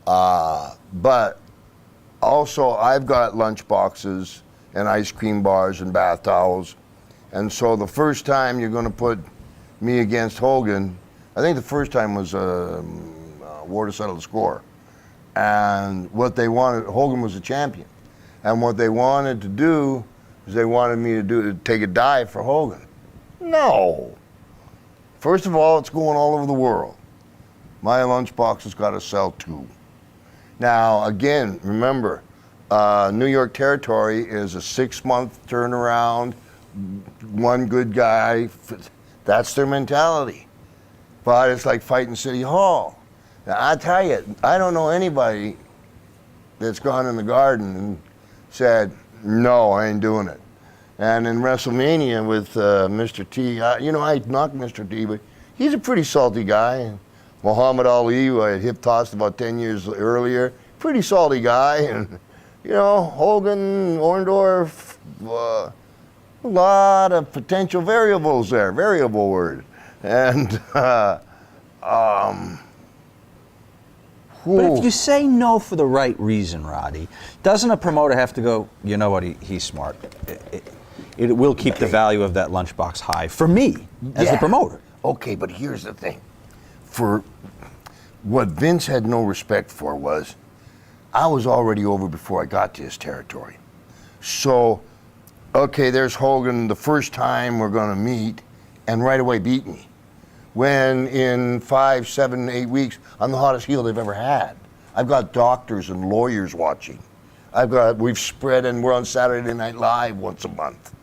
Speaker 5: But also, I've got lunch boxes and ice cream bars and bath towels. And so the first time you're going to put me against Hogan, I think the first time was a war to settle the score. And what they wanted, Hogan was a champion. And what they wanted to do is they wanted me to take a dive for Hogan. No. First of all, it's going all over the world. My lunchbox has got to sell too. Now, again, remember, New York territory is a 6-month turnaround. One good guy, that's their mentality. But it's like fighting City Hall. Now, I tell you, I don't know anybody that's gone in the garden and said, no, I ain't doing it. And in WrestleMania with Mr. T, I knocked Mr. T, but he's a pretty salty guy. Muhammad Ali, who I had hip-tossed about 10 years earlier, pretty salty guy. And, Hogan, Orndorff, a lot of potential variables there, variable word. And,
Speaker 4: But if you say no for the right reason, Roddy, doesn't a promoter have to go, you know what, he's smart. It will keep the value of that lunchbox high for me as the promoter.
Speaker 5: Okay, but here's the thing. For what Vince had no respect for was, I was already over before I got to his territory. So, okay, there's Hogan, the first time we're going to meet, and right away beat me. When in 5, 7, 8 weeks, I'm the hottest heel they've ever had. I've got doctors and lawyers watching. We've spread, and we're on Saturday Night Live once a month.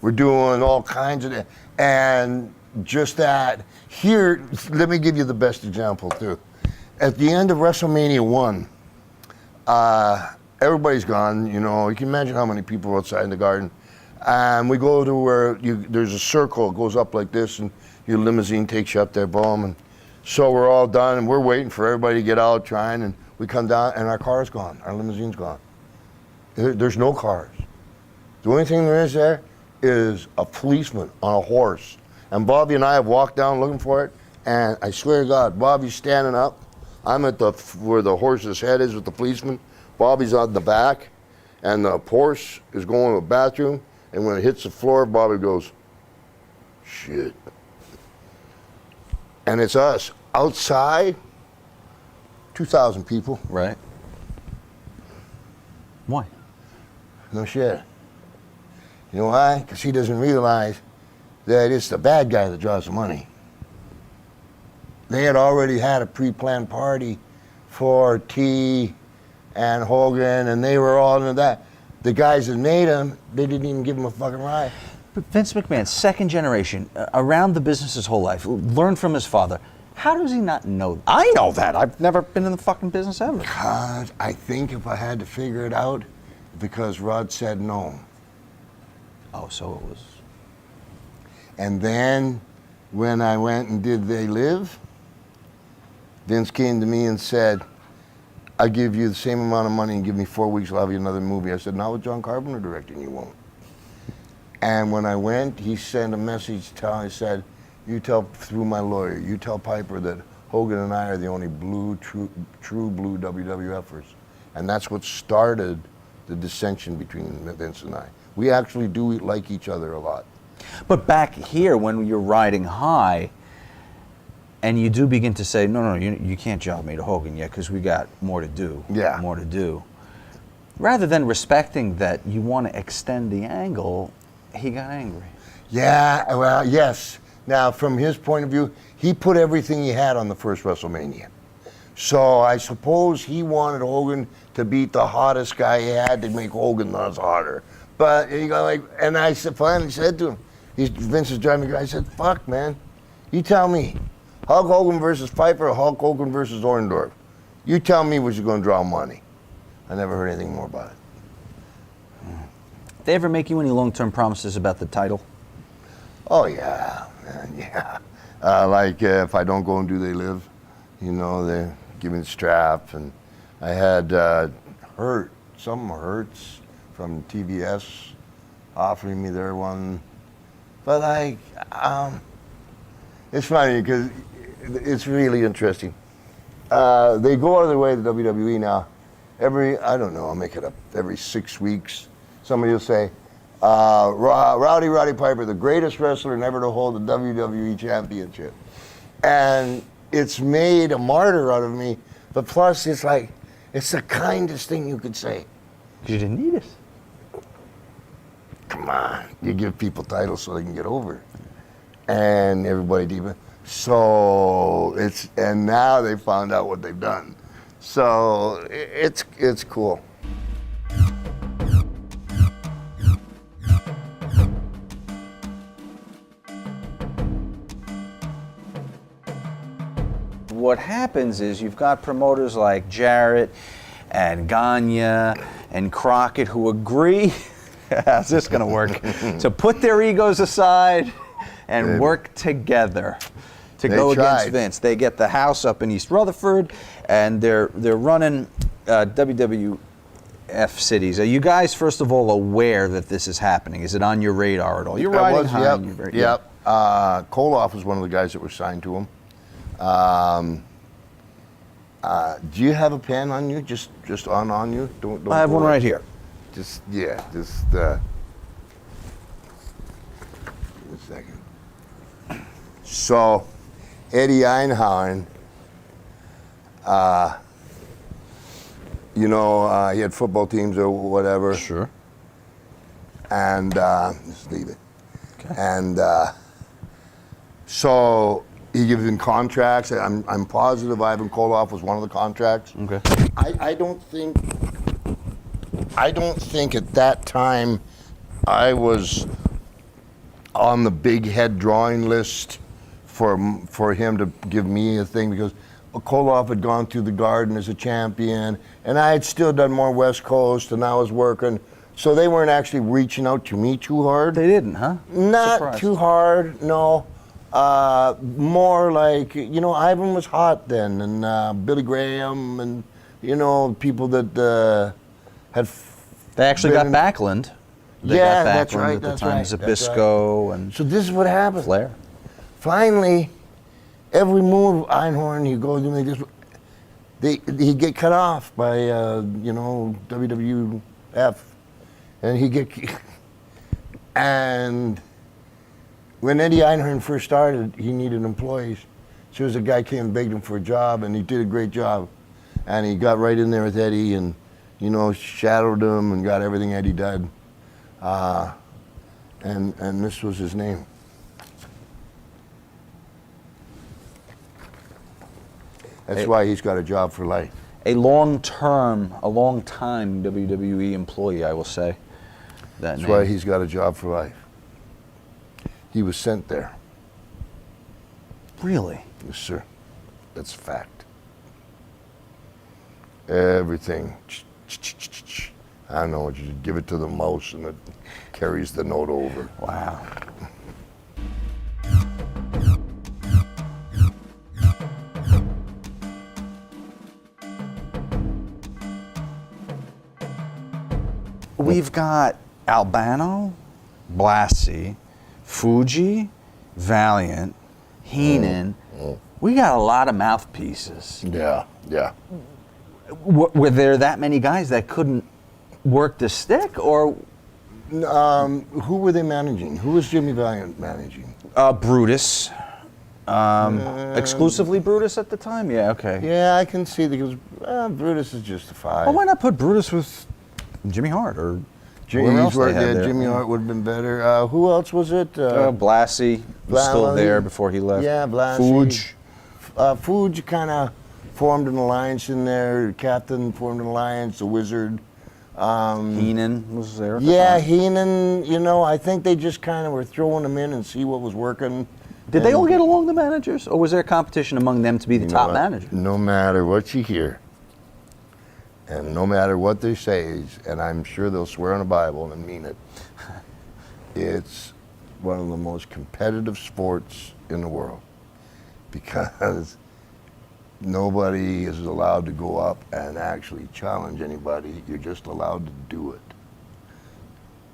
Speaker 5: We're doing all kinds of, and just that. Here, let me give you the best example too. At the end of WrestleMania 1, everybody's gone, you know, you can imagine how many people are outside in the garden. And we go to where there's a circle, it goes up like this, and your limousine takes you up there, boom. And so we're all done, and we're waiting for everybody to get out, trying, and we come down, and our car's gone, our limousine's gone. There's no cars. The only thing there is there is a policeman on a horse. And Bobby and I have walked down looking for it, and I swear to God, Bobby's standing up. I'm at where the horse's head is with the policeman. Bobby's on the back, and the horse is going to the bathroom, and when it hits the floor, Bobby goes, shit. And it's us. Outside, 2,000 people.
Speaker 4: Right. Why?
Speaker 5: No shit. You know why? Because he doesn't realize that it's the bad guy that draws the money. They had already had a pre-planned party for T and Hogan, and they were all into that. The guys that made him, they didn't even give him a fucking ride.
Speaker 4: But Vince McMahon, second generation, around the business his whole life, learned from his father. How does he not know? I know that. I've never been in the fucking business ever.
Speaker 5: Because I think if I had to figure it out, because Rod said no.
Speaker 4: Oh, so it was.
Speaker 5: And then when I went and did They Live, Vince came to me and said, I'll give you the same amount of money and give me 4 weeks, I'll have you another movie. I said, not with John Carpenter directing, you won't. And when I went, he sent a message he said, you tell, through my lawyer, you tell Piper that Hogan and I are the only true blue WWFers. And that's what started the dissension between Vince and I. We actually do like each other a lot.
Speaker 4: But back here, when you're riding high, and you do begin to say, no, you can't job me to Hogan yet because we got more to do.
Speaker 5: Yeah.
Speaker 4: More to do. Rather than respecting that you want to extend the angle, he got angry.
Speaker 5: Yeah, well, yes. Now, from his point of view, he put everything he had on the first WrestleMania. So I suppose he wanted Hogan to beat the hottest guy he had to make Hogan not hotter. But he got like, and I finally said to him, Vince is driving me, I said, fuck, man, you tell me. Hulk Hogan versus Piper or Hulk Hogan versus Orndorff? You tell me what you're going to draw money. I never heard anything more about it.
Speaker 4: They ever make you any long-term promises about the title?
Speaker 5: Oh, yeah, man, yeah. Like if I don't go and do They Live, you know, they give me the strap. And I had some Hurts from TBS offering me their one. But like, it's funny because it's really interesting. They go out of their way, the WWE now. I don't know, I'll make it up, every 6 weeks, somebody will say, Roddy Piper, the greatest wrestler never to hold the WWE Championship. And it's made a martyr out of me, but plus it's like, it's the kindest thing you could say.
Speaker 4: Because you didn't need it.
Speaker 5: Come on, you give people titles so they can get over it. And everybody deep. So and now they found out what they've done. So it's cool.
Speaker 4: What happens is you've got promoters like Jarrett and Gagne and Crockett who agree, how's this going to work, to put their egos aside and work together to go against Vince. They get the house up in East Rutherford, and they're running WWF cities. Are you guys, first of all, aware that this is happening? Is it on your radar at all? You're riding high.
Speaker 5: Yep. Koloff was one of the guys that were signed to him. Do you have a pen on you? Just on you? Don't
Speaker 4: I have one right here.
Speaker 5: Just a second. So, Eddie Einhorn, he had football teams or whatever.
Speaker 4: Sure.
Speaker 5: And just leave it.
Speaker 4: Okay.
Speaker 5: And so he gives him contracts. I'm positive Ivan Koloff was one of the contracts.
Speaker 4: Okay.
Speaker 5: I don't think at that time I was on the big head drawing list for him to give me a thing, because Koloff had gone through the Garden as a champion, and I had still done more West Coast, and I was working. So they weren't actually reaching out to me too hard.
Speaker 4: They didn't, huh?
Speaker 5: Not
Speaker 4: Surprised.
Speaker 5: too hard, no. More like, Ivan was hot then, and Billy Graham, and, people that had.
Speaker 4: They actually got
Speaker 5: been-
Speaker 4: Backlund. They
Speaker 5: Yeah,
Speaker 4: got Backlund
Speaker 5: that's right,
Speaker 4: at the
Speaker 5: that's
Speaker 4: time.
Speaker 5: right, that's
Speaker 4: Zbyszko and
Speaker 5: So this is what happened.
Speaker 4: Flair.
Speaker 5: Finally, every move Einhorn, he goes and he'd get cut off by WWF, and and when Eddie Einhorn first started, he needed employees. So as a guy came and begged him for a job, and he did a great job, and he got right in there with Eddie, and shadowed him and got everything Eddie did, and this was his name. That's why he's got a job for life.
Speaker 4: A long-time WWE employee, I will say.
Speaker 5: That's why he's got a job for life. He was sent there.
Speaker 4: Really?
Speaker 5: Yes, sir. That's a fact. Everything. I don't know, you just give it to the mouse and it carries the note over.
Speaker 4: Wow. We've got Albano, Blassie, Fuji, Valiant, Heenan. We got a lot of mouthpieces.
Speaker 5: Yeah.
Speaker 4: Were there that many guys that couldn't work the stick, or
Speaker 5: Who were they managing? Who was Jimmy Valiant managing?
Speaker 4: Brutus? Exclusively Brutus at the time? Yeah, okay.
Speaker 5: Yeah, I can see because Brutus is just a five.
Speaker 4: Well, why not put Brutus with Jimmy Hart or whoever else they had there?
Speaker 5: Jimmy Hart would have been better. Who else was it?
Speaker 4: Blassie was still there before he left.
Speaker 5: Yeah, Blassie.
Speaker 4: Fuge.
Speaker 5: Fuge kind of formed an alliance in there. Captain formed an alliance. The Wizard.
Speaker 4: Heenan was there. At the
Speaker 5: Yeah,
Speaker 4: time.
Speaker 5: Heenan. I think they just kind of were throwing them in and see what was working.
Speaker 4: Did they all get along, the managers, or was there a competition among them to be the top manager?
Speaker 5: No matter what you hear, and no matter what they say, and I'm sure they'll swear on the Bible and mean it, it's one of the most competitive sports in the world, because nobody is allowed to go up and actually challenge anybody. You're just allowed to do it.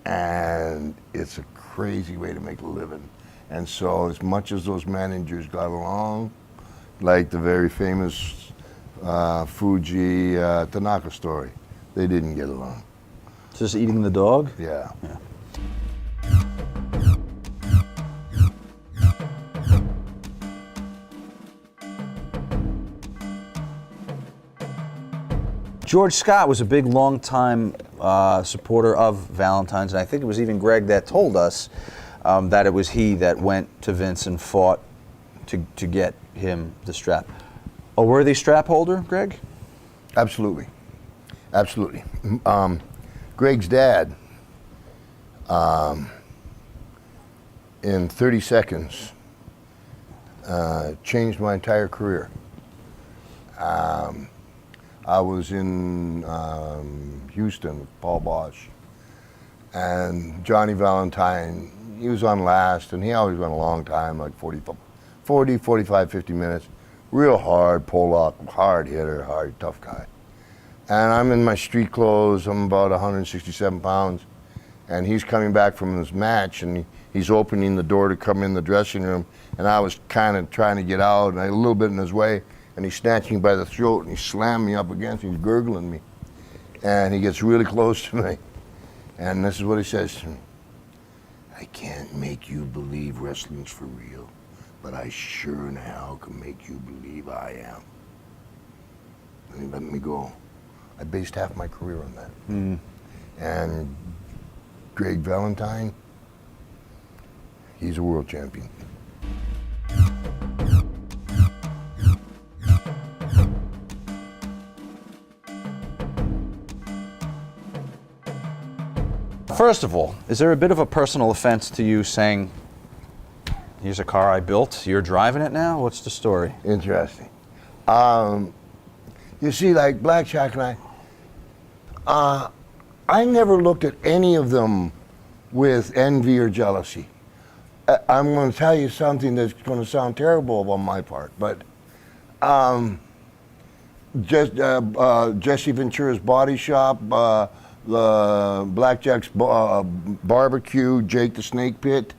Speaker 5: And it's a crazy way to make a living. And so as much as those managers got along, like the very famous Fuji Tanaka story, they didn't get along.
Speaker 4: Just eating the dog?
Speaker 5: Yeah.
Speaker 4: George Scott was a big, long-time supporter of Valentine's, and I think it was even Greg that told us that it was he that went to Vince and fought to get him the strap. A worthy strap holder, Greg?
Speaker 5: Absolutely. Greg's dad, in 30 seconds, changed my entire career. I was in Houston with Paul Bosch, and Johnny Valentine, he was on last, and he always went a long time, like 45, 50 minutes. Real hard pull-up, hard hitter, tough guy. And I'm in my street clothes, I'm about 167 pounds, and he's coming back from his match, and he's opening the door to come in the dressing room, and I was kind of trying to get out, and a little bit in his way, and he snatched me by the throat, and he slammed me up against me, he's gurgling me. And he gets really close to me, and this is what he says to me. I can't make you believe wrestling's for real, but I sure in hell can make you believe I am. And he let me go. I based half my career on that. And Greg Valentine, he's a world champion.
Speaker 4: First of all, is there a bit of a personal offense to you saying Here's a car I built. You're driving it now? What's the story?
Speaker 5: Interesting. You see, like Blackjack and I never looked at any of them with envy or jealousy. I'm going to tell you something that's going to sound terrible on my part, but just Jesse Ventura's Body Shop, the Blackjack's Barbecue, Jake the Snake Pit,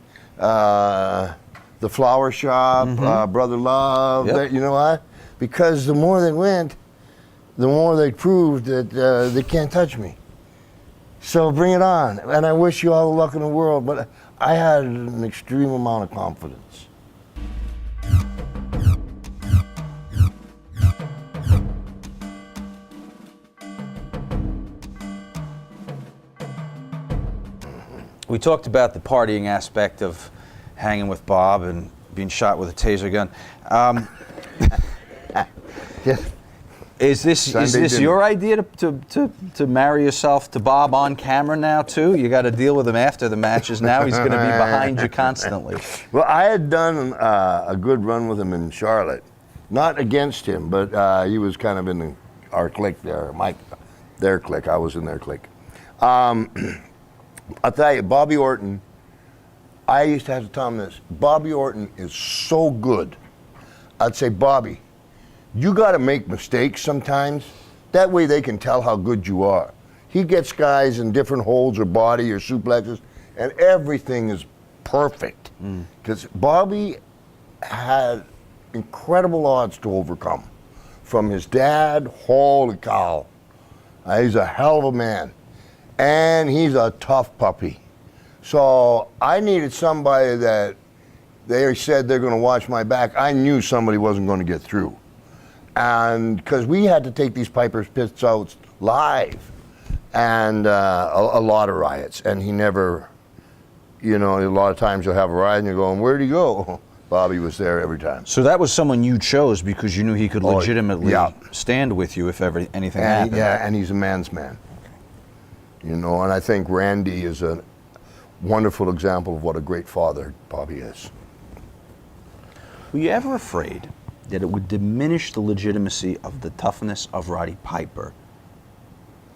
Speaker 5: the Flower Shop, Brother Love.
Speaker 4: Yep.
Speaker 5: You know what? Because the more they went, the more they proved that they can't touch me. So bring it on. And I wish you all the luck in the world, but I had an extreme amount of confidence.
Speaker 4: We talked about the partying aspect of hanging with Bob and being shot with a taser gun.
Speaker 5: Yes.
Speaker 4: Is this your idea to marry yourself to Bob on camera now too? You got to deal with him after the matches. Now he's going to be behind you constantly.
Speaker 5: Well, I had done a good run with him in Charlotte, not against him, but he was kind of in our clique there, their clique. I was in their clique. I'll tell you, Bobby Orton. I used to have to tell him this. Bobby Orton is so good. I'd say, Bobby, you got to make mistakes sometimes. That way they can tell how good you are. He gets guys in different holds or body or suplexes, and everything is perfect. Because Bobby had incredible odds to overcome. From his dad, holy cow. He's a hell of a man. And he's a tough puppy. So I needed somebody that they said they're going to watch my back. I knew somebody wasn't going to get through. And because we had to take these Piper's Pits out live, and a lot of riots. And he never, you know, a lot of times you'll have a riot and you're going, where'd he go? Bobby was there every time.
Speaker 4: So that was someone you chose because you knew he could legitimately stand with you if ever anything happened.
Speaker 5: Yeah, and he's a man's man. You know, and I think Randy is a wonderful example of what a great father Bobby is.
Speaker 4: Were you ever afraid that it would diminish the legitimacy of the toughness of Roddy Piper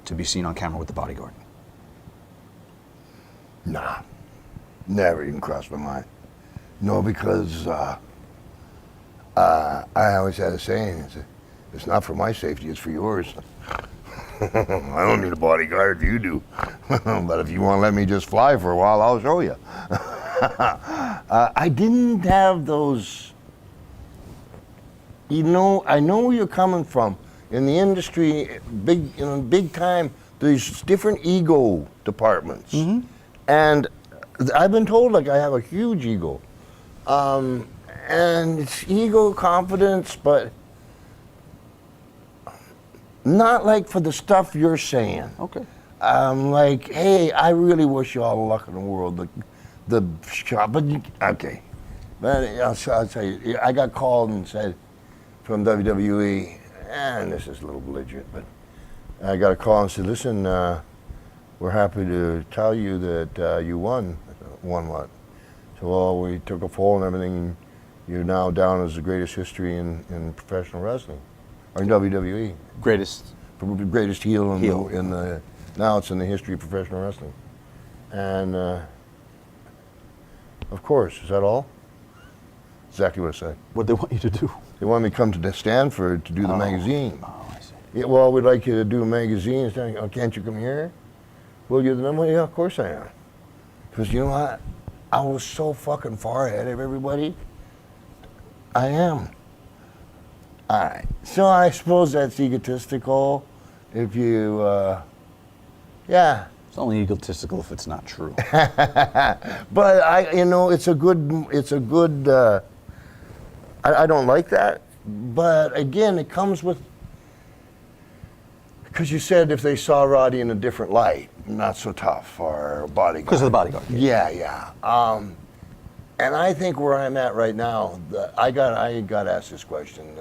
Speaker 4: to be seen on camera with the bodyguard?
Speaker 5: Nah, never even crossed my mind. No, because I always had a saying, it's not for my safety, it's for yours. I don't need a bodyguard, you do. But if you want to let me just fly for a while, I'll show you. I didn't have those, you know, I know where you're coming from. In the industry, big time, there's different ego departments. And I've been told like I have a huge ego. And it's ego, confidence, but not like for the stuff you're saying.
Speaker 4: Okay.
Speaker 5: Like, hey, I really wish you all the luck in the world. The shop, but okay. But I'll tell you, I got called and said from WWE, and this is a little belligerent, but I got a call and said, listen, we're happy to tell you that you won. Won what? So, well, we took a poll and everything. You're now down as the greatest history in professional wrestling, or in WWE.
Speaker 4: Greatest
Speaker 5: heel in the now it's in the history of professional wrestling. And of course, is that all? Exactly what I said.
Speaker 4: What they want you to do?
Speaker 5: They want me to come to Stanford to do the magazine.
Speaker 4: Oh, I see.
Speaker 5: Yeah, well, we'd like you to do a magazine. Oh, can't you come here? Will you the number? Yeah, of course I am. Because you know what? I was so fucking far ahead of everybody. I am. All right. So I suppose that's egotistical. If you, yeah.
Speaker 4: It's only egotistical if it's not true.
Speaker 5: But it's a good. I don't like that, but again, it comes with. Because you said if they saw Roddy in a different light, not so tough, or bodyguard.
Speaker 4: Because of the bodyguard.
Speaker 5: Yeah. And I think where I'm at right now, I got asked this question: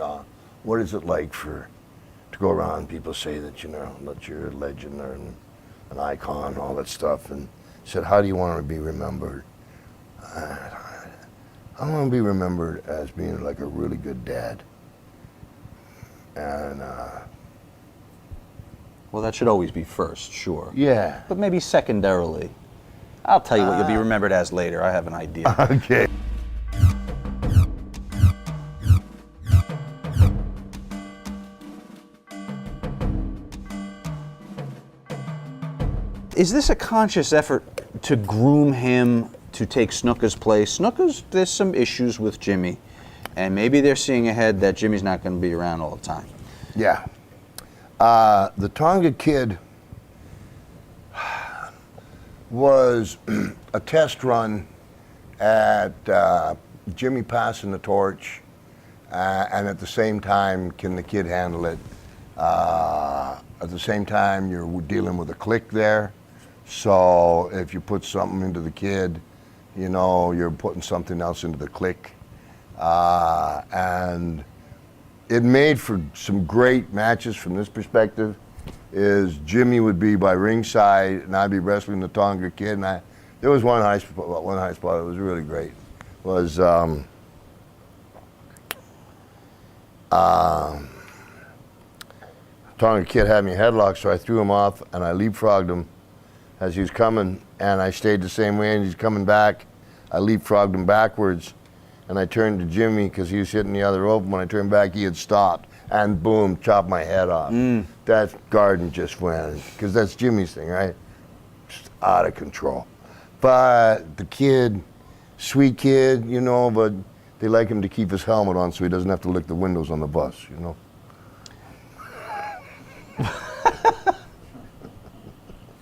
Speaker 5: what is it like to go around and people say that that you're a legend or an icon, all that stuff, and said, how do you want to be remembered? I want to be remembered as being like a really good dad. And
Speaker 4: Well, that should always be first, sure.
Speaker 5: yeah.
Speaker 4: But maybe secondarily. I'll tell you what you'll be remembered as later. I have an idea.
Speaker 5: Okay.
Speaker 4: Is this a conscious effort to groom him to take Snooker's place? Snooker's, there's some issues with Jimmy, and maybe they're seeing ahead that Jimmy's not going to be around all the time.
Speaker 5: Yeah. The Tonga Kid was a test run at Jimmy passing the torch, and at the same time, can the kid handle it? At the same time, you're dealing with a clique there. So if you put something into the kid, you know, you're putting something else into the clique. And it made for some great matches from this perspective. Is Jimmy would be by ringside and I'd be wrestling the Tonga Kid, and there was one high spot that was really great. Was Tonga Kid had me headlocked, so I threw him off and I leapfrogged him as he was coming, and I stayed the same way, and he's coming back. I leapfrogged him backwards, and I turned to Jimmy because he was hitting the other rope. When I turned back, he had stopped, and boom, chopped my head off. That garden just went, because that's Jimmy's thing, right? Just out of control. But the kid, sweet kid, you know, but they like him to keep his helmet on so he doesn't have to lick the windows on the bus, you know?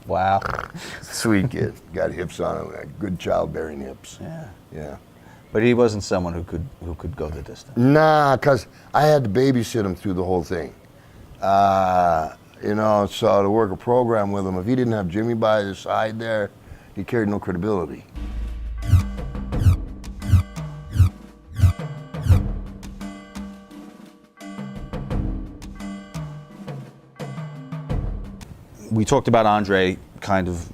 Speaker 4: Wow.
Speaker 5: Sweet kid. Got hips on him, like good childbearing hips.
Speaker 4: Yeah.
Speaker 5: Yeah.
Speaker 4: But he wasn't someone who could go the distance.
Speaker 5: Nah, because I had to babysit him through the whole thing. You know, so to work a program with him, if he didn't have Jimmy by his side there, he carried no credibility.
Speaker 4: We talked about Andre, kind of,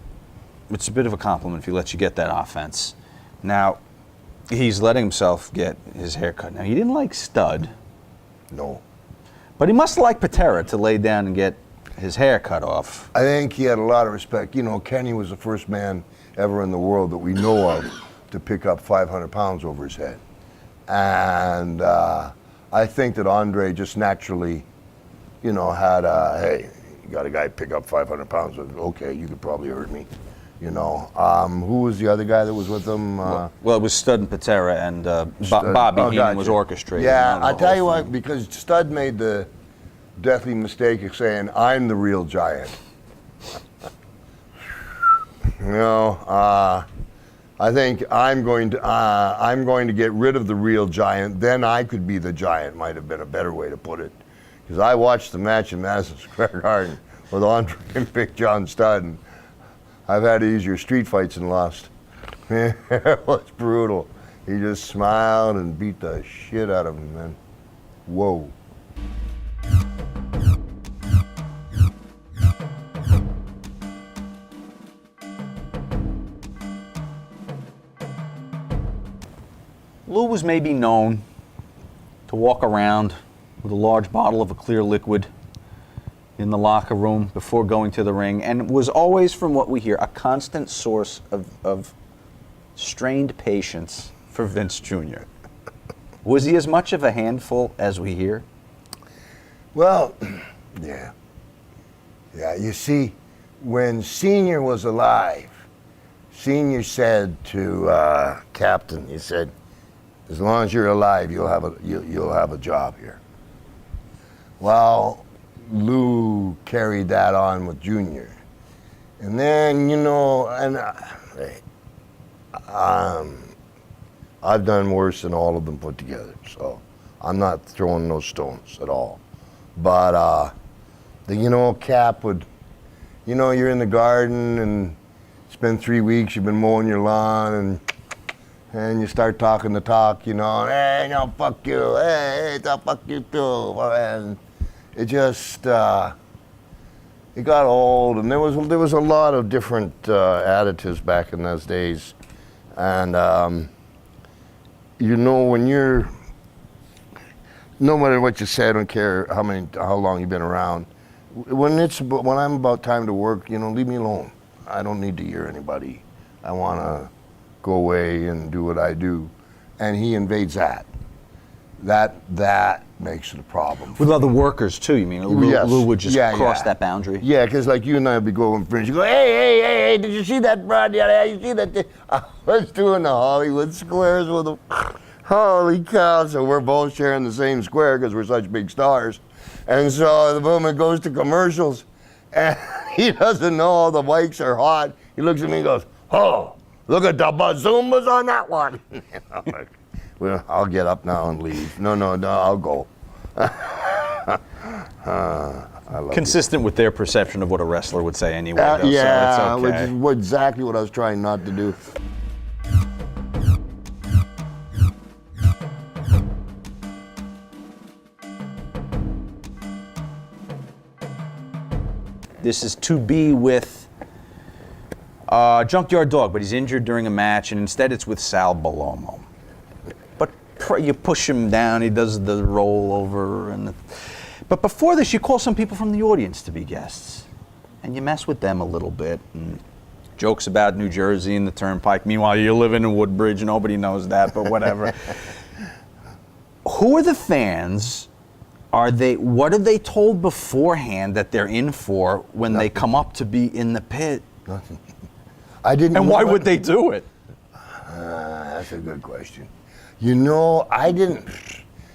Speaker 4: it's a bit of a compliment if he lets you get that offense. Now, he's letting himself get his hair cut. Now, he didn't like Stud,
Speaker 5: No.
Speaker 4: but he must like Patera to lay down and get his hair cut off.
Speaker 5: I think he had a lot of respect. You know, Kenny was the first man ever in the world that we know of to pick up 500 pounds over his head. And I think that Andre just naturally, you know, had a, hey, you got a guy pick up 500 pounds. Okay, you could probably hurt me, you know. Who was the other guy that was with him?
Speaker 4: Well, it was Stud and Patera, and
Speaker 5: Stud.
Speaker 4: Bobby
Speaker 5: Oh,
Speaker 4: Heenan was
Speaker 5: gotcha.
Speaker 4: orchestrating.
Speaker 5: Yeah,
Speaker 4: the
Speaker 5: I tell
Speaker 4: whole
Speaker 5: you what,
Speaker 4: thing.
Speaker 5: because Stud made the deathly mistake of saying, I'm the real giant. You know, I think I'm going to get rid of the real giant, then I could be the giant, might have been a better way to put it. Because I watched the match in Madison Square Garden with Andre and Big John Studd, and I've had easier street fights and lost. It was brutal. He just smiled and beat the shit out of him, man. Whoa.
Speaker 4: Lou was maybe known to walk around with a large bottle of a clear liquid in the locker room before going to the ring, and was always, from what we hear, a constant source of strained patience for Vince Jr. Was he as much of a handful as we hear?
Speaker 5: Well, yeah. Yeah, you see, when Senior was alive, Senior said to Captain, he said, as long as you're alive, you'll have a job here. Well, Lou carried that on with Junior. And then, you know, and I've done worse than all of them put together, so I'm not throwing no stones at all. But, you know, Cap would, you know, you're in the garden and it's been 3 weeks, you've been mowing your lawn, and you start talking the talk, you know, hey, no, fuck you, hey, fuck you too. And it just, it got old, and there was a lot of different additives back in those days. And you know, when you're, no matter what you say, I don't care how long you've been around. When I'm about time to work, you know, leave me alone. I don't need to hear anybody. I want to go away and do what I do. And he invades that. That makes it a problem.
Speaker 4: With other workers too, you mean? Lou would just cross that boundary?
Speaker 5: Yeah, because like you and I would be going friends. You go, hey, did you see that, Brad? Yeah, you see that? I was doing the Hollywood squares with him. Holy cow. So we're both sharing the same square because we're such big stars. And so the moment goes to commercials, and he doesn't know the mics are hot. He looks at me and goes, oh, look at the bazoomas on that one. I'm like, well, I'll get up now and leave. No, I'll go. I love
Speaker 4: Consistent with their perception of what a wrestler would say anyway. Though,
Speaker 5: yeah,
Speaker 4: so it's okay.
Speaker 5: which is exactly what I was trying not to do.
Speaker 4: This is to be with Junkyard Dog, but he's injured during a match, and instead it's with Sal Balomo. But you push him down, he does the roll over. But before this, you call some people from the audience to be guests, and you mess with them a little bit. And jokes about New Jersey and the Turnpike. Meanwhile, you're living in Woodbridge, nobody knows that, but whatever. Who are the fans? What are they told beforehand that they're in for when they come up to be in the pit?
Speaker 5: Nothing. I didn't.
Speaker 4: And why would they do it?
Speaker 5: That's a good question. You know, I didn't.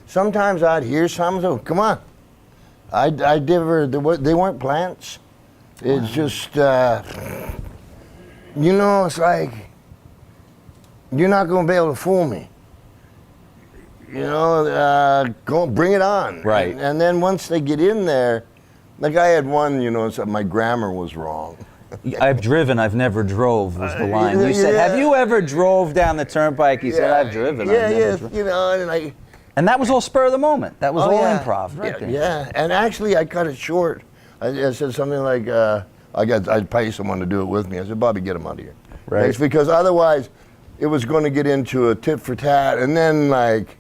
Speaker 5: Sometimes I'd hear something. Come on. I never. They weren't plants. It's just. You know, it's like you're not going to be able to fool me. You know, go bring it on.
Speaker 4: Right.
Speaker 5: And then once they get in there, like I had one, you know, so my grammar was wrong.
Speaker 4: I've driven, I've never drove was the line. You said, have you ever drove down the Turnpike? He said, I've driven. I've never drove.
Speaker 5: You know,
Speaker 4: and that was all spur of the moment. That was all improv right there.
Speaker 5: Yeah, and actually I cut it short. I said something like, I'd pay someone to do it with me. I said, Bobby, get him out of here.
Speaker 4: Right.
Speaker 5: It's because otherwise it was going to get into a tit for tat, and then like,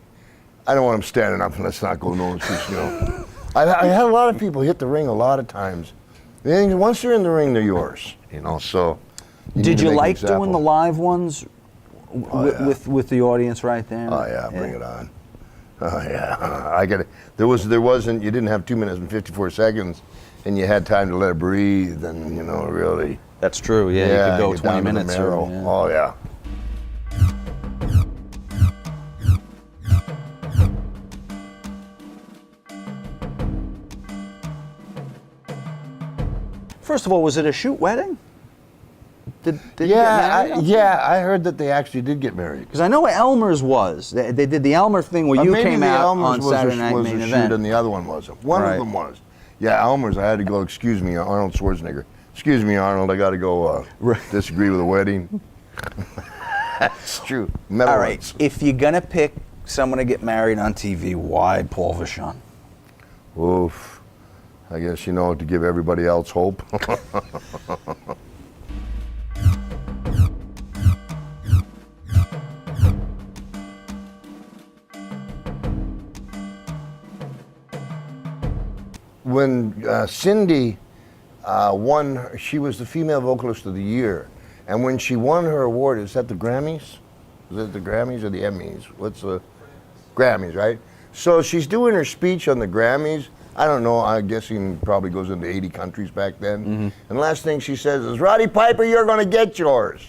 Speaker 5: I don't want him standing up and let's not go no. You know. I had a lot of people hit the ring a lot of times. And once they're in the ring, they're yours. You know, so.
Speaker 4: Did you like doing the live ones with the audience right there?
Speaker 5: Oh yeah, bring it on. Oh yeah, I get it. There wasn't. You didn't have 2 minutes and 54 seconds, and you had time to let it breathe, and you know, really.
Speaker 4: That's true. Yeah, you could go 20 minutes.
Speaker 5: Oh yeah.
Speaker 4: First of all, was it a shoot wedding? Did you get married?
Speaker 5: I heard that they actually did get married.
Speaker 4: Because I know Elmer's was. They did the Elmer thing where you came out on Saturday Night Main Event.
Speaker 5: And the other one wasn't. One of them was. Yeah, Elmer's, I had to go, excuse me, Arnold Schwarzenegger. Excuse me, Arnold, I got to go disagree with a wedding. It's true.
Speaker 4: All right, if you're going to pick someone to get married on TV, why Paul Vachon?
Speaker 5: Oof. I guess, you know, to give everybody else hope. When Cindy won, she was the female vocalist of the year. And when she won her award, is that the Grammys? Is it the Grammys or the Emmys? What's the Grammys, right? So she's doing her speech on the Grammys. I don't know, I'm guessing probably goes into 80 countries back then. Mm-hmm. And the last thing she says is, Roddy Piper, you're going to get yours.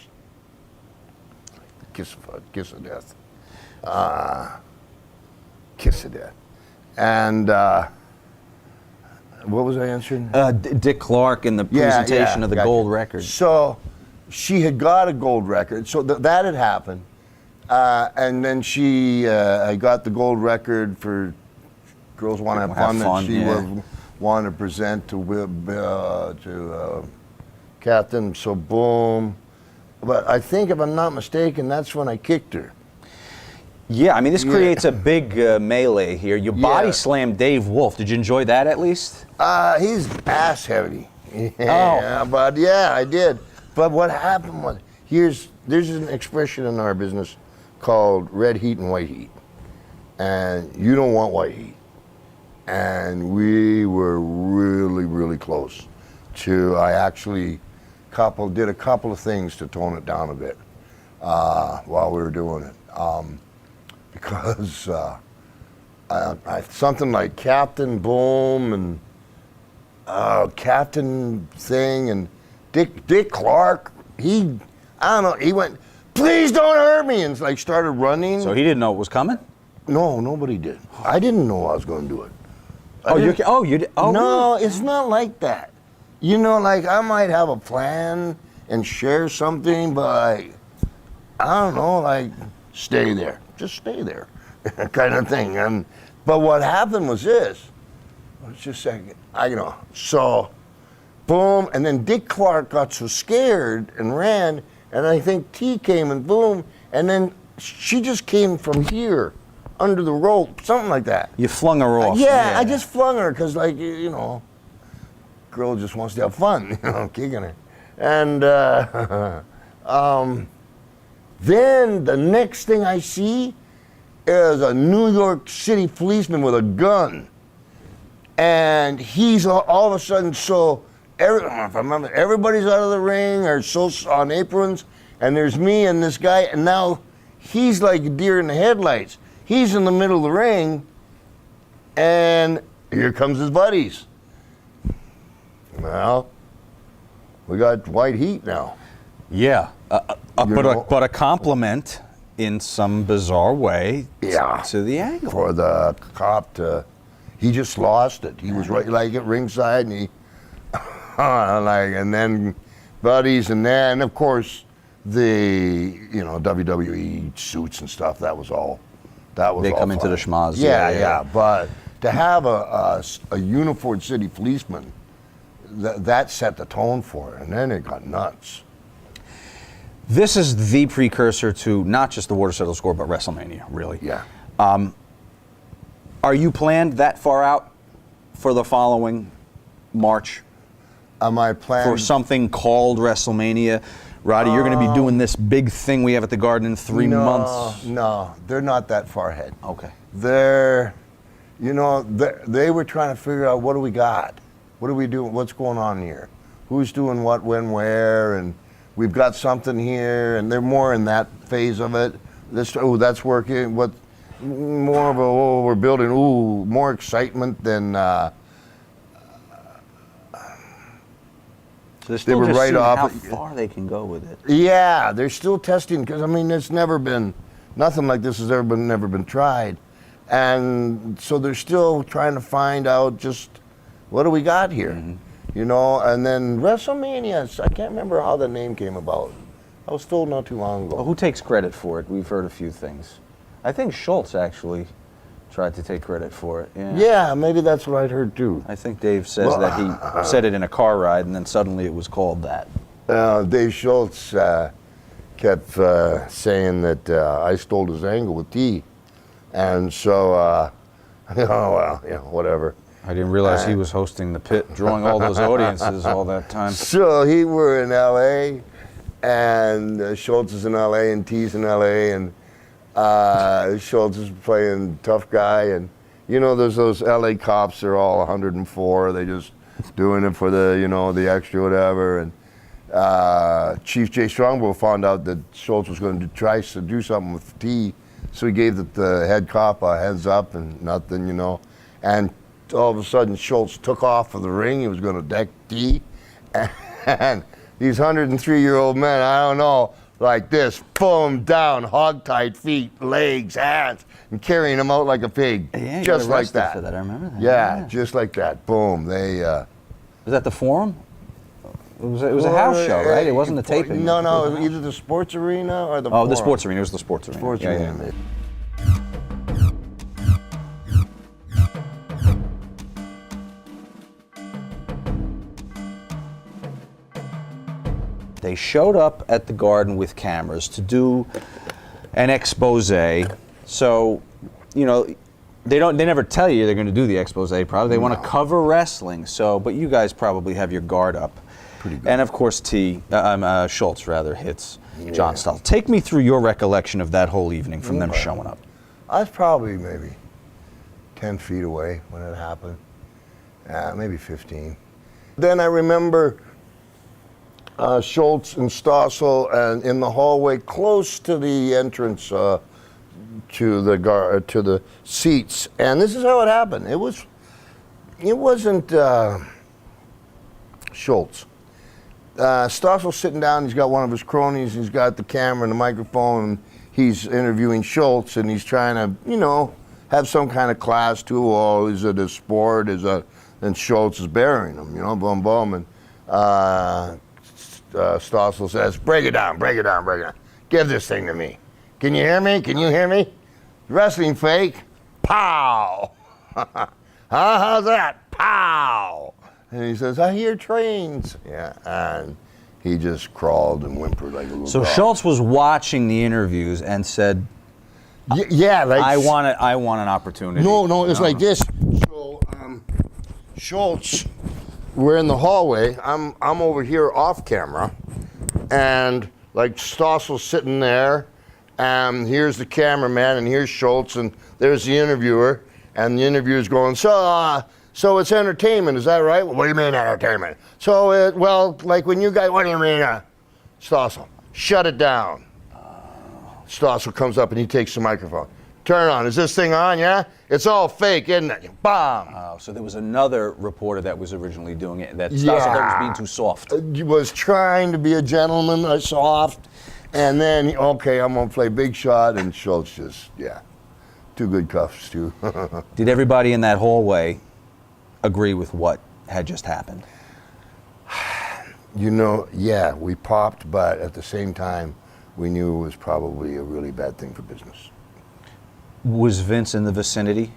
Speaker 5: Kiss of death. Kiss of death. And what was I answering?
Speaker 4: Dick Clark and the presentation of the gold record.
Speaker 5: So she had got a gold record. So that had happened. And then I got the gold record for Girls Want to Have Fun that she wanted to present to Captain. So boom. But I think, if I'm not mistaken, that's when I kicked her.
Speaker 4: Yeah, I mean, this creates a big melee here. You body slammed Dave Wolf. Did you enjoy that at least?
Speaker 5: He's ass heavy. Yeah, but yeah, I did. But what happened was, there's an expression in our business called red heat and white heat. And you don't want white heat. And we were really, really close to, I actually did a couple of things to tone it down a bit while we were doing it. Because something like Captain Boom and Captain Thing and Dick Clark, I don't know, he went, please don't hurt me, and like started running.
Speaker 4: So he didn't know it was coming?
Speaker 5: No, nobody did. I didn't know I was going to do it.
Speaker 4: You did? Oh,
Speaker 5: no,
Speaker 4: really?
Speaker 5: it's not like that. You know, like I might have a plan and share something, but I don't know, like stay there, just stay there, kind of thing. But what happened was this. Let's just a second. So, boom, and then Dick Clark got so scared and ran, and I think T came and boom, and then she just came from here, under the rope, something like that.
Speaker 4: You flung her off.
Speaker 5: Yeah, I just flung her because, like, girl just wants to have fun, kicking her. And then the next thing I see is a New York City policeman with a gun. And he's all of a sudden, if I remember, everybody's out of the ring or on aprons, and there's me and this guy, and now he's like a deer in the headlights. He's in the middle of the ring, and here comes his buddies. Well, we got white heat now.
Speaker 4: Yeah, but a compliment in some bizarre way to the angle.
Speaker 5: For the cop he just lost it. He was right like at ringside, and he and then buddies, and then of course the WWE suits and stuff. That was all. They come
Speaker 4: into the schmaz.
Speaker 5: Yeah. But to have a uniformed city policeman, that set the tone for it, and then it got nuts.
Speaker 4: This is the precursor to not just the Water Settle Score, but WrestleMania, really.
Speaker 5: Yeah.
Speaker 4: Are you planned that far out for the following March?
Speaker 5: Am I planned
Speaker 4: for something called WrestleMania? Roddy, you're going to be doing this big thing we have at the Garden in 3 months.
Speaker 5: No, they're not that far ahead.
Speaker 4: Okay.
Speaker 5: They were trying to figure out, what do we got? What are we doing? What's going on here? Who's doing what, when, where? And we've got something here, and they're more in that phase of it. That's working. What? More of we're building. More excitement than.
Speaker 4: So they're still
Speaker 5: were
Speaker 4: just
Speaker 5: right
Speaker 4: seeing
Speaker 5: off
Speaker 4: how
Speaker 5: it.
Speaker 4: far they can go with it.
Speaker 5: Yeah, they're still testing because it's never been, nothing like this has never been tried, and so they're still trying to find out just what do we got here, And then WrestleMania. I can't remember how the name came about. I was told not too long ago.
Speaker 4: Well, who takes credit for it? We've heard a few things. I think Schultz actually tried to take credit for it.
Speaker 5: Yeah, maybe that's what I'd heard too.
Speaker 4: I think Dave says that he said it in a car ride, and then suddenly it was called that.
Speaker 5: Dave Schultz kept saying that I stole his angle with T, and so whatever.
Speaker 4: I didn't realize he was hosting the pit, drawing all those audiences all that time.
Speaker 5: So he were in L.A., and Schultz is in L.A., and T's in L.A., and Schultz is playing tough guy, and there's those LA cops. They're all 104. They just doing it for the the extra whatever. And Chief Jay Strongbow found out that Schultz was going to try to do something with T, so he gave the head cop a heads up and nothing, And all of a sudden Schultz took off for the ring. He was going to deck T, and these 103-year-old men, I don't know. Like this, boom, down, hog-tied feet, legs, hands, and carrying him out like a pig,
Speaker 4: Yeah,
Speaker 5: just like that.
Speaker 4: For that. I remember that.
Speaker 5: Yeah, just like that. Boom. They.
Speaker 4: Was that the Forum? It was a house show, right? It wasn't a taping.
Speaker 5: No, it was either the Sports Arena or the.
Speaker 4: Oh, the
Speaker 5: Forum.
Speaker 4: Sports Arena. It was the Sports Arena.
Speaker 5: Sports Arena.
Speaker 4: Yeah. They showed up at the Garden with cameras to do an expose. So, they never tell you they're going to do the expose. Probably they want to cover wrestling. So, but you guys probably have your guard up.
Speaker 5: Pretty good.
Speaker 4: And of course, Schultz hits John Stossel. Take me through your recollection of that whole evening from them showing up.
Speaker 5: I was probably maybe 10 feet away when it happened. Maybe 15. Then I remember Schultz and Stossel and in the hallway close to the entrance to the seats. And this is how it happened. It wasn't Schultz. Stossel's sitting down, he's got one of his cronies, he's got the camera and the microphone, and he's interviewing Schultz, and he's trying to, have some kind of class too. Oh, is it a sport? And Schultz is burying him, boom, boom. And Stossel says, break it down. Give this thing to me. Can you hear me? Can you hear me? Wrestling fake? Pow! How's that? Pow! And he says, I hear trains. Yeah, and he just crawled and whimpered like a little
Speaker 4: So
Speaker 5: dog.
Speaker 4: Schultz was watching the interviews and said,
Speaker 5: yeah, like
Speaker 4: I want an opportunity.
Speaker 5: No, it's like this. So Schultz, we're in the hallway. I'm over here off camera, and like Stossel's sitting there, and here's the cameraman, and here's Schultz, and there's the interviewer, and the interviewer's going, so it's entertainment, is that right? Well, what do you mean entertainment? So, like when you guys, what do you mean? Stossel, shut it down. Stossel comes up and he takes the microphone. Turn on. Is this thing on? Yeah? It's all fake, isn't it? Bomb.
Speaker 4: Oh, so there was another reporter that was originally doing it that Stossel thought was being too soft.
Speaker 5: He was trying to be a gentleman, soft, and then, I'm going to play big shot, and Schultz just, two good cuffs, too.
Speaker 4: Did everybody in that hallway agree with what had just happened?
Speaker 5: We popped, but at the same time, we knew it was probably a really bad thing for business.
Speaker 4: Was Vince in the vicinity?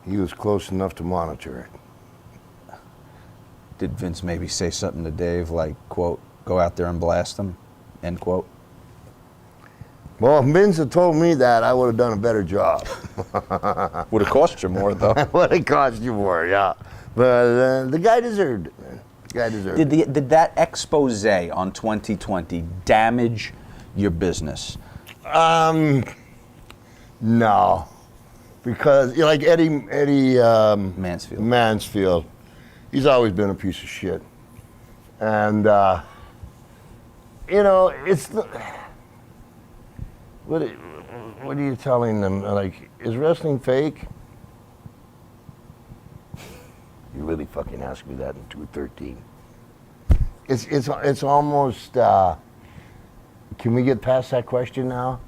Speaker 5: He was close enough to monitor it.
Speaker 4: Did Vince maybe say something to Dave like, quote, go out there and blast them, end quote?
Speaker 5: Well, if Vince had told me that, I would have done a better job.
Speaker 4: Would have cost you more, though.
Speaker 5: Would have cost you more, yeah. But the guy deserved it, man. The guy deserved it.
Speaker 4: Did that expose on 2020 damage your business?
Speaker 5: No. Because, like Eddie
Speaker 4: Mansfield,
Speaker 5: he's always been a piece of shit. And, it's the... What are you telling them? Like, is wrestling fake? You really fucking asked me that in 213. It's almost. Can we get past that question now,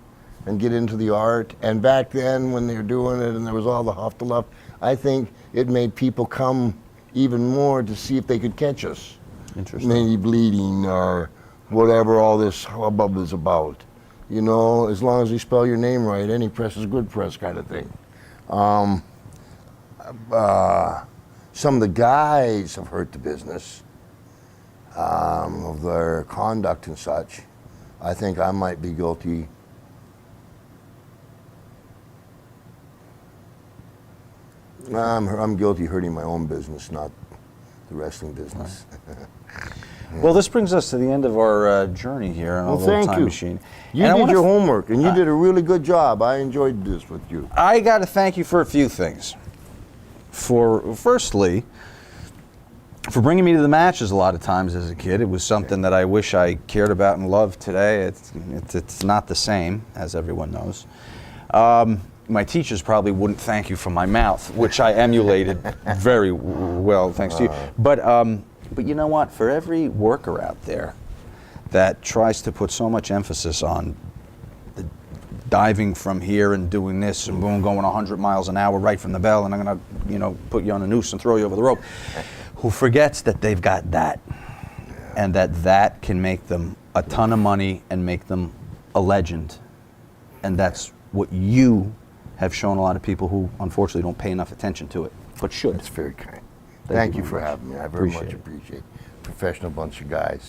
Speaker 5: and get into the art? And back then, when they were doing it, and there was all the huff to luff, I think it made people come even more to see if they could catch us.
Speaker 4: Interesting.
Speaker 5: Maybe bleeding or whatever all this hubbub is about. As long as you spell your name right, any press is good press kind of thing. Some of the guys have hurt the business of their conduct and such. I think I might be guilty. I'm guilty hurting my own business, not the wrestling business.
Speaker 4: Well, this brings us to the end of our journey here on a little time machine.
Speaker 5: You did your homework, and you did a really good job. I enjoyed this with you.
Speaker 4: I got to thank you for a few things. Firstly, for bringing me to the matches a lot of times as a kid. It was something that I wish I cared about and loved today. It's not the same, as everyone knows. My teachers probably wouldn't thank you for my mouth, which I emulated very well, thanks to you. But you know what? For every worker out there that tries to put so much emphasis on the diving from here and doing this and boom, going 100 miles an hour right from the bell, and I'm gonna, put you on a noose and throw you over the rope, who forgets that they've got that, and that can make them a ton of money and make them a legend, and that's what you have shown a lot of people who unfortunately don't pay enough attention to it, but should.
Speaker 5: That's very kind. Thank you for having me. I very much appreciate it. Professional bunch of guys.